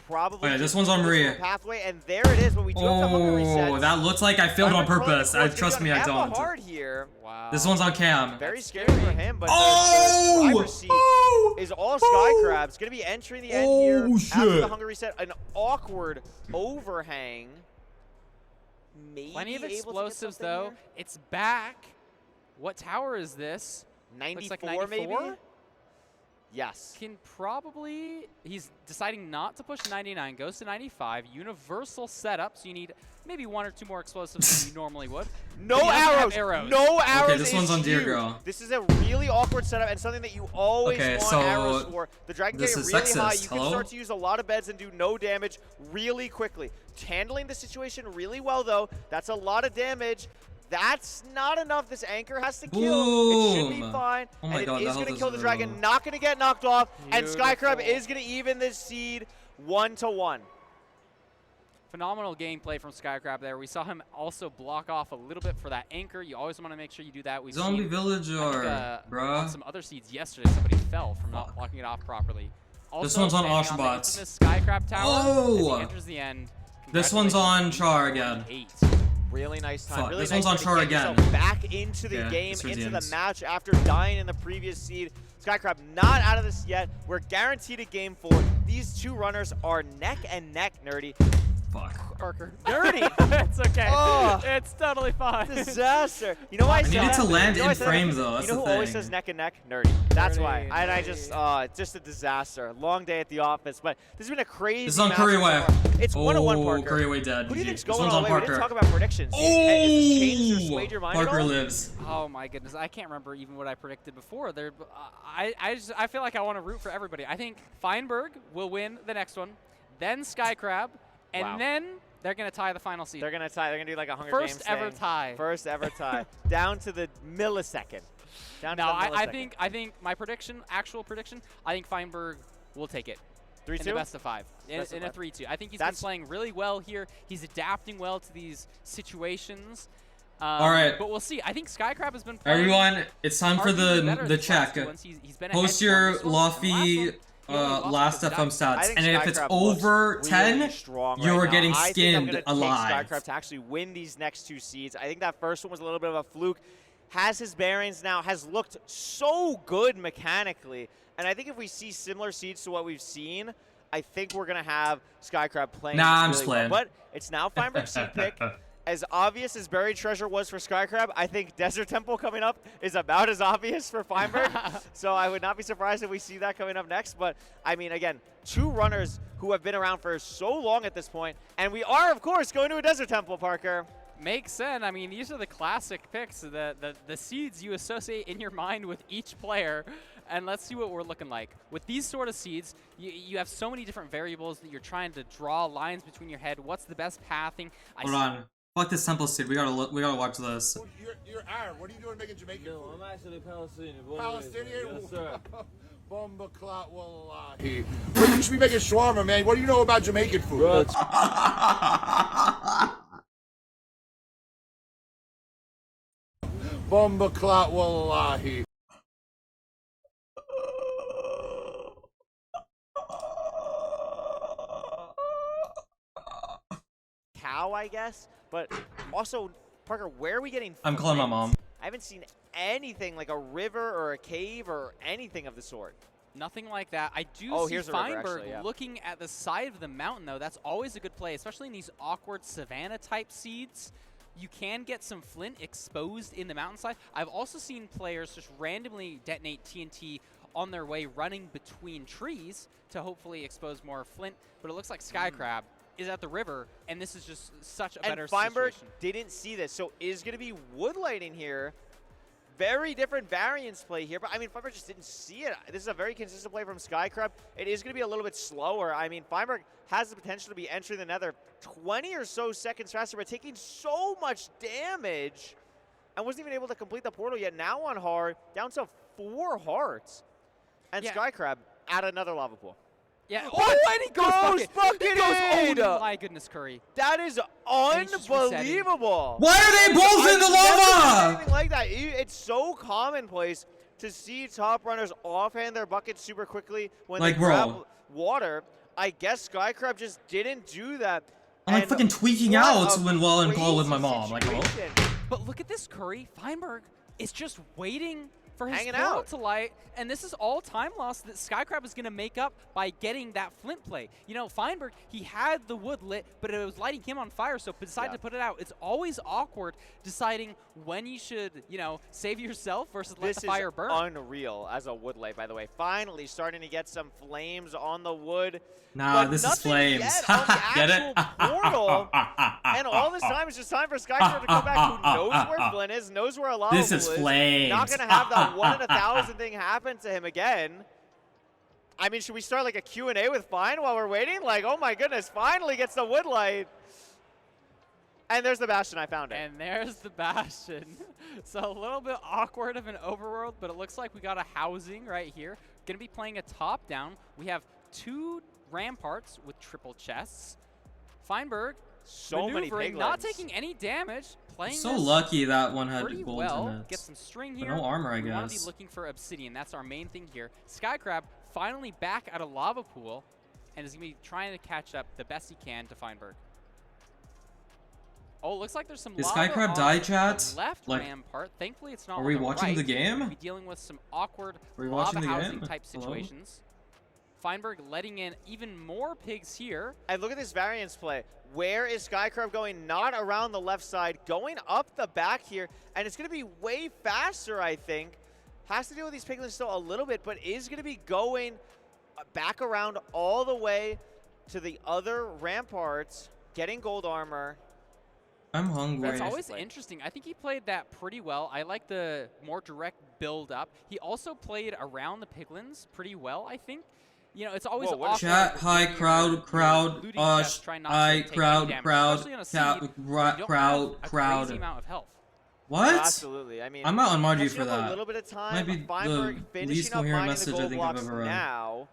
Probably.
Oh, yeah, this
just
one's on
this
Maria.
little pathway, and there it is. When we do have the hunger reset.
Oh, that looks like I failed on purpose. Trust me, I don't.
Hard here.
Wow.
This one's on cam.
Very
That's
scary
scary.
for him, but
Oh!
the driver's seat
Oh!
is all Skycrab's. Going to be entering the end here
Oh,
after the
shit.
hunger reset. An awkward overhang. Maybe
Plenty of
able to get
explosives,
something
though.
here.
It's back. What tower is this?
94,
Looks like 94?
maybe? Yes.
Can probably, he's deciding not to push 99, goes to 95, universal setup, so you need maybe 1 or 2 more explosives than you normally would.
No
But he doesn't have
arrows.
arrows.
No arrows.
this
is
one's on Deer
huge.
Girl.
This is a really awkward setup and something that you always
Okay,
want
so
arrows for. The dragon
this
getting
is
really high.
sexist.
You can
Hello?
start to use a lot of beds and do no damage really quickly. Handling the situation really well, though. That's a lot of damage. That's not enough. This anchor has to kill. It should be
Boom.
fine.
Oh my
and
God,
it
the
is
health
going to
is
kill the dragon.
zero.
Not going to get knocked off. And Skycrab
Beautiful.
is going to even this seed 1-1.
Phenomenal gameplay from Skycrab there. We saw him also block off a little bit for that anchor. You always want to make sure you do that. We've
Zombie
seen,
Villager,
on
bruh.
some other seeds yesterday, somebody fell from not blocking it off properly. Also,
This one's on
standing the
Oshbot.
infamous Skycrab tower as
Oh!
he enters the end.
This one's on
Congratulations,
Char again.
8.
Really nice time.
Fuck,
Really
this
nice
one's on
time to
shore
get
again.
yourself back into the
Yeah,
game,
it's
into the
redeemed.
match after dying in the previous seed. Skycrab not out of this yet. We're guaranteed a game 4. These two runners are neck and neck, Nerdy.
Fuck.
Parker.
Nerdy!
It's okay.
Oh.
It's totally fine.
Disaster. You know why I
I
said
needed
that?
to land
You know why I
in
said that?
frame, though. That's
You know
the
who always
thing.
says neck and neck? Nerdy. That's why.
Nerdy,
And I just, just a disaster. Long day at the office, but this has been a crazy
This is on
match
Curry
so
Way.
far. It's 101,
Oh,
Parker.
Curry Way dead.
Who do you
GG.
think's
This
going
one's
all the
on
way? We didn't
Parker.
talk about predictions. Has this changed or
Oh,
swayed your mind at
Parker
all?
lives.
Oh my goodness, I can't remember even what I predicted before. There, I feel like I want to root for everybody. I think Feinberg will win the next one, then Skycrab, and
Wow.
then they're gonna tie the final seed.
They're gonna tie. They're gonna do like a Hunger
First
Games
ever
thing.
tie.
First ever tie. Down to the millisecond. Down
No,
to the
I
millisecond.
think my prediction, actual prediction, I think Feinberg will take it.
3-2?
In the best of 5.
Best of
In a
5.
3-2. I think he's been
That's-
playing really well here. He's adapting well to these situations.
All right.
But we'll see. I think Skycrab has been playing
Everyone, it's time for
arguably better
the
these last
check.
two ones. He's been
Post
ahead
your
on this one, and the last
Luffy
one, he only lost
last
because
FM
of
stats,
I think
and if it's
Skycrab looks
over
really
10,
strong
you
right
are
now.
getting
I think I'm
skinned
gonna
alive.
take Skycrab to actually win these next 2 seeds. I think that first one was a little bit of a fluke. Has his bearings now, has looked so good mechanically. And I think if we see similar seeds to what we've seen, I think we're going to have Skycrab playing
Nah, I'm
really
just
well.
playing.
But it's now Feinberg's seed pick. As obvious as Buried Treasure was for Skycrab, I think Desert Temple coming up is about as obvious for Feinberg. So I would not be surprised if we see that coming up next. But, I mean, again, 2 runners who have been around for so long at this point. And we are, of course, going to a Desert Temple, Parker.
Makes sense. I mean, these are the classic picks, the seeds you associate in your mind with each player. And let's see what we're looking like. With these sort of seeds, you have so many different variables that you're trying to draw lines between your head. What's the best pathing?
Hold on. Fuck this temple seed. We gotta watch this.
You're Arab. What are you doing making Jamaican
No,
food?
I'm actually Palestinian. Boy,
Palestinian?
Yes, sir.
Bomba clot wallahi. Well, you should be making shawarma, man. What do you know about Jamaican food?
Bro,
Bomba clot wallahi.
Cow, I guess. But also, Parker, where are we getting
I'm calling my
flames?
mom.
I haven't seen anything like a river or a cave or anything of the sort.
Nothing like that. I do
Oh,
see
here's a river,
Feinberg
actually, yeah.
looking at the side of the mountain, though. That's always a good play, especially in these awkward savanna-type seeds. You can get some flint exposed in the mountainside. I've also seen players just randomly detonate TNT on their way running between trees to hopefully expose more flint. But it looks like Skycrab is at the river, and this is just such a better
And Feinberg
situation.
didn't see this, so is going to be wood lighting here. Very different variance play here, but I mean, Feinberg just didn't see it. This is a very consistent play from Skycrab. It is going to be a little bit slower. I mean, Feinberg has the potential to be entering the nether 20 or so seconds faster, but taking so much damage and wasn't even able to complete the portal yet. Now on hard, down to 4 hearts. And
Yeah.
Skycrab at another lava pool.
Yeah.
Oh,
and he goes bucket! He
in!
goes, oh my goodness, Curry.
That is
he's just resetting.
unbelievable.
Why are they both in the
I've never seen
lava?
anything like that. It's so commonplace to see top runners offhand their buckets super quickly when
Like,
they grab
bro.
water. I guess Skycrab just didn't do that.
I'm like
And
fucking tweaking
what
out
a
while in call with my
crazy
mom. Like, hello?
situation.
But look at this, Curry. Feinberg is just waiting for his
Hanging
portal
out.
to light, and this is all time loss that Skycrab is going to make up by getting that flint play. You know, Feinberg, he had the wood lit, but it was lighting him on fire, so decided to put it out. It's always awkward deciding when you should, you know, save yourself versus let
This
the fire
is
burn.
unreal as a wood light, by the way. Finally starting to get some flames on the wood.
Nah,
but
this is
nothing
flames.
yet on the
Get it?
actual portal. And all this time it's just time for Skycrab to come back, who knows where Flynn is, knows where a lava
This
pool
is flames.
Not going to have that 1 in 1,000 thing happen to him again. I mean, should we start like a Q&A with Fine while we're waiting? Like, oh my goodness, finally gets the wood light. And there's the Bastion, I found it.
And there's the Bastion. So a little bit awkward of an overworld, but it looks like we got a housing right here. Going to be playing a top down. We have 2 ramparts with triple chests. Feinberg
So many
maneuvering,
piglins.
not taking any damage, playing
So
this
lucky that one had
pretty
gold
well.
in it.
Get some string
But
here.
no armor, I
We want to
guess.
be looking for obsidian. That's our main thing here. Skycrab finally back at a lava pool, and is going to be trying to catch up the best he can to Feinberg.
Oh, looks like there's some
Is
lava
Skycrab
on
die,
the
chat?
left
Like,
rampart. Thankfully, it's not
are
on
we
the
watching
right.
the game?
We'll be dealing with some awkward
Are we
lava
watching the
housing
game?
type
Hello?
situations. Feinberg letting in even more pigs here.
And look at this variance play. Where is Skycrab going? Not around the left side, going up the back here, and it's going to be way faster, I think. Has to deal with these piglins still a little bit, but is going to be going back around all the way to the other ramparts, getting gold armor.
I'm hungry.
That's always interesting. I think he played that pretty well. I like the more direct build up. He also played around the piglins pretty well, I think. You know, it's always awkward.
Chat, hi,
when
crowd,
you're
crowd,
looting chests, trying not to
hi,
take any
crowd,
damage,
crowd,
especially on a seed, when you don't have
crowd,
a
crowd.
crazy amount of health.
What?
Absolutely. I mean,
I'm not on Margie
catching
for
up
that.
A little bit of time.
Might be
Feinberg
the
finishing
least
up
coherent
mining
message
the
I
gold
think I've
blocks
ever read.
now.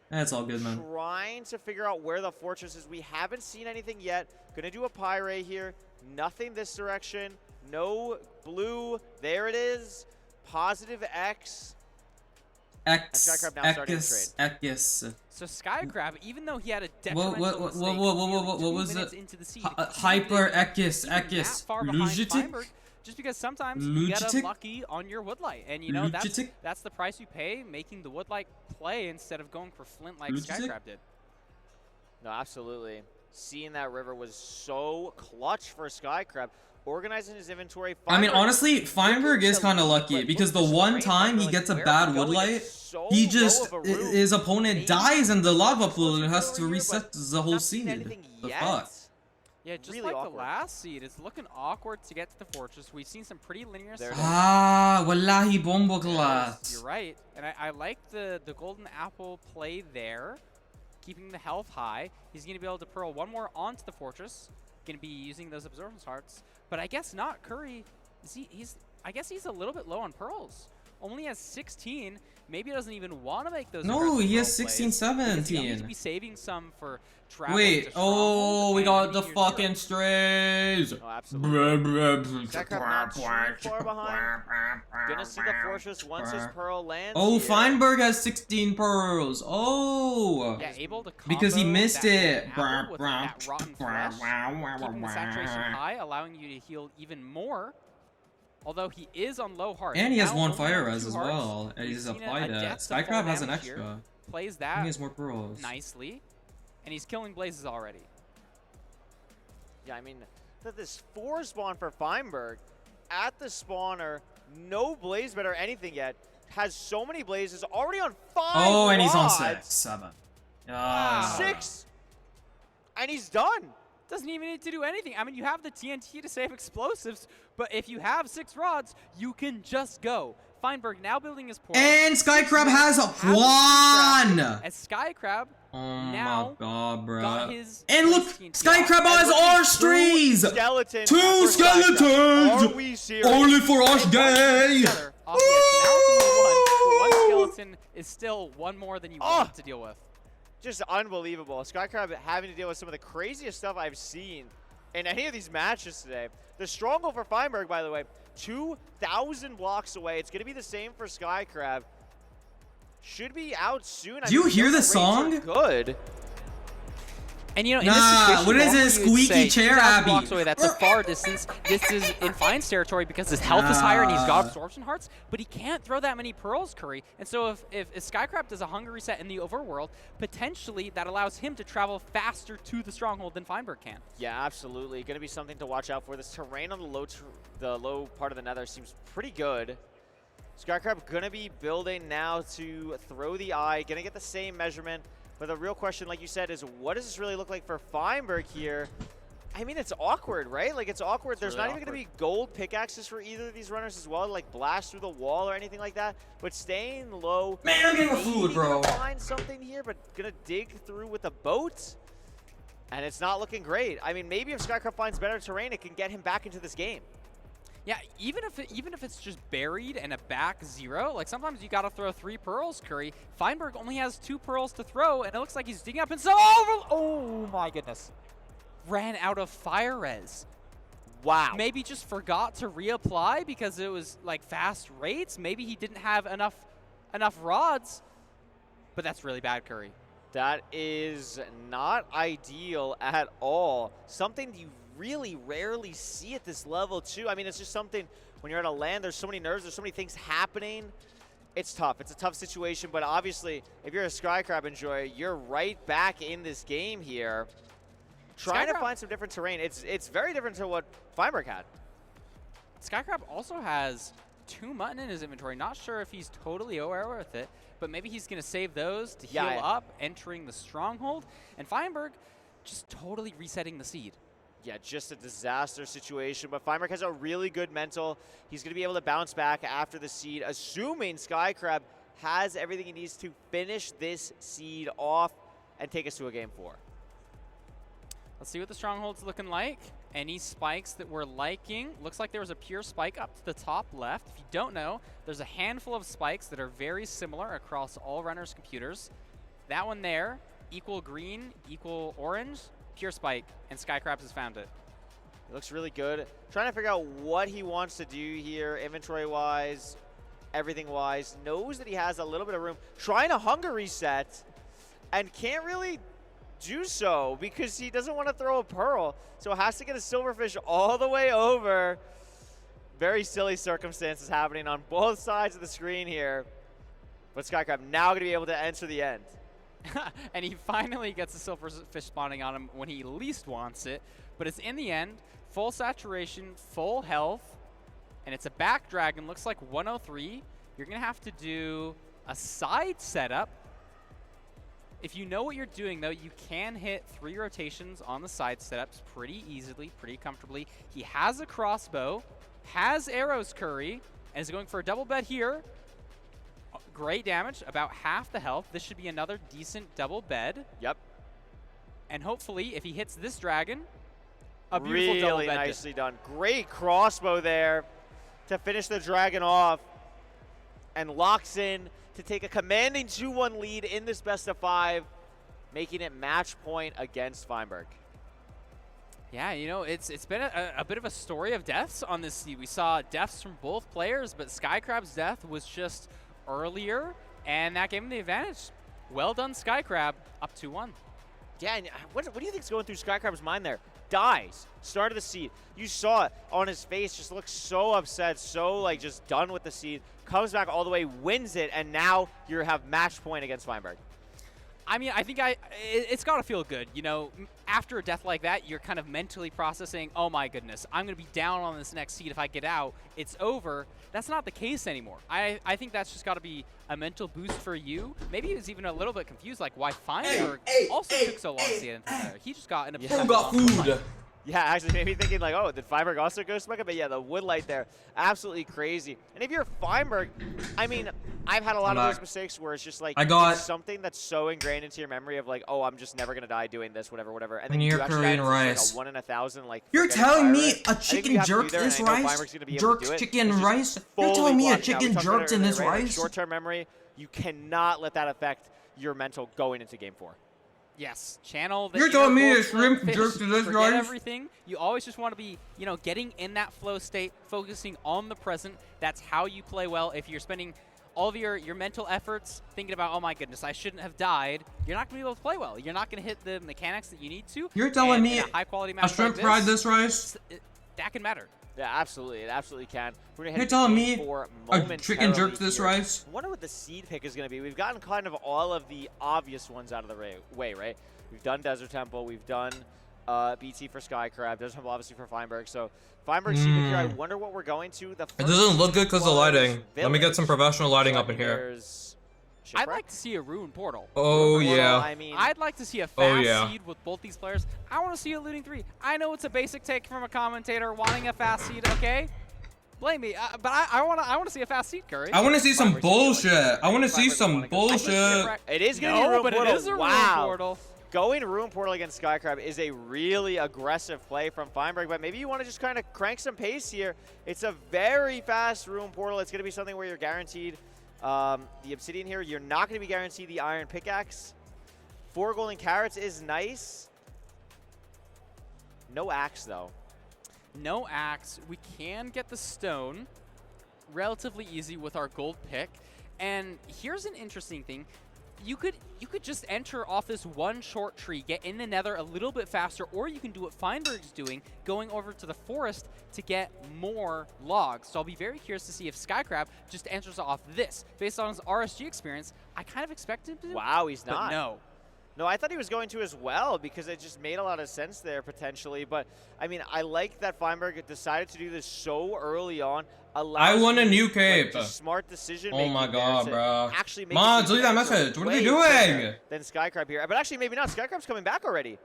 That's all good, man.
Trying to figure out where the fortress is. We haven't seen anything yet. Gonna do a pyre here. Nothing this direction. No blue. There it is. Positive X.
X.
So Skycrab, even though he had a
What
detrimental mistake,
what was
minutes
it?
into the seed,
Hyper Ekis.
that far behind Feinberg, just because sometimes you get unlucky on your woodlight, and you know that's the price you pay, making the woodlight play instead of going for flint like Skycrab did.
No, absolutely. Seeing that river was so clutch for Skycrab. Organizing his inventory.
I mean, honestly, Feinberg is kind of lucky because the one time he gets a bad woodlight, he just his opponent dies and the lava pool has to reset the whole seed. The fuck?
Yeah, just really like awkward. The last seed, it's looking awkward to get to the fortress. We've seen some pretty linear stuff.
Wallahi bombo class.
You're right, and I like the golden apple play there, keeping the health high. He's going to be able to pearl one more onto the fortress. Going to be using those absorbance hearts, but I guess not. Curry, I guess he's a little bit low on pearls. Only has 16. Maybe he doesn't even want to make those.
No, he has 16, 17.
He needs to be saving some for travel.
Wait, oh, we got the fucking strays.
Oh, absolutely. Not too far behind. Gonna see the fortress once his pearl lands.
Oh, Feinberg has 16 pearls. Oh.
Yeah, able to
because he missed it.
With that rotten flesh, keeping the saturation high, allowing you to heal even more. Although he is on low heart.
And he has one fire res as well. And he's applied it. Skycrab has an extra.
Here. Plays that
he has more pearls.
Nicely. And he's killing blazes already.
Yeah, I mean, this 4 spawn for Feinberg at the spawner. No blaze bed or anything yet. Has so many blazes. Already on 5
Oh, and he's on
rods.
6. 7.
6. And he's done.
Doesn't even need to do anything. I mean, you have the TNT to save explosives, but if you have 6 rods, you can just go. Feinberg now building his portal.
And Skycrab has 1!
As Skycrab
now
my God, bro. Got his
and look, Skycrab has R-Strees! 2 skeletons!
Are we serious?
Only for us gay!
Now it's only 1, but 1 skeleton is still 1 more than you want to deal with.
Just unbelievable. Skycrab having to deal with some of the craziest stuff I've seen in any of these matches today. The stronghold for Feinberg, by the way, 2,000 blocks away. It's going to be the same for Skycrab. Should be out soon.
Do you hear the song?
Good.
And you know, in this situation,
what is it? Squeaky chair, Abby?
Blocks away, that's a far distance. This is in Fine's territory because his health is higher and he's got absorption hearts, but he can't throw that many pearls, Curry. And so if Skycrab does a hunger reset in the overworld, potentially that allows him to travel faster to the stronghold than Feinberg can.
Yeah, absolutely. Going to be something to watch out for. This terrain on the low part of the nether seems pretty good. Skycrab going to be building now to throw the eye. Going to get the same measurement. But the real question, like you said, is what does this really look like for Feinberg here? I mean, it's awkward, right? Like, it's awkward. There's not even going to be gold pickaxes for either of these runners as well, to, like, blast through the wall or anything like that. But staying low.
Man, I'm getting food, bro.
Find something here, but going to dig through with the boat. And it's not looking great. I mean, maybe if Skycrab finds better terrain, it can get him back into this game.
Yeah, even if it's just buried and a back 0, like sometimes you gotta throw 3 pearls, Curry. Feinberg only has 2 pearls to throw, and it looks like he's digging up and so oh my goodness. Ran out of fire res.
Wow.
Maybe just forgot to reapply because it was like fast rates. Maybe he didn't have enough rods. But that's really bad, Curry.
That is not ideal at all. Something you really rarely see at this level too. I mean, it's just something, when you're at a LAN, there's so many nerves, there's so many things happening. It's tough. It's a tough situation, but obviously, if you're a Skycrab enjoyer, you're right back in this game here, trying to find some different terrain. It's very different to what Feinberg had.
Skycrab also has 2 mutton in his inventory. Not sure if he's totally aware with it, but maybe he's going to save those to heal up, entering the stronghold. And Feinberg just totally resetting the seed.
Yeah, just a disaster situation, but Feinberg has a really good mental. He's going to be able to bounce back after the seed, assuming Skycrab has everything he needs to finish this seed off and take us to a game 4.
Let's see what the stronghold's looking like. Any spikes that we're liking? Looks like there was a pure spike up to the top left. If you don't know, there's a handful of spikes that are very similar across all runners' computers. That one there, equal green, equal orange, pure spike, and Skycrabs has found it.
It looks really good. Trying to figure out what he wants to do here, inventory-wise, everything-wise. Knows that he has a little bit of room. Trying to hunger reset, and can't really do so because he doesn't want to throw a pearl, so has to get a silverfish all the way over. Very silly circumstances happening on both sides of the screen here. But Skycrab now going to be able to enter the end.
And he finally gets the silverfish spawning on him when he least wants it. But it's in the end, full saturation, full health, and it's a back dragon. Looks like 103. You're going to have to do a side setup. If you know what you're doing, though, you can hit 3 rotations on the side setups pretty easily, pretty comfortably. He has a crossbow, has arrows curry, and is going for a double bed here. Great damage, about half the health. This should be another decent double bed.
Yep.
And hopefully, if he hits this dragon, a beautiful
really
double bed.
Nicely done. Great crossbow there to finish the dragon off, and locks in to take a commanding 2-1 lead in this best of 5, making it match point against Feinberg.
Yeah, you know, it's been a bit of a story of deaths on this seed. We saw deaths from both players, but Skycrab's death was just earlier, and that gave him the advantage. Well done, Skycrab, up 2-1.
Yeah, and what do you think's going through Skycrab's mind there? Dies, start of the seed. You saw it on his face, just looks so upset, so like just done with the seed. Comes back all the way, wins it, and now you have match point against Feinberg.
I mean, I think it's got to feel good. You know, after a death like that, you're kind of mentally processing, oh my goodness, I'm going to be down on this next seed. If I get out, it's over. That's not the case anymore. I think that's just got to be a mental boost for you. Maybe he was even a little bit confused, like why Feinberg also took so long to get into there. He just got in a
got food.
Yeah, actually made me thinking like, oh, did Feinberg also go smoke it? But yeah, the wood light there, absolutely crazy. And if you're Feinberg, I mean, I've had a lot of those mistakes where it's just like it's something that's so ingrained into your memory of like, oh, I'm just never gonna die doing this, whatever. And then you actually
Korean rice.
Like a 1 in 1,000. Like
you're telling me a chicken jerks this rice? Jerks chicken rice? You're telling me a chicken jerks in this rice?
Short-term memory, you cannot let that affect your mental going into game 4.
Yes, channel.
You're telling me a shrimp jerk to this rice?
Everything. You always just want to be, you know, getting in that flow state, focusing on the present. That's how you play well. If you're spending all of your mental efforts thinking about, oh my goodness, I shouldn't have died, you're not going to be able to play well. You're not going to hit the mechanics that you need to.
You're telling me
a high-quality match
a shrimp
like
fried this rice?
That can matter.
Yeah, absolutely. It absolutely can. We're gonna
You're
head
telling
to game
me
4
a chicken jerk to this
here.
rice?
I wonder what the seed pick is going to be. We've gotten kind of all of the obvious ones out of the way, right? We've done Desert Temple. We've done BT for Skycrab. Desert Temple obviously for Feinberg. So Feinberg seed pick here. I wonder what we're going to. The
It doesn't look good because of lighting. Let me get some professional lighting up in here.
I'd like to see a Rune Portal.
Oh, yeah.
I mean,
I'd like to see a fast seed with both these players. I want to see a looting 3. I know it's a basic take from a commentator wanting a fast seed, okay? Blame me, but I want to see a fast seed, Curry.
I want to see some bullshit. I want to see some bullshit.
It is going to be a Rune Portal.
It is a Rune Portal.
Going Rune Portal against Skycrab is a really aggressive play from Feinberg, but maybe you want to just kind of crank some pace here. It's a very fast Rune Portal. It's going to be something where you're guaranteed the Obsidian here. You're not going to be guaranteed the Iron Pickaxe. 4 golden carrots is nice. No axe, though.
No axe. We can get the stone relatively easy with our gold pick. And here's an interesting thing. you could just enter off this one short tree, get in the nether a little bit faster, or you can do what Feinberg's doing, going over to the forest to get more logs. So I'll be very curious to see if Skycrab just enters off this. Based on his RSG experience, I kind of expect him to.
Wow, he's
but
not.
No.
No, I thought he was going to as well because it just made a lot of sense there potentially. But, I mean, I like that Feinberg decided to do this so early on.
I want a new cape.
Just smart decision
Oh my god, bro.
Actually make
Mods, delete that message. What are they doing?
Then Skycrab here. But actually, maybe not. Skycrab's coming back already.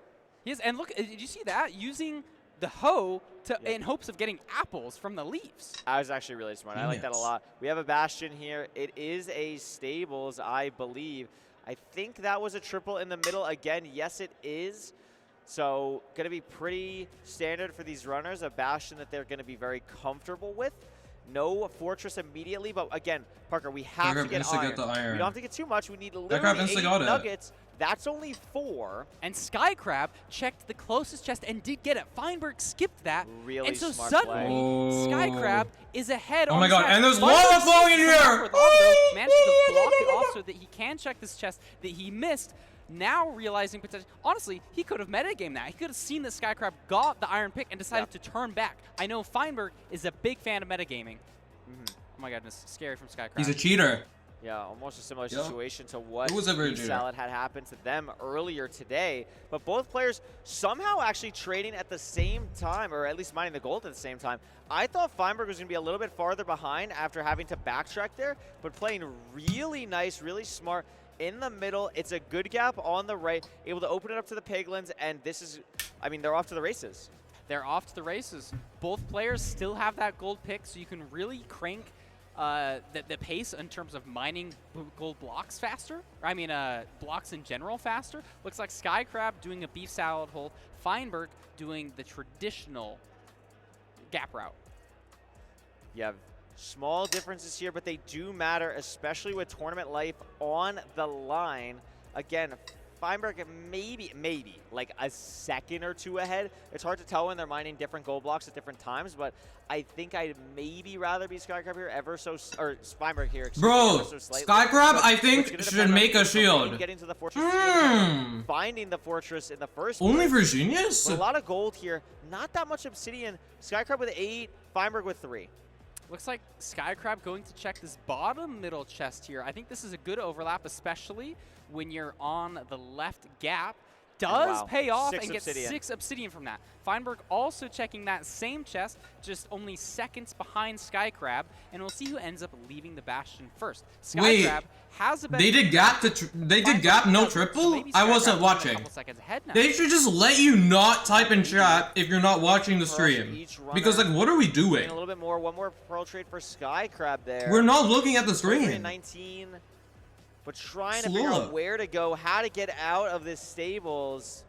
Yes, and look, did you see that? Using the hoe in hopes of getting apples from the leaves.
I was actually really smart. I like that a lot. We have a Bastion here. It is a Stables, I believe. I think that was a triple in the middle. Again, yes, it is. So going to be pretty standard for these runners, a Bastion that they're going to be very comfortable with. No Fortress immediately, but again, Parker, we have to get iron. We don't have to get too much. We need literally 8 nuggets. That's only 4.
And Skycrab checked the closest chest and did get it. Feinberg skipped that.
Really
and so
smart
suddenly,
play.
Skycrab is ahead on
my god,
track.
and there's lava flowing in here!
Managed to block it off so that he can check this chest that he missed. Now realizing potentially, honestly, he could have metagamed that. He could have seen that Skycrab got the iron pick and decided to turn back. I know Feinberg is a big fan of metagaming. Oh my goodness, scary from Skycrab.
He's a cheater.
Yeah, almost a similar situation to what Salad had happened to them earlier today. But both players somehow actually trading at the same time, or at least mining the gold at the same time. I thought Feinberg was going to be a little bit farther behind after having to backtrack there, but playing really nice, really smart. In the middle, it's a good gap on the right, able to open it up to the Piglins, and this is, I mean, they're off to the races.
They're off to the races. Both players still have that gold pick, so you can really crank the pace in terms of mining gold blocks faster. I mean, blocks in general faster. Looks like Skycrab doing a beef salad hole, Feinberg doing the traditional gap route.
You have small differences here, but they do matter, especially with tournament life on the line. Again, Feinberg maybe like a second or two ahead. It's hard to tell when they're mining different gold blocks at different times, but I think I'd maybe rather be Skycrab here or Feinberg here.
Bro, Skycrab, I think, should make a shield.
Getting to the fortress, finding the fortress in the first
Only
place.
for Genius?
But a lot of gold here. Not that much obsidian. Skycrab with 8, Feinberg with 3.
Looks like Skycrab going to check this bottom middle chest here. I think this is a good overlap, especially when you're on the left gap. Does pay off and gets 6 obsidian from that. Feinberg also checking that same chest, just only seconds behind Skycrab, and we'll see who ends up leaving the Bastion first. Skycrab has a better.
They did gap no triple? I wasn't watching. They should just let you not type in chat if you're not watching the stream. Because, like, what are we doing?
A little bit more, one more pearl trade for Skycrab there.
We're not looking at the stream.
19. But trying to figure out where to go, how to get out of this Stables.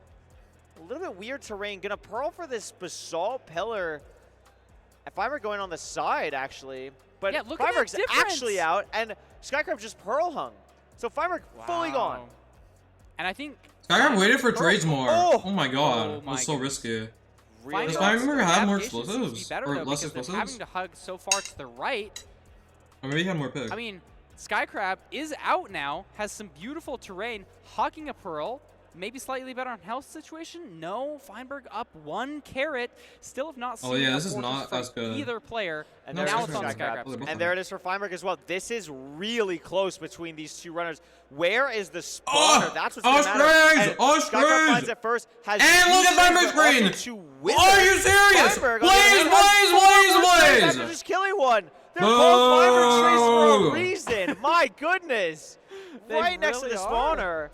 A little bit weird terrain. Gonna pearl for this basalt pillar. If I were going on the side, actually. But
yeah,
Feinberg's actually out, and Skycrab just pearl hung. So Feinberg fully gone.
And I think
Skycrab waited for trades more. Oh my god, that was so risky. Does Feinberg have more explosives? Or less explosives?
Having to hug so far to the right.
Or maybe he had more picks.
I mean, Skycrab is out now, has some beautiful terrain, hugging a pearl, maybe slightly better on health situation. No, Feinberg up 1 carrot, still have not seen
this is not as good.
Either player,
and
now it's on Skycrab.
And there it is for Feinberg as well. This is really close between these two runners. Where is the spawner? That's what's going to matter. Skycrab finds it first. And
look at Feinberg's screen! Are you serious? Blaze!
After just killing one. They're both Feinberg trays for a reason. My goodness. Right next to the spawner.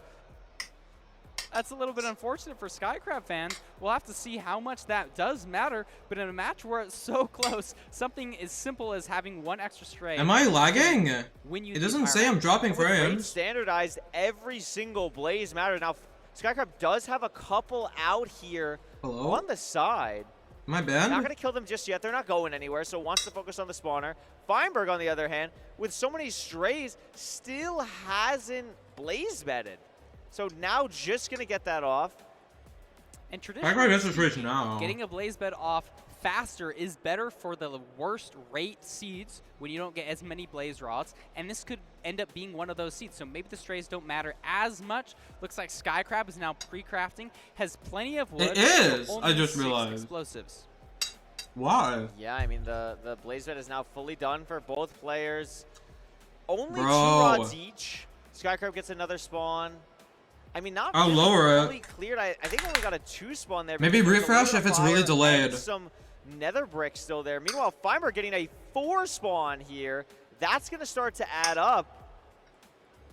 That's a little bit unfortunate for Skycrab fans. We'll have to see how much that does matter. But in a match where it's so close, something as simple as having 1 extra stray.
Am I lagging? It doesn't say I'm dropping frames.
Standardized, every single blaze matters. Now, Skycrab does have a couple out here on the side.
My bad.
Not going to kill them just yet. They're not going anywhere, so wants to focus on the spawner. Feinberg, on the other hand, with so many strays, still hasn't blaze bedded. So now just going to get that off.
And traditionally,
now.
Getting a blaze bed off faster is better for the worst rate seeds when you don't get as many blaze rods, and this could end up being one of those seeds. So maybe the strays don't matter as much. Looks like Skycrab is now pre-crafting, has plenty of wood.
It is.
but
I
only
just
6
realized.
explosives.
Why?
Yeah, I mean, the blaze vet is now fully done for both players. Only 2
Bro.
rods each. Skycrab gets another spawn. I mean, not
I'll
really
lower it.
fully cleared. I think only got a 2 spawn there.
Maybe
because there's a
refresh
little
if it's
fire
really
and
delayed.
some nether brick still there. Meanwhile, Feinberg getting a 4 spawn here. That's going to start to add up.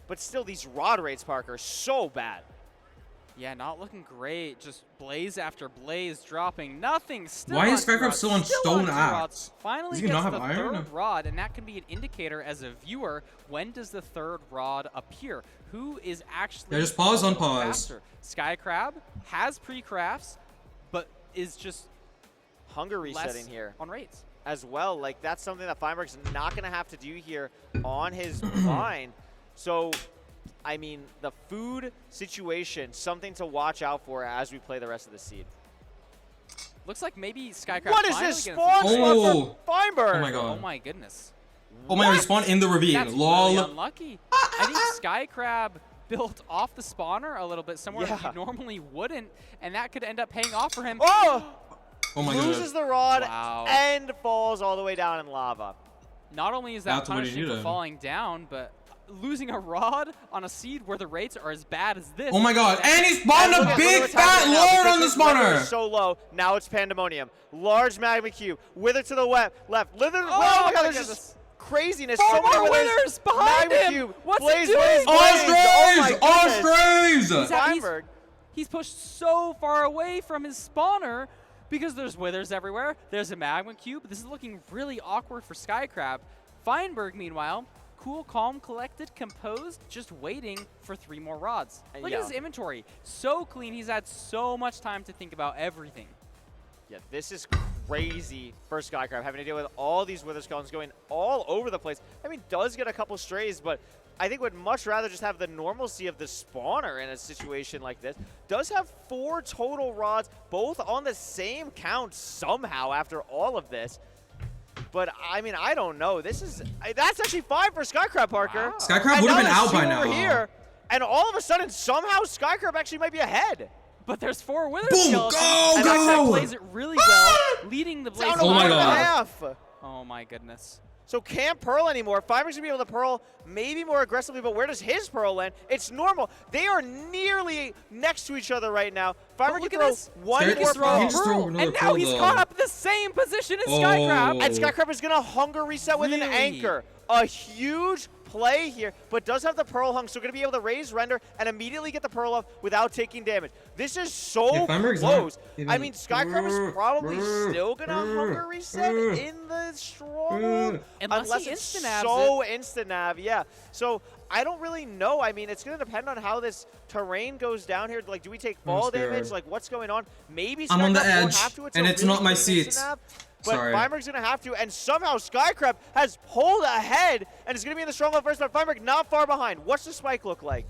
But still, these rod rates, Parker, so bad.
Yeah, not looking great. Just blaze after blaze dropping. Nothing. Still
Why
on
is
2
Skycrab
rods,
still on stone
2
axe?
rods. Finally
Does he
gets
not have
the
iron?
3rd rod, and that can be an indicator as a viewer. When does the 3rd rod appear? Who is actually
Yeah, just pause,
a little
unpause.
faster? Skycrab has pre-crafts, but is just
Hunger
less
resetting here
on rates.
as well. Like, that's something that Feinberg's not going to have to do here on his line. So, I mean, the food situation, something to watch out for as we play the rest of the seed.
Looks like maybe Skycrab.
What is
finally
this
gonna
spawn
finish.
spot
Oh.
for Feinberg?
Oh my
Oh
god.
my goodness.
Oh my god, he spawned in the ravine.
That's
Lol.
really unlucky. I think Skycrab built off the spawner a little bit somewhere
Yeah.
he normally wouldn't, and that could end up paying off for him.
Oh!
Oh my
Loses
god.
the rod
Wow.
and falls all the way down in lava.
Not only is that
That's what he
punishing for
needed.
falling down, but losing a rod on a seed where the rates are as bad as this.
Oh my god. And he spawned
And
a
look
big
what's
fat
happening now,
lord
because
on the
his level
spawner.
is so low. Now it's pandemonium. Large magma cube. Wither to the left. Wither.
Oh
Oh my god,
my
there's
goodness.
just craziness.
4
So many
more
withers.
withers behind
Magma
him.
cube.
What's he
Blaze,
doing?
blaze,
All
blaze. Oh my
strays! All
goodness.
strays!
Feinberg.
He's pushed so far away from his spawner because there's withers everywhere. There's a magma cube. This is looking really awkward for Skycrab. Feinberg, meanwhile, cool, calm, collected, composed, just waiting for 3 more rods. Look
Yeah.
at his inventory. So clean. He's had so much time to think about everything.
Yeah, this is crazy for Skycrab, having to deal with all these wither skeletons going all over the place. I mean, does get a couple strays, but I think would much rather just have the normalcy of the spawner in a situation like this. Does have 4 total rods, both on the same count somehow after all of this. But, I mean, I don't know. This is... That's actually 5 for Skycrab, Parker.
Wow.
Skycrab
And
would have
now
been out
there's
by
2
now.
over here, and all of a sudden, somehow, Skycrab actually might be ahead.
But there's 4 wither
Boom,
skeletons.
go,
and
go!
Skycrab plays it really well, leading the blaze.
Down to
Oh my
1 and a
God.
half.
Oh my goodness.
So can't Pearl anymore. Feinberg's gonna be able to Pearl maybe more aggressively, but where does his Pearl land? It's normal. They are nearly next to each other right now. Feinberg
look
can
at
throw
this.
one
Scared
more
to throw.
Pearl.
He just threw
Pearl,
another
and now
Pearl,
he's
though.
caught up in the same position as Skycrab.
And Skycrab is gonna hunger reset with an
Really?
anchor. A huge play here, but does have the Pearl hung, so gonna be able to raise render and immediately get the Pearl off without taking damage. This is so
Yeah, Feinberg's not
close.
even-
I mean, Skycrab is probably still gonna hunger reset in the stronghold.
Unless he
it's
instant-nabs
so instant-nav, yeah. So I don't really know. I mean, it's gonna depend on how this terrain goes down here. Like, do we take fall
scared.
damage? Like, what's going on? Maybe
I'm on the
Skycrab won't
edge,
have to. It's
and
a
it's
really
not my
clean
seats.
instant-nav. But
Sorry.
Feinberg's going to have to, and somehow Skycrab has pulled ahead and is going to be in the stronghold first, but Feinberg not far behind. What's the spike look like?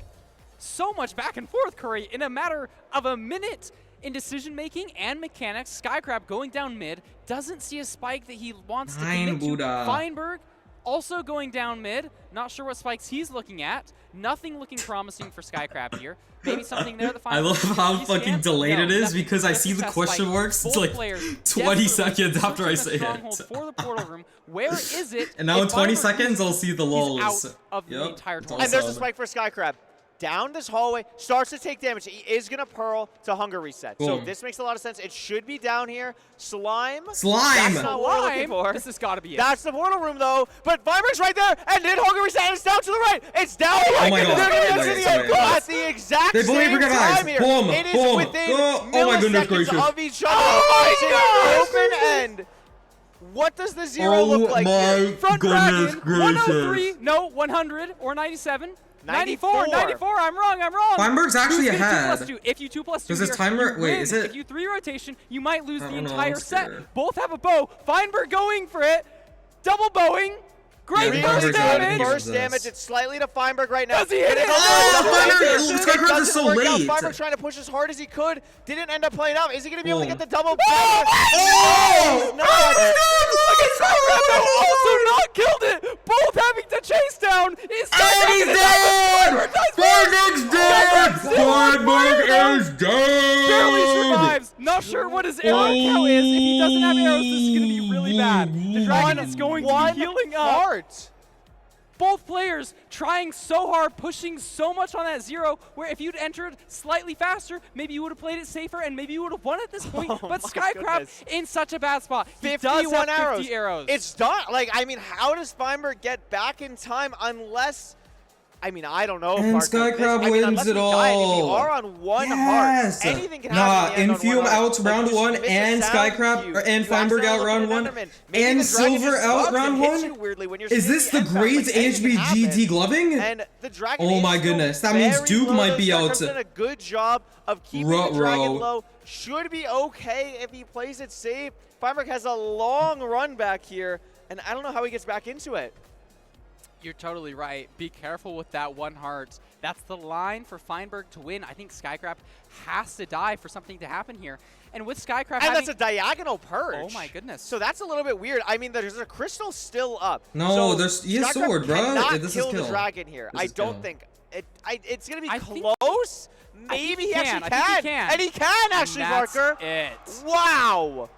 So much back and forth, Curry, in a matter of a minute. In decision-making and mechanics, Skycrab going down mid, doesn't see a spike that he wants to
Fine,
commit to.
Buddha.
Feinberg also going down mid, not sure what spikes he's looking at. Nothing looking promising for Skycrab here. Maybe something there that
I
Feinberg
love
can
how
rescan.
fucking delayed
No,
it is
nothing.
because I
Just
see
a
the
test
question
spike.
marks. It's
Both
like
players
20
desperately
seconds after I
searching
say
the stronghold
it.
for the portal room. Where is it?
And now in
If
20
Feinberg
seconds, I'll
loses,
see the
he's
lulls.
out of the
Yep,
entire
it's
tournament.
And there's a
awesome.
spike for Skycrab. Down this hallway, starts to take damage. He is going to Pearl to hunger reset. So
Boom.
this makes a lot of sense. It should be down here. Slime.
Slime!
That's not what we're looking for.
This has got to be it.
That's the portal room, though. But Feinberg's right there, and then hunger reset is down to the right. It's down here.
Oh my God.
They're gonna
Wait,
get to the
sorry.
end at the exact
They believe
same
we're gonna rise.
time here.
Boom,
It is
boom.
within
Oh my goodness
milliseconds
gracious.
of each other.
Oh
It's an open end. What does the zero
Oh
look like
my
here?
Front
goodness
dragon, 103, no, 100 or 97. 94, 94, I'm wrong.
Feinberg's actually
Who's gonna
ahead.
2+2? If you 2+2
Does his
here,
timer-
you
wait,
win.
is it-
If you 3 rotation, you might lose
I
the
don't know,
entire
I'm
set.
scared.
Both have a bow. Feinberg going for it. Double bowing.
Great
Yeah,
burst
Feinberg's gotta
damage!
be
Burst damage. It's slightly to Feinberg right now.
Does he hit it?
Oh, Skycraft is so late.
Feinberg trying to push as hard as he could. Didn't end up playing out. Is he going to be able to get the double?
Oh!
Look at Skycraft who also not killed it! Both having to chase down! Is
And he's dead! Feinberg's dead! Feinberg is
barely
dead!
survives. Not sure what his arrow count is. If he doesn't have arrows, this is going to be really bad. The dragon is going to be healing up.
Heart.
Both players trying so hard, pushing so much on that 0, where if you'd entered slightly faster, maybe you would have played it safer and maybe you would have won at this point.
Oh
But
my
Skycraft
goodness.
in such a bad spot. He
51
does have
arrows.
50 arrows.
It's done. Like, I mean, how does Feinberg get back in time unless... I mean, I don't know.
And
partner.
Skycraft
I mean,
wins
unless
it
we die, I mean, we
all.
are on one
Yes.
heart. Anything can
Nah,
happen in the end on
Infume
one heart.
outs round
Like, you
1
miss a
and
sound
Skycraft
cue.
and
You
Feinberg
accidentally
out
look
round
at
1
Enderman. Maybe
and
the dragon
Silver
just
out
bugs and
round
hits
1.
you weirdly when you're
Is
sitting
this
in
the
end zone.
grades
Like, anything can
HBG
happen.
degloving?
And the dragon
Oh
is
my
still
goodness, that means
very
Duke
low.
might be out
Skycraft's
to-
done a good job of keeping the dragon
Ruh-roh.
low. Should be okay if he plays it safe. Feinberg has a long run back here, and I don't know how he gets back into it.
You're totally right. Be careful with that one heart. That's the line for Feinberg to win. I think Skycraft has to die for something to happen here. And with Skycraft
And that's a diagonal purge.
Oh my goodness.
So that's a little bit weird. I mean, there's a crystal still up.
No,
so
he has
Skycraft
sword, bro.
cannot
Yeah, this is
kill the
kill.
dragon here.
This
I
is
don't
kill.
think it's gonna be
I think-
close.
I think
Maybe
he
he
can.
actually
I think he can.
and he can actually,
And that's
Barker.
it.
Wow.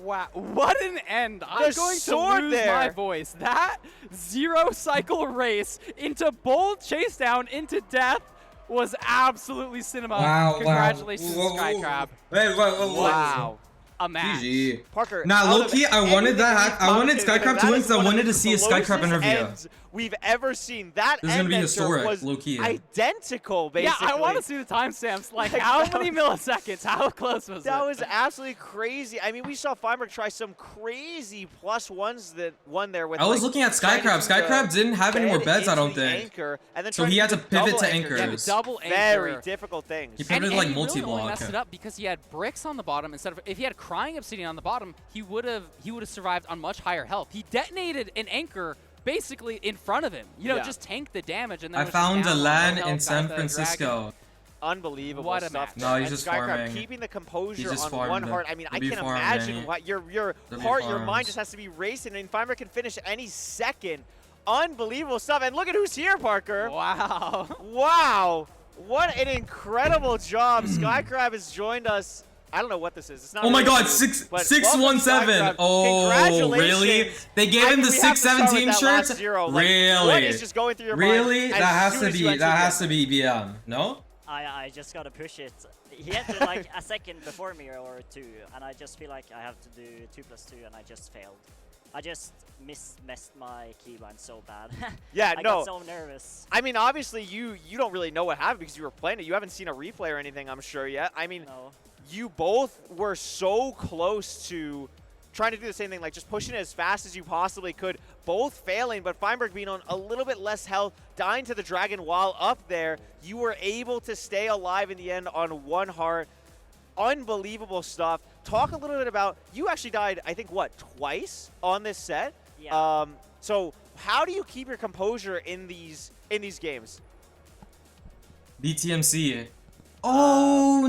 Wow, what an end. I'm
The
going to
sword
lose
there.
my voice. That 0-cycle race into bold chase down into death was absolutely cinema.
Wow,
Congratulations
wow.
to Skycrab.
Wait,
Wow.
A match.
GG.
Parker.
Nah,
out
low-key,
of
I wanted
anything
that.
we've
I wanted
commented,
Skycraft
that
to win
is
because I
one of
wanted
the
to see a Skycraft
closest
interview.
ends we've ever seen. That
This is gonna be
end
historic,
was
low-key.
identical, basically.
Yeah, I want to see the timestamps. Like,
Like,
how
that
many milliseconds? How close was it?
That was absolutely crazy. I mean, we saw Feinberg try some crazy +1s that won there with.
I was
like,
looking at
trying to
Skycraft.
do the
Skycraft didn't have any more
bed
beds, I
into
don't
the
think.
Anchor, and then
So
trying
he
to
had
do
to
the
pivot
double
to
anchor.
Yeah,
anchors.
double anchor.
Very difficult things.
He pivoted
And
like
he really only
multi-block.
messed it up because he had bricks on the bottom instead of. If he had crying obsidian on the bottom, he would have survived on much higher health. He detonated an anchor basically in front of him. You know,
Yeah.
just tanked the damage and then
I
was
found
just
a
down on
LAN
low
in
health,
San
got the dragon.
Francisco.
Unbelievable
What a
stuff.
match.
No, he's
And
just
Skycraft
farming.
keeping the
He's
composure
just
on one
farming.
heart. I mean, I
He'll be
can't
farming,
imagine
Danny.
what your
He'll be
heart, your mind
farmed.
just has to be racing. And Feinberg can finish any second. Unbelievable stuff. And look at who's here, Parker.
Wow.
Wow. What an incredible job. Skycrab has joined us. I don't know what this is. It's not
Oh my
really
god,
news,
six
but
six
welcome,
one seven.
Skycrab.
Oh, really?
Congratulations.
They gave him the
we have to start with
617
that last
shirt?
zero. Like,
Really?
what is just going through your mind
Really?
as
That has
soon
to
as you
be.
entered
That has
this?
to be BM. No?
I just gotta push it. He entered like a second before me or two, and I just feel like I have to do 2+2, and I just failed. I just messed my keybind so bad.
Yeah,
I
no.
got so nervous.
I mean, obviously, you don't really know what happened because you were playing it. You haven't seen a replay or anything, I'm sure, yet. I mean,
No.
you both were so close to trying to do the same thing, like just pushing it as fast as you possibly could, both failing, but Feinberg being on a little bit less health, dying to the dragon while up there. You were able to stay alive in the end on one heart. Unbelievable stuff. Talk a little bit about, you actually died, I think, what, twice on this set?
Yeah.
So how do you keep your composure in these games?
BTMC. Oh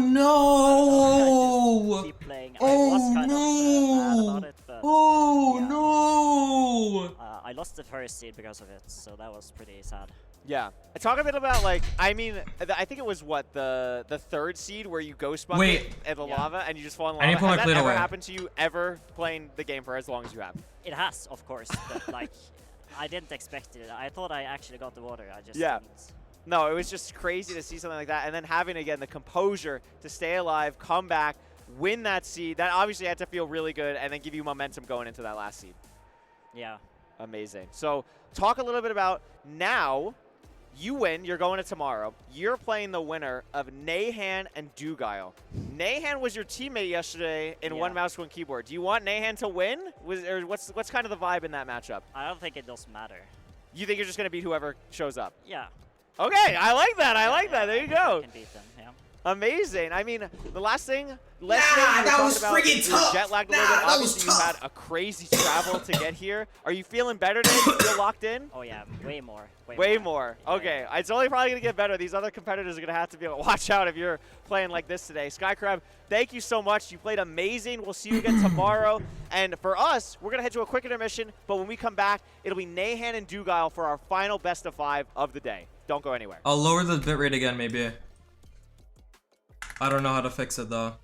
no!
Keep playing. I
Oh
was kind of mad about it, but
Oh
yeah.
no!
I lost the first seed because of it, so that was pretty sad.
Yeah. Talk a bit about, like, I mean, I think it was, what, the third seed where you ghost bucket
Wait.
at the
Yeah.
lava and you just fall in
I need
lava?
to put my
Has that
plate
ever
away.
happened to you ever playing the game for as long as you have?
It has, of course, but like, I didn't expect it. I thought I actually got the water. I just
Yeah.
didn't.
No, it was just crazy to see something like that. And then having, again, the composure to stay alive, come back, win that seed. That obviously had to feel really good and then give you momentum going into that last seed.
Yeah.
Amazing. So talk a little bit about now. You win. You're going to tomorrow. You're playing the winner of Nahan and Dugile. Nahan was your teammate yesterday in
Yeah.
one mouse, one keyboard. Do you want Nahan to win? Or what's kind of the vibe in that matchup?
I don't think it does matter.
You think you're just going to beat whoever shows up?
Yeah.
Okay, I like that. I like that. There you
I
go.
can beat them, yeah.
Amazing. I mean, the last thing,
Nah, that was friggin' tough.
Jet lagged a
Nah,
little bit.
that was
Obviously, you had
tough.
a crazy travel to get here. Are you feeling better today? Do you feel locked in?
Oh yeah, way more.
Way more. Okay, it's only probably going to get better. These other competitors are going to have to be able to watch out if you're playing like this today. Skycrab, thank you so much. You played amazing. We'll see you again tomorrow. And for us, we're going to head to a quick intermission, but when we come back, it'll be Nahan and Dugile for our final best of 5 of the day. Don't go anywhere.
I'll lower the bitrate again, maybe. I don't know how to fix it, though.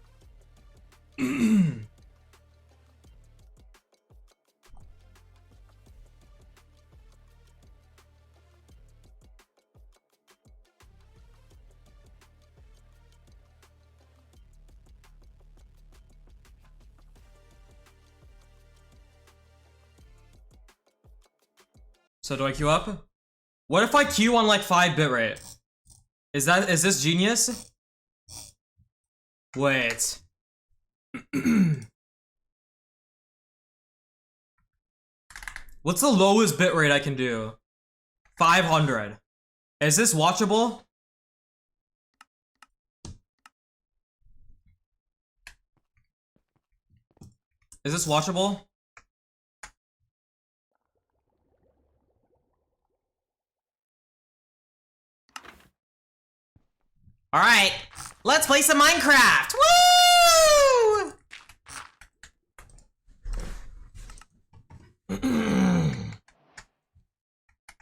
So do I queue up? What if I queue on like 5 bitrate? Is this genius? Wait. What's the lowest bitrate I can do? 500. Is this watchable? Is this watchable? Alright, let's play some Minecraft! Woo!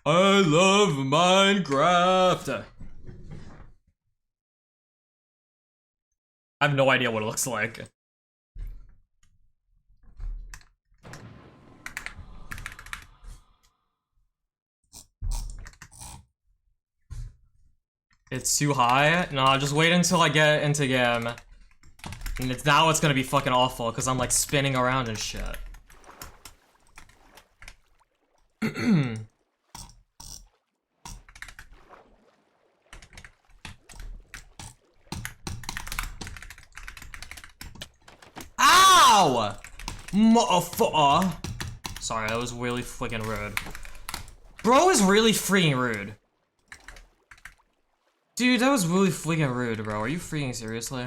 I love Minecraft! I have no idea what it looks like. It's too high? No, just wait until I get into game. And now it's gonna be fucking awful, because I'm like spinning around and shit. Ow! Sorry, that was really freaking rude. Bro is really freaking rude. Dude, that was really freaking rude, bro. Are you freaking seriously?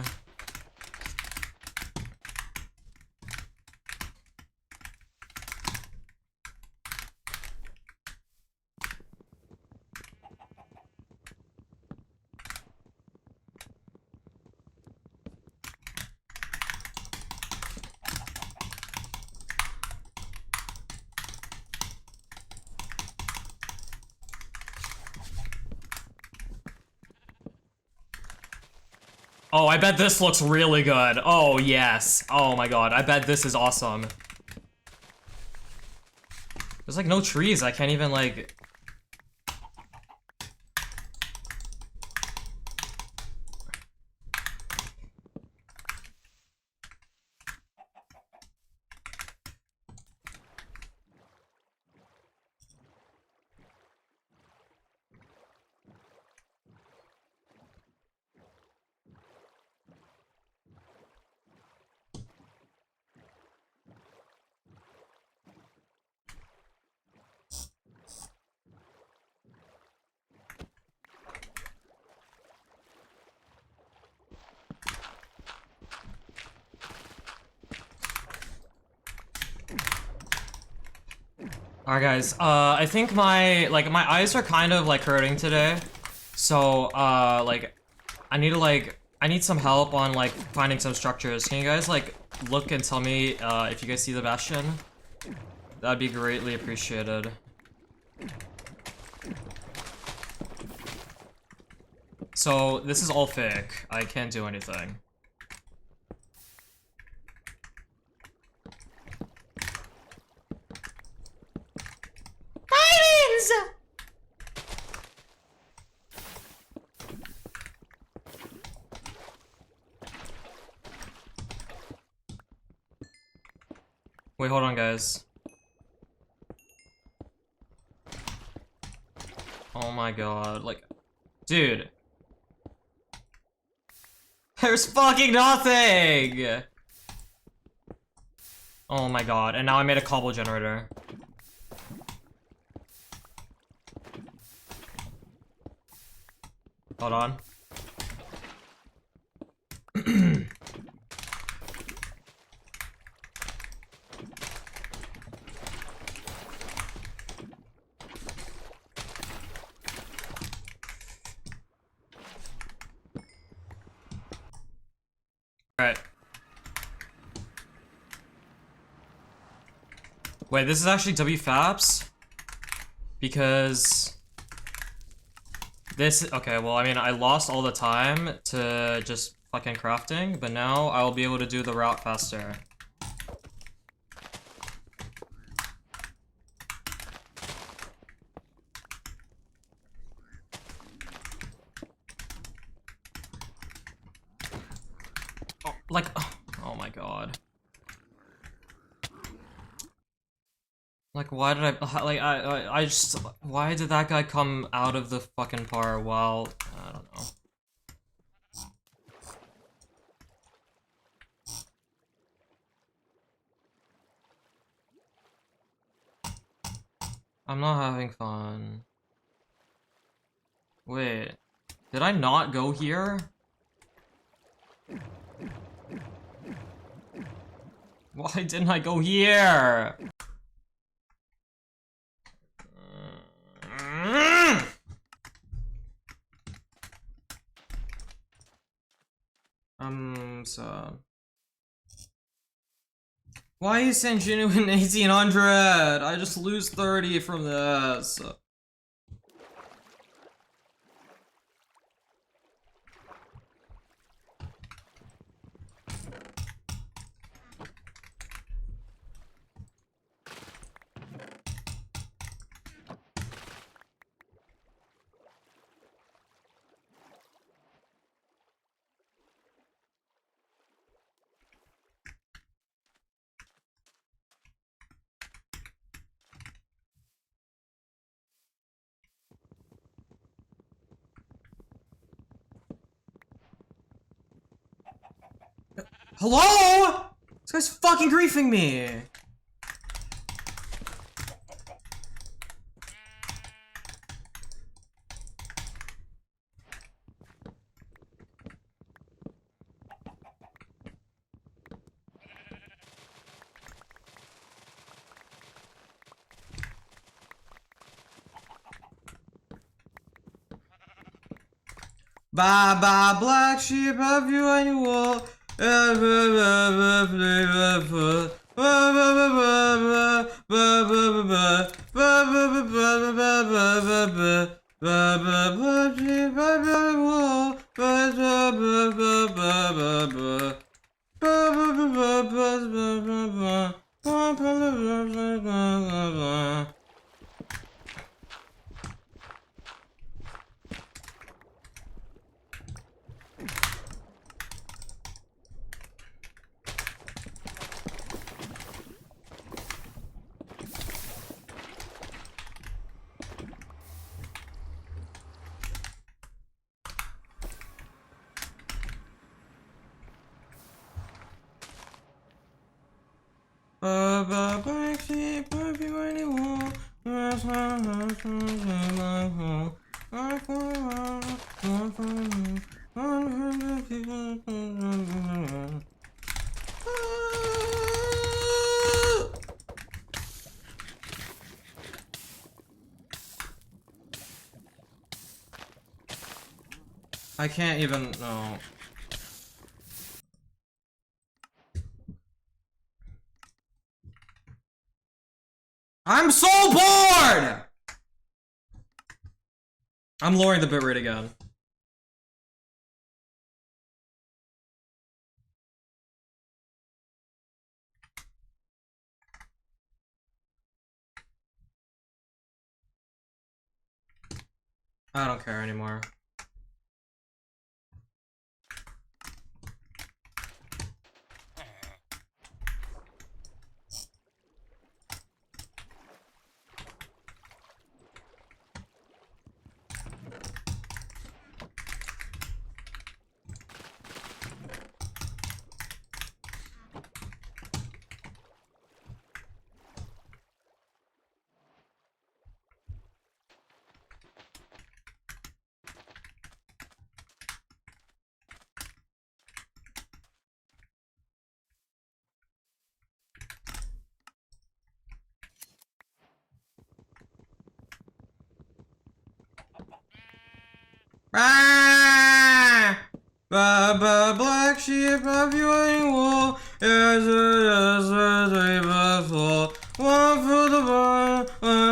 Oh, I bet this looks really good. Oh, yes. Oh my god, I bet this is awesome. There's like no trees, I can't even like... Alright guys, I think my eyes are kind of like hurting today. So, like, I need some help on like finding some structures. Can you guys like look and tell me if you guys see the bastion? That'd be greatly appreciated. So, this is all fake. I can't do anything. Wait, hold on, guys. Oh my god, like, dude. There's fucking nothing! Oh my god, and now I made a cobble generator. Hold on. Alright. Wait, this is actually WFAPS? Because... This, okay, well, I mean, I lost all the time to just fucking crafting, but now I will be able to do the route faster. Oh, like, oh my god. Like, why did I just, why did that guy come out of the fucking part while, I don't know. I'm not having fun. Wait, did I not go here? Why didn't I go here? I'm sad. Why is San Genuine 1800? I just lose 30 from this. Hello? This guy's fucking griefing me. Bye bye black sheep, have you any wool? I can't even, no. I'm so bored! I'm lowering the bitrate again. I don't care anymore. Ah! Black sheep of your wool is a vessel. One for the one for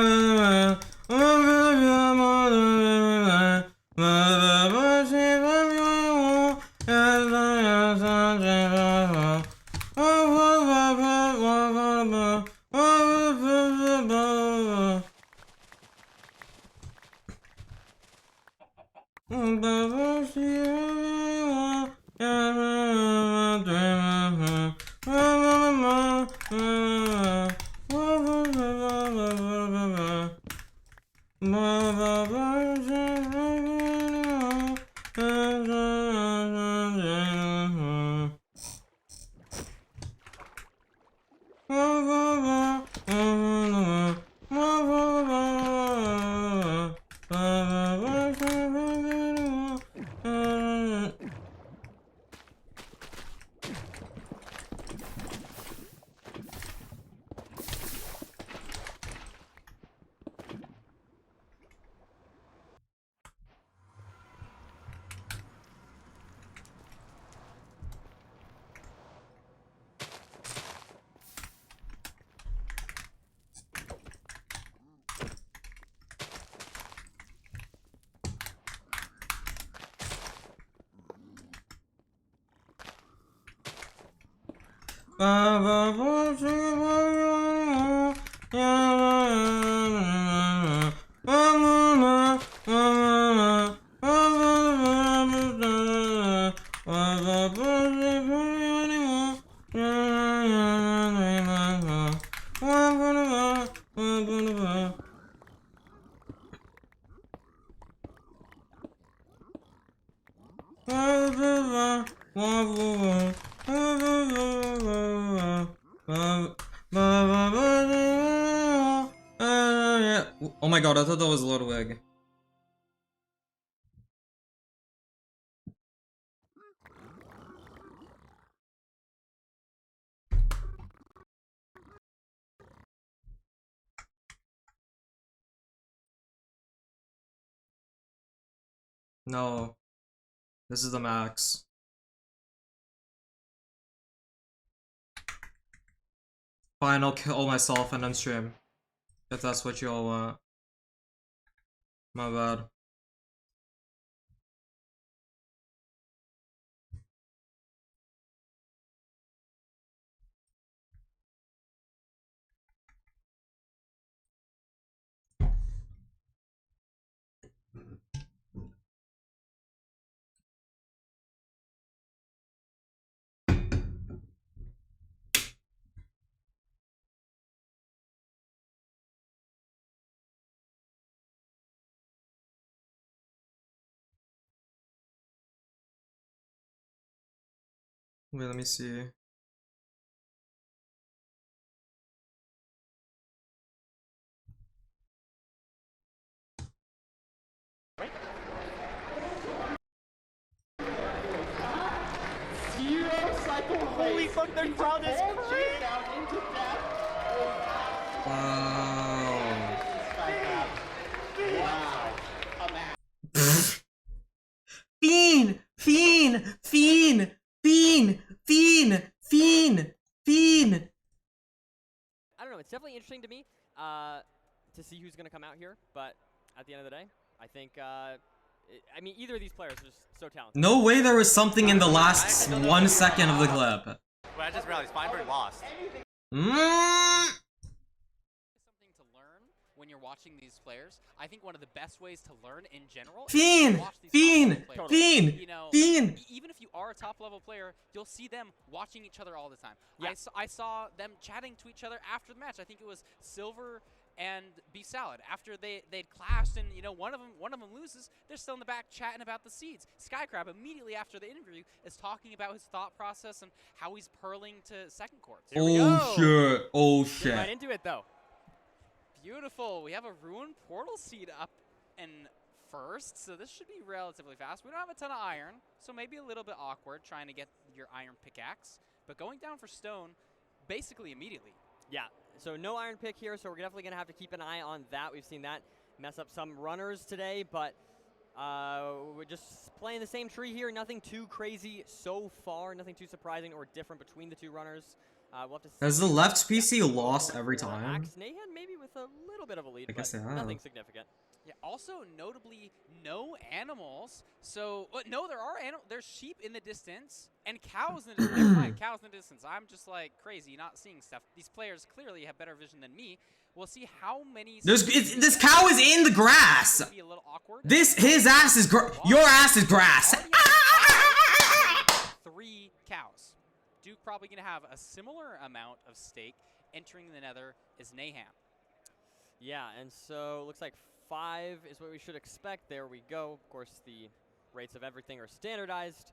Oh my god, I thought that was Ludwig. No. This is the max. Fine, I'll kill myself and then stream. If that's what you all want. My bad. Wait, let me see.
Holy fuck, their crowd is crazy!
Fiend! Fiend! Fiend! Fiend! Fiend! Fiend! Fiend!
I don't know. It's definitely interesting to me to see who's going to come out here. But at the end of the day, I think, I mean, either of these players are just so talented.
No way there was something in the last 1 second of the clip.
But I just realized Feinberg lost.
Something to learn when you're watching these players. I think one of the best ways to learn in general is to
Fiend!
watch these
Fiend!
top-level players.
Fiend!
You know,
Fiend!
even if you are a top-level player, you'll see them watching each other all the time.
Yeah.
I saw them chatting to each other after the match. I think it was Silver and Beef Salad. After they'd clashed and, you know, one of them loses, they're still in the back chatting about the seeds. Skycrab immediately after the interview is talking about his thought process and how he's purling to second courts.
Here we go.
Oh shit. Oh
Get right
shit.
into it, though.
Beautiful. We have a Ruined Portal seed up in first, so this should be relatively fast. We don't have a ton of iron, so maybe a little bit awkward trying to get your iron pickaxe. But going down for stone basically immediately.
Yeah, so no iron pick here, so we're definitely going to have to keep an eye on that. We've seen that mess up some runners today, but We're just playing the same tree here. Nothing too crazy so far. Nothing too surprising or different between the two runners. We'll have to see.
Has the left PC lost every
For
time?
Axe Nahan maybe with a little bit of a lead,
I guess
but
they have.
nothing significant.
Yeah, also notably, no animals. So, no, there are there's sheep in the distance and cows in the distance. Never mind, cows in the distance. I'm just like crazy, not seeing stuff. These players clearly have better vision than me. We'll see how many.
This cow is in the grass.
Be a little awkward.
His ass is your ass is grass.
3 cows. Duke probably gonna have a similar amount of stake. Entering the nether is Nahan.
Yeah, and so looks like 5 is what we should expect. There we go. Of course, the rates of everything are standardized.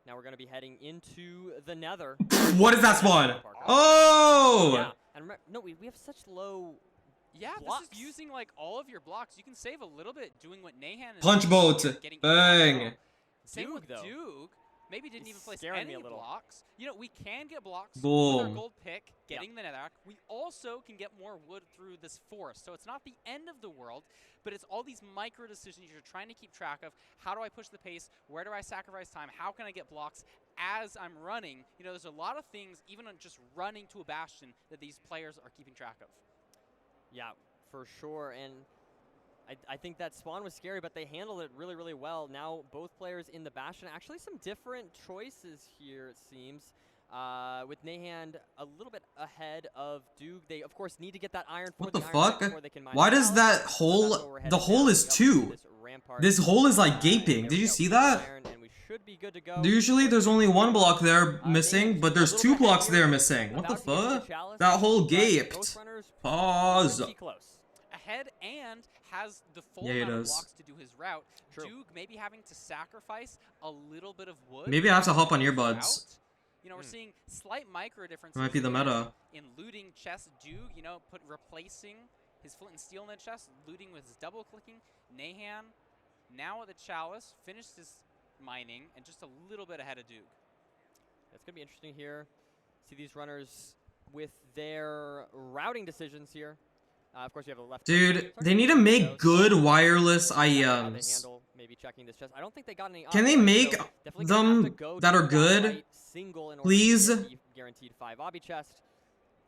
Now we're going to be heading into the nether.
What is that spawn? Oh!
Yeah, and remember, no, we have such low blocks.
This is using like all of your blocks. You can save a little bit doing what Nahan is
Punch
doing,
bolt.
getting
Bang.
Same
Duke,
with
though.
Duke. Maybe didn't
He's
even place
scaring
any
me a little.
blocks. You know, we can get blocks with
Boom.
our gold pick, getting the netherrack. We also can get more wood through this forest. So it's not the end of the world, but it's all these micro decisions you're trying to keep track of. How do I push the pace? Where do I sacrifice time? How can I get blocks as I'm running? You know, there's a lot of things, even on just running to a bastion, that these players are keeping track of.
Yeah, for sure. And I think that spawn was scary, but they handled it really, really well. Now both players in the bastion. Actually, some different choices here, it seems. With Nahan a little bit ahead of Duke. They, of course, need to get that iron for
What the
iron
fuck?
before they can mine
Why
it
does
out.
that
So
hole...
that's what we're
The
heading
hole
down.
is
We also see
2.
this rampart.
This hole is like
There
gaping.
we
Did you
go.
see
We
that?
have iron, and we should be good to go.
Usually there's only 1 block there missing,
Nahan
but there's
a
2
little bit
blocks
ahead
there
here,
missing. What the
about to get to the
fuck?
chalice,
That hole
but
gaped.
both runners
Pause.
pretty close.
Ahead and has the full
Yeah, he
amount of
does.
blocks to do his route.
True.
Duke maybe having to sacrifice a little bit of wood.
Maybe I have to hop on
his
earbuds.
route. You know, we're seeing slight micro differences.
Might be the
here
meta.
in looting chest. Duke, you know, replacing his flint and steel in the chest, looting with his double clicking. Nahan now at the chalice, finished his mining and just a little bit ahead of Duke.
It's gonna be interesting here. See these runners with their routing decisions here. Of course, you have a left.
Dude, they need to make good wireless IEMs.
Maybe checking this chest. I don't think they got any.
Can they make them that are good? Please?
Guaranteed 5 obby chest,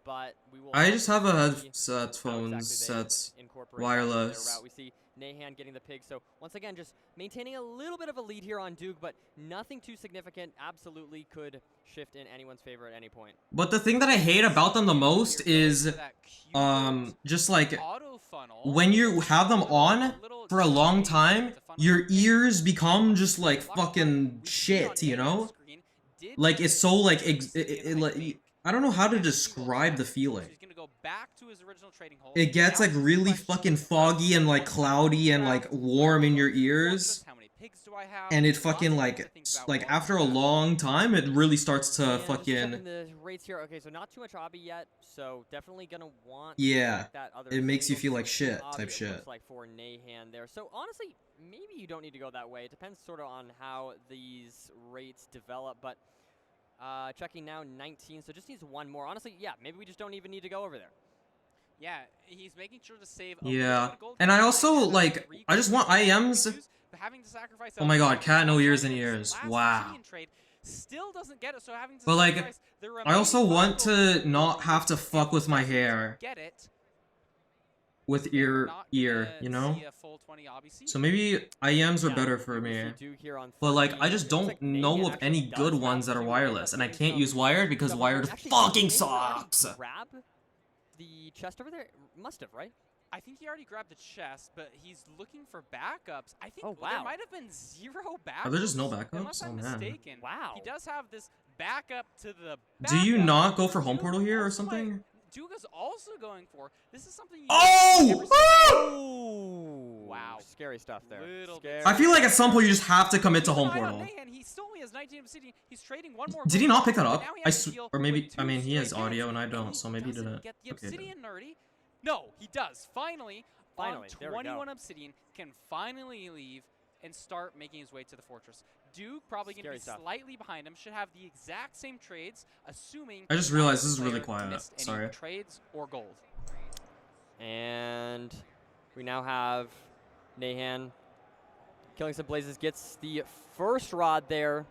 but we will.
I just have a
see
headphone
how exactly they
sets.
incorporate that into their
wireless.
route. We see Nahan getting the pig. So once again, just maintaining a little bit of a lead here on Duke, but nothing too significant. Absolutely could shift in anyone's favor at any point.
But the thing that I hate about them the most is, just like, when you have them on for a long time, your ears become just like fucking shit, you know? Like, it's so like, like, I don't know how to describe the feeling. It gets like really fucking foggy and like cloudy and like warm in your ears. And it fucking like after a long time, it really starts to
And just
fucking...
checking the rates here. Okay, so not too much obby yet, so definitely gonna want
Yeah,
that other
it makes you
single
feel like
stream
shit
obby,
type
it
shit.
looks like for Nahan there. So honestly, maybe you don't need to go that way. It depends sort of on how these rates develop, but checking now 19, so just needs 1 more. Honestly, yeah, maybe we just don't even need to go over there.
Yeah, he's making sure to save.
Yeah, and I also like, I just want IEMs. Oh my god, cat no ears and ears. Wow.
Still doesn't get it, so having to
But like, I also want to not have to fuck with my hair
get it
with ear, you know? So maybe IEMs are better for me. But like, I just don't know of any good ones that are wireless, and I can't use wired because wired fucking sucks.
Grab the chest over there? Must have, right?
I think he already grabbed the chest, but he's looking for backups. I think
Oh, wow.
there might have been 0 backups.
Are there just no
Unless
backups?
I'm
Oh man.
mistaken.
Wow.
He does have this backup to the
Do you
backup.
not go for home
Duke
portal here or
also
something?
might- Duke is also going for. This is something you
Oh!
never see-
Oh!
Wow.
Scary stuff there.
Little bit
I feel like at some point you just have to commit to
Keep an
home
eye on
portal.
Nahan. He still only has 19 obsidian. He's trading 1 more.
Did he
gold
not pick that
block,
up?
and now he
I
has to deal
or maybe,
with
I
2
mean, he has
straight
audio
hits,
and I don't, so maybe he
doesn't
didn't.
get the
Okay,
obsidian nerdy. No, he does. Finally,
Finally,
on
there we go.
21 obsidian, can finally leave and start making his way to the fortress. Duke probably going to
Scary
be
stuff.
slightly behind him. Should have the exact same trades, assuming.
I just realized this is
neither
really
player
quiet.
missed any
Sorry.
Trades or gold.
And we now have Nahan Killing Some Blazes gets the first rod there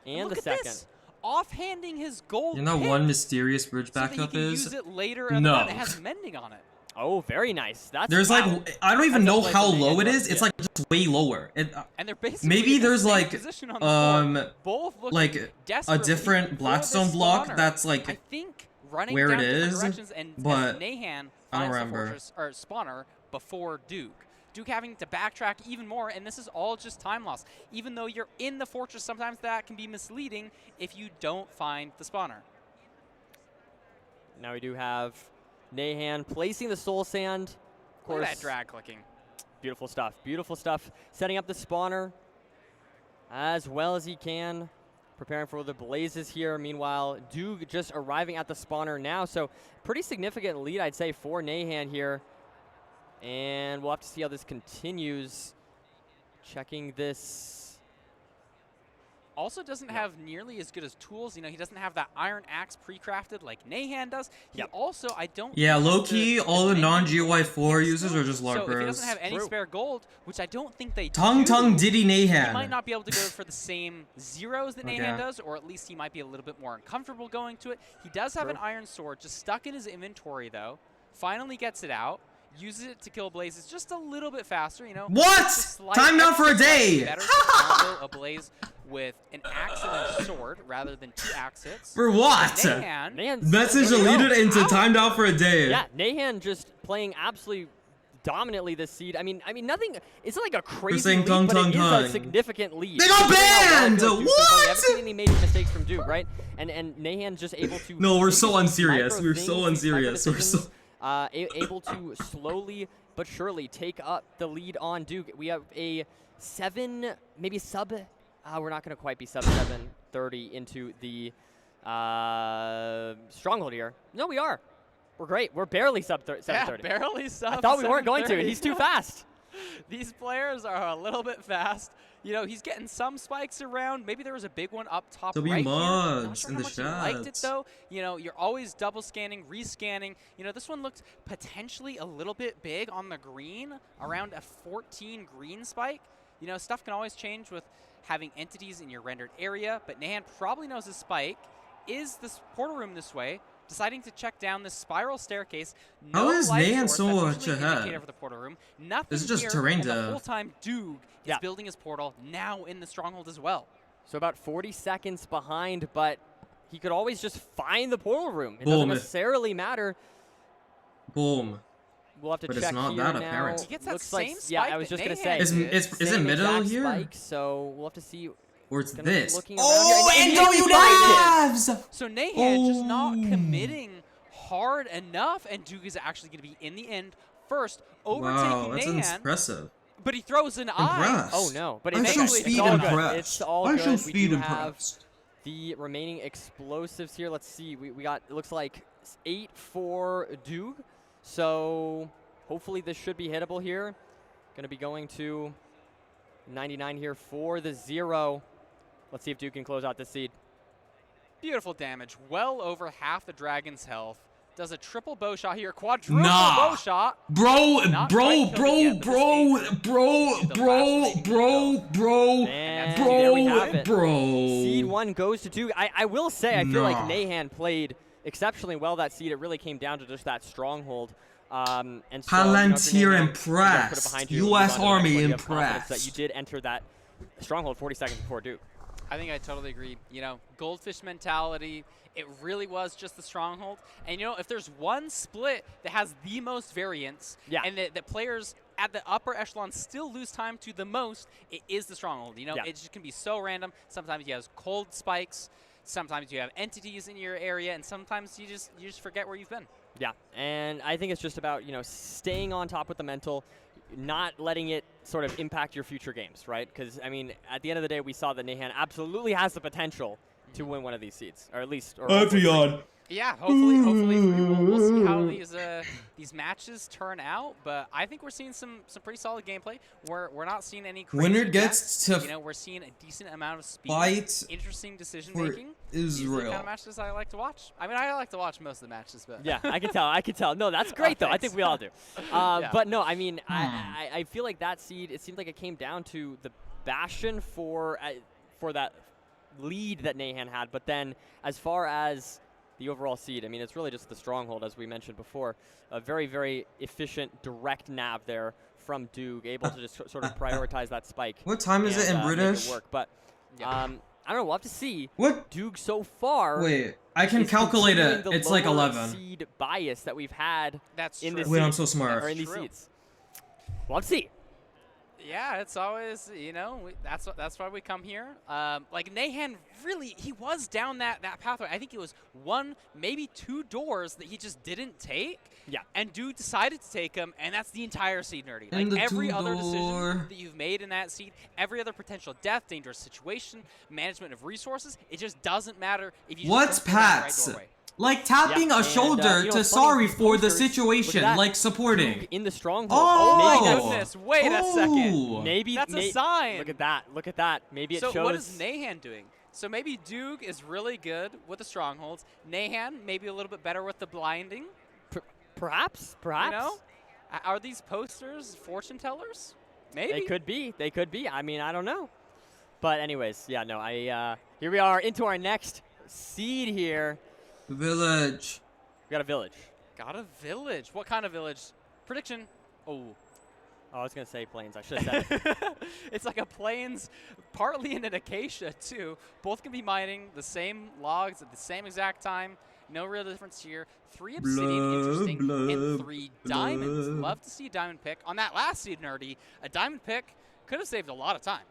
and
look
the
at
second.
This. Offhanding his gold
You know
pick
one mysterious bridge
so that he
backup
can
is?
use it later in
No.
the run. It has mending on it.
Oh, very nice. That's
There's
wow.
like, I don't even
That's a
know
play
how
from
low it
Nathan.
is. It's like just way lower.
And they're basically
Maybe
in the
there's
same
like,
position on the board, both looking
like a
desperately
different
for
Blackstone
this
block
spawner.
that's like
I think running
where
down
it
different
is,
directions and
but
as Nahan
I don't
finds the
remember.
fortress or spawner before Duke. Duke having to backtrack even more, and this is all just time loss. Even though you're in the fortress, sometimes that can be misleading if you don't find the spawner.
Now we do have Nahan placing the soul sand. Of
Look
course,
at that drag clicking.
beautiful stuff. Beautiful stuff. Setting up the spawner as well as he can. Preparing for the blazes here. Meanwhile, Duke just arriving at the spawner now. So pretty significant lead, I'd say, for Nahan here. And we'll have to see how this continues. Checking this.
Also doesn't have nearly as good as tools. You know, he doesn't have that iron axe pre-crafted like Nahan does. He also, I don't
Yeah,
think
low
has
key,
the
all the
mending
non-GY4
skill.
users are just
So if he
LARPers.
doesn't have any spare gold, which I don't think they
Tung
do,
Tung Diddy
he
Nahan.
might not be able to go for the same zeros that
Okay.
Nahan does, or at least he might be a little bit more uncomfortable going to it. He does have an iron sword just stuck in his inventory, though. Finally gets it out. Uses it to kill blazes just a little bit faster, you know.
What?
Just a slight
Time down for a
extra
day.
Better to combo a blaze with an axe and a sword rather than 2 axes.
For what?
Nahan's
Message
there we go.
deleted into timed out for a day.
Yeah, Nahan just playing absolutely dominantly this seed. I mean, nothing. It's not like a crazy
saying
lead,
tung,
but
tung,
it is
tung.
a significant lead.
They got
Considering how well
banned!
Duke's been playing. We
What?
haven't seen any major mistakes from Duke, right? And Nahan just able to.
No, we're
make
so
these
unserious.
micro
We're
things,
so
these micro
unserious. We're so.
decisions, able to slowly but surely take up the lead on Duke. We have a 7, maybe sub. We're not going to quite be sub 7:30 into the stronghold here. No, we are. We're great. We're barely sub 7:30.
Yeah, barely sub.
I thought we weren't going to.
7:30.
He's too fast.
These players are a little bit fast. You know, he's getting some spikes around. Maybe there was a big one up top
W
right here. Not
mods
sure
in
how
the
much he liked it,
chats.
though. You know, you're always double scanning, rescanning. You know, this one looked potentially a little bit big on the green, around a 14 green spike. You know, stuff can always change with having entities in your rendered area, but Nahan probably knows his spike. Is this portal room this way? Deciding to check down this spiral staircase.
How is
light
Nahan
source,
so
that's
much
usually an
ahead?
indicator for the portal room. Nothing
This is just
here,
terrain
and the
dev.
whole time Duke is building his portal now in the stronghold as well.
So about 40 seconds behind, but he could always just find the portal room. It
Boom.
doesn't necessarily matter.
Boom.
We'll have to
But
check
it's not
here
that
now.
apparent.
He gets that
Looks
same
like, yeah,
spike
I was
that
just gonna
Nahan
say.
did.
Is it
Same
middle
exact
here?
Spike, so we'll have to see.
Or it's
Gonna be
this.
looking around
Oh,
here,
and
he
W
finds it.
Navs!
So Nahan just not
Oh.
committing hard enough, and Duke is actually going to be, in the end, first, overtaking
Wow, that's
Nahan.
impressive.
But he throws an eye.
Impressed.
Oh no! But
I
it's
show
it's
speed
all good.
impressed.
It's all
I
good.
show
We
speed
do have
impressed.
the remaining explosives here. Let's see. We got, it looks like 8 for Duke. So hopefully this should be hittable here. Going to be going to 99 here for the 0. Let's see if Duke can close out this seed.
Beautiful damage. Well over half the Dragon's health. Does a triple bow shot here. Quadruple
Nah.
bow shot.
Bro,
Not
bro,
quite killed it yet, but this
And there we have it.
bro.
Seed 1 goes to Duke. I will say, I feel like
Nah.
Nahan played exceptionally well that seed. It really came down to just that stronghold. And so, you know, if
Palantir
you're Nahan, you gotta
impressed.
put it behind you, move
US
on to the next
Army
one. You have confidence
impressed.
that you did enter that stronghold 40 seconds before Duke.
I think I totally agree. You know, goldfish mentality. It really was just the stronghold. And, you know, if there's one split that has the most variance and that players at the upper echelon still lose time to the most, it is the stronghold. You know, it just can be so random. Sometimes you have cold spikes. Sometimes you have entities in your area. And sometimes you just forget where you've been.
Yeah, and I think it's just about, you know, staying on top with the mental, not letting it sort of impact your future games, right? Because, I mean, at the end of the day, we saw that Nahan absolutely has the potential to win one of these seeds, or at least. Or
Yeah, hopefully we'll see how these matches turn out. But I think we're seeing some pretty solid gameplay. We're not seeing any crazy
Winner
deaths.
gets to
you know, we're seeing a decent amount of speed,
fight
interesting decision
for
making. These are the
Israel.
kind of matches I like to watch. I mean, I like to watch most of the matches, but
Yeah, I can tell. I can tell. No, that's great though. I think we all do.
Yeah.
But no, I mean, I feel like that seed. It seemed like it came down to Bastion for that lead that Nahan had, but then as far as the overall seed, I mean, it's really just the stronghold, as we mentioned before. A very, very efficient, direct nav there from Duke, able to just sort of prioritize that spike.
What time is it in British?
Make it work. But I don't know. We'll have to see.
What?
Duke so far.
Wait, I can calculate it. It's like 11.
Seed bias that we've had.
That's
in
true.
this
Wait, I'm so smart.
Or in these seats. Well, let's see.
Yeah, it's always, you know, that's why we come here. Like Nahan, really, he was down that pathway. I think it was 1, maybe 2 doors that he just didn't take.
Yeah.
And Dude decided to take them, and that's the entire seed, Nerdy.
And
Like every other
door.
decision that you've made in that seed, every other potential death, dangerous situation, management of resources, it just doesn't matter if you
What's
just don't go in the right
Pats?
doorway.
Like tapping a shoulder
you know,
to
it's funny,
sorry
these
for the
posters, look at
situation,
that.
like supporting.
Duke in the stronghold.
Oh,
My
maybe that's
goodness, wait a second.
Oh.
maybe
That's a sign.
Look at that. Look at that. Maybe it
So
shows.
what is Nahan doing? So maybe Duke is really good with the strongholds. Nahan maybe a little bit better with the blinding.
Perhaps.
You know? Are these posters fortune tellers? Maybe.
They could be. They could be. I mean, I don't know. But anyways, yeah, no. Here we are into our next seed here.
Village.
We got a village.
Got a village. What kind of village? Prediction. Oh.
Oh, I was gonna say plains. I should have said it.
It's like a plains, partly in an acacia too. Both can be mining the same logs at the same exact time. No real difference here. 3 obsidian, interesting, and 3 diamonds. Love to see a diamond pick. On that last seed, Nerdy, a diamond pick could have saved a lot of time.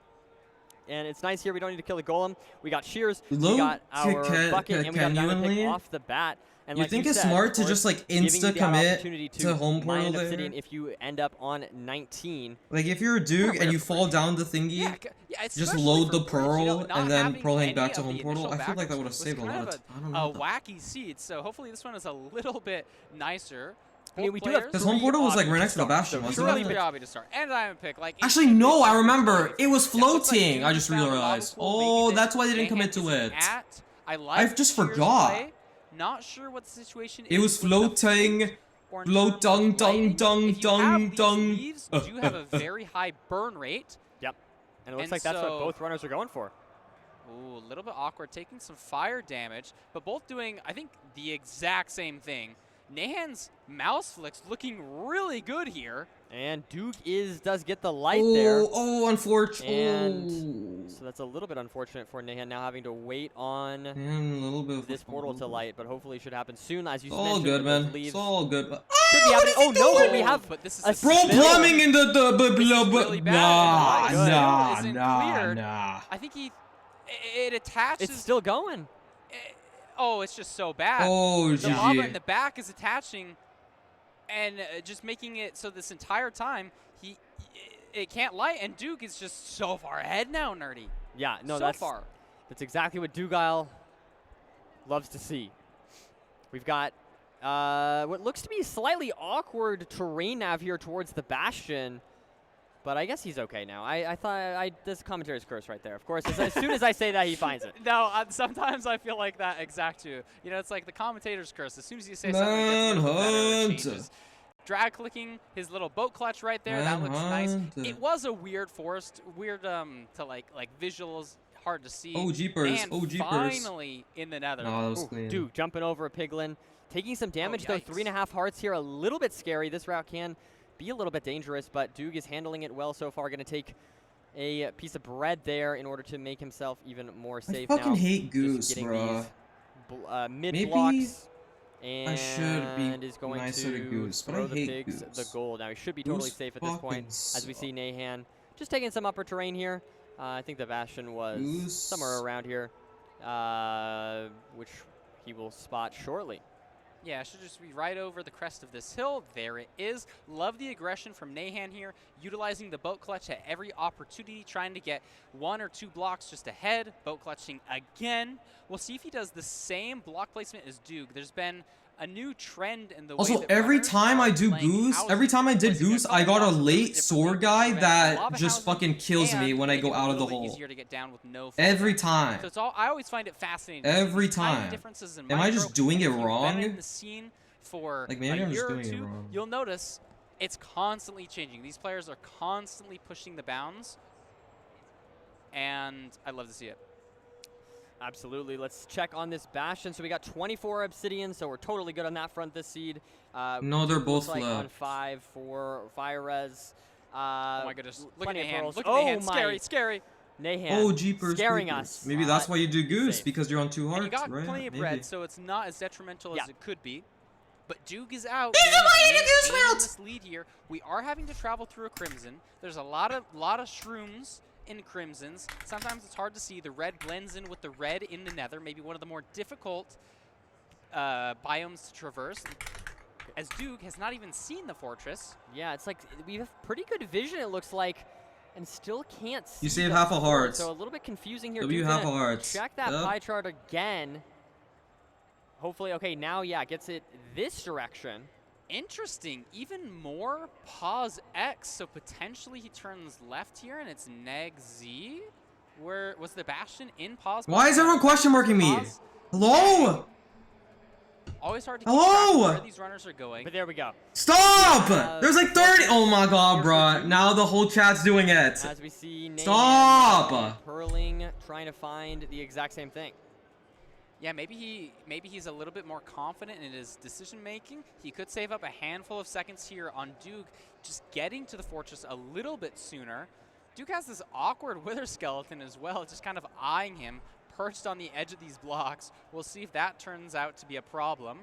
And it's nice here. We don't need to kill the golem. We got shears.
Low
we got our bucket, and we got a diamond pick
genuinely?
off the bat. And
You
like
think
you
it's
said,
smart
of
to
course,
just like
giving you
insta
the
commit
opportunity
to home
mine
portal
an
there?
obsidian if you end up on 19.
Like if you're a Duke and you fall down the thingy,
Yeah,
just
especially
load
for
the
Bridge, you know,
pearl
not
and then
having
pearling
any
back to
of
home
the
portal.
initial
I feel like that
backups
would have
was
saved a
kind
lot
of
of time. I don't
a
know.
wacky seed, so hopefully this one is a little bit nicer.
I mean,
Both
we do have
players-
Because home portal was like right next to the
start,
bastion,
so
wasn't
Truly
it?
pretty obvious to start. And diamond pick. Like
Actually,
instantly
no, I
starting
remember.
to
It was
play. That looks like
floating. I
Duke
just
found a lava
realized.
pool maybe
Oh,
that
that's why they didn't
Nahan
commit to
isn't
it.
at. I like
just
Shear's
forgot.
play. Not sure what the situation
It
is
was
with the
floating.
food or in
Float,
terms of
dung, dung,
lighting.
dung,
If you have
dung,
these
dung.
leaves, you do have a very high burn rate.
Yep. And it looks
And
like that's what
so-
both runners are going for.
Ooh, a little bit awkward, taking some fire damage, but both doing, I think, the exact same thing. Nahan's mouse flicks looking really good here.
And Duke does get the light there.
Oh, unfortunate.
And so that's a little bit unfortunate for Nahan now having to wait on
a little bit of
this portal to light, but hopefully it should happen soon, as you
It's all
mentioned.
good,
with those
man.
leaves.
It's all good. But
Could be happening. Oh no, but we have
But this is
a
bro,
spill.
plumbing in the
really bad.
nah,
The
nah,
isn't
nah,
cleared.
nah.
I think it attaches.
It's still going.
Oh, it's just so bad.
Oh,
The lava in
GG.
the back is attaching and just making it so this entire time it can't light, and Duke is just so far ahead now, Nerdy.
Yeah, no,
so
that's
far.
That's exactly what Dugile loves to see. We've got what looks to be slightly awkward terrain nav here towards the Bastion, but I guess he's okay now. I thought this commentary's curse right there. Of course, as soon as I say that, he finds it.
No, sometimes I feel like that exact too. You know, it's like the commentator's curse. As soon as you say something that gets a little better, it
Manhunt.
changes. Drag clicking his little boat clutch right there. That looks nice.
Manhunt.
It was a weird forest, weird to like visuals, hard to see.
Oh, jeepers.
And
Oh, jeepers.
finally in the nether.
No, that was
Ooh,
clean.
Duke jumping over a piglin, taking some damage though.
yikes.
3.5 hearts here, a little bit scary. This route can be a little bit dangerous, but Duke is handling it well so far. Going to take a piece of bread there in order to make himself even more safe.
fucking
now.
hate
Just
Goose,
getting
bruh.
these mid
Maybe
blocks.
I should be
And is going
nicer to Goose, but
throw
I
the
hate
pigs the
Goose.
goal. Now he should be totally
Goose
safe at this point,
fucking
as we see Nahan just taking some upper terrain here. I think the Bastion was
Goose.
somewhere around here, which he will spot shortly.
Yeah, it should just be right over the crest of this hill. There it is. Love the aggression from Nahan here, utilizing the boat clutch at every opportunity, trying to get 1 or 2 blocks just ahead. Boat clutching again. We'll see if he does the same block placement as Duke. There's been a new trend in the way
Also,
that
every
runners
time
are
I do
playing
Goose,
houses.
every time I did
Placing a
Goose,
couple
I got a
blocks really
late
different
sword
ways
guy
to prevent
that
lava
just
housing
fucking kills me
and
when I
make
go
it a
out of the
little bit
hole.
easier to get down with no
Every
fall.
time.
So it's all, I always find it fascinating.
Every
These tiny
time.
differences in
Am I just
micro.
doing it
If you've been
wrong?
in the scene for
Like, maybe
a
I'm just
year or
doing it
two,
wrong.
you'll notice it's constantly changing. These players are constantly pushing the bounds. and I love to see it.
Absolutely. Let's check on this Bastion. So we got 24 Obsidian, so we're totally good on that front this seed.
No, they're both
like on
flipped.
5 for Fire Res.
Oh my goodness. Look at
plenty of
Nahan.
pearls.
Look at
Oh
Nahan.
my.
Scary, scary.
Nahan
Oh, jeepers
scaring
creepers.
us.
Maybe that's why you do Goose,
safe.
because you're on 2 hearts,
And you got
right?
plenty of
Maybe.
bread, so it's not as detrimental
Yeah.
as it could be. But Duke is out.
He's
and
playing a
he's
Goose
maintaining
route!
this lead here. We are having to travel through a Crimson. There's a lot of shrooms in Crimsons. Sometimes it's hard to see. The red blends in with the red in the Nether, maybe one of the more difficult biomes to traverse. As Duke has not even seen the fortress.
Yeah, it's like we have pretty good vision, it looks like, and still can't see.
You saved
the
half a
fort,
heart.
So a little bit confusing here.
W
Duke
half
gonna
a heart.
Check that
Yep.
pie chart again. Hopefully, okay, now, yeah, gets it this direction.
Interesting. Even more pause X, so potentially he turns left here, and it's neg Z. Where was the Bastion in pause?
Why is everyone question marking me?
Pause.
Hello?
Always hard to keep
Hello?
track of where these runners are going.
But there we go.
Stop! There's like 30. Oh my god, bruh. Now the whole chat's doing it.
As we see Nahan
Stop!
Purling trying to find the exact same thing.
Yeah, maybe he's a little bit more confident in his decision making. He could save up a handful of seconds here on Duke, just getting to the fortress a little bit sooner. Duke has this awkward wither skeleton as well, just kind of eyeing him, perched on the edge of these blocks. We'll see if that turns out to be a problem.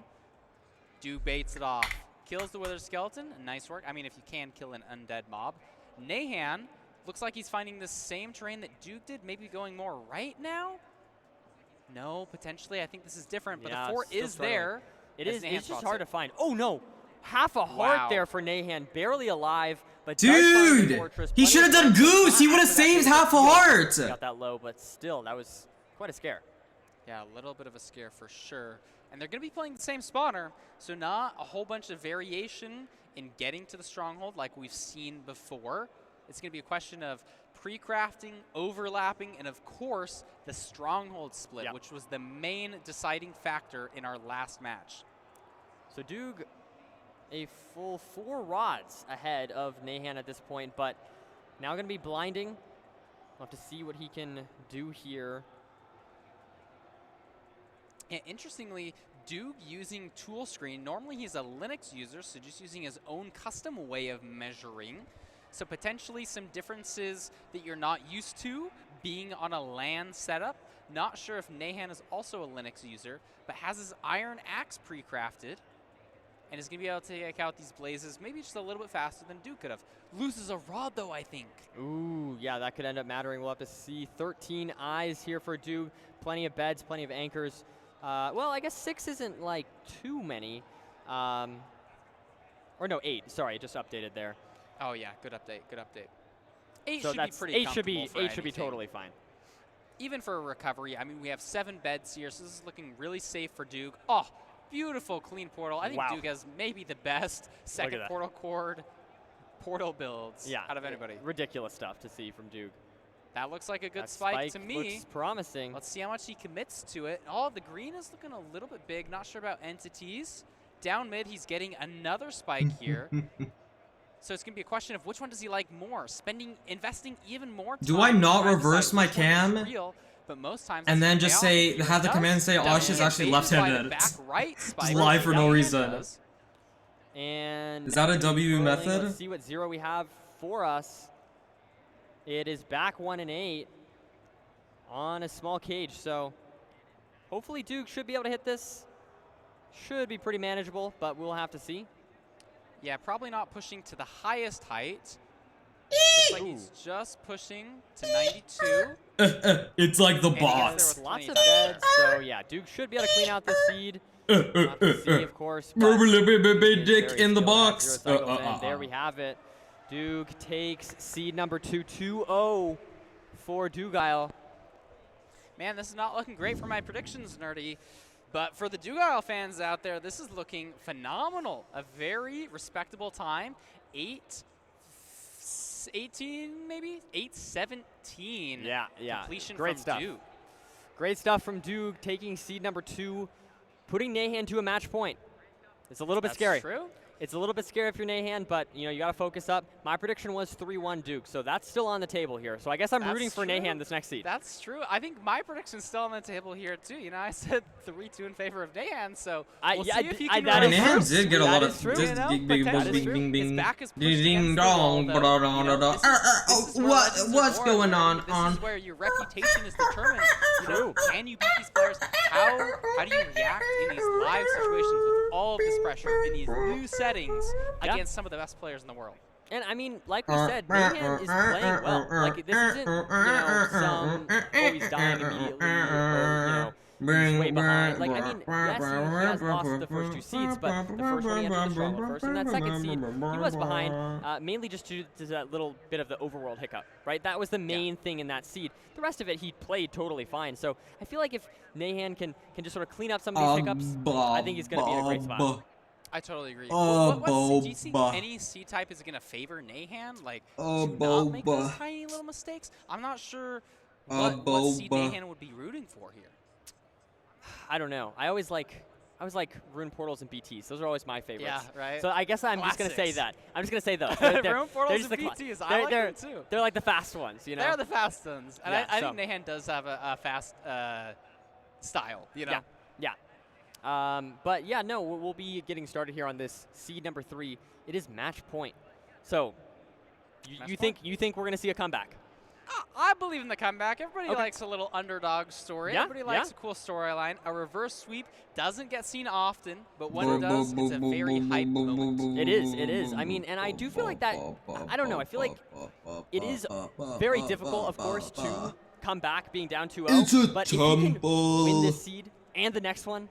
Duke baits it off. Kills the wither skeleton. Nice work. I mean, if you can kill an undead mob. Nahan looks like he's finding the same terrain that Duke did, maybe going more right now. No, potentially. I think this is different, but
Yeah,
the fort
still
is
struggling.
there.
It
as
is.
Nahan
It's just
spots
hard
it.
to find. Oh no, half a heart
Wow.
there for Nahan, barely alive, but does find the
Dude!
fortress.
He
Plenty
should have
of
done
hearts, but
Goose! He
not
would have
after that
saved
big
half a
heal.
heart!
Got that low, but still, that was quite a scare.
Yeah, a little bit of a scare for sure. And they're going to be playing the same spawner, so not a whole bunch of variation in getting to the stronghold like we've seen before. It's going to be a question of pre-crafting, overlapping, and of course, the stronghold split,
Yep.
which was the main deciding factor in our last match.
So Doog, a full 4 rods ahead of Nahan at this point, but now going to be blinding. We'll have to see what he can do here.
And interestingly, Duke using tool screen, normally he's a Linux user, so just using his own custom way of measuring. So potentially some differences that you're not used to being on a LAN setup. Not sure if Nahan is also a Linux user, but has his iron axe pre-crafted and is going to be able to take out these blazes maybe just a little bit faster than Duke could have. Loses a rod though, I think.
Ooh, yeah, that could end up mattering. We'll have to see. 13 eyes here for Duke. Plenty of beds, plenty of anchors. Well, I guess 6 isn't like too many. Or no, 8. Sorry, just updated there.
Oh yeah, good update, good update. 8
So
should be
that's
pretty
8 should be
comfortable for
8 should be
anything.
totally fine.
Even for a recovery, I mean, we have 7 beds here, so this is looking really safe for Duke. Oh, beautiful clean portal. I think
Wow.
Duke has maybe the best second
that.
portal cord portal builds out of anybody.
Ridiculous stuff to see from Duke.
That looks like a good
That
spike to me.
looks promising.
Let's see how much he commits to it. Oh, the green is looking a little bit big. Not sure about entities. Down mid, he's getting another spike here. So it's going to be a question of which one does he like more? Investing even more time.
Do I not
trying to
reverse
decide
my
which one is
cam?
real, but most times
And
it's
then
gonna
just
pay off.
say, have the
Does-
command say, oh,
does
she's
get
actually
baited by the
left-handed.
back right spike.
lie for no
Nahan
reason.
does.
And
Is that a W
rolling,
method?
Let's see what 0 we have for us. It is back 1 and 8 on a small cage. So hopefully Duke should be able to hit this. Should be pretty manageable, but we'll have to see.
Yeah, probably not pushing to the highest height. Looks like he's just pushing to 92.
It's like the
And he gets there
bots.
with
Lots
20
of
there.
beds, so yeah, Duke should be able to clean out the seed. We'll have to see, of course. but
Big
he is
dick
very
in the
skilled at
box.
0 cycles, and there we have it. Duke takes seed number 2, 2-0 for Dugile.
Man, this is not looking great for my predictions, Nerdy. But for the Dugile fans out there, this is looking phenomenal. A very respectable time. 8-18 maybe? 8-17.
Yeah.
Completion
Great
from
stuff.
Duke.
Great stuff from Duke, taking seed number 2, putting Nahan to a match point. It's a little bit
That's
scary.
true.
It's a little bit scary if you're Nahan, but you know you got to focus up. My prediction was 3-1 Duke, so that's still on the table here. So I guess I'm rooting for Nahan this next seed.
That's true. I think my prediction's still on the table here too. You know, I said 3-2 in favor of Nahan, so we'll see if he can.
Nahan did get a lot of
bing back is
ding dong. What's going on?
This is where your reputation is determined. You know, can you beat these players? How do you react in these live situations with all of this pressure in these new settings against some of the best players in the world?
And I mean, like we said, Nahan is playing well. Like this isn't, some he's dying immediately or he's way behind. Like, I mean, yes, he has lost the first 2 seeds, but the first one he entered the Charlotte first, and that second seed, he was behind, mainly just due to that little bit of the overworld hiccup, right? That was the main thing in that seed. The rest of it, he played totally fine. So I feel like if Nahan can just sort of clean up some of these hiccups, I think he's going to be in a great spot.
I totally agree. Do you think any C type is going to favor Nahan? Like, to not make those tiny little mistakes? I'm not sure what seed Nahan would be rooting for here.
I don't know. I always like Rune Portals and BTs. Those are always my favorites.
Yeah, right.
So I guess I'm just going to say that. I'm just going to say those.
Rune Portals and BTs, I like them too.
They're like the fast ones, you know?
They're the fast ones. And I think Nahan does have a fast style, you know?
Yeah. But yeah, no, we'll be getting started here on this seed number 3. It is match point. So you think we're going to see a comeback?
I believe in the comeback. Everybody likes a little underdog story. Everybody likes a cool storyline. A reverse sweep doesn't get seen often, but when it does, it's a very hype moment.
It is. I mean, and I do feel like that, I don't know, I feel like it is very difficult, of course, to come back being down 2-0. But if you can win this seed, and the next one,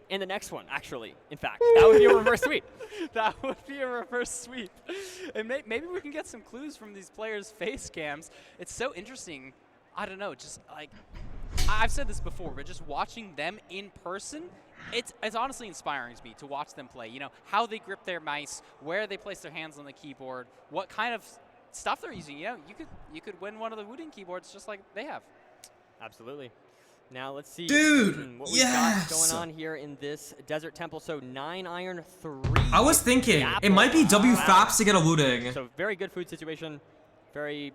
actually, in fact. That would be a reverse sweep.
That would be a reverse sweep. And maybe we can get some clues from these players' face cams. It's so interesting. I don't know, just like, I've said this before, but just watching them in person, it's honestly inspiring to me to watch them play. You know, how they grip their mice, where they place their hands on the keyboard, what kind of stuff they're using. You know, you could win one of the Wooting keyboards just like they have.
Absolutely. Now let's see
what
we've got going on here in this Desert Temple. So 9 iron 3.
I was thinking it might be W Faps to get a looting.
So very good food situation. Very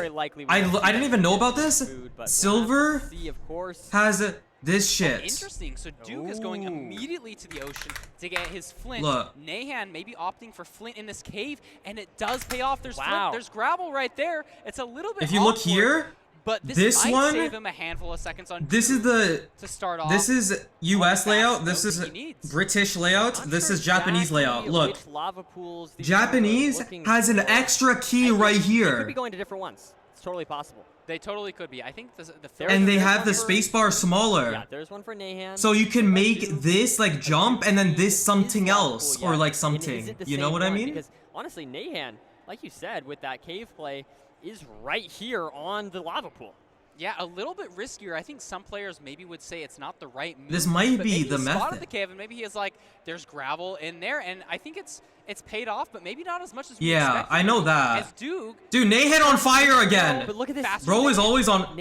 likely.
I didn't even know about this.
Food,
Silver
of course.
has this shit.
Interesting. So Duke is going immediately to the ocean to get his flint.
Look.
Nahan maybe opting for flint in this cave, and it does pay off. There's flint. There's gravel right there. It's a little bit.
If you look here.
But this might
one,
save him a handful of seconds on
this is the
to start off.
This is US layout. This is British layout. This is Japanese layout. Look,
lava pools
Japanese has an extra key right here.
They could be going to different ones. It's totally possible.
They totally could be. I think the
and they have the spacebar smaller.
Yeah, there's one for Nahan.
So you can make this like jump and then this something else or like something. You know what I mean?
Because honestly, Nahan, like you said, with that cave play, is right here on the lava pool.
Yeah, a little bit riskier. I think some players maybe would say it's not the right move.
This might be the method.
Spotted the cave, and maybe he is like, there's gravel in there, and I think it's paid off, but maybe not as much as we expected.
I know that.
As Duke,
dude, Nahan on fire again.
But look at this.
Bro is always on.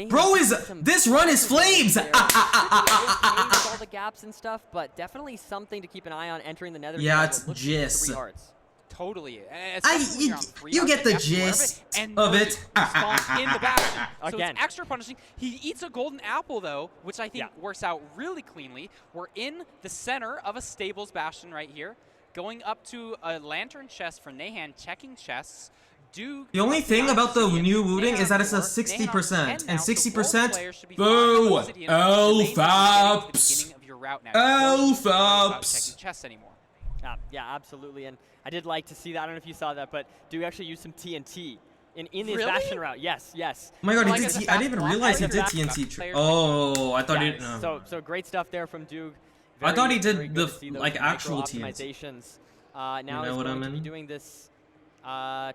This run is flames.
All the gaps and stuff, but definitely something to keep an eye on entering the nether.
Yeah, it's gist.
Totally.
You get the gist of it.
In the bastion. So
Again.
it's extra punishing. He eats a golden apple, though, which I think works out really cleanly. We're in the center of a stables bastion right here. Going up to a lantern chest for Nahan, checking chests. Duke,
the only thing about the new looting is that it's a 60%, and 60%. Boo! L-Faps! L-Faps!
Chests anymore.
Yeah, absolutely. And I did like to see that. I don't know if you saw that, but Duke actually used some TNT in his bastion route. Yes.
Oh my god, I didn't even realize he did TNT. Oh, I thought he did.
So great stuff there from Duke.
I thought he did the actual
optimizations. Now
you know
he's
what
going
I
to be
mean?
doing this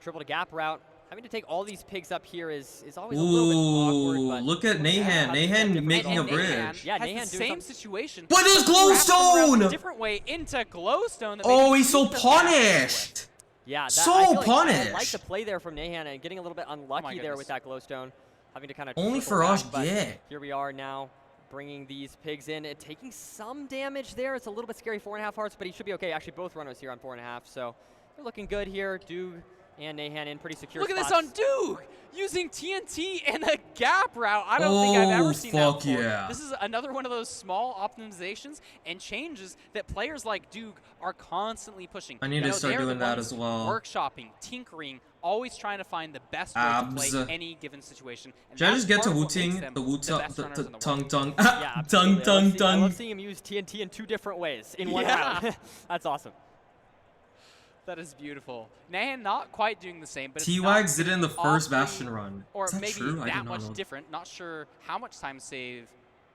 triple to gap route. Having to take all these pigs up here is always a little bit awkward. But
look at Nahan. Nahan making a bridge.
Yeah,
Nahan
doing
the same situation.
What is glowstone?
Different way into glowstone.
Oh, he's so punished.
Yeah,
so punished.
I like the play there from Nahan and getting a little bit unlucky there with that glowstone, having to kind of
only for us. Yeah.
Here we are now, bringing these pigs in and taking some damage there. It's a little bit scary, 4.5 hearts, but he should be okay. Actually, both runners here on 4.5, so They're looking good here. Duke and Nahan in pretty secure
Look at this
spots.
on Duke using TNT and a gap route. I don't think I've ever seen that
fuck
before.
yeah.
This is another one of those small optimizations and changes that players like Duke are constantly pushing.
I need to start
they're the
doing that
ones
as well.
Workshopping, tinkering, always trying to find the best way
Abs.
to play any given situation. And
Should I
that's
just get to
part of what makes
Wu-Ting?
them
The Wu-Tung,
best runners in the world.
tongue, tongue,
Yeah,
tongue,
absolutely.
tongue,
I love
tongue.
seeing him use TNT in 2 different ways in one
Yeah.
round. That's awesome.
That is beautiful. Nahan not quite doing the same, but it's
T-Wags
not
did it in the first
awfully-
Bastion run.
Or
Is that
maybe
true? I
that
did not
much
know.
different. Not sure how much time save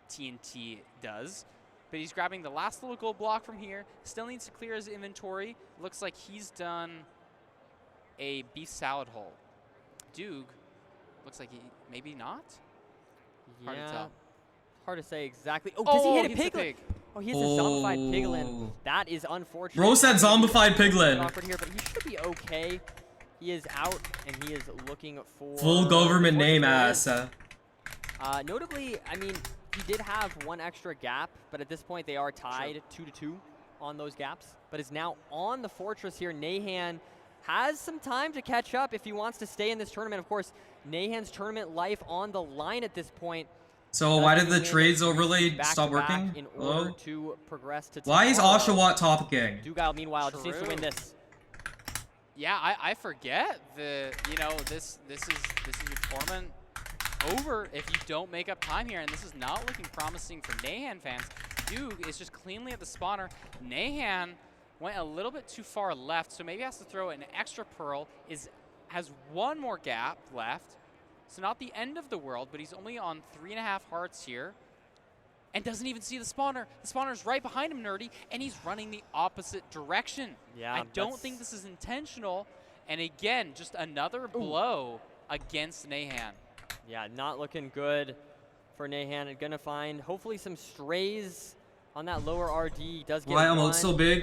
TNT does. But he's grabbing the last little gold block from here. Still needs to clear his inventory. Looks like he's done a beef salad hole. Duke looks like he maybe not. Hard to tell.
Hard to say exactly. Oh, does he hit a
hits the
piglet?
pig.
Oh, he hits a zombified
Oh.
piglin. That is unfortunate.
Bro said zombified
Awkward
piglin.
here, but he should be okay. He is out, and he is looking for
Full government name ass.
Notably, I mean, he did have 1 extra gap, but at this point they are tied 2-2 on those gaps. But is now on the fortress here. Nahan has some time to catch up if he wants to stay in this tournament. Of course, Nahan's tournament life on the line at this point.
So why did the
Win
trades overlay stop
back-to-back
working?
in order
Hello?
to progress to
Why is
tomorrow.
Oshawott topicking?
Dugile, meanwhile, just needs to win
True.
this.
Yeah, I forget the this is your tournament over if you don't make up time here, and this is not looking promising for Nahan fans. Duke is just cleanly at the spawner. Nahan went a little bit too far left, so maybe has to throw an extra pearl. Has 1 more gap left, so not the end of the world, but he's only on 3.5 hearts here. And doesn't even see the spawner. The spawner's right behind him, Nerdy, and he's running the opposite direction.
Yeah,
I don't think this is intentional. And again, just another blow against Nahan.
Yeah, not looking good for Nahan. And gonna find hopefully some strays on that lower RD. He does get
Why
one.
emotes so big?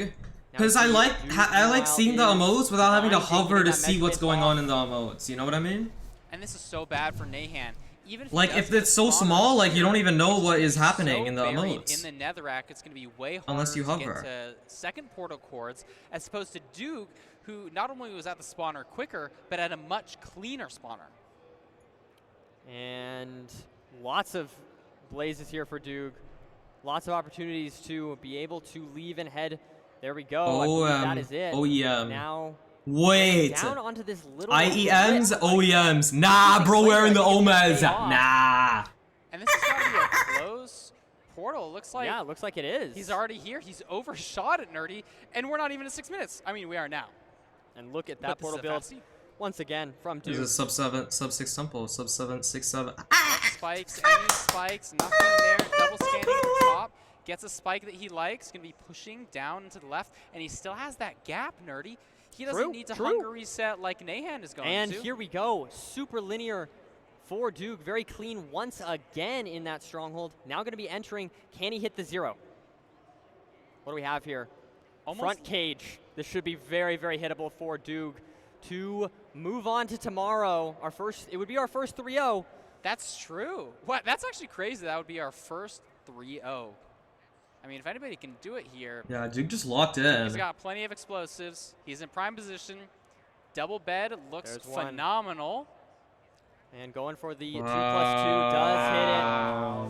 Now
Because I
Duke
like
meanwhile
seeing the
is
emotes without having to
finding
hover to
that
see
mega
what's
hit
going
off.
on in the emotes. You know what I mean?
And this is so bad for Nahan. Even if,
Like if it's so small, like you don't even know what is happening in the emotes.
In the netherrack, it's going to be way harder
Unless you
to
hover.
get to second portal cords, as opposed to Duke, who not only was at the spawner quicker, but at a much cleaner spawner.
And lots of blazes here for Duke. Lots of opportunities to be able to leave and head. There we go. I believe that is it.
OEM.
Now
Wait.
down onto this little
IEMs,
lip.
OEMs. Nah, bro, wearing the OMEs. Nah.
And this is got to be a close portal. Looks like
Yeah, it looks like it is.
he's already here. He's overshot at Nerdy, and we're not even at 6 minutes. I mean, we are now.
And look at
But
that
this is
portal
a
build
fast seed.
once again from
There's
Duke.
a sub 6 tempo, sub 7, 6, 7.
Spikes, any spikes, nothing there. Double scanning at the top. Gets a spike that he likes. Going to be pushing down to the left. And he still has that gap, Nerdy. He doesn't
True,
need to
true.
hunger reset like Nahan is going
And
to.
here we go. Super linear for Duke. Very clean once again in that stronghold. Now going to be entering. Can he hit the 0? What do we have here?
Almost
Front cage. This should be very, very hittable for Duke to move on to tomorrow. It would be our first 3-0.
That's true. What? That's actually crazy. That would be our first 3-0. I mean, if anybody can do it here,
Yeah, Duke just locked
he's
in.
got plenty of explosives. He's in prime position. Double bed looks
There's one.
phenomenal.
And going for the 2+2
Wow.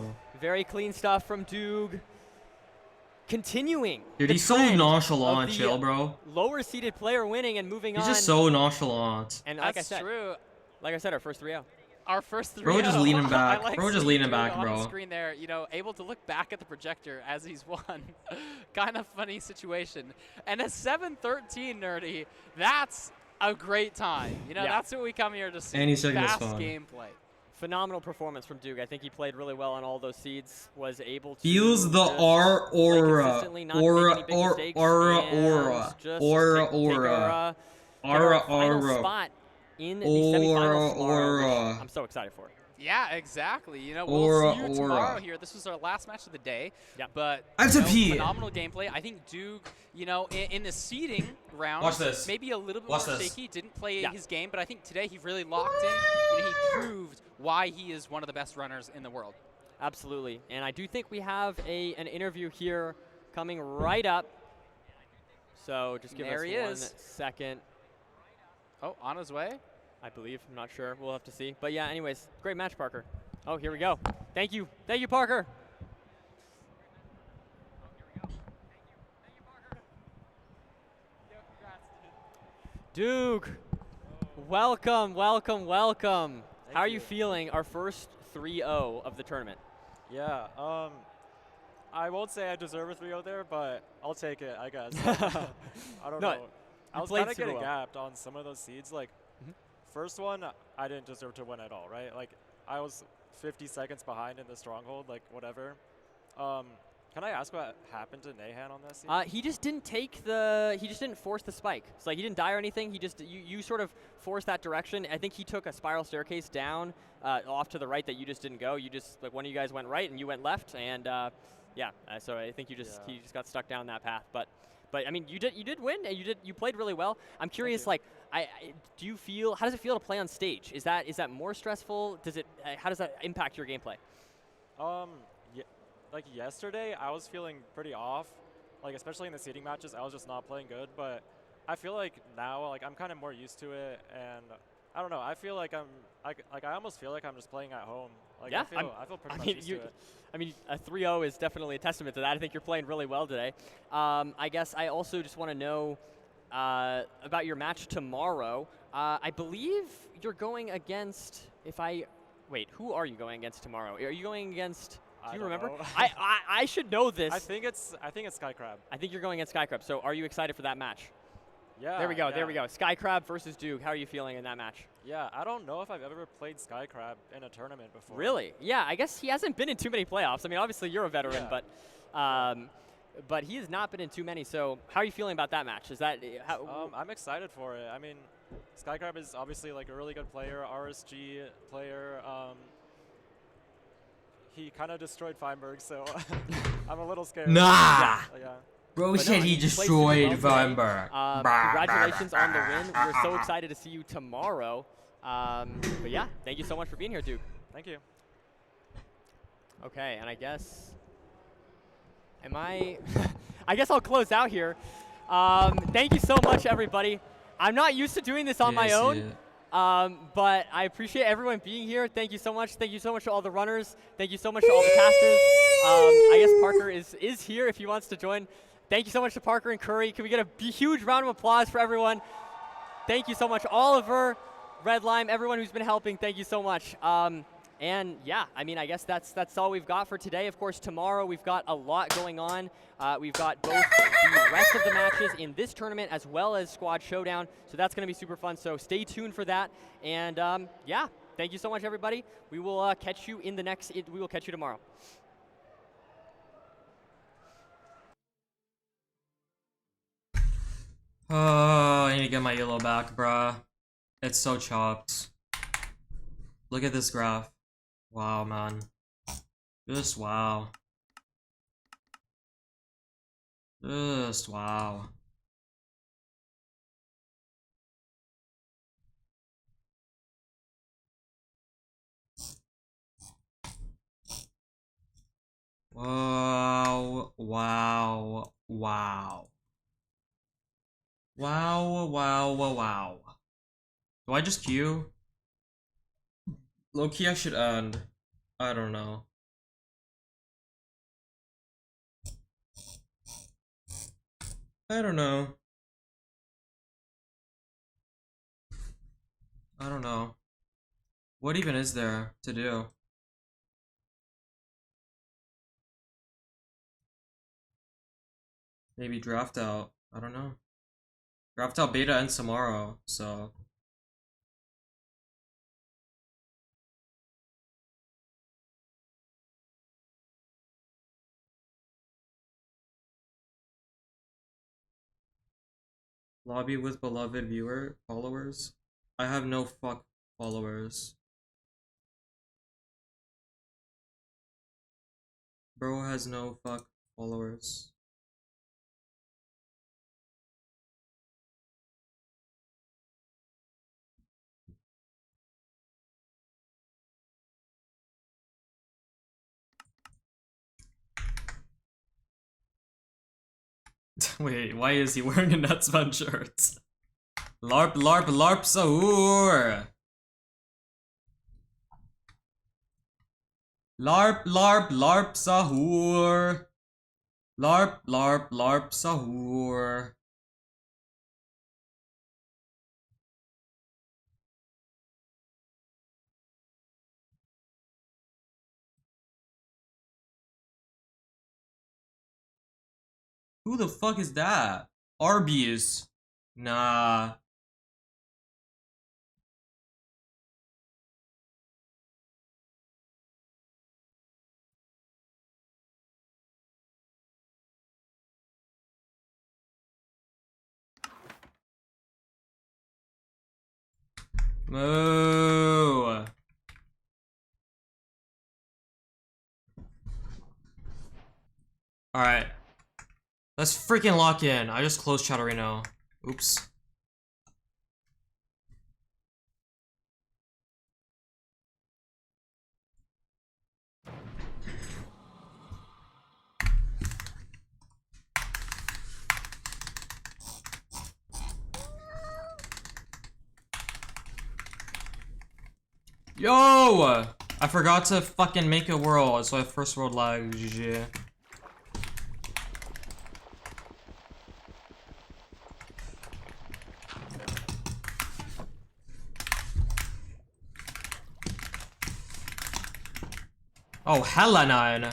does hit it. Very clean stuff from Duke. Continuing.
Dude,
the
he's so
trend
nonchalant,
of the
chill, bro.
Lower seeded player winning and moving
He's
on.
just so nonchalant.
And like
That's
I said,
true.
our first 3-0.
Our first 3-0.
Bro just leaning back.
I like
Bro just
seeing
leaning
Duke
back,
on
bro.
the screen there, you know, able to look back at the projector as he's won. Kind of funny situation. And a 7-13, Nerdy, that's a great time. You know,
Yeah.
that's what we come here to see.
And he's taking his
Fast
phone.
gameplay.
Phenomenal performance from Duke. I think he played really well on all those seeds. Was able to
Feels the
just
R
play
aura.
consistently, not make
Aura,
any big
aura,
mistakes,
aura,
and
aura.
just
Aura,
take
aura.
our, get
Aura,
our final
aura.
spot in the
Aura,
semifinals tomorrow, which
aura.
I'm so excited for.
Yeah, exactly. You know,
Aura,
we'll see you tomorrow
aura.
here. This was our last match of the day.
Yep.
But
That's
you
a
know,
P.
phenomenal gameplay. I think Duke, you know, in the seeding round,
Watch this.
maybe a little bit
Watch
more
this.
shaky. Didn't play
Yeah.
his game, but I think today he really locked in. You know, he proved why he is one of the best runners in the world.
Absolutely. And I do think we have an interview here coming right up. So just give
There he
us 1
is.
second.
Oh, on his way.
I believe. I'm not sure. We'll have to see. But yeah, anyways, great match, Parker. Oh, here we go. Thank you. Thank you, Parker. Duke, welcome, welcome, welcome. How are you feeling? Our first 3-0 of the tournament.
Yeah, I won't say I deserve a 3-0 there, but I'll take it, I guess. I don't
No,
know. I was
played
kind of
super
getting
well.
gapped on some of those seeds. Like,
Mhm.
first one, I didn't deserve to win at all, right? Like, I was 50 seconds behind in the stronghold, like, whatever. Can I ask what happened to Nahan on that seed?
He just didn't he just didn't force the spike. So like he didn't die or anything. He just, you sort of forced that direction. I think he took a spiral staircase down off to the right that you just didn't go. You just, like one of you guys went right and you went left. And yeah, so I think he just got stuck down that path. But I mean, you did win and you played really well. I'm curious, like, how does it feel to play on stage? Is that more stressful? How does that impact your gameplay?
Like yesterday, I was feeling pretty off. Like especially in the seeding matches, I was just not playing good. But I feel like now, like I'm kind of more used to it, and I don't know. I feel like I almost feel like I'm just playing at home. Like
Yeah,
I feel pretty much used to it.
I mean, a 3-0 is definitely a testament to that. I think you're playing really well today. I guess I also just want to know about your match tomorrow. I believe you're going against. Wait, who are you going against tomorrow? Are you going against? Do you remember? I should know this.
I think it's Skycrab.
I think you're going against Skycrab. So are you excited for that match?
Yeah.
There we go.
Yeah.
There we go. Skycrab versus Duke. How are you feeling in that match?
Yeah, I don't know if I've ever played Skycrab in a tournament before.
Really? Yeah, I guess he hasn't been in too many playoffs. I mean, obviously you're a veteran, but he has not been in too many. So how are you feeling about that match? Is that
I'm excited for it. I mean, Skycrab is obviously like a really good player, RSG player. He kind of destroyed Feinberg, so I'm a little scared.
Nah.
Yeah.
Bro
But no,
said
I
he
mean, you played super well
destroyed
today.
Vimber.
Congratulations on the win. We're so excited to see you tomorrow. But yeah, thank you so much for being here, Duke.
Thank you.
Okay, and I guess, I guess I'll close out here. Thank you so much, everybody. I'm not used to doing this on my own, but I appreciate everyone being here. Thank you so much. Thank you so much to all the runners. Thank you so much to all the casters. I guess Parker is here if he wants to join. Thank you so much to Parker and Curry. Can we get a huge round of applause for everyone? Thank you so much, Oliver, Red Lime, everyone who's been helping. Thank you so much. And yeah, I mean, I guess that's all we've got for today. Of course, tomorrow we've got a lot going on. We've got both the rest of the matches in this tournament as well as Squad Showdown. So that's going to be super fun. So stay tuned for that. And yeah, thank you so much, everybody. We will catch you in the next. We will catch you tomorrow.
Oh, I need to get my yellow back, bruh. It's so chopped. Look at this graph. Wow, man. Just wow. Just wow. Wow, wow, wow. Wow, wow, wow, wow. Do I just queue? Low-key, I should end. I don't know. I don't know. I don't know. What even is there to do? Maybe draft out. I don't know. Draft out beta ends tomorrow, so. Lobby with beloved followers. I have no fuck followers. Bro has no fuck followers. Wait, why is he wearing a Netsman shirt? LARP, LARP, LARP, Sahur! LARP, LARP, LARP, Sahur! LARP, LARP, LARP, Sahur! Who the fuck is that? Arby's. Nah. Moo. Alright. Let's freaking lock in. I just closed chat right now. Oops. Yo! I forgot to fucking make a world, so I first world lag. GG. Oh, hella 9.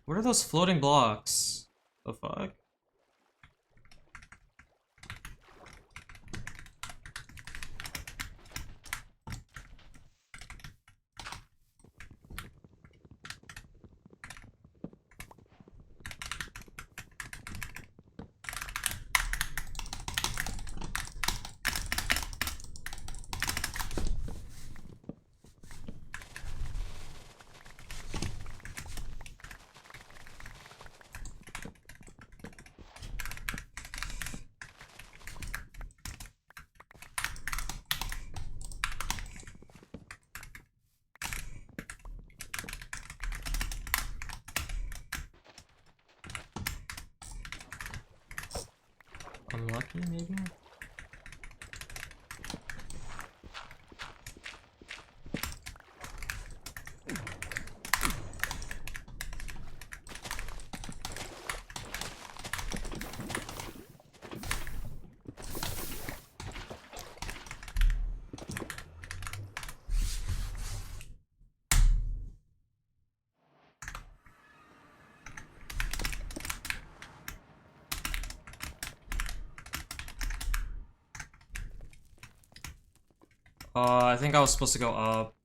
What are those floating blocks? The fuck? Unlucky, maybe? I think I was supposed to go up.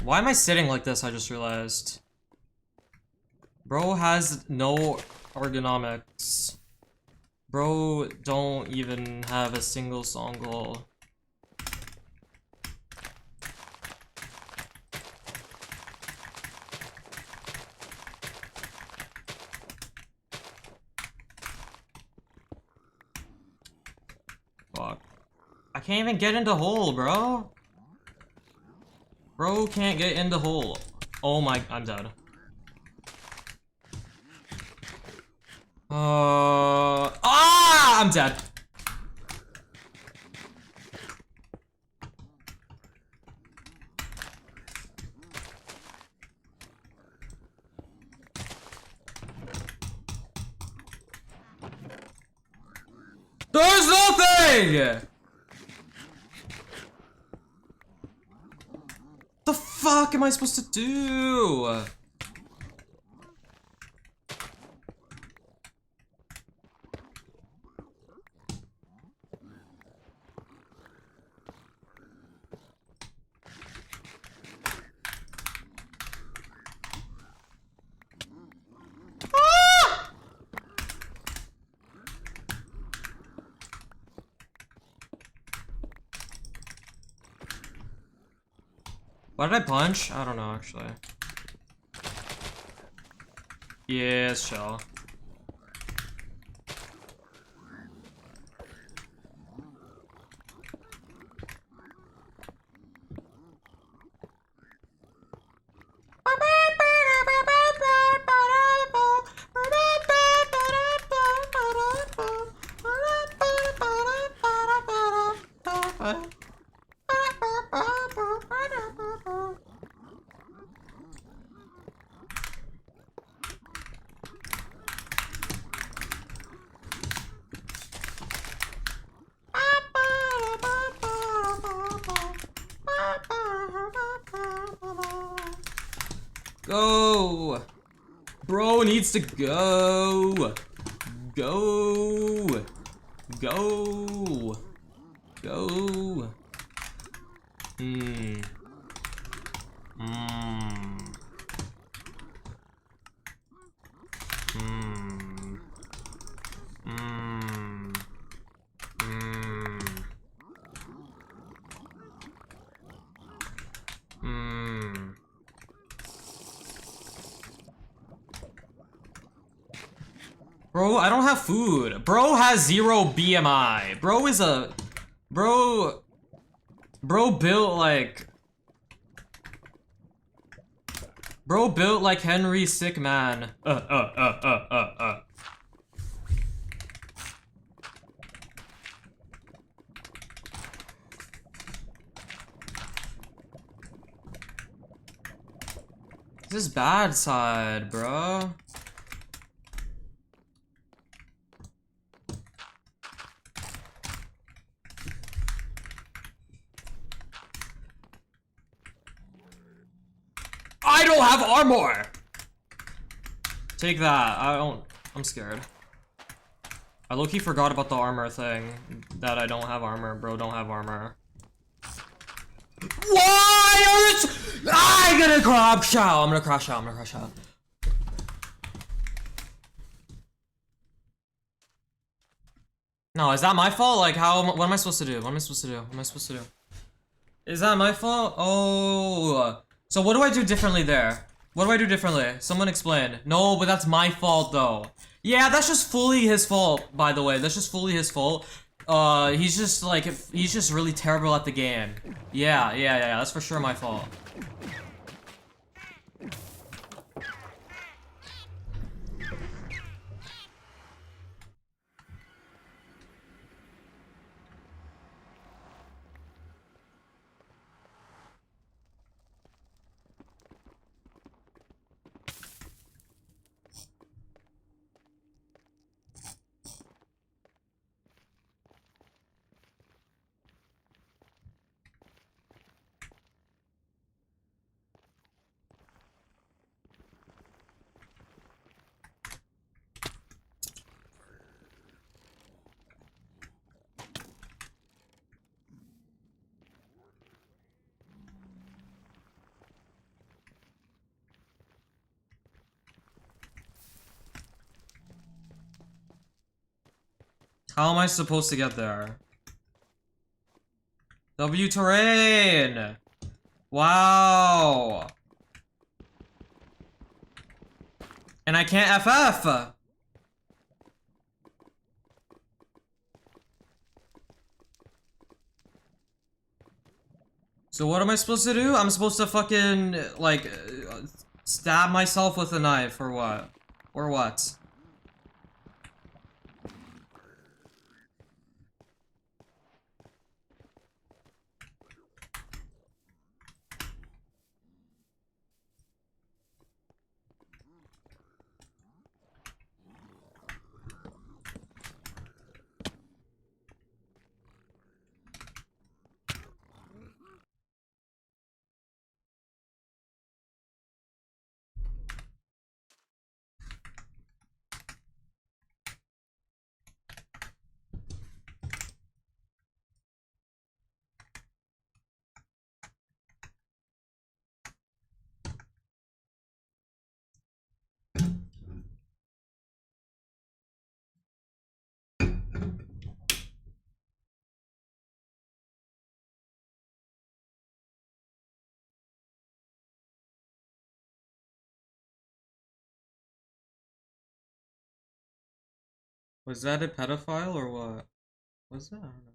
Why am I sitting like this? I just realized. Bro has no ergonomics. Bro don't even have a single song goal. Fuck. I can't even get into hole, bro. Bro can't get in the hole. Oh my, I'm dead. I'm dead. There's nothing! The fuck am I supposed to do? Why did I punch? I don't know, actually. Yeah, it's chill. Go! Bro needs to go! Go! Go! Go! Hmm. Hmm. Hmm. Hmm. Hmm. Hmm. Bro, I don't have food. Bro has 0 BMI. Bro is a... Bro built like... Bro built like Henry Sick Man. This is bad side, bro. I don't have armor! Take that. I'm scared. I low-key forgot about the armor thing. That I don't have armor. Bro, don't have armor. Why are you... I'm gonna crash out. I'm gonna crash out. I'm gonna crash out. No, is that my fault? Like, what am I supposed to do? What am I supposed to do? What am I supposed to do? Is that my fault? Oh. So what do I do differently there? What do I do differently? Someone explain. No, but that's my fault, though. Yeah, that's just fully his fault, by the way. That's just fully his fault. He's just, like, he's just really terrible at the game. Yeah, that's for sure my fault. How am I supposed to get there? W terrain! Wow! And I can't FF! So what am I supposed to do? I'm supposed to fucking, like, stab myself with a knife, or what? Or what? Was that a pedophile or what? Was that? I don't know.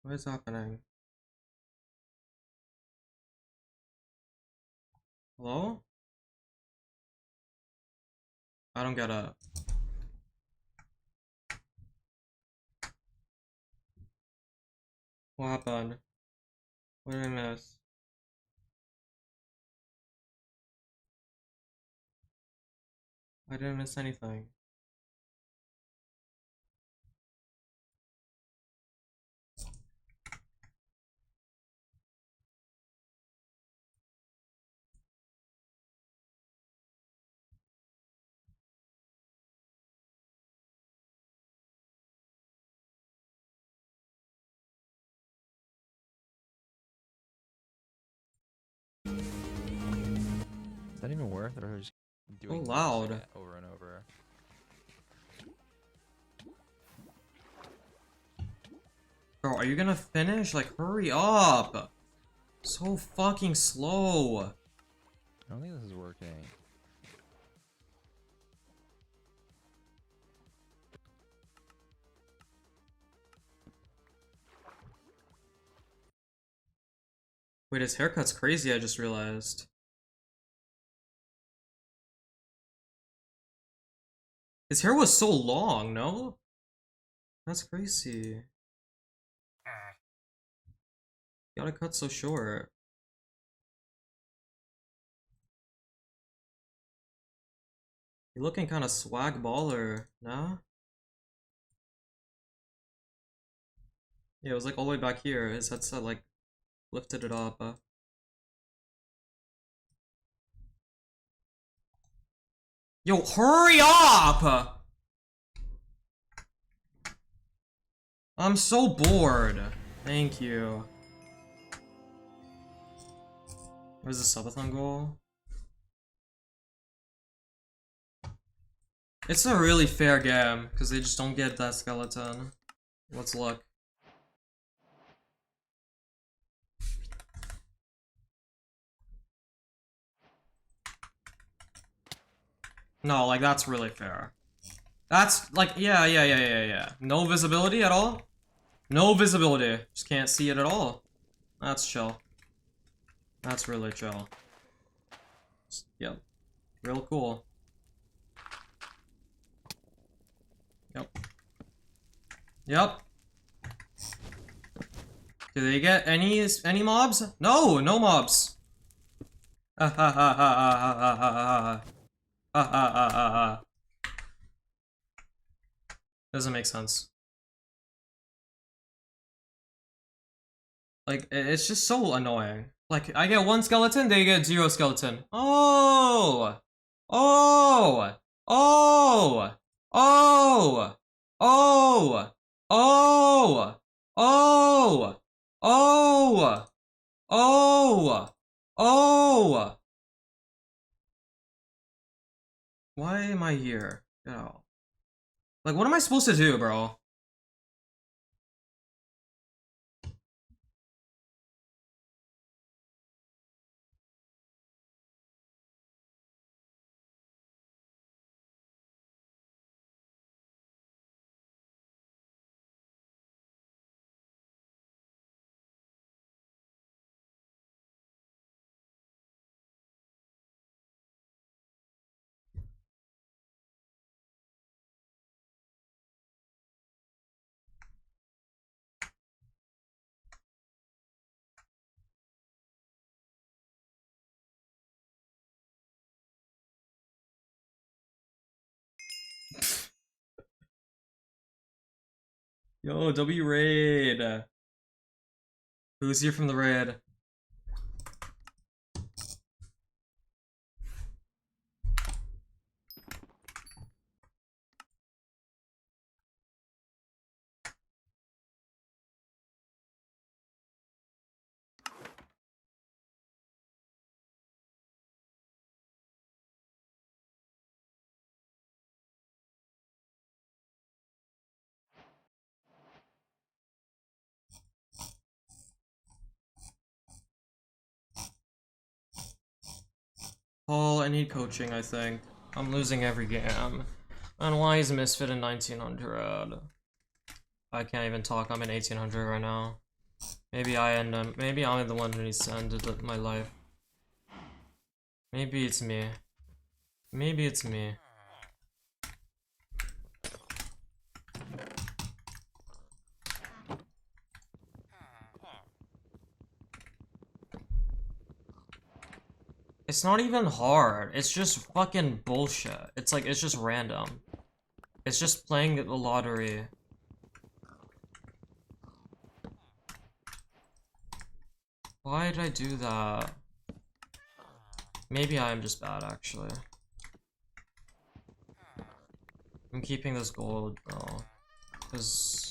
What is happening? Hello? I don't get it. What happened? What did I miss? I didn't miss anything.
Is that even worth it, or just doing
So loud.
shit over and over?
Bro, are you gonna finish? Like, hurry up! So fucking slow.
I don't think this is working.
Wait, his haircut's crazy, I just realized. His hair was so long, no? That's crazy. Gotta cut so short. You're looking kind of swag baller, nah? Yeah, it was like all the way back here. His headset like lifted it up. Yo, hurry up! I'm so bored. Thank you. Where's the subathon goal? It's a really fair game, because they just don't get that skeleton. Let's look. No, like, that's really fair. That's, like, yeah. No visibility at all? No visibility. Just can't see it at all. That's chill. That's really chill. Yep. Real cool. Yep. Yep. Do they get any mobs? No, no mobs. Ha ha ha ha ha ha ha ha. Ha ha ha ha ha. Doesn't make sense. Like, it's just so annoying. Like, I get one skeleton, they get 0 skeleton. Oh! Oh! Oh! Oh! Oh! Oh! Oh! Oh! Oh! Oh! Why am I here? Get out. Like, what am I supposed to do, bro? Yo, W raid. Who's here from the raid? Paul, I need coaching, I think. I'm losing every game. And why is Misfit in 1900? I can't even talk, I'm in 1800 right now. Maybe I'm the one who needs to end my life. Maybe it's me. Maybe it's me. It's not even hard. It's just fucking bullshit. It's like, it's just random. It's just playing the lottery. Why did I do that? Maybe I am just bad, actually. I'm keeping this gold, though. Because...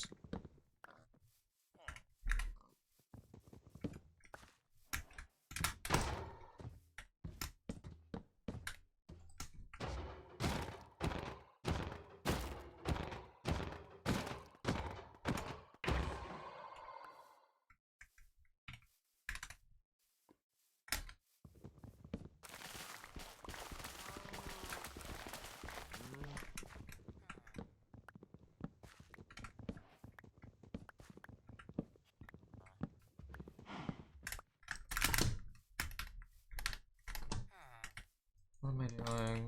What am I doing?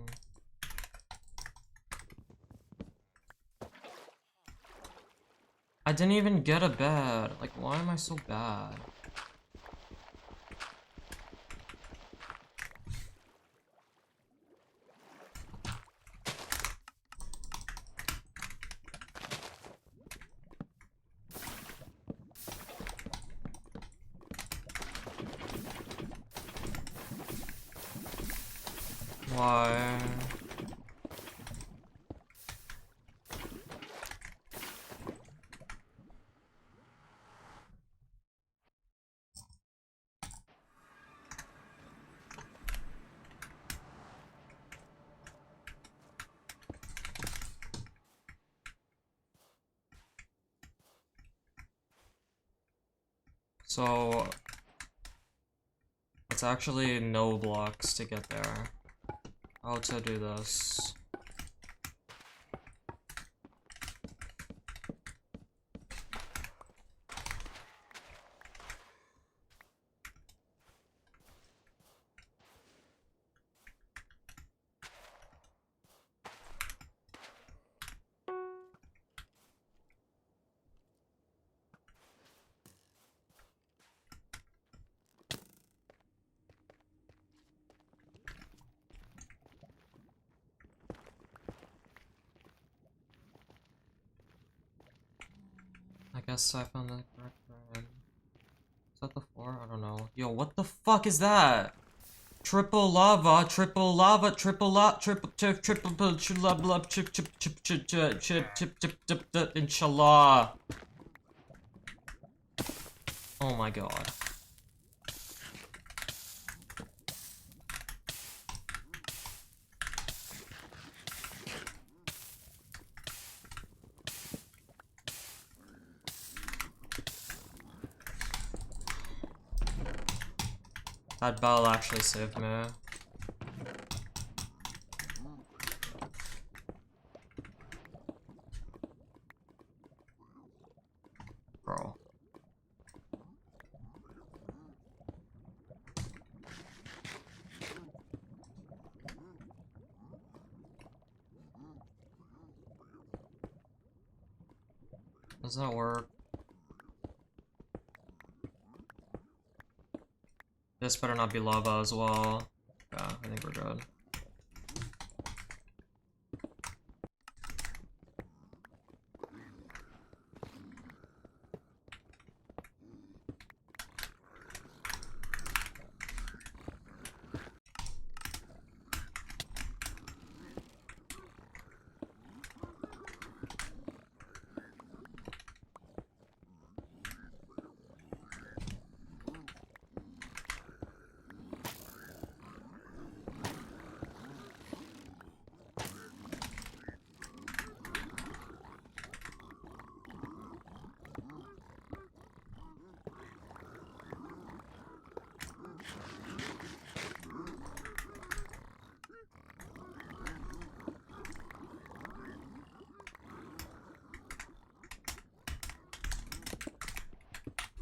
I didn't even get a bed. Like, why am I so bad? Why? So, it's actually no blocks to get there. How to do this? I guess I found the correct one. Is that the 4? I don't know. Yo, what the fuck is that? Triple lava, triple lava, triple la, triple chip, triple chip, chip, chip, chip, chip, chip, chip, chip, chip, chip, inshallah. Oh my god. That bell actually saved me. Bro. Does that work? This better not be lava as well. Yeah, I think we're good.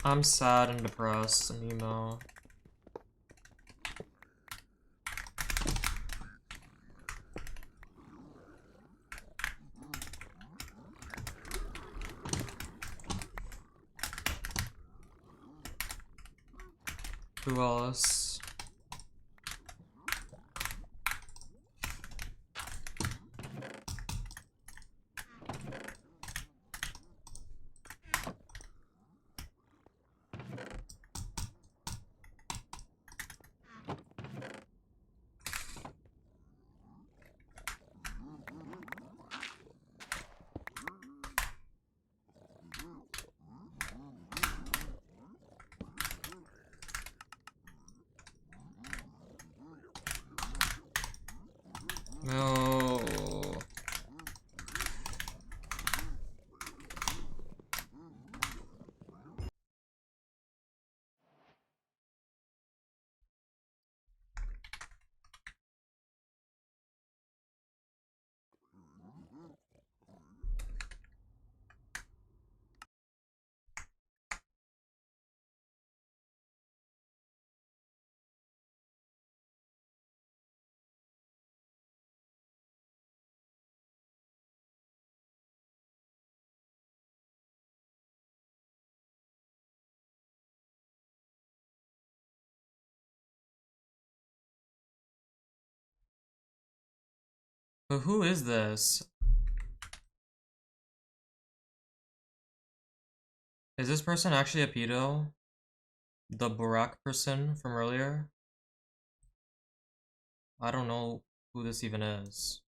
I'm sad and depressed and emo. Who else? No. But who is this? Is this person actually a pedo? The Burak person from earlier? I don't know who this even is.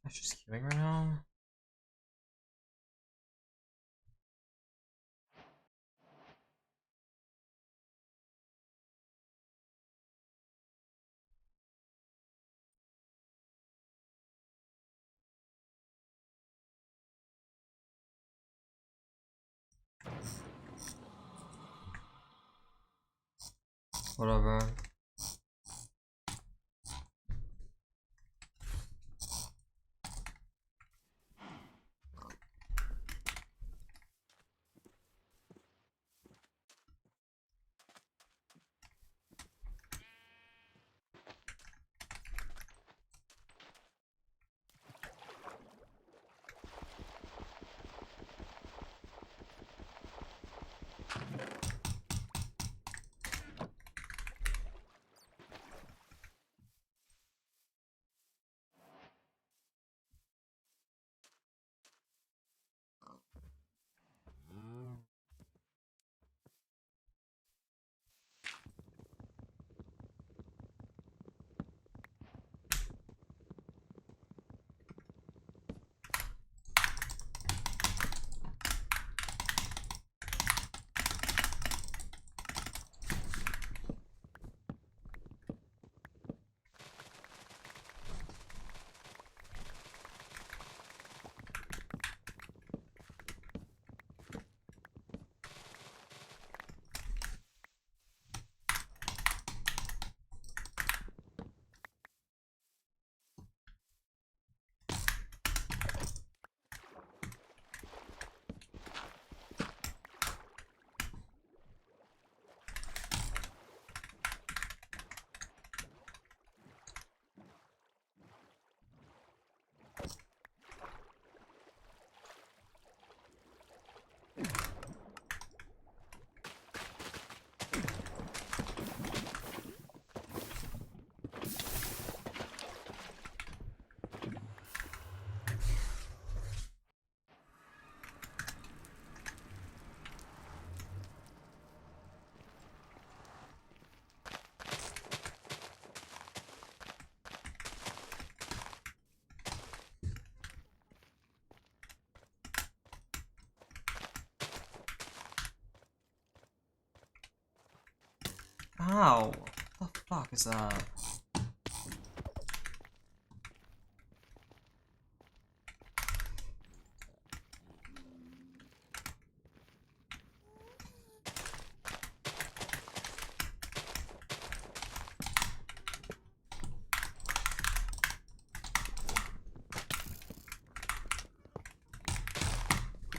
I'm just queuing right now. Whatever. Ow. What the fuck is that?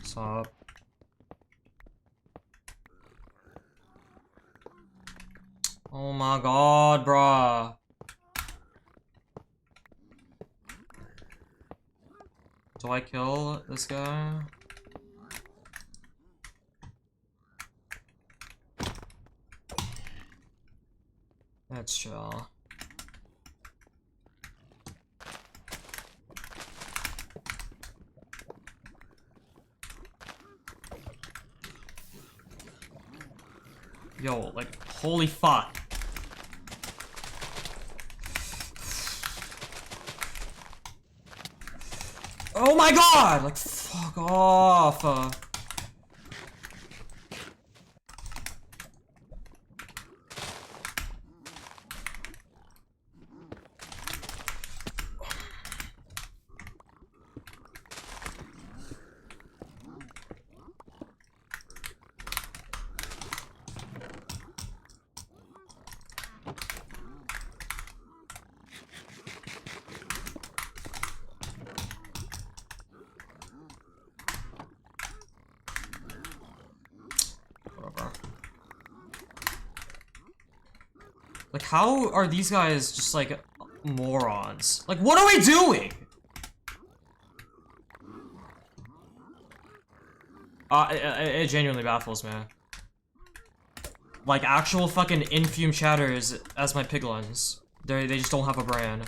Stop. Oh my god, bruh. Do I kill this guy? Let's chill. Yo, like, holy fuck. Oh my god! Like, fuck off. Whatever. Like, how are these guys just, like, morons? Like, what are we doing? It genuinely baffles me. Like, actual fucking infume chatters as my piglins. They just don't have a brain.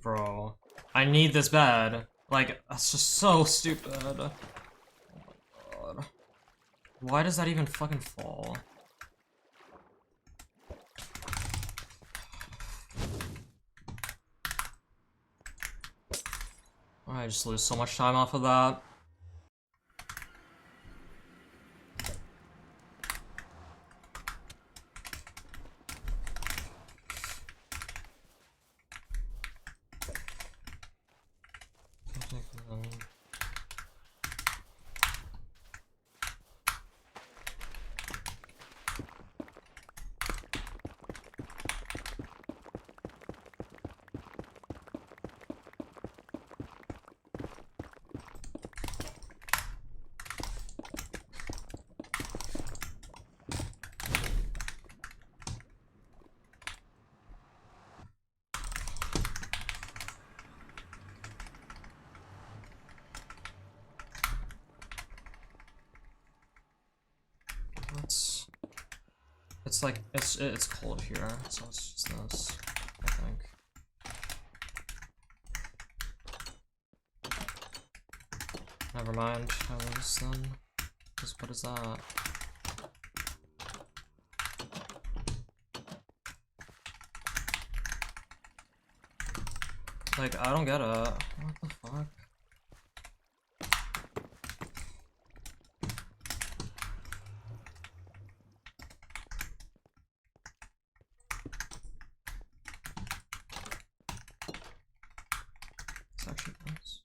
Bro, I need this bed. Like, that's just so stupid. Oh my god. Why does that even fucking fall? I just lose so much time off of that. like it's cold here, so it's just this, I think. Never mind, I lose then. Because what is that? Like, I don't get it. What the fuck? It's actually nice.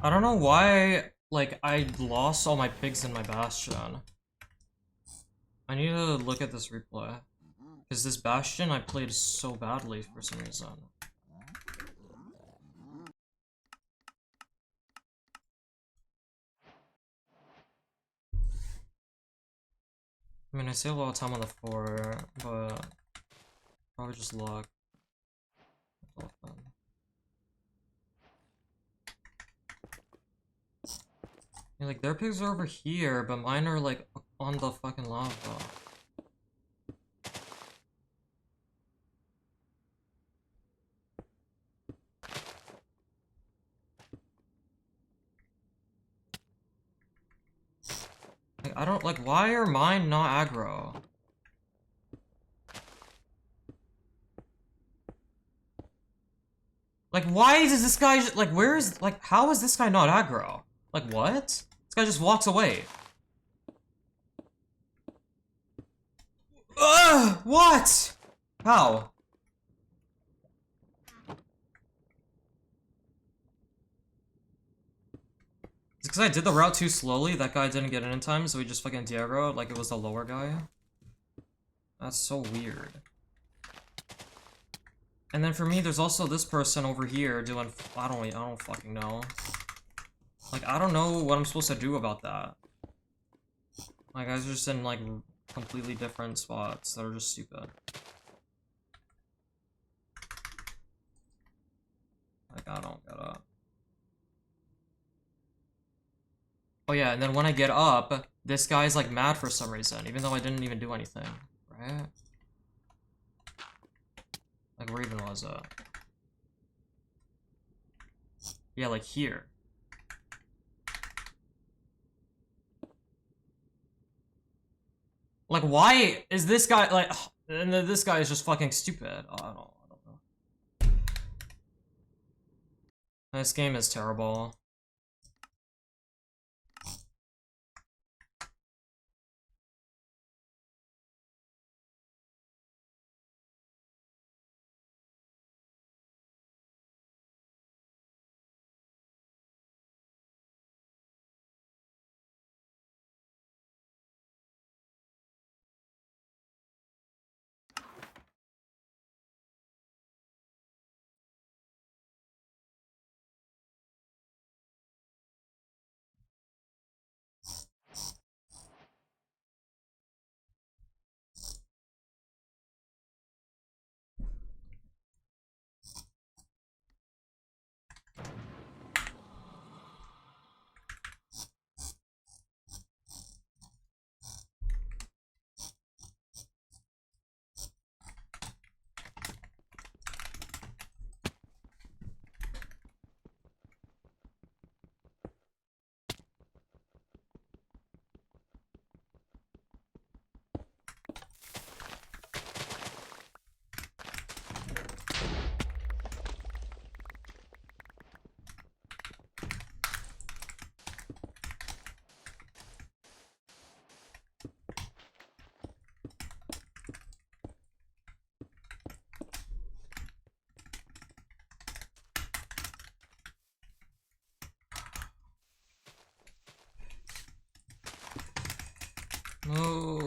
I don't know why, like, I lost all my pigs in my Bastion. I need to look at this replay. Because this Bastion I played so badly for some reason. I mean, I save a lot of time on the 4, but probably just luck. Yeah, like, their pigs are over here, but mine are, like, on the fucking lava. Like, I don't, like, why are mine not aggro? Like, why is this guy, like, where is, like, how is this guy not aggro? Like, what? This guy just walks away. Ugh! What? How? It's because I did the route too slowly, that guy didn't get in time, so he just fucking Diego like it was the lower guy. That's so weird. And then for me, there's also this person over here doing, I don't fucking know. Like, I don't know what I'm supposed to do about that. My guys are just in, like, completely different spots that are just stupid. Like, I don't get it. Oh yeah, and then when I get up, this guy's, like, mad for some reason, even though I didn't even do anything, right? Like, where even was it? Yeah, like, here. Like, why is this guy, like, and then this guy is just fucking stupid. Oh, I don't know. This game is terrible. No.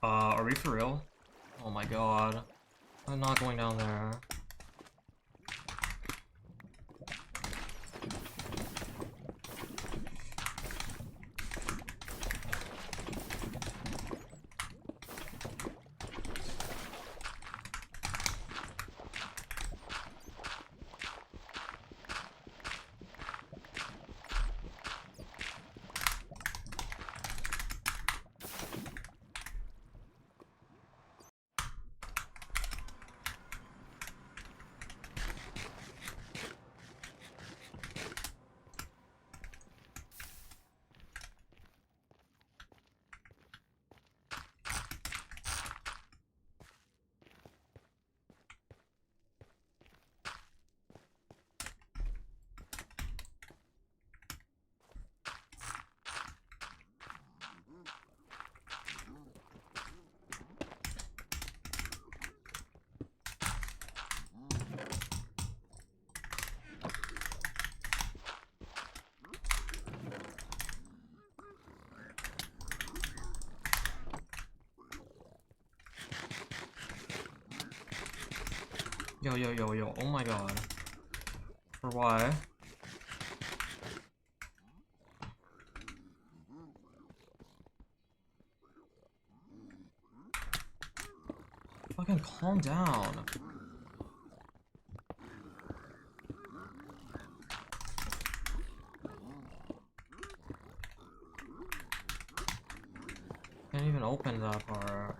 Are we for real? Oh my god. I'm not going down there. Yo, oh my god. For why? Fucking calm down. Can't even open that part.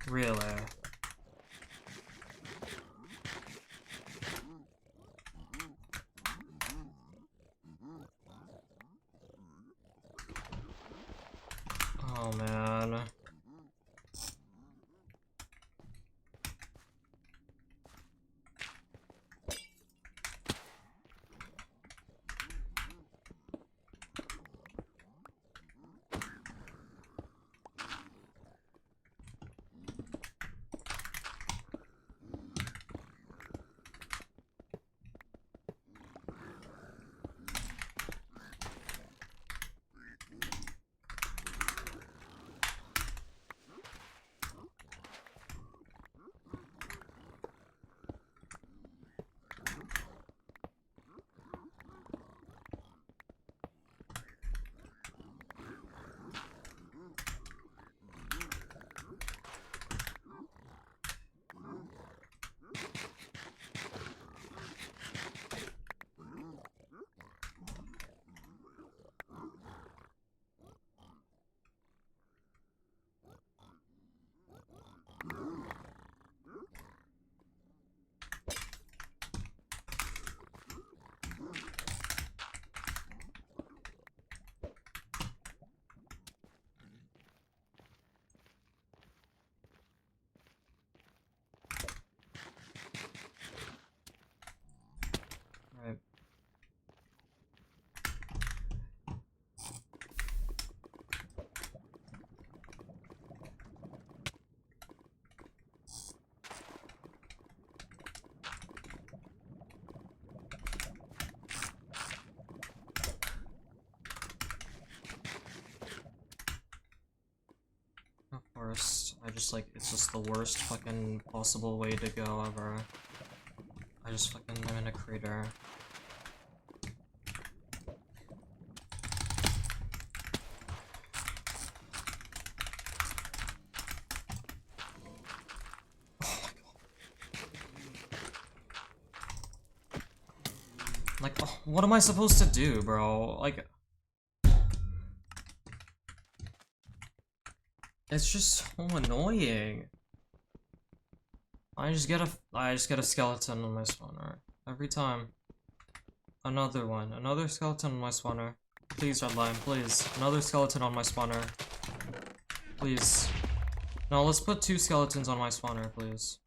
Really? Oh man. worst. It's just the worst fucking possible way to go ever. I just fucking am in a crater. Like, oh, what am I supposed to do, bro? Like, it's just so annoying. I just get a skeleton on my spawner every time. Another one, another skeleton on my spawner. Please, Redline, please. Another skeleton on my spawner. Please. No, let's put 2 skeletons on my spawner, please.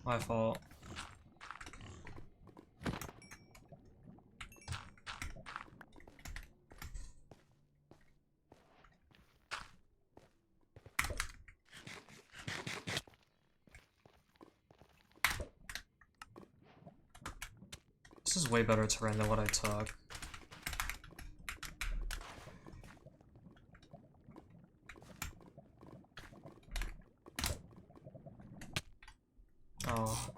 My fault. This is way better terrain than what I took. Oh.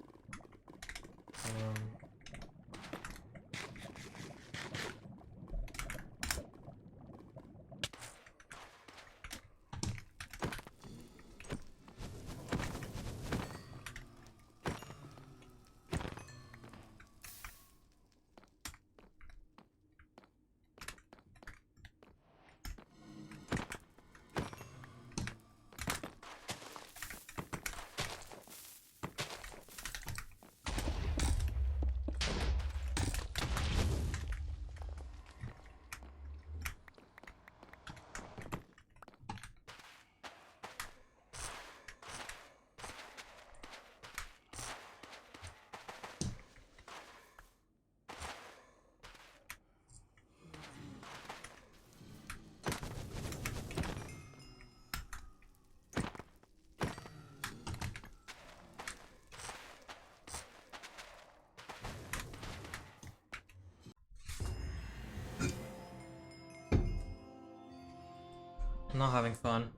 I'm not having fun.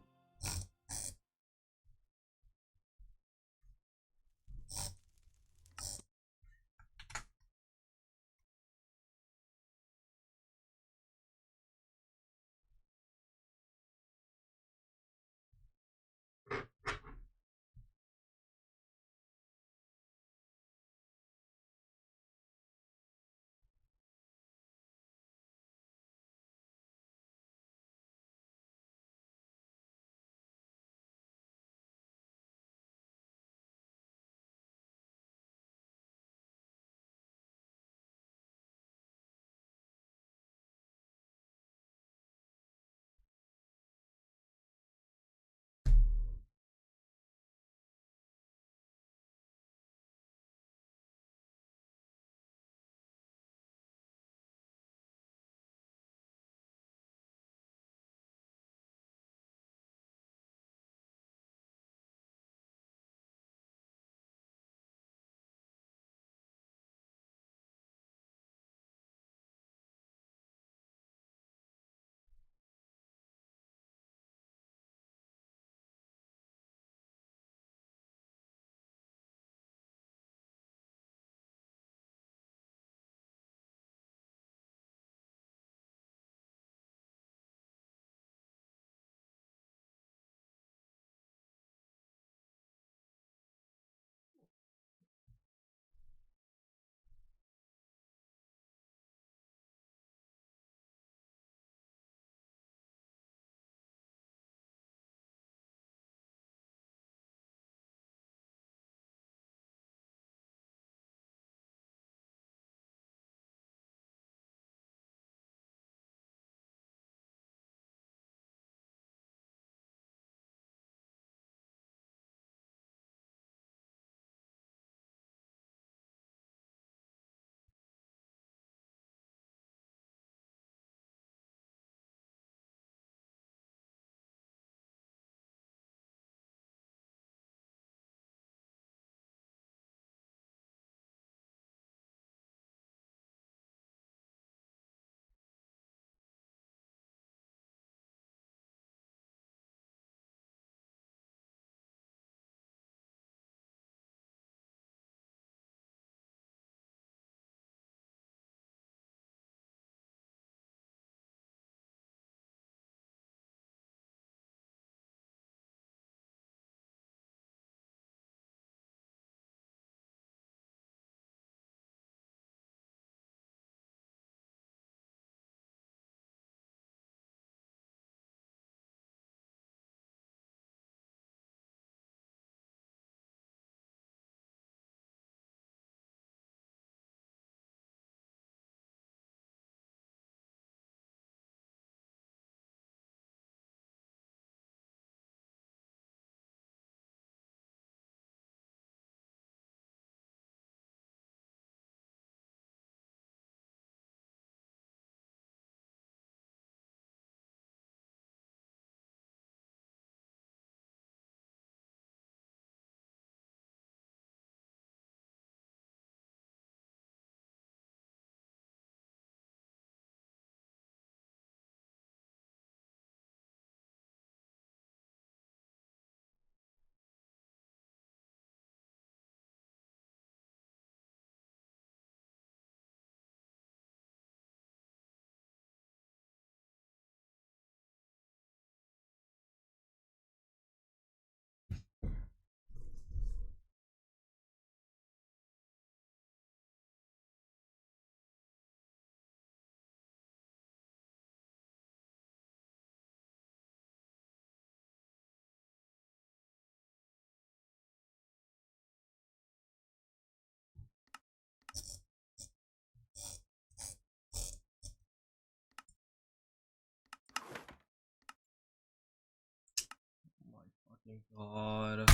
Thank God.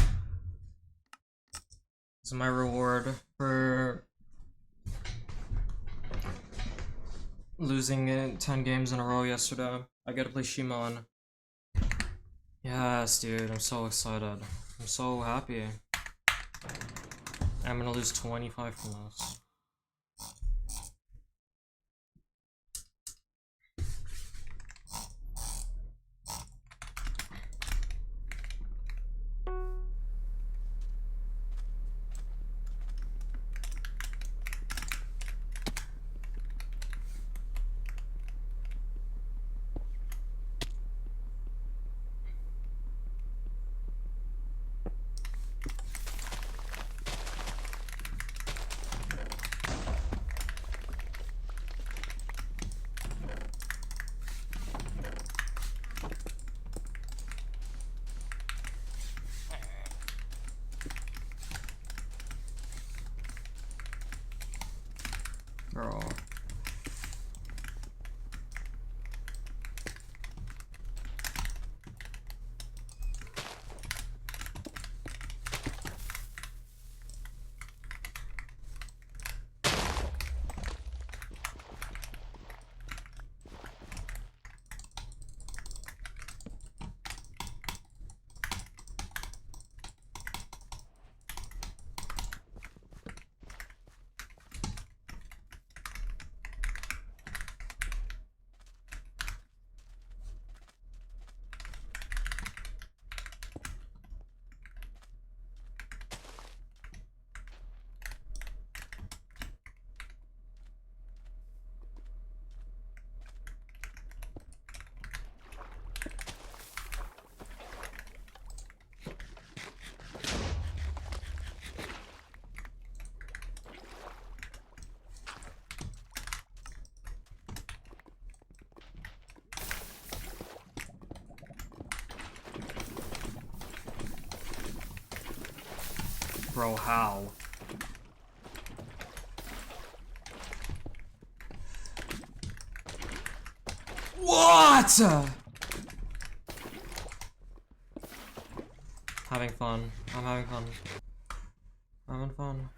This is my reward for losing it 10 games in a row yesterday. I get to play Shimon. Yes, dude, I'm so excited. I'm so happy. I'm gonna lose 25 from this. Girl. Bro, how? What? Having fun. I'm having fun. I'm having fun.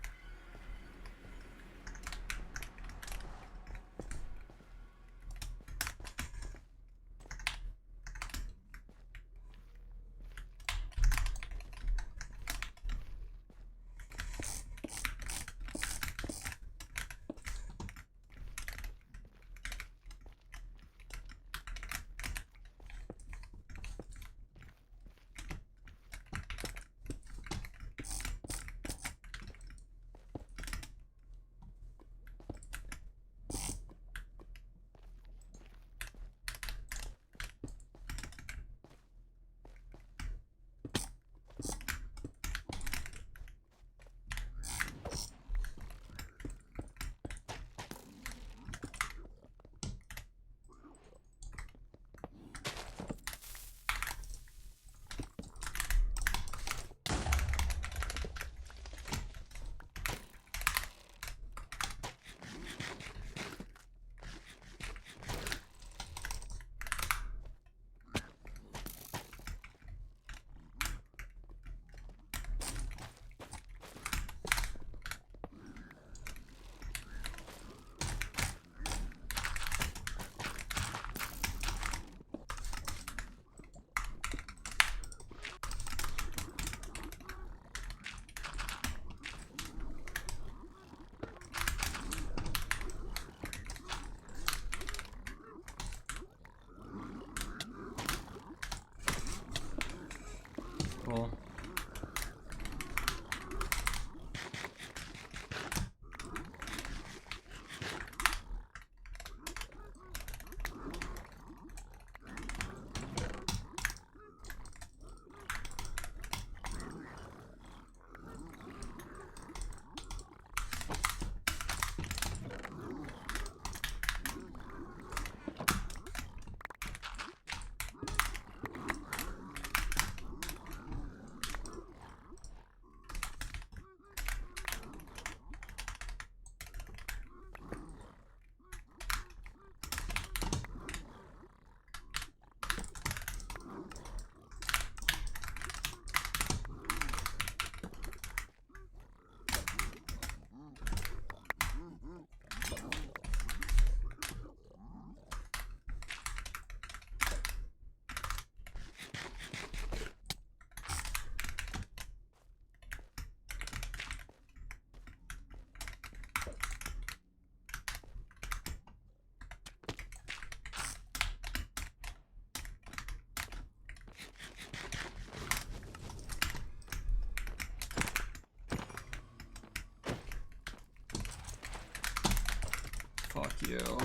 Cool. Fuck you.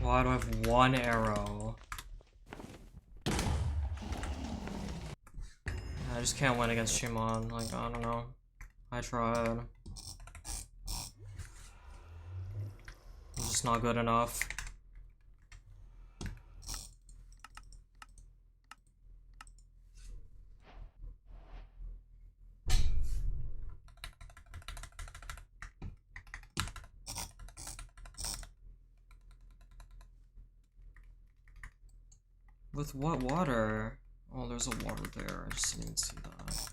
Why do I have one arrow? I just can't win against Shimon. Like, I don't know. I tried. I'm just not good enough. With what water? Oh, there's a water there. I just didn't see that.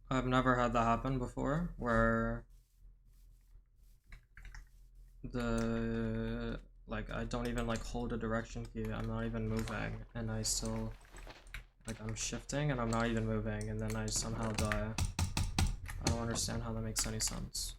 I've never had that happen before, where like I don't even like hold a direction key, I'm not even moving, and I still, like I'm shifting and I'm not even moving, and then I somehow die. I don't understand how that makes any sense.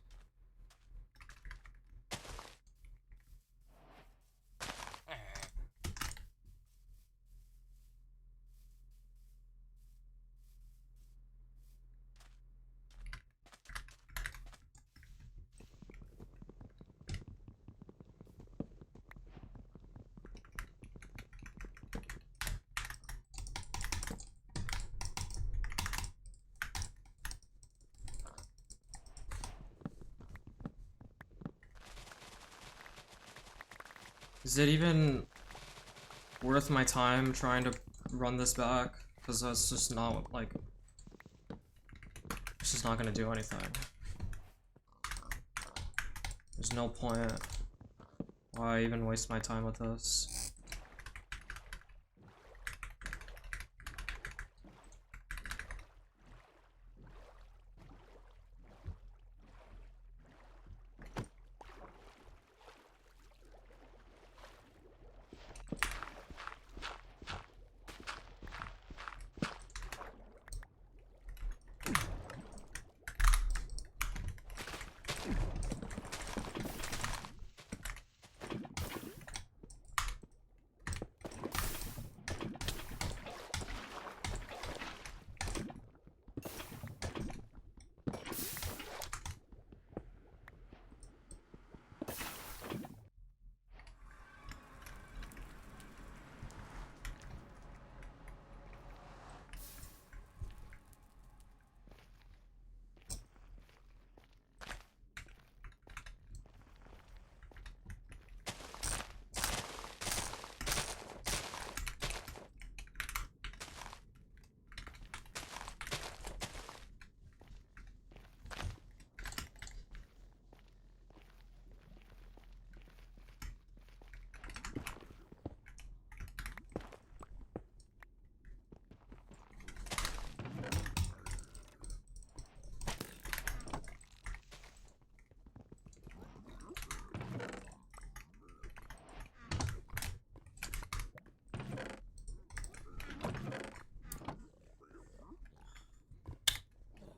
Is it even worth my time trying to run this back? Because that's just not, like, it's just not gonna do anything. There's no point. Why even waste my time with this?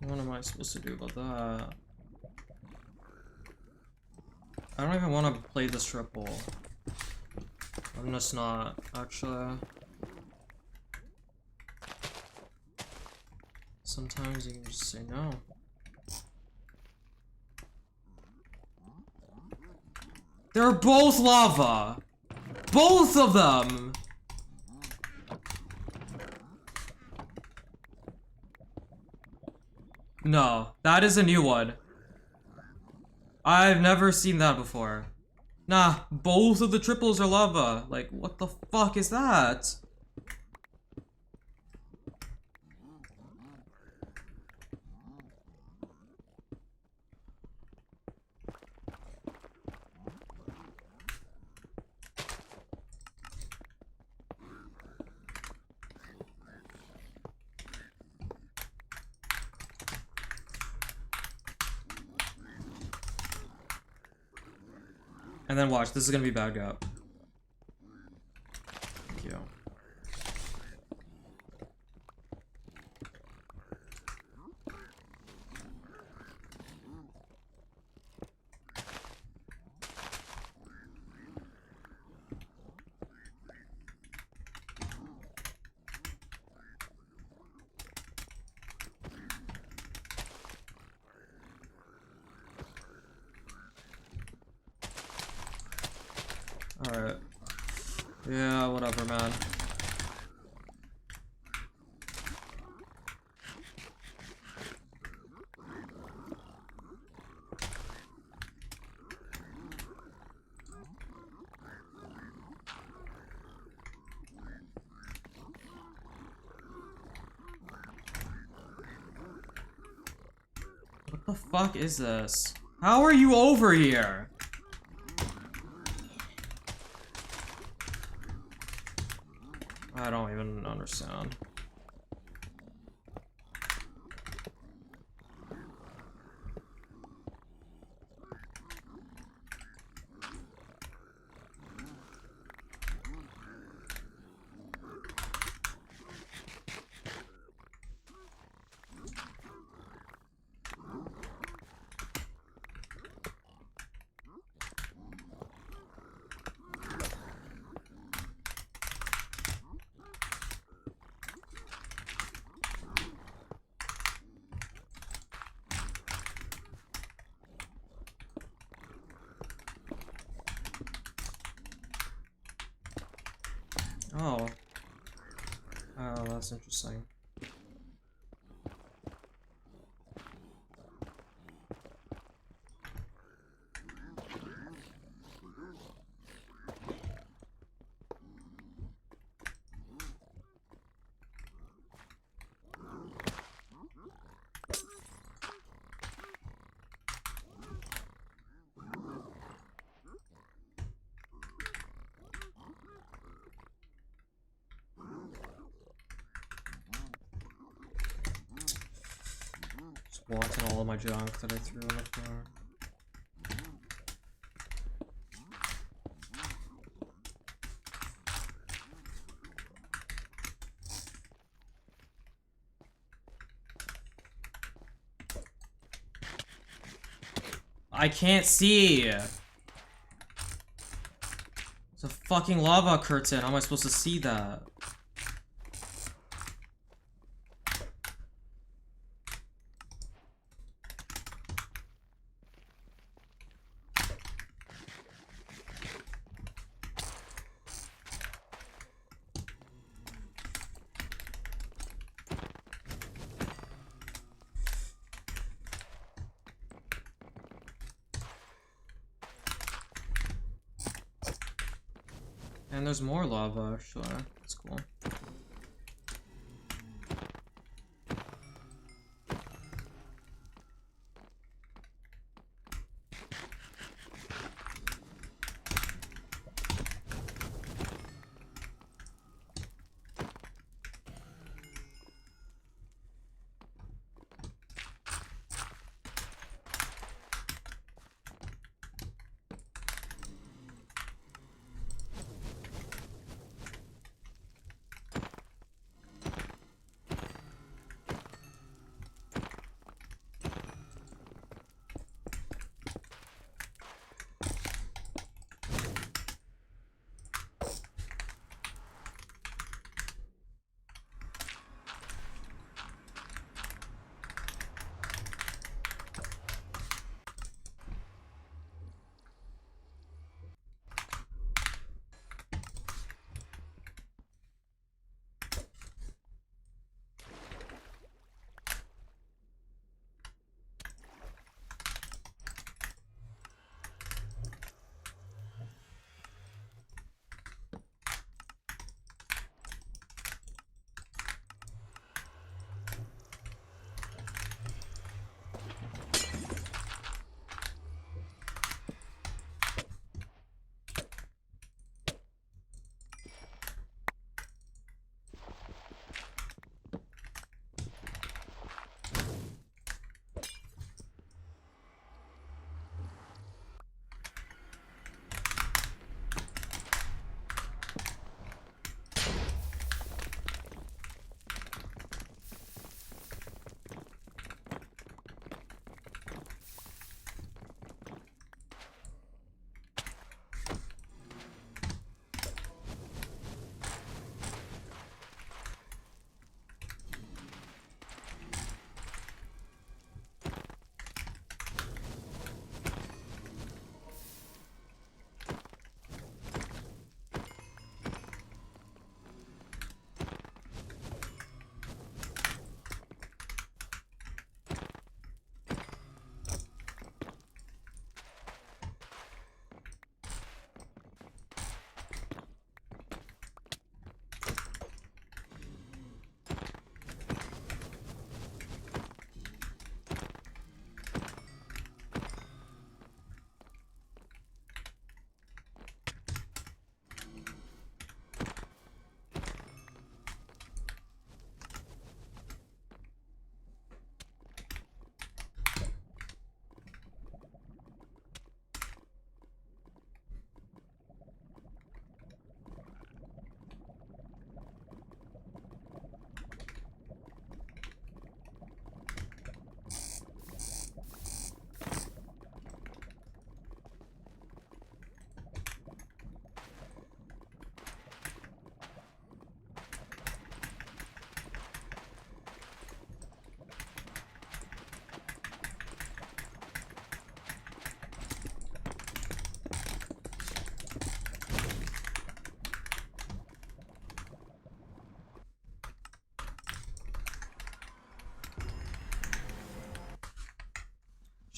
What am I supposed to do about that? I don't even want to play this triple. I'm just not, actually. Sometimes you can just say no. They're both lava! Both of them! No, that is a new one. I've never seen that before. Nah, both of the triples are lava. Like, what the fuck is that? And then watch, this is gonna be bad gap. Thank you. Alright. Yeah, whatever, man. What the fuck is this? How are you over here? I don't even understand. Oh. Oh, that's interesting. Just wanting all of my junk that I threw on the floor. I can't see! It's a fucking lava curtain. How am I supposed to see that? And there's more lava, actually. That's cool.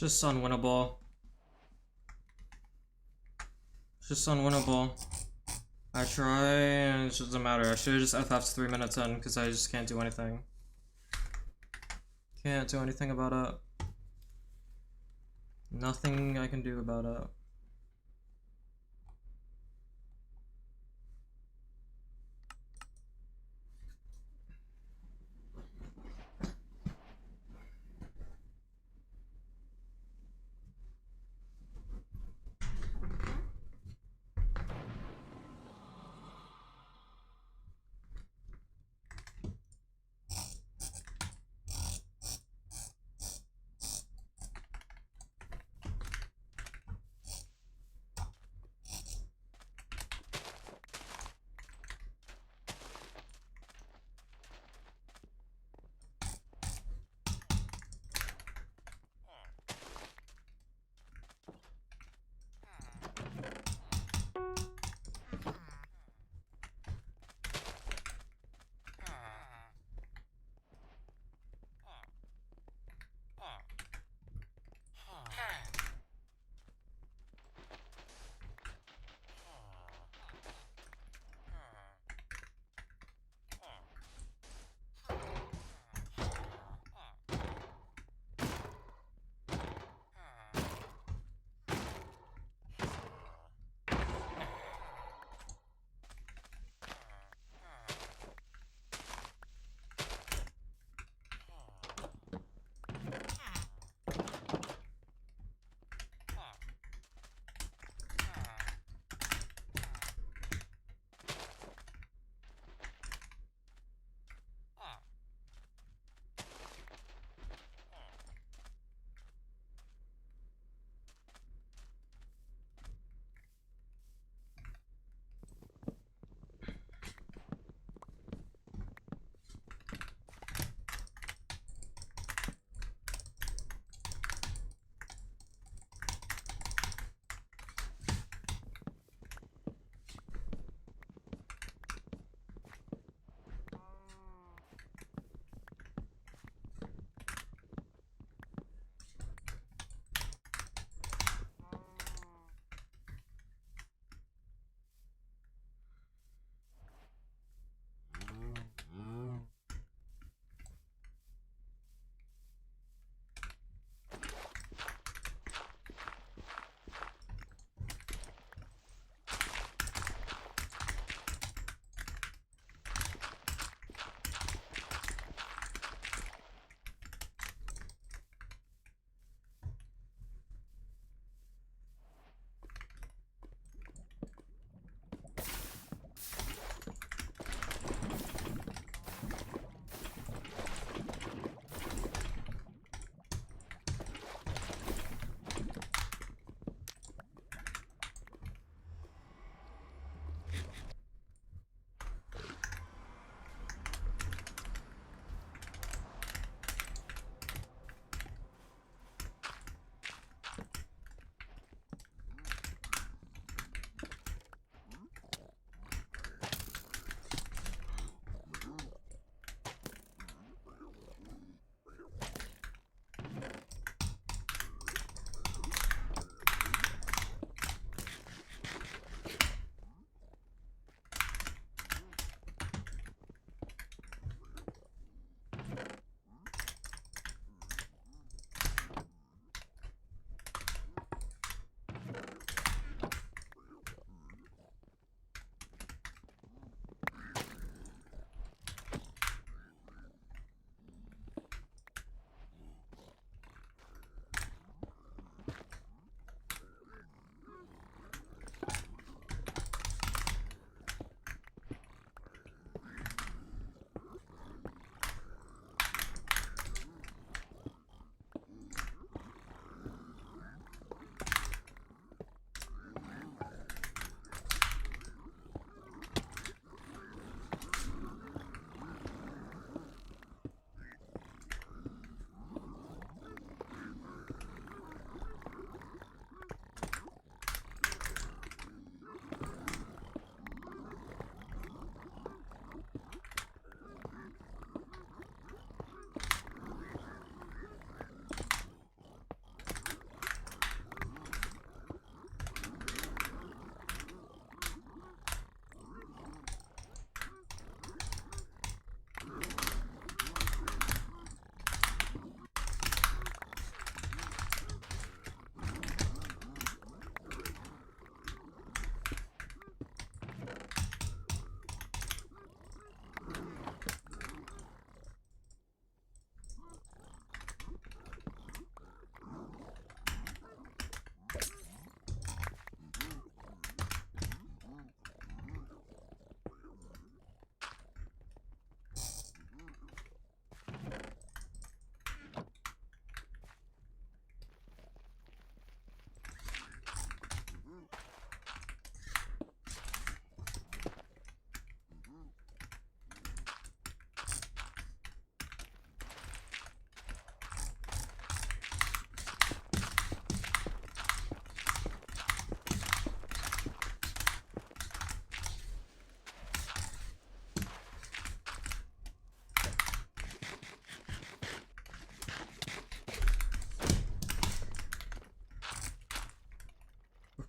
Just unwinnable. Just unwinnable. I try and it just doesn't matter. I should have just FF'd 3 minutes in because I just can't do anything. Can't do anything about it. Nothing I can do about it.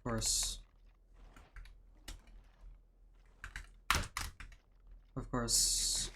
Of course. Of course.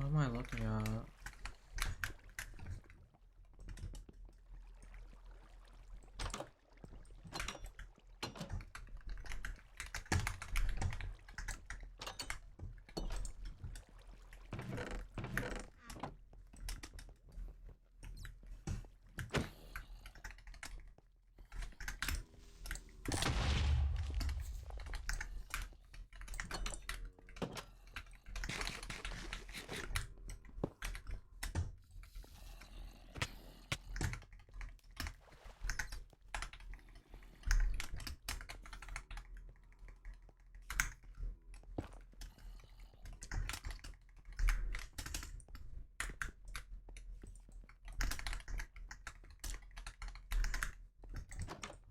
What am I looking at?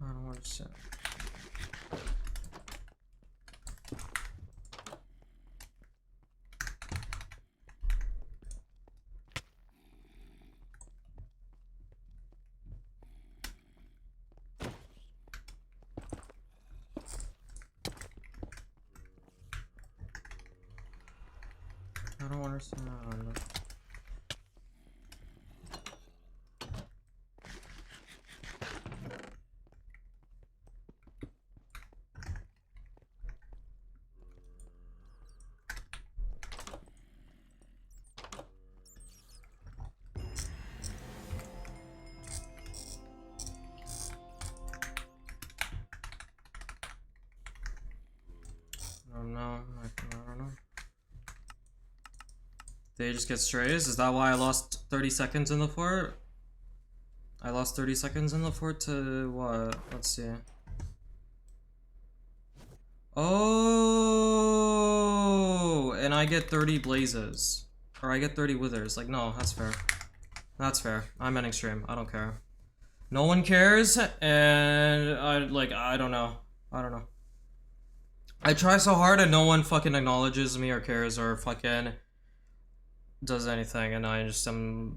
I don't understand. don't understand. I don't know. Did they just get strays? Is that why I lost 30 seconds in the fort? I lost 30 seconds in the fort to what? Let's see. Oh, and I get 30 blazes. Or I get 30 withers. Like, no, that's fair. That's fair. I'm ending stream. I don't care. No one cares, and I don't know. I don't know. I try so hard and no one fucking acknowledges me or cares or fucking does anything, and I just am the